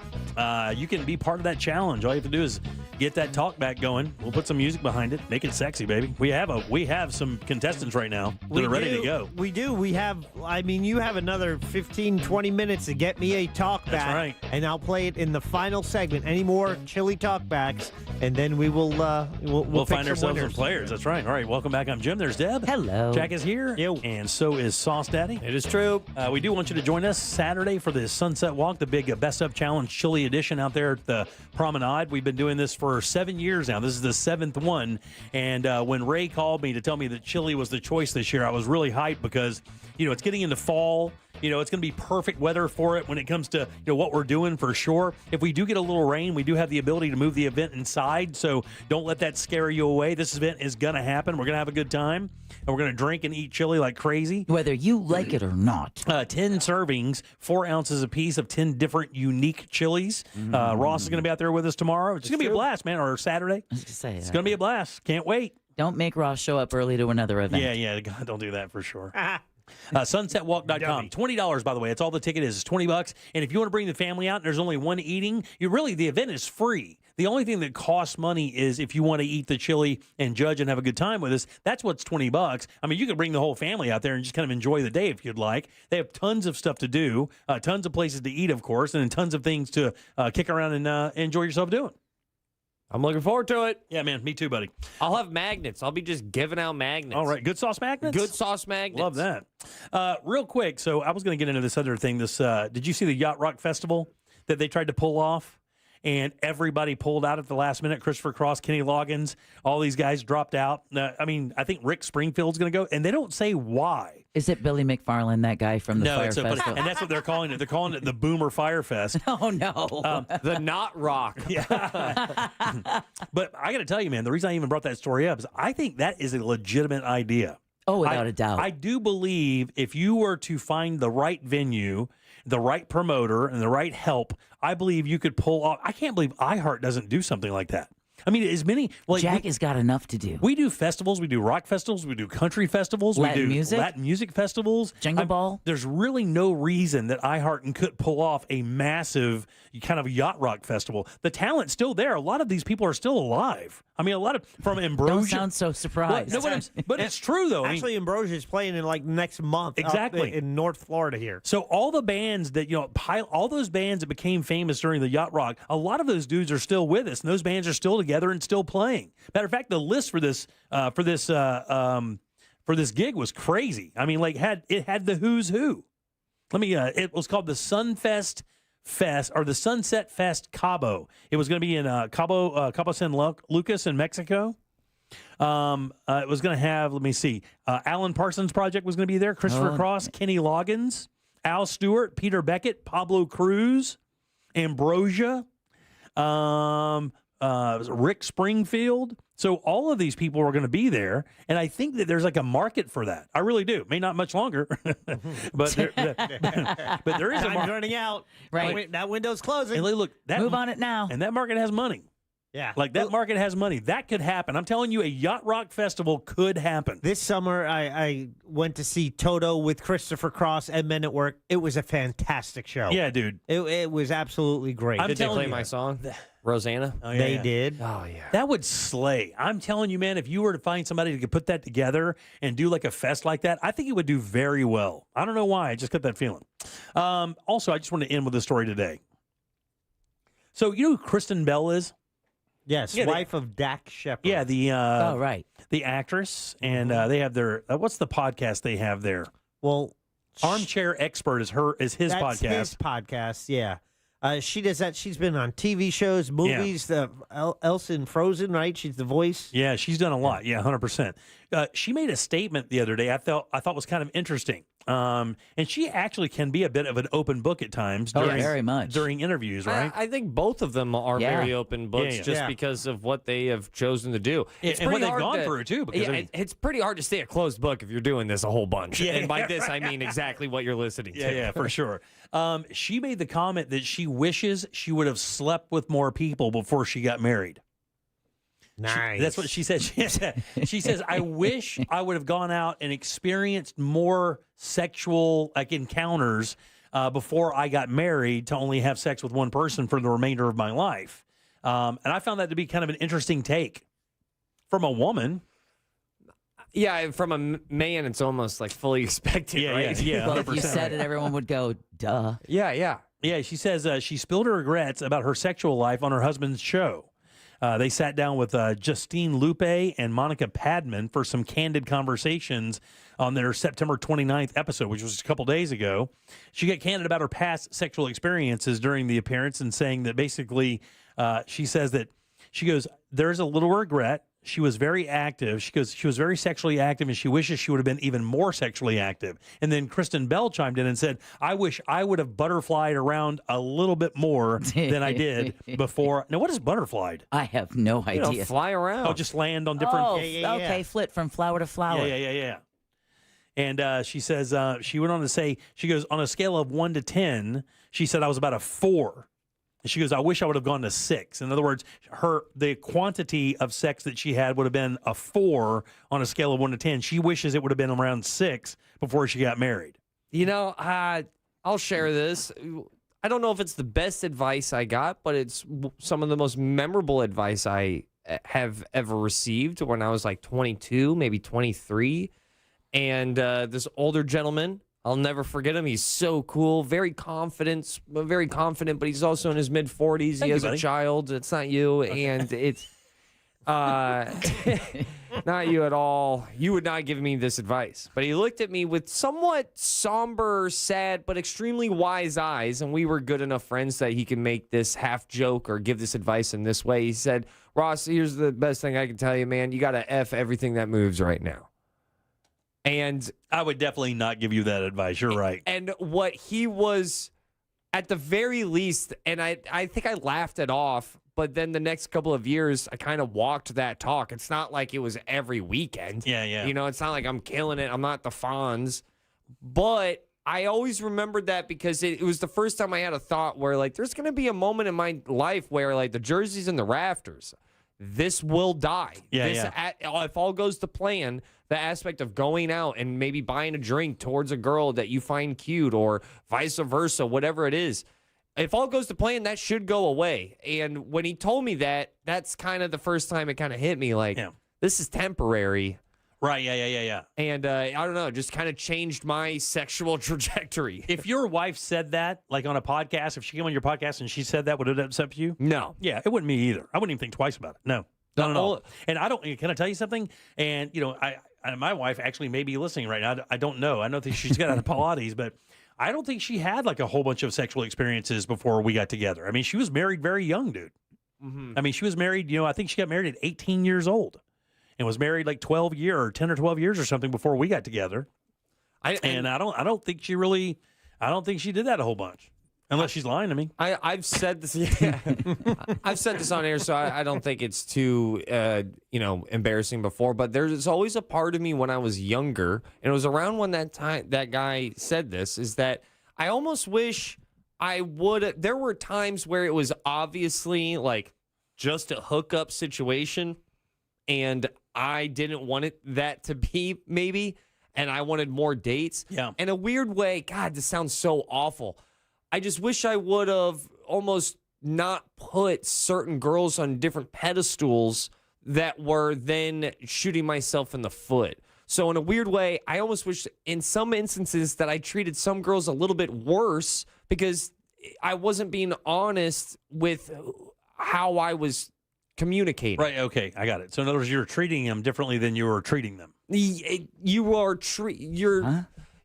You can be part of that challenge. All you have to do is get that talk back going. We'll put some music behind it. Make it sexy, baby. We have some contestants right now that are ready to go.
We do. We have, you have another 15, 20 minutes to get me a talk back.
That's right.
And I'll play it in the final segment. Any more chili talkbacks, and then we will
we'll
pick
find
some
ourselves
winners.
some players. That's right. All right, welcome back. I'm Jim. There's Deb.
Hello.
Jack is here. And so is Sauce Daddy.
It is true.
We do want you to join us Saturday for the Sunset Walk, the big Best Of Challenge Chili Edition out there at the Promenade. We've been doing this for 7 years now. This is the 7th one. And when Ray called me to tell me that chili was the choice this year, I was really hyped because, it's getting into fall. It's going to be perfect weather for it when it comes to what we're doing for sure. If we do get a little rain, we do have the ability to move the event inside, so don't let that scare you away. This event is going to happen. We're going to have a good time, and we're going to drink and eat chili like crazy.
Whether you like it or not.
10 servings, 4 ounces apiece of 10 different unique chilies. Ross is going to be out there with us tomorrow. It's going to be a blast, man, or Saturday.
I was gonna say,
It's going to be a blast. Can't wait.
Don't make Ross show up early to another event.
Yeah, God, don't do that for sure. SunsetWalk.com. $20, by the way. That's all the ticket is. It's $20. And if you want to bring the family out and there's only one eating, the event is free. The only thing that costs money is if you want to eat the chili and judge and have a good time with us. That's what's $20. You could bring the whole family out there and just kind of enjoy the day if you'd like. They have tons of stuff to do, tons of places to eat, of course, and then tons of things to kick around and enjoy yourself doing.
I'm looking forward to it.
Yeah, man. Me too, buddy.
I'll have magnets. I'll be just giving out magnets.
All right. Good sauce magnets?
Good sauce magnets.
Love that. Real quick, so I was going to get into this other thing. Did you see the Yacht Rock Festival that they tried to pull off? And everybody pulled out at the last minute. Christopher Cross, Kenny Loggins, all these guys dropped out. I think Rick Springfield's going to go, and they don't say why.
Is it Billy McFarland, that guy from the Fire Festival?
And that's what they're calling it. They're calling it the Boomer Fire Fest.
Oh, no.
The Not Rock.
Yeah. But I got to tell you, man, the reason I even brought that story up is I think that is a legitimate idea.
Oh, without a doubt.
I do believe if you were to find the right venue, the right promoter, and the right help, I believe you could pull off. I can't believe iHeart doesn't do something like that. As many.
Jack has got enough to do.
We do festivals. We do rock festivals. We do country festivals.
Latin
we do
music?
Latin music festivals.
Jingle Ball.
There's really no reason that iHeart could pull off a massive kind of yacht rock festival. The talent's still there. A lot of these people are still alive. A lot of from Ambrosia.
Don't sound so surprised.
But it's true though.
Actually, Ambrosia is playing in next month.
Exactly.
In North Florida here.
So all the bands that all those bands that became famous during the yacht rock, a lot of those dudes are still with us, and those bands are still together and still playing. Matter of fact, the list for this gig was crazy. It had the who's who. It was called the Sunfest Fest or the Sunset Fest Cabo. It was going to be in Cabo San Lucas in Mexico. It was going to have, Alan Parsons Project was going to be there. Christopher Cross, Kenny Loggins, Al Stewart, Peter Beckett, Pablo Cruz, Ambrosia, Rick Springfield. So all of these people are going to be there, and I think that there's a market for that. I really do. May not much longer, but there is a market.
Running out.
Right.
That window's closing.
And look,
move on it now.
And that market has money.
Yeah.
That market has money. That could happen. I'm telling you, a Yacht Rock Festival could happen.
This summer, I went to see Toto with Christopher Cross and Men at Work. It was a fantastic show.
Yeah, dude.
It was absolutely great.
Did they play my song? Rosanna?
Oh, yeah,
they did.
Oh, yeah.
That would slay. I'm telling you, man, if you were to find somebody who could put that together and do a fest like that, I think it would do very well. I don't know why. I just got that feeling. Also, I just want to end with a story today. So, you know who Kristen Bell is?
Yes, wife of Dak Shepard.
Yeah,
right.
The actress, and they have their what's the podcast they have there?
Well,
Armchair Expert is his
that's
podcast.
His podcast, yeah. She does that. She's been on TV shows, movies. Elsa in Frozen, right? She's the voice.
Yeah, she's done a lot. Yeah, 100%. She made a statement the other day. I thought was kind of interesting. And she actually can be a bit of an open book at times.
Very much
during interviews, right?
I think both of them are very open books, just because of what they have chosen to do. It's
and what they've gone through too. Because
it's pretty hard to stay a closed book if you're doing this a whole bunch.
Yeah,
and by this, I mean exactly what you're listening to.
Yeah, for sure. She made the comment that she wishes she would have slept with more people before she got married.
Nice.
That's what she said. She says, I wish I would have gone out and experienced more sexual encounters before I got married to only have sex with one person for the remainder of my life. And I found that to be kind of an interesting take from a woman.
Yeah, from a man, it's almost like fully expected, right?
Yeah.
Well, if you said it, everyone would go, duh.
Yeah.
Yeah, she says she spilled her regrets about her sexual life on her husband's show. They sat down with Justine Lupe and Monica Padman for some candid conversations on their September 29th episode, which was a couple days ago. She got candid about her past sexual experiences during the appearance and saying that basically she says that she goes, there's a little regret. She was very active. She goes, she was very sexually active, and she wishes she would have been even more sexually active. And then Kristen Bell chimed in and said, I wish I would have butterflied around a little bit more than I did before. Now, what is butterflied?
I have no idea.
You know, fly around.
Oh, just land on different.
Oh, okay, flit from flower to flower.
Yeah. And she says, she went on to say, she goes, on a scale of 1 to 10, she said I was about a 4. And she goes, I wish I would have gone to 6. In other words, the quantity of sex that she had would have been a 4 on a scale of 1 to 10. She wishes it would have been around 6 before she got married.
You know, I'll share this. I don't know if it's the best advice I got, but it's some of the most memorable advice I have ever received when I was like 22, maybe 23. And this older gentleman, I'll never forget him. He's so cool, very confident, but he's also in his mid-40s. He has a child. It's not you, and it's not you at all. You would not give me this advice. But he looked at me with somewhat somber, sad, but extremely wise eyes, and we were good enough friends that he could make this half joke or give this advice in this way. He said, Ross, here's the best thing I can tell you, man. You got to F everything that moves right now. And
I would definitely not give you that advice. You're right.
And what he was, at the very least, and I think I laughed it off, but then the next couple of years, I kind of walked that talk. It's not like it was every weekend.
Yeah.
You know, it's not like I'm killing it. I'm not the Fonz. But I always remembered that because it was the first time I had a thought where, like, there's going to be a moment in my life where, like, the jersey's in the rafters. This will die. If all goes to plan, the aspect of going out and maybe buying a drink towards a girl that you find cute or vice versa, whatever it is, if all goes to plan, that should go away. And when he told me that, that's kind of the first time it kind of hit me like, this is temporary.
Right, yeah.
And I don't know, just kind of changed my sexual trajectory.
If your wife said that, like on a podcast, if she came on your podcast and she said that, would it upset you?
No.
Yeah, it wouldn't me either. I wouldn't even think twice about it. No, not at all. And I don't, can I tell you something? And, you know, my wife actually may be listening right now. I don't know. I don't think she's got out of Pilates, but I don't think she had like a whole bunch of sexual experiences before we got together. I mean, she was married very young, dude.
Mm-hmm.
I mean, she was married, you know, I think she got married at 18 years old. And was married like 10 or 12 years or something before we got together. I don't think she did that a whole bunch. Unless she's lying to me.
I've said this. Yeah. I've said this on air, so I don't think it's too embarrassing before. But there's always a part of me when I was younger, and it was around when that guy said this, is that I almost wish I would. There were times where it was obviously like just a hookup situation, and I didn't want that to be maybe, and I wanted more dates.
Yeah.
In a weird way, God, this sounds so awful. I just wish I would have almost not put certain girls on different pedestals that were then shooting myself in the foot. So in a weird way, I almost wish in some instances that I treated some girls a little bit worse because I wasn't being honest with how I was communicating.
Right, okay, I got it. So in other words, you're treating them differently than you were treating them.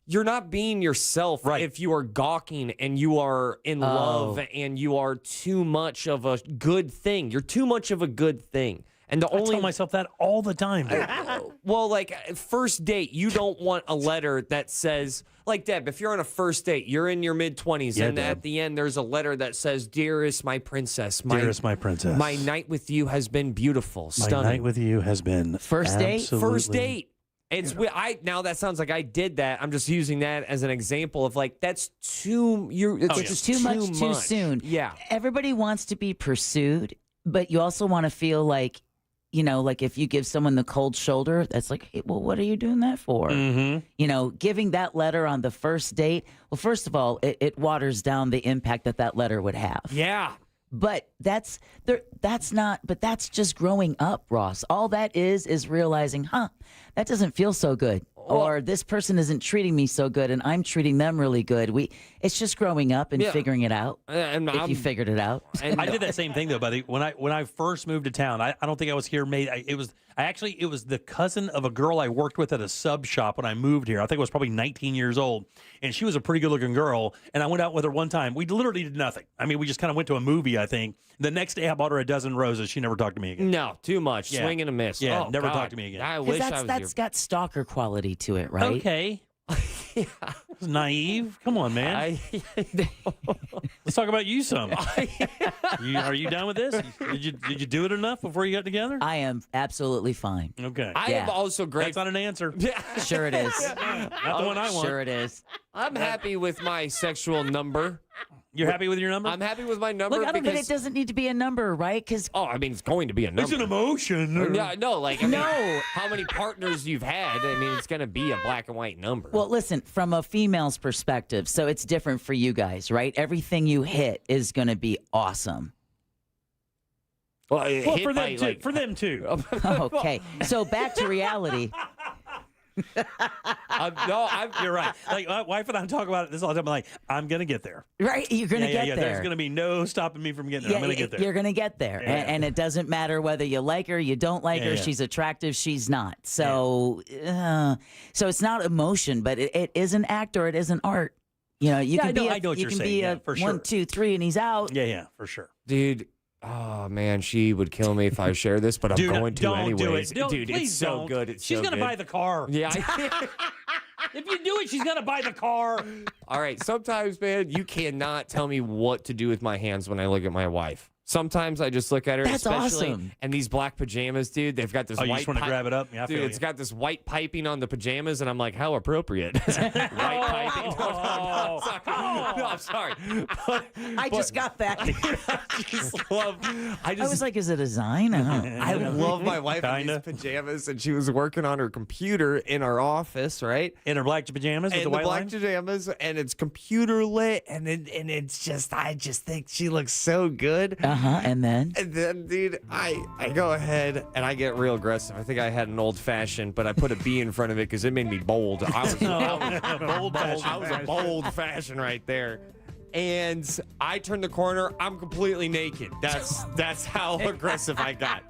You're not being yourself if you are gawking and you are in love and you are too much of a good thing. You're too much of a good thing. And
I tell myself that all the time.
Well, like first date, you don't want a letter that says, like Deb, if you're on a first date, you're in your mid-20s, and
Deb.
at the end there's a letter that says, "Dearest, my princess,
Dearest, my princess,
my night with you has been beautiful, stunning.
My night with you has been
first date.
First date." It's now that sounds like I did that. I'm just using that as an example of like that's too. It's just
too much too soon.
Yeah,
everybody wants to be pursued, but you also want to feel like like if you give someone the cold shoulder, that's like, hey, well, what are you doing that for? Giving that letter on the first date. Well, first of all, it waters down the impact that letter would have.
Yeah.
But that's just growing up, Ross. All that is realizing, that doesn't feel so good. Or this person isn't treating me so good and I'm treating them really good. It's just growing up and figuring it out.
And
if you figured it out.
And I did that same thing though, buddy. When I first moved to town, I don't think I was here. It was the cousin of a girl I worked with at a sub shop when I moved here. I think I was probably 19 years old, and she was a pretty good looking girl. And I went out with her one time. We literally did nothing. I mean, we just kind of went to a movie. I think the next day I bought her a dozen roses. She never talked to me again.
No, too much.
Yeah.
Swing and a miss.
Yeah,
Oh,
never
God.
talked to me again.
I wish
that's got stalker quality to it, right?
Okay. It's naive. Come on, man. Let's talk about you some. Are you done with this? Did you do it enough before you got together?
I am absolutely fine.
Okay.
I am also great.
That's not an answer.
Sure it is.
Not the one I want.
Sure it is.
I'm happy with my sexual number.
You're happy with your number?
I'm happy with my number.
Look, I don't think
because
it doesn't need to be a number, right? Because
I mean, it's going to be a number.
It's an emotion.
No, like I mean, how many partners you've had? I mean, it's going to be a black and white number.
Well, listen, from a female's perspective, so it's different for you guys, right? Everything you hit is going to be awesome.
Well, for them too. For them too.
Okay, so back to reality.
You're right. Like my wife and I talk about it this all the time. I'm like, I'm gonna get there.
Right, you're gonna get there.
There's gonna be no stopping me from getting there. I'm gonna get there.
You're gonna get there, and it doesn't matter whether you like her, you don't like her. She's attractive, she's not. So, so it's not emotion, but it is an act or it is an art. You know, you can be.
I know what
you
you're
can
saying.
be
Yeah,
a
for sure.
1, 2, 3, and he's out.
Yeah, for sure,
dude. Oh man, she would kill me if I share this, but I'm going to anyways. Dude, it's so good.
She's gonna buy the car.
Yeah.
If you do it, she's gonna buy the car.
All right. Sometimes, man, you cannot tell me what to do with my hands when I look at my wife. Sometimes I just look at her,
That's
especially
awesome.
And these black pajamas, dude. They've got this
you
white.
just want to grab it up? Yeah, I
dude,
feel
it's
you.
got this white piping on the pajamas, and I'm like, how appropriate. White piping. No, I'm sorry.
I just got that.
I
was like, is it a design?
I love my wife in these pajamas, and she was working on her computer in our office, right?
In her black pajamas with
in
the white
black
lines?
pajamas, and it's computer lit, and it's just, I just think she looks so good.
And
then, dude, I go ahead and I get real aggressive. I think I had an old fashioned, but I put a B in front of it because it made me bold. I was a bold fashion right there. And I turned the corner. I'm completely naked. That's how aggressive I got.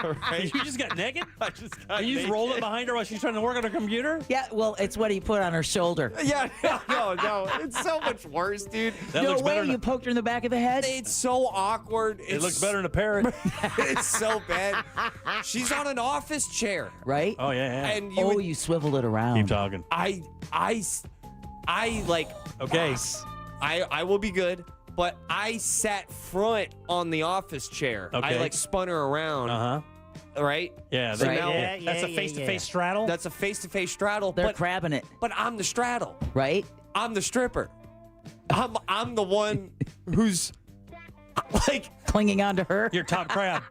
Right? You just got naked?
I just got
And you just
naked.
rolled it behind her while she's trying to work on her computer?
Yeah, well, it's what he put on her shoulder.
Yeah, no. It's so much worse, dude.
That
no
looks better
way,
than
you poked her in the back of the head?
It's so awkward.
It looks better than a parrot.
It's so bad. She's on an office chair.
Right?
Oh, yeah.
And
you swiveled it around.
Keep talking.
I like,
okay.
I will be good, but I sat front on the office chair.
Okay.
I like spun her around. Right?
Yeah,
So
they-
now-
yeah, that's a face-to-face straddle?
That's a face-to-face straddle.
They're
but,
crabbing it.
But I'm the straddle.
Right?
I'm the stripper. I'm the one who's like
clinging on to her.
You're top crab.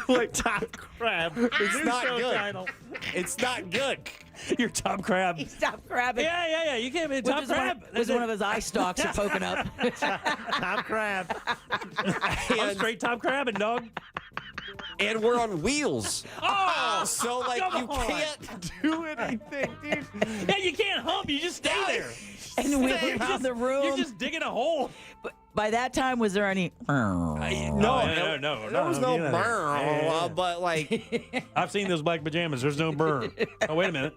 like top crab. It's
New
not
show
good.
title.
It's not good.
You're top crab.
He's top crabbing.
Yeah. You can't be top crab.
With one of his eye stalks are poking up.
Top crab. I'm straight top crabbing, dog.
And we're on wheels.
Oh!
So like
come
you
on.
can't do anything, dude.
Yeah, you can't hump. You just stay there.
And we
You're
around
just-
the room.
You're just digging a hole.
But by that time, was there any?
No.
There was no burr, but like
I've seen those black pajamas. There's no burr. Oh, wait a minute.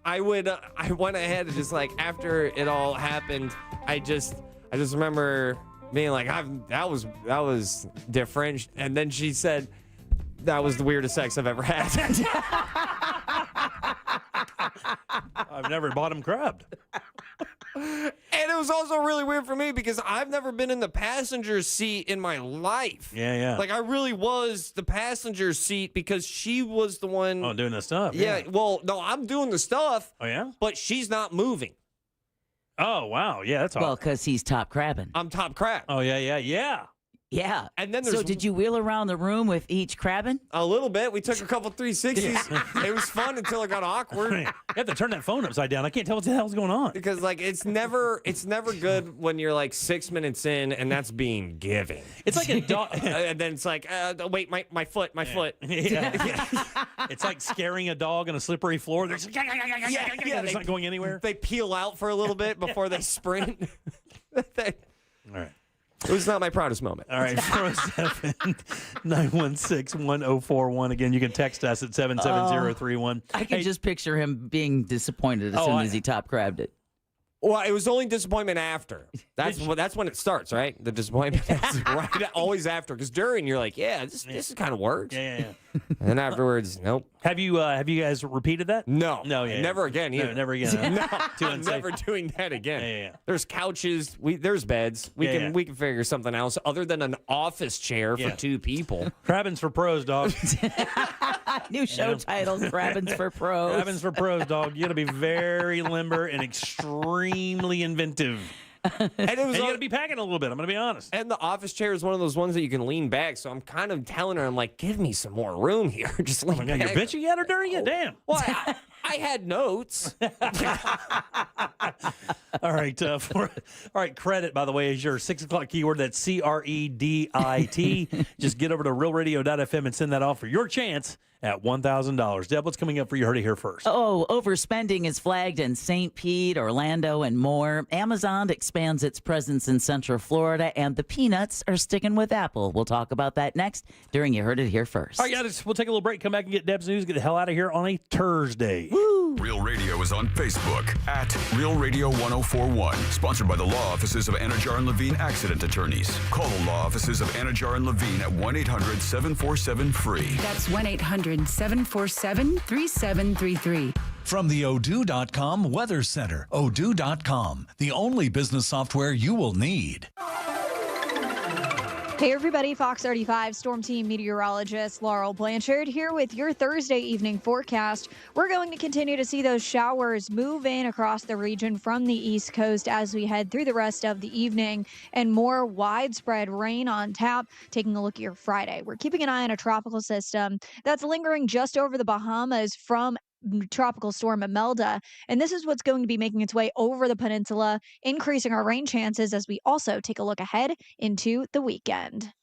I went ahead and just like after it all happened, I just remember being like, that was different. And then she said, that was the weirdest sex I've ever had.
I've never bottom crabbed.
And it was also really weird for me because I've never been in the passenger seat in my life.
Yeah.
Like I really was the passenger seat because she was the one.
Oh, doing the stuff.
Yeah. Well, no, I'm doing the stuff.
Oh, yeah?
But she's not moving.
Oh, wow. Yeah, that's
Well,
awesome.
because he's top crabbing.
I'm top crab.
Oh, yeah.
Yeah.
And then
so
there's
did you wheel around the room with each crabbing?
a little bit. We took a couple 360s. It was fun until it got awkward.
You have to turn that phone upside down. I can't tell what the hell's going on.
Because like it's never good when you're like 6 minutes in and that's being given.
It's like a dog.
And then it's like, wait, my foot.
Yeah. It's like scaring a dog on a slippery floor. They're just, it's not going anywhere.
They peel out for a little bit before they sprint.
All right.
It was not my proudest moment.
All right, 407-916-1041. Again, you can text us at 77031.
I can just picture him being disappointed as soon as he top crabbed it.
Well, it was only disappointment after. That's when it starts, right? The disappointment. That's right, always after. Because during, you're like, this kind of works.
Yeah.
And then afterwards, nope.
Have you guys repeated that?
No.
Never
again either.
No, never again.
No,
Too
I'm
unsafe.
never doing that again.
Yeah.
There's couches. There's beds. We can figure something else other than an office chair for two people.
Crabbins for pros, dog.
New show title, Crabbins for Pros.
Crabbins for pros, dog. You got to be very limber and extremely inventive.
And it was
you got to be packing a little bit. I'm going to be honest.
And the office chair is one of those ones that you can lean back. So I'm kind of telling her, I'm like, give me some more room here. Just lean back.
You're bitching at her during it? Damn.
Well, I had notes.
All right. All right. Credit, by the way, is your 6 o'clock keyword. That's CREDIT. Just get over to realradio.fm and send that off for your chance at $1,000. Deb, what's coming up for you? Heard it here first.
Oh, overspending is flagged in St. Pete, Orlando, and more. Amazon expands its presence in Central Florida, and the peanuts are sticking with Apple. We'll talk about that next during You Heard It Here First.
All right, guys, we'll take a little break, come back and get Deb's news, get the hell out of here on a Thursday.
Real Radio is on Facebook at Real Radio 1041. Sponsored by the law offices of Anajar and Levine Accident Attorneys. Call the law offices of Anajar and Levine at 1-800-747-FREE.
That's 1-800-747-3733.
From the Odoo.com Weather Center, Odoo.com, the only business software you will need.
Hey everybody, Fox 35 Storm Team meteorologist Laurel Blanchard here with your Thursday evening forecast. We're going to continue to see those showers move in across the region from the East Coast as we head through the rest of the evening, and more widespread rain on tap. Taking a look at your Friday, we're keeping an eye on a tropical system that's lingering just over the Bahamas from Tropical Storm Imelda, and this is what's going to be making its way over the peninsula, increasing our rain chances as we also take a look ahead into the weekend.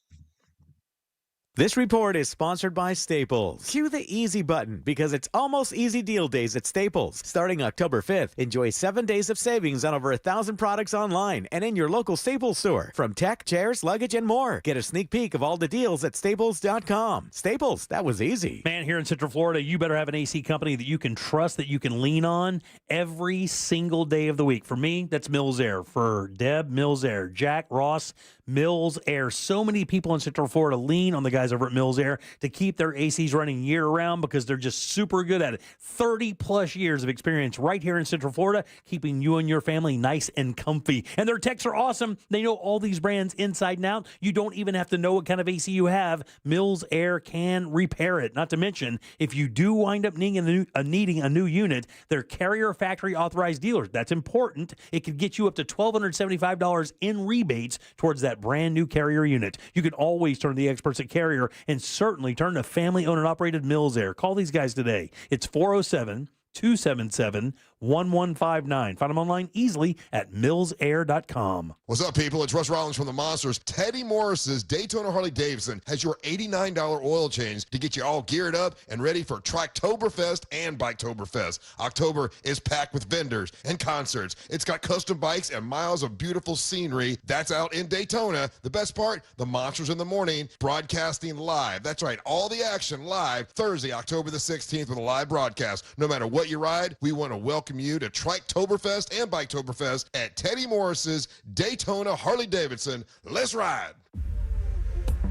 This report is sponsored by Staples. Cue the easy button because it's almost easy deal days at Staples. Starting October 5th, enjoy 7 days of savings on over 1,000 products online and in your local Staples store. From tech, chairs, luggage, and more. Get a sneak peek of all the deals at Staples.com. Staples, that was easy.
Man, here in Central Florida, you better have an AC company that you can trust, that you can lean on every single day of the week. For me, that's Mills Air. For Deb, Mills Air. Jack, Ross, Mills Air. So many people in Central Florida lean on the guys over at Mills Air to keep their ACs running year-round because they're just super good at it. 30-plus years of experience right here in Central Florida, keeping you and your family nice and comfy. And their techs are awesome. They know all these brands inside and out. You don't even have to know what kind of AC you have. Mills Air can repair it. Not to mention, if you do wind up needing a new unit, they're Carrier Factory Authorized dealers. That's important. It could get you up to $1,275 in rebates towards that brand new Carrier unit. You can always turn to the experts at Carrier and certainly turn to family-owned and operated Mills Air. Call these guys today. It's 407-277-1159. Find them online easily at millsair.com.
What's up, people? It's Russ Rollins from the Monsters. Teddy Morris's Daytona Harley-Davidson has your $89 oil change to get you all geared up and ready for Triketoberfest and Biketoberfest. October is packed with vendors and concerts. It's got custom bikes and miles of beautiful scenery. That's out in Daytona. The best part, the Monsters in the Morning, broadcasting live. That's right, all the action live Thursday, October the 16th with a live broadcast. No matter what you ride, we want to welcome you to Triketoberfest and Biketoberfest at Teddy Morris's Daytona Harley-Davidson. Let's ride.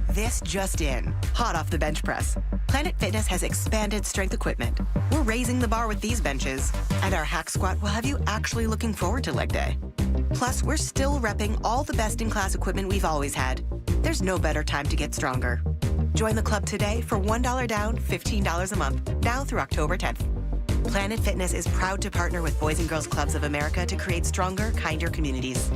This just in, hot off the bench press. Planet Fitness has expanded strength equipment. We're raising the bar with these benches, and our hack squat will have you actually looking forward to leg day. Plus, we're still repping all the best-in-class equipment we've always had. There's no better time to get stronger. Join the club today for $1 down, $15 a month, now through October 10th. Planet Fitness is proud to partner with Boys and Girls Clubs of America to create stronger, kinder communities.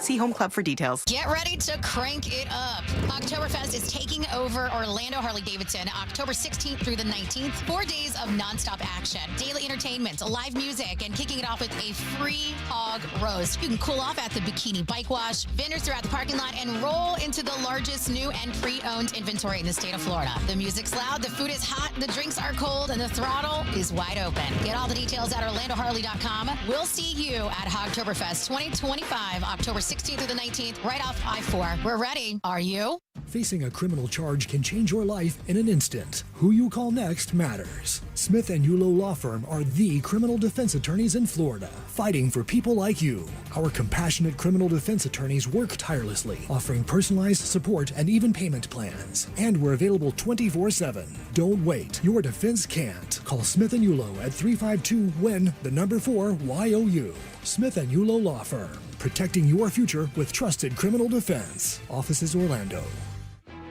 See Home Club for details.
Get ready to crank it up. Oktoberfest is taking over Orlando Harley-Davidson October 16th through the 19th. 4 days of nonstop action, daily entertainment, live music, and kicking it off with a free hog roast. You can cool off at the Bikini Bike Wash, vendors throughout the parking lot, and roll into the largest new and pre-owned inventory in the state of Florida. The music's loud, the food is hot, the drinks are cold, and the throttle is wide open. Get all the details at OrlandoHarley.com. We'll see you at Hogtoberfest 2025, October 16th through the 19th, right off I-4. We're ready. Are you?
Facing a criminal charge can change your life in an instant. Who you call next matters. Smith & Yulo Law Firm are the criminal defense attorneys in Florida, fighting for people like you. Our compassionate criminal defense attorneys work tirelessly, offering personalized support and even payment plans. And we're available 24/7. Don't wait. Your defense can't. Call Smith & Yulo at 352-WIN-4-YOU. Smith & Yulo Law Firm, protecting your future with trusted criminal defense. Offices Orlando.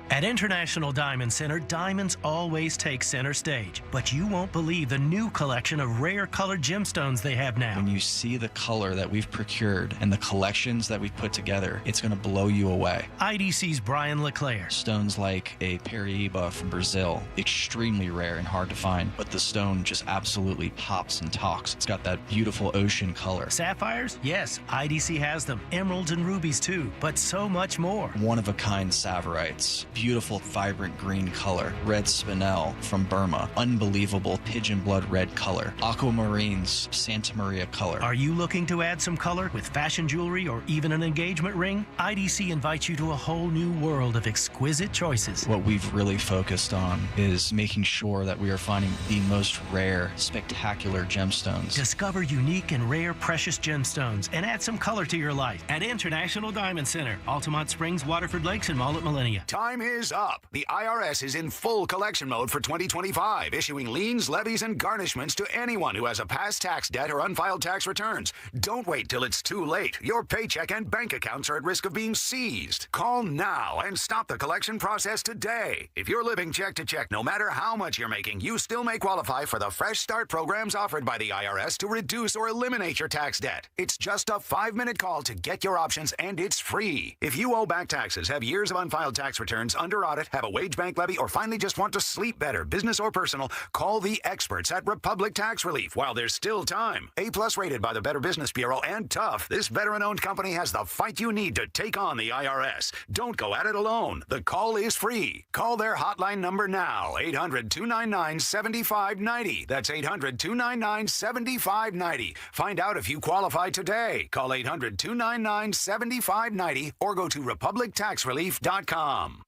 At International Diamond Center, diamonds always take center stage, but you won't believe the new collection of rare colored gemstones they have now.
When you see the color that we've procured and the collections that we've put together, it's going to blow you away.
IDC's Brian LeClaire.
Stones like a Paraíba from Brazil, extremely rare and hard to find, but the stone just absolutely pops and talks. It's got that beautiful ocean color.
Sapphires? Yes, IDC has them. Emeralds and rubies too, but so much more.
One-of-a-kind Saverites. Beautiful, vibrant green color. Red spinel from Burma. Unbelievable pigeon blood red color. Aquamarines, Santa Maria color.
Are you looking to add some color with fashion jewelry or even an engagement ring? IDC invites you to a whole new world of exquisite choices.
What we've really focused on is making sure that we are finding the most rare, spectacular gemstones.
Discover unique and rare precious gemstones and add some color to your life at International Diamond Center, Altamont Springs, Waterford Lakes, and Mall at Millennia.
Time is up. The IRS is in full collection mode for 2025, issuing liens, levies, and garnishments to anyone who has a past tax debt or unfiled tax returns. Don't wait till it's too late. Your paycheck and bank accounts are at risk of being seized. Call now and stop the collection process today. If you're living check to check, no matter how much you're making, you still may qualify for the Fresh Start programs offered by the IRS to reduce or eliminate your tax debt. It's just a 5-minute call to get your options, and it's free. If you owe back taxes, have years of unfiled tax returns, under audit, have a wage bank levy, or finally just want to sleep better, business or personal, call the experts at Republic Tax Relief while there's still time. A+ rated by the Better Business Bureau and tough, this veteran-owned company has the fight you need to take on the IRS. Don't go at it alone. The call is free. Call their hotline number now, 800-299-7590. That's 800-299-7590. Find out if you qualify today. Call 800-299-7590 or go to republictaxrelief.com.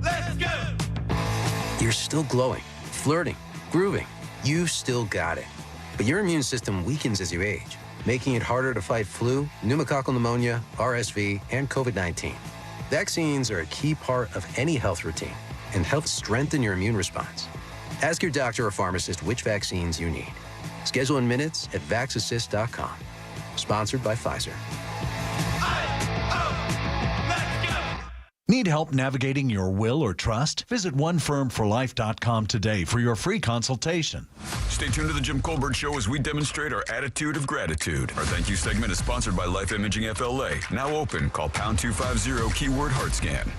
Let's go! You're still glowing, flirting, grooving. You still got it. But your immune system weakens as you age, making it harder to fight flu, pneumococcal pneumonia, RSV, and COVID-19. Vaccines are a key part of any health routine and help strengthen your immune response. Ask your doctor or pharmacist which vaccines you need. Schedule in minutes at vaxassist.com. Sponsored by Pfizer.
Need help navigating your will or trust? Visit onefirmforlife.com today for your free consultation.
Stay tuned to the Jim Colbert Show as we demonstrate our attitude of gratitude. Our thank you segment is sponsored by Life Imaging FLA. Now open. Call pound 250 keyword heart scan.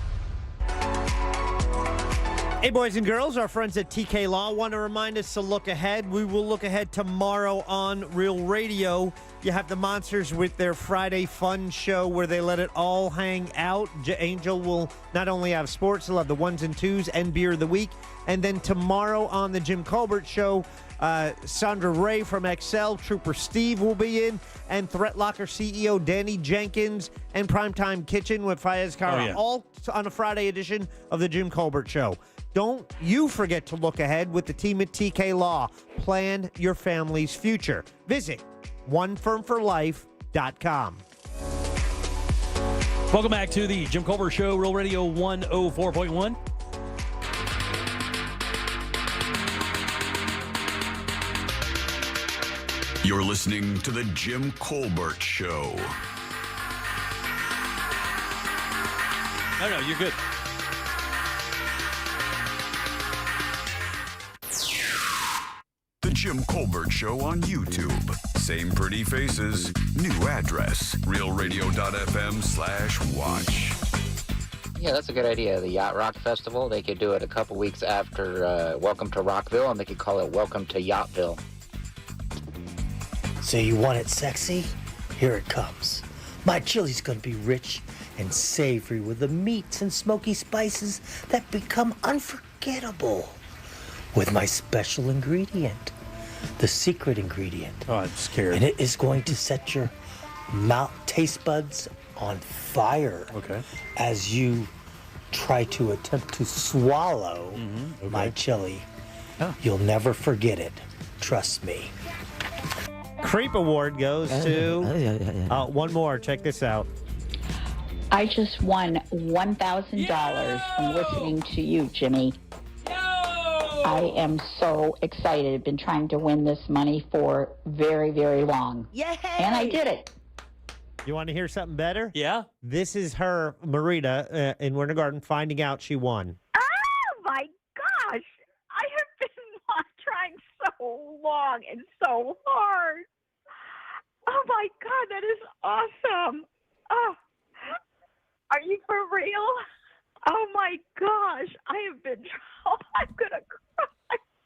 Hey, boys and girls, our friends at TK Law want to remind us to look ahead. We will look ahead tomorrow on Real Radio. You have the Monsters with their Friday Fun Show where they let it all hang out. Angel will not only have sports, he'll have the ones and twos and beer of the week. And then tomorrow on the Jim Colbert Show, Sandra Ray from XL, Trooper Steve will be in, and Threat Locker CEO Danny Jenkins, and Primetime Kitchen with Fayez Kara, all on a Friday edition of the Jim Colbert Show. Don't you forget to look ahead with the team at TK Law. Plan your family's future. Visit onefirmforlife.com.
Welcome back to the Jim Colbert Show, Real Radio 104.1.
You're listening to the Jim Colbert Show.
No, you're good.
The Jim Colbert Show on YouTube. Same pretty faces, new address, realradio.fm/watch.
Yeah, that's a good idea. The Yacht Rock Festival, they could do it a couple weeks after Welcome to Rockville, and they could call it Welcome to Yachtville.
So you want it sexy? Here it comes. My chili's gonna be rich and savory with the meats and smoky spices that become unforgettable. With my special ingredient, the secret ingredient.
Oh, I'm scared.
And it is going to set your taste buds on fire.
Okay.
As you try to attempt to swallow my chili. You'll never forget it. Trust me.
Creep Award goes to one more. Check this out.
I just won $1,000 from listening to you, Jimmy. I am so excited. I've been trying to win this money for very, very long.
Yay!
And I did it.
You want to hear something better?
Yeah.
This is her, Marita, in Winter Garden, finding out she won.
Oh my gosh! I have been trying so long and so hard. Oh my God, that is awesome! Oh, are you for real? Oh my gosh, I have been. Oh, I'm gonna cry.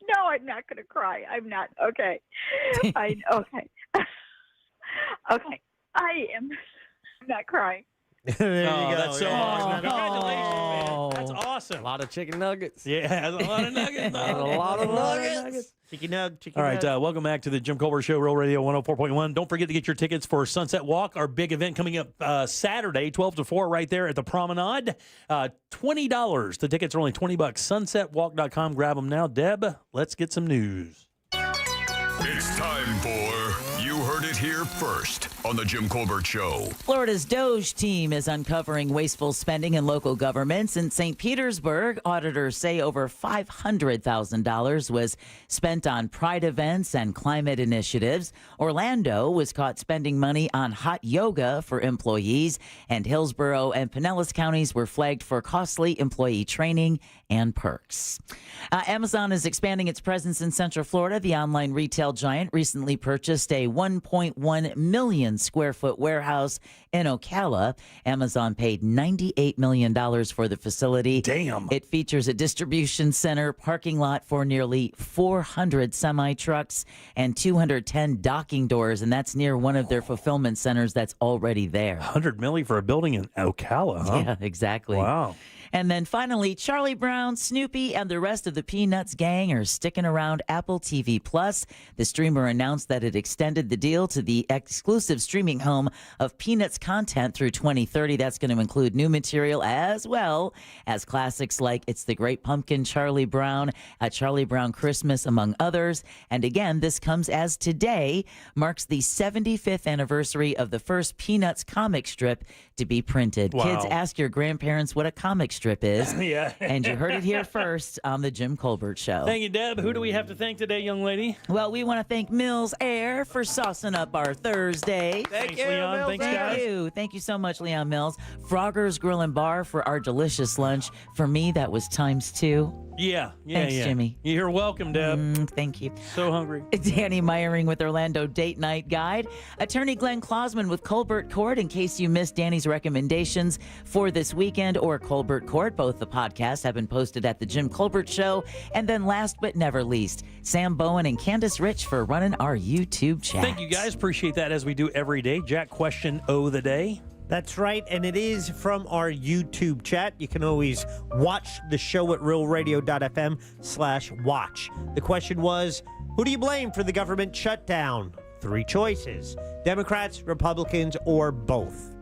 No, I'm not gonna cry. I'm not. Okay. Okay. Okay. I'm not crying.
There you go.
That's so awesome. Congratulations, man. That's awesome.
A lot of chicken nuggets.
Yeah, a lot of nuggets.
A lot of nuggets.
Chicken nug, chicken
All right,
nug.
welcome back to the Jim Colbert Show, Real Radio 104.1. Don't forget to get your tickets for Sunset Walk, our big event coming up Saturday, 12 to 4, right there at the Promenade. $20. The tickets are only $20. SunsetWalk.com. Grab them now. Deb, let's get some news.
It's time for You Heard It Here First on the Jim Colbert Show.
Florida's Doge team is uncovering wasteful spending in local governments. In St. Petersburg, auditors say over $500,000 was spent on pride events and climate initiatives. Orlando was caught spending money on hot yoga for employees, and Hillsborough and Pinellas counties were flagged for costly employee training and perks. Amazon is expanding its presence in Central Florida. The online retail giant recently purchased a 1.1 million square foot warehouse in Ocala. Amazon paid $98 million for the facility.
Damn.
It features a distribution center, parking lot for nearly 400 semi-trucks, and 210 docking doors, and that's near one of their fulfillment centers that's already there.
$100 million for a building in Ocala, huh?
Yeah, exactly.
Wow.
And then finally, Charlie Brown, Snoopy, and the rest of the Peanuts gang are sticking around Apple TV+. The streamer announced that it extended the deal to the exclusive streaming home of Peanuts content through 2030. That's going to include new material as well as classics like It's the Great Pumpkin, Charlie Brown, Charlie Brown Christmas, among others. And again, this comes as today marks the 75th anniversary of the first Peanuts comic strip to be printed.
Wow.
Kids, ask your grandparents what a comic strip is.
Yeah.
And you heard it here first on the Jim Colbert Show.
Thank you, Deb. Who do we have to thank today, young lady?
Well, we want to thank Mills Air for saucing up our Thursday.
Thanks, Leon.
Mills
Thanks,
Air.
guys.
Thank you so much, Leon Mills. Frogger's Grill and Bar for our delicious lunch. For me, that was times 2.
Yeah.
Thanks, Jimmy.
You're welcome, Deb.
Thank you.
So hungry.
Danny Meyering with Orlando Date Night Guide. Attorney Glenn Klausman with Colbert Court, in case you missed Danny's recommendations for this weekend, or Colbert Court. Both the podcasts have been posted at the Jim Colbert Show. And then last but never least, Sam Bowen and Candace Rich for running our YouTube chat.
Thank you, guys. Appreciate that, as we do every day. Jack, question O the day.
That's right, and it is from our YouTube chat. You can always watch the show at realradio.fm/watch. The question was, who do you blame for the government shutdown? 3 choices: Democrats, Republicans, or both.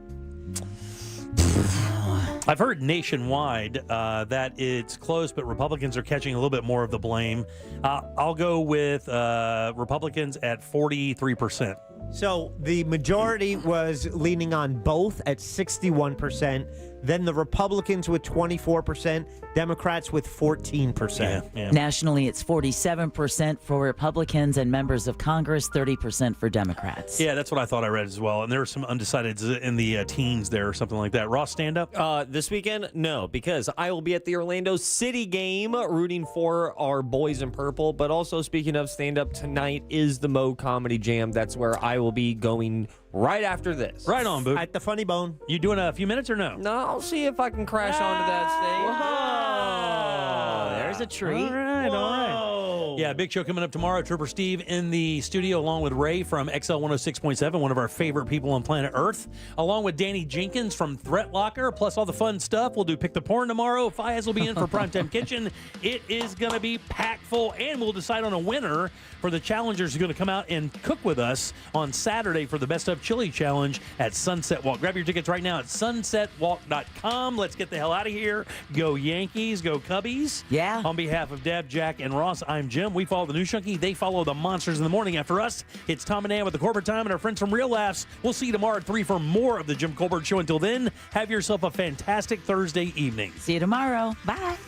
I've heard nationwide that it's close, but Republicans are catching a little bit more of the blame. I'll go with Republicans at 43%.
So the majority was leaning on both at 61%. Then the Republicans with 24%, Democrats with 14%.
Nationally, it's 47% for Republicans and members of Congress, 30% for Democrats.
Yeah, that's what I thought I read as well. And there were some undecideds in the teens there or something like that. Ross, stand up?
This weekend, no, because I will be at the Orlando City game rooting for our boys in purple. But also, speaking of stand-up, tonight is the Mo Comedy Jam. That's where I will be going right after this.
Right on, Boo.
At the Funny Bone.
You doing a few minutes or no?
No, I'll see if I can crash onto that stage.
Oh, there's a treat.
All right. Yeah, big show coming up tomorrow. Trooper Steve in the studio along with Ray from XL 106.7, one of our favorite people on planet Earth, along with Danny Jenkins from Threat Locker, plus all the fun stuff. We'll do Pick the Porn tomorrow. Fiaz will be in for Primetime Kitchen. It is going to be packed full, and we'll decide on a winner for the challengers who are going to come out and cook with us on Saturday for the Best of Chili Challenge at Sunset Walk. Grab your tickets right now at sunsetwalk.com. Let's get the hell out of here. Go Yankees, go Cubbies.
Yeah.
On behalf of Deb, Jack, and Ross, I'm Jim. We follow the News Junkie. They follow the Monsters in the Morning. After us, it's Tom and Dan with the Corporate Time and our friends from Real Laughs. We'll see you tomorrow at 3 for more of the Jim Colbert Show. Until then, have yourself a fantastic Thursday evening.
See you tomorrow. Bye.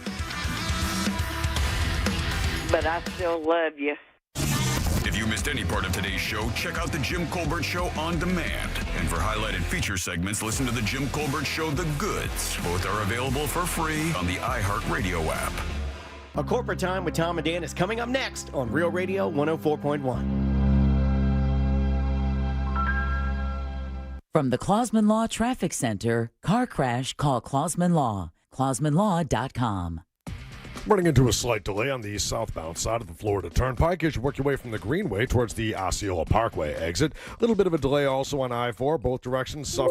But I still love you.
If you missed any part of today's show, check out the Jim Colbert Show on demand. And for highlighted feature segments, listen to the Jim Colbert Show The Goods. Both are available for free on the iHeartRadio app.
A Corporate Time with Tom and Dan is coming up next on Real Radio 104.1.
From the Clausman Law Traffic Center, car crash, call Clausman Law. ClausmanLaw.com.
Running into a slight delay on the southbound side of the Florida Turnpike as you work your way from the Greenway towards the Osceola Parkway exit. A little bit of a delay also on I-4, both directions.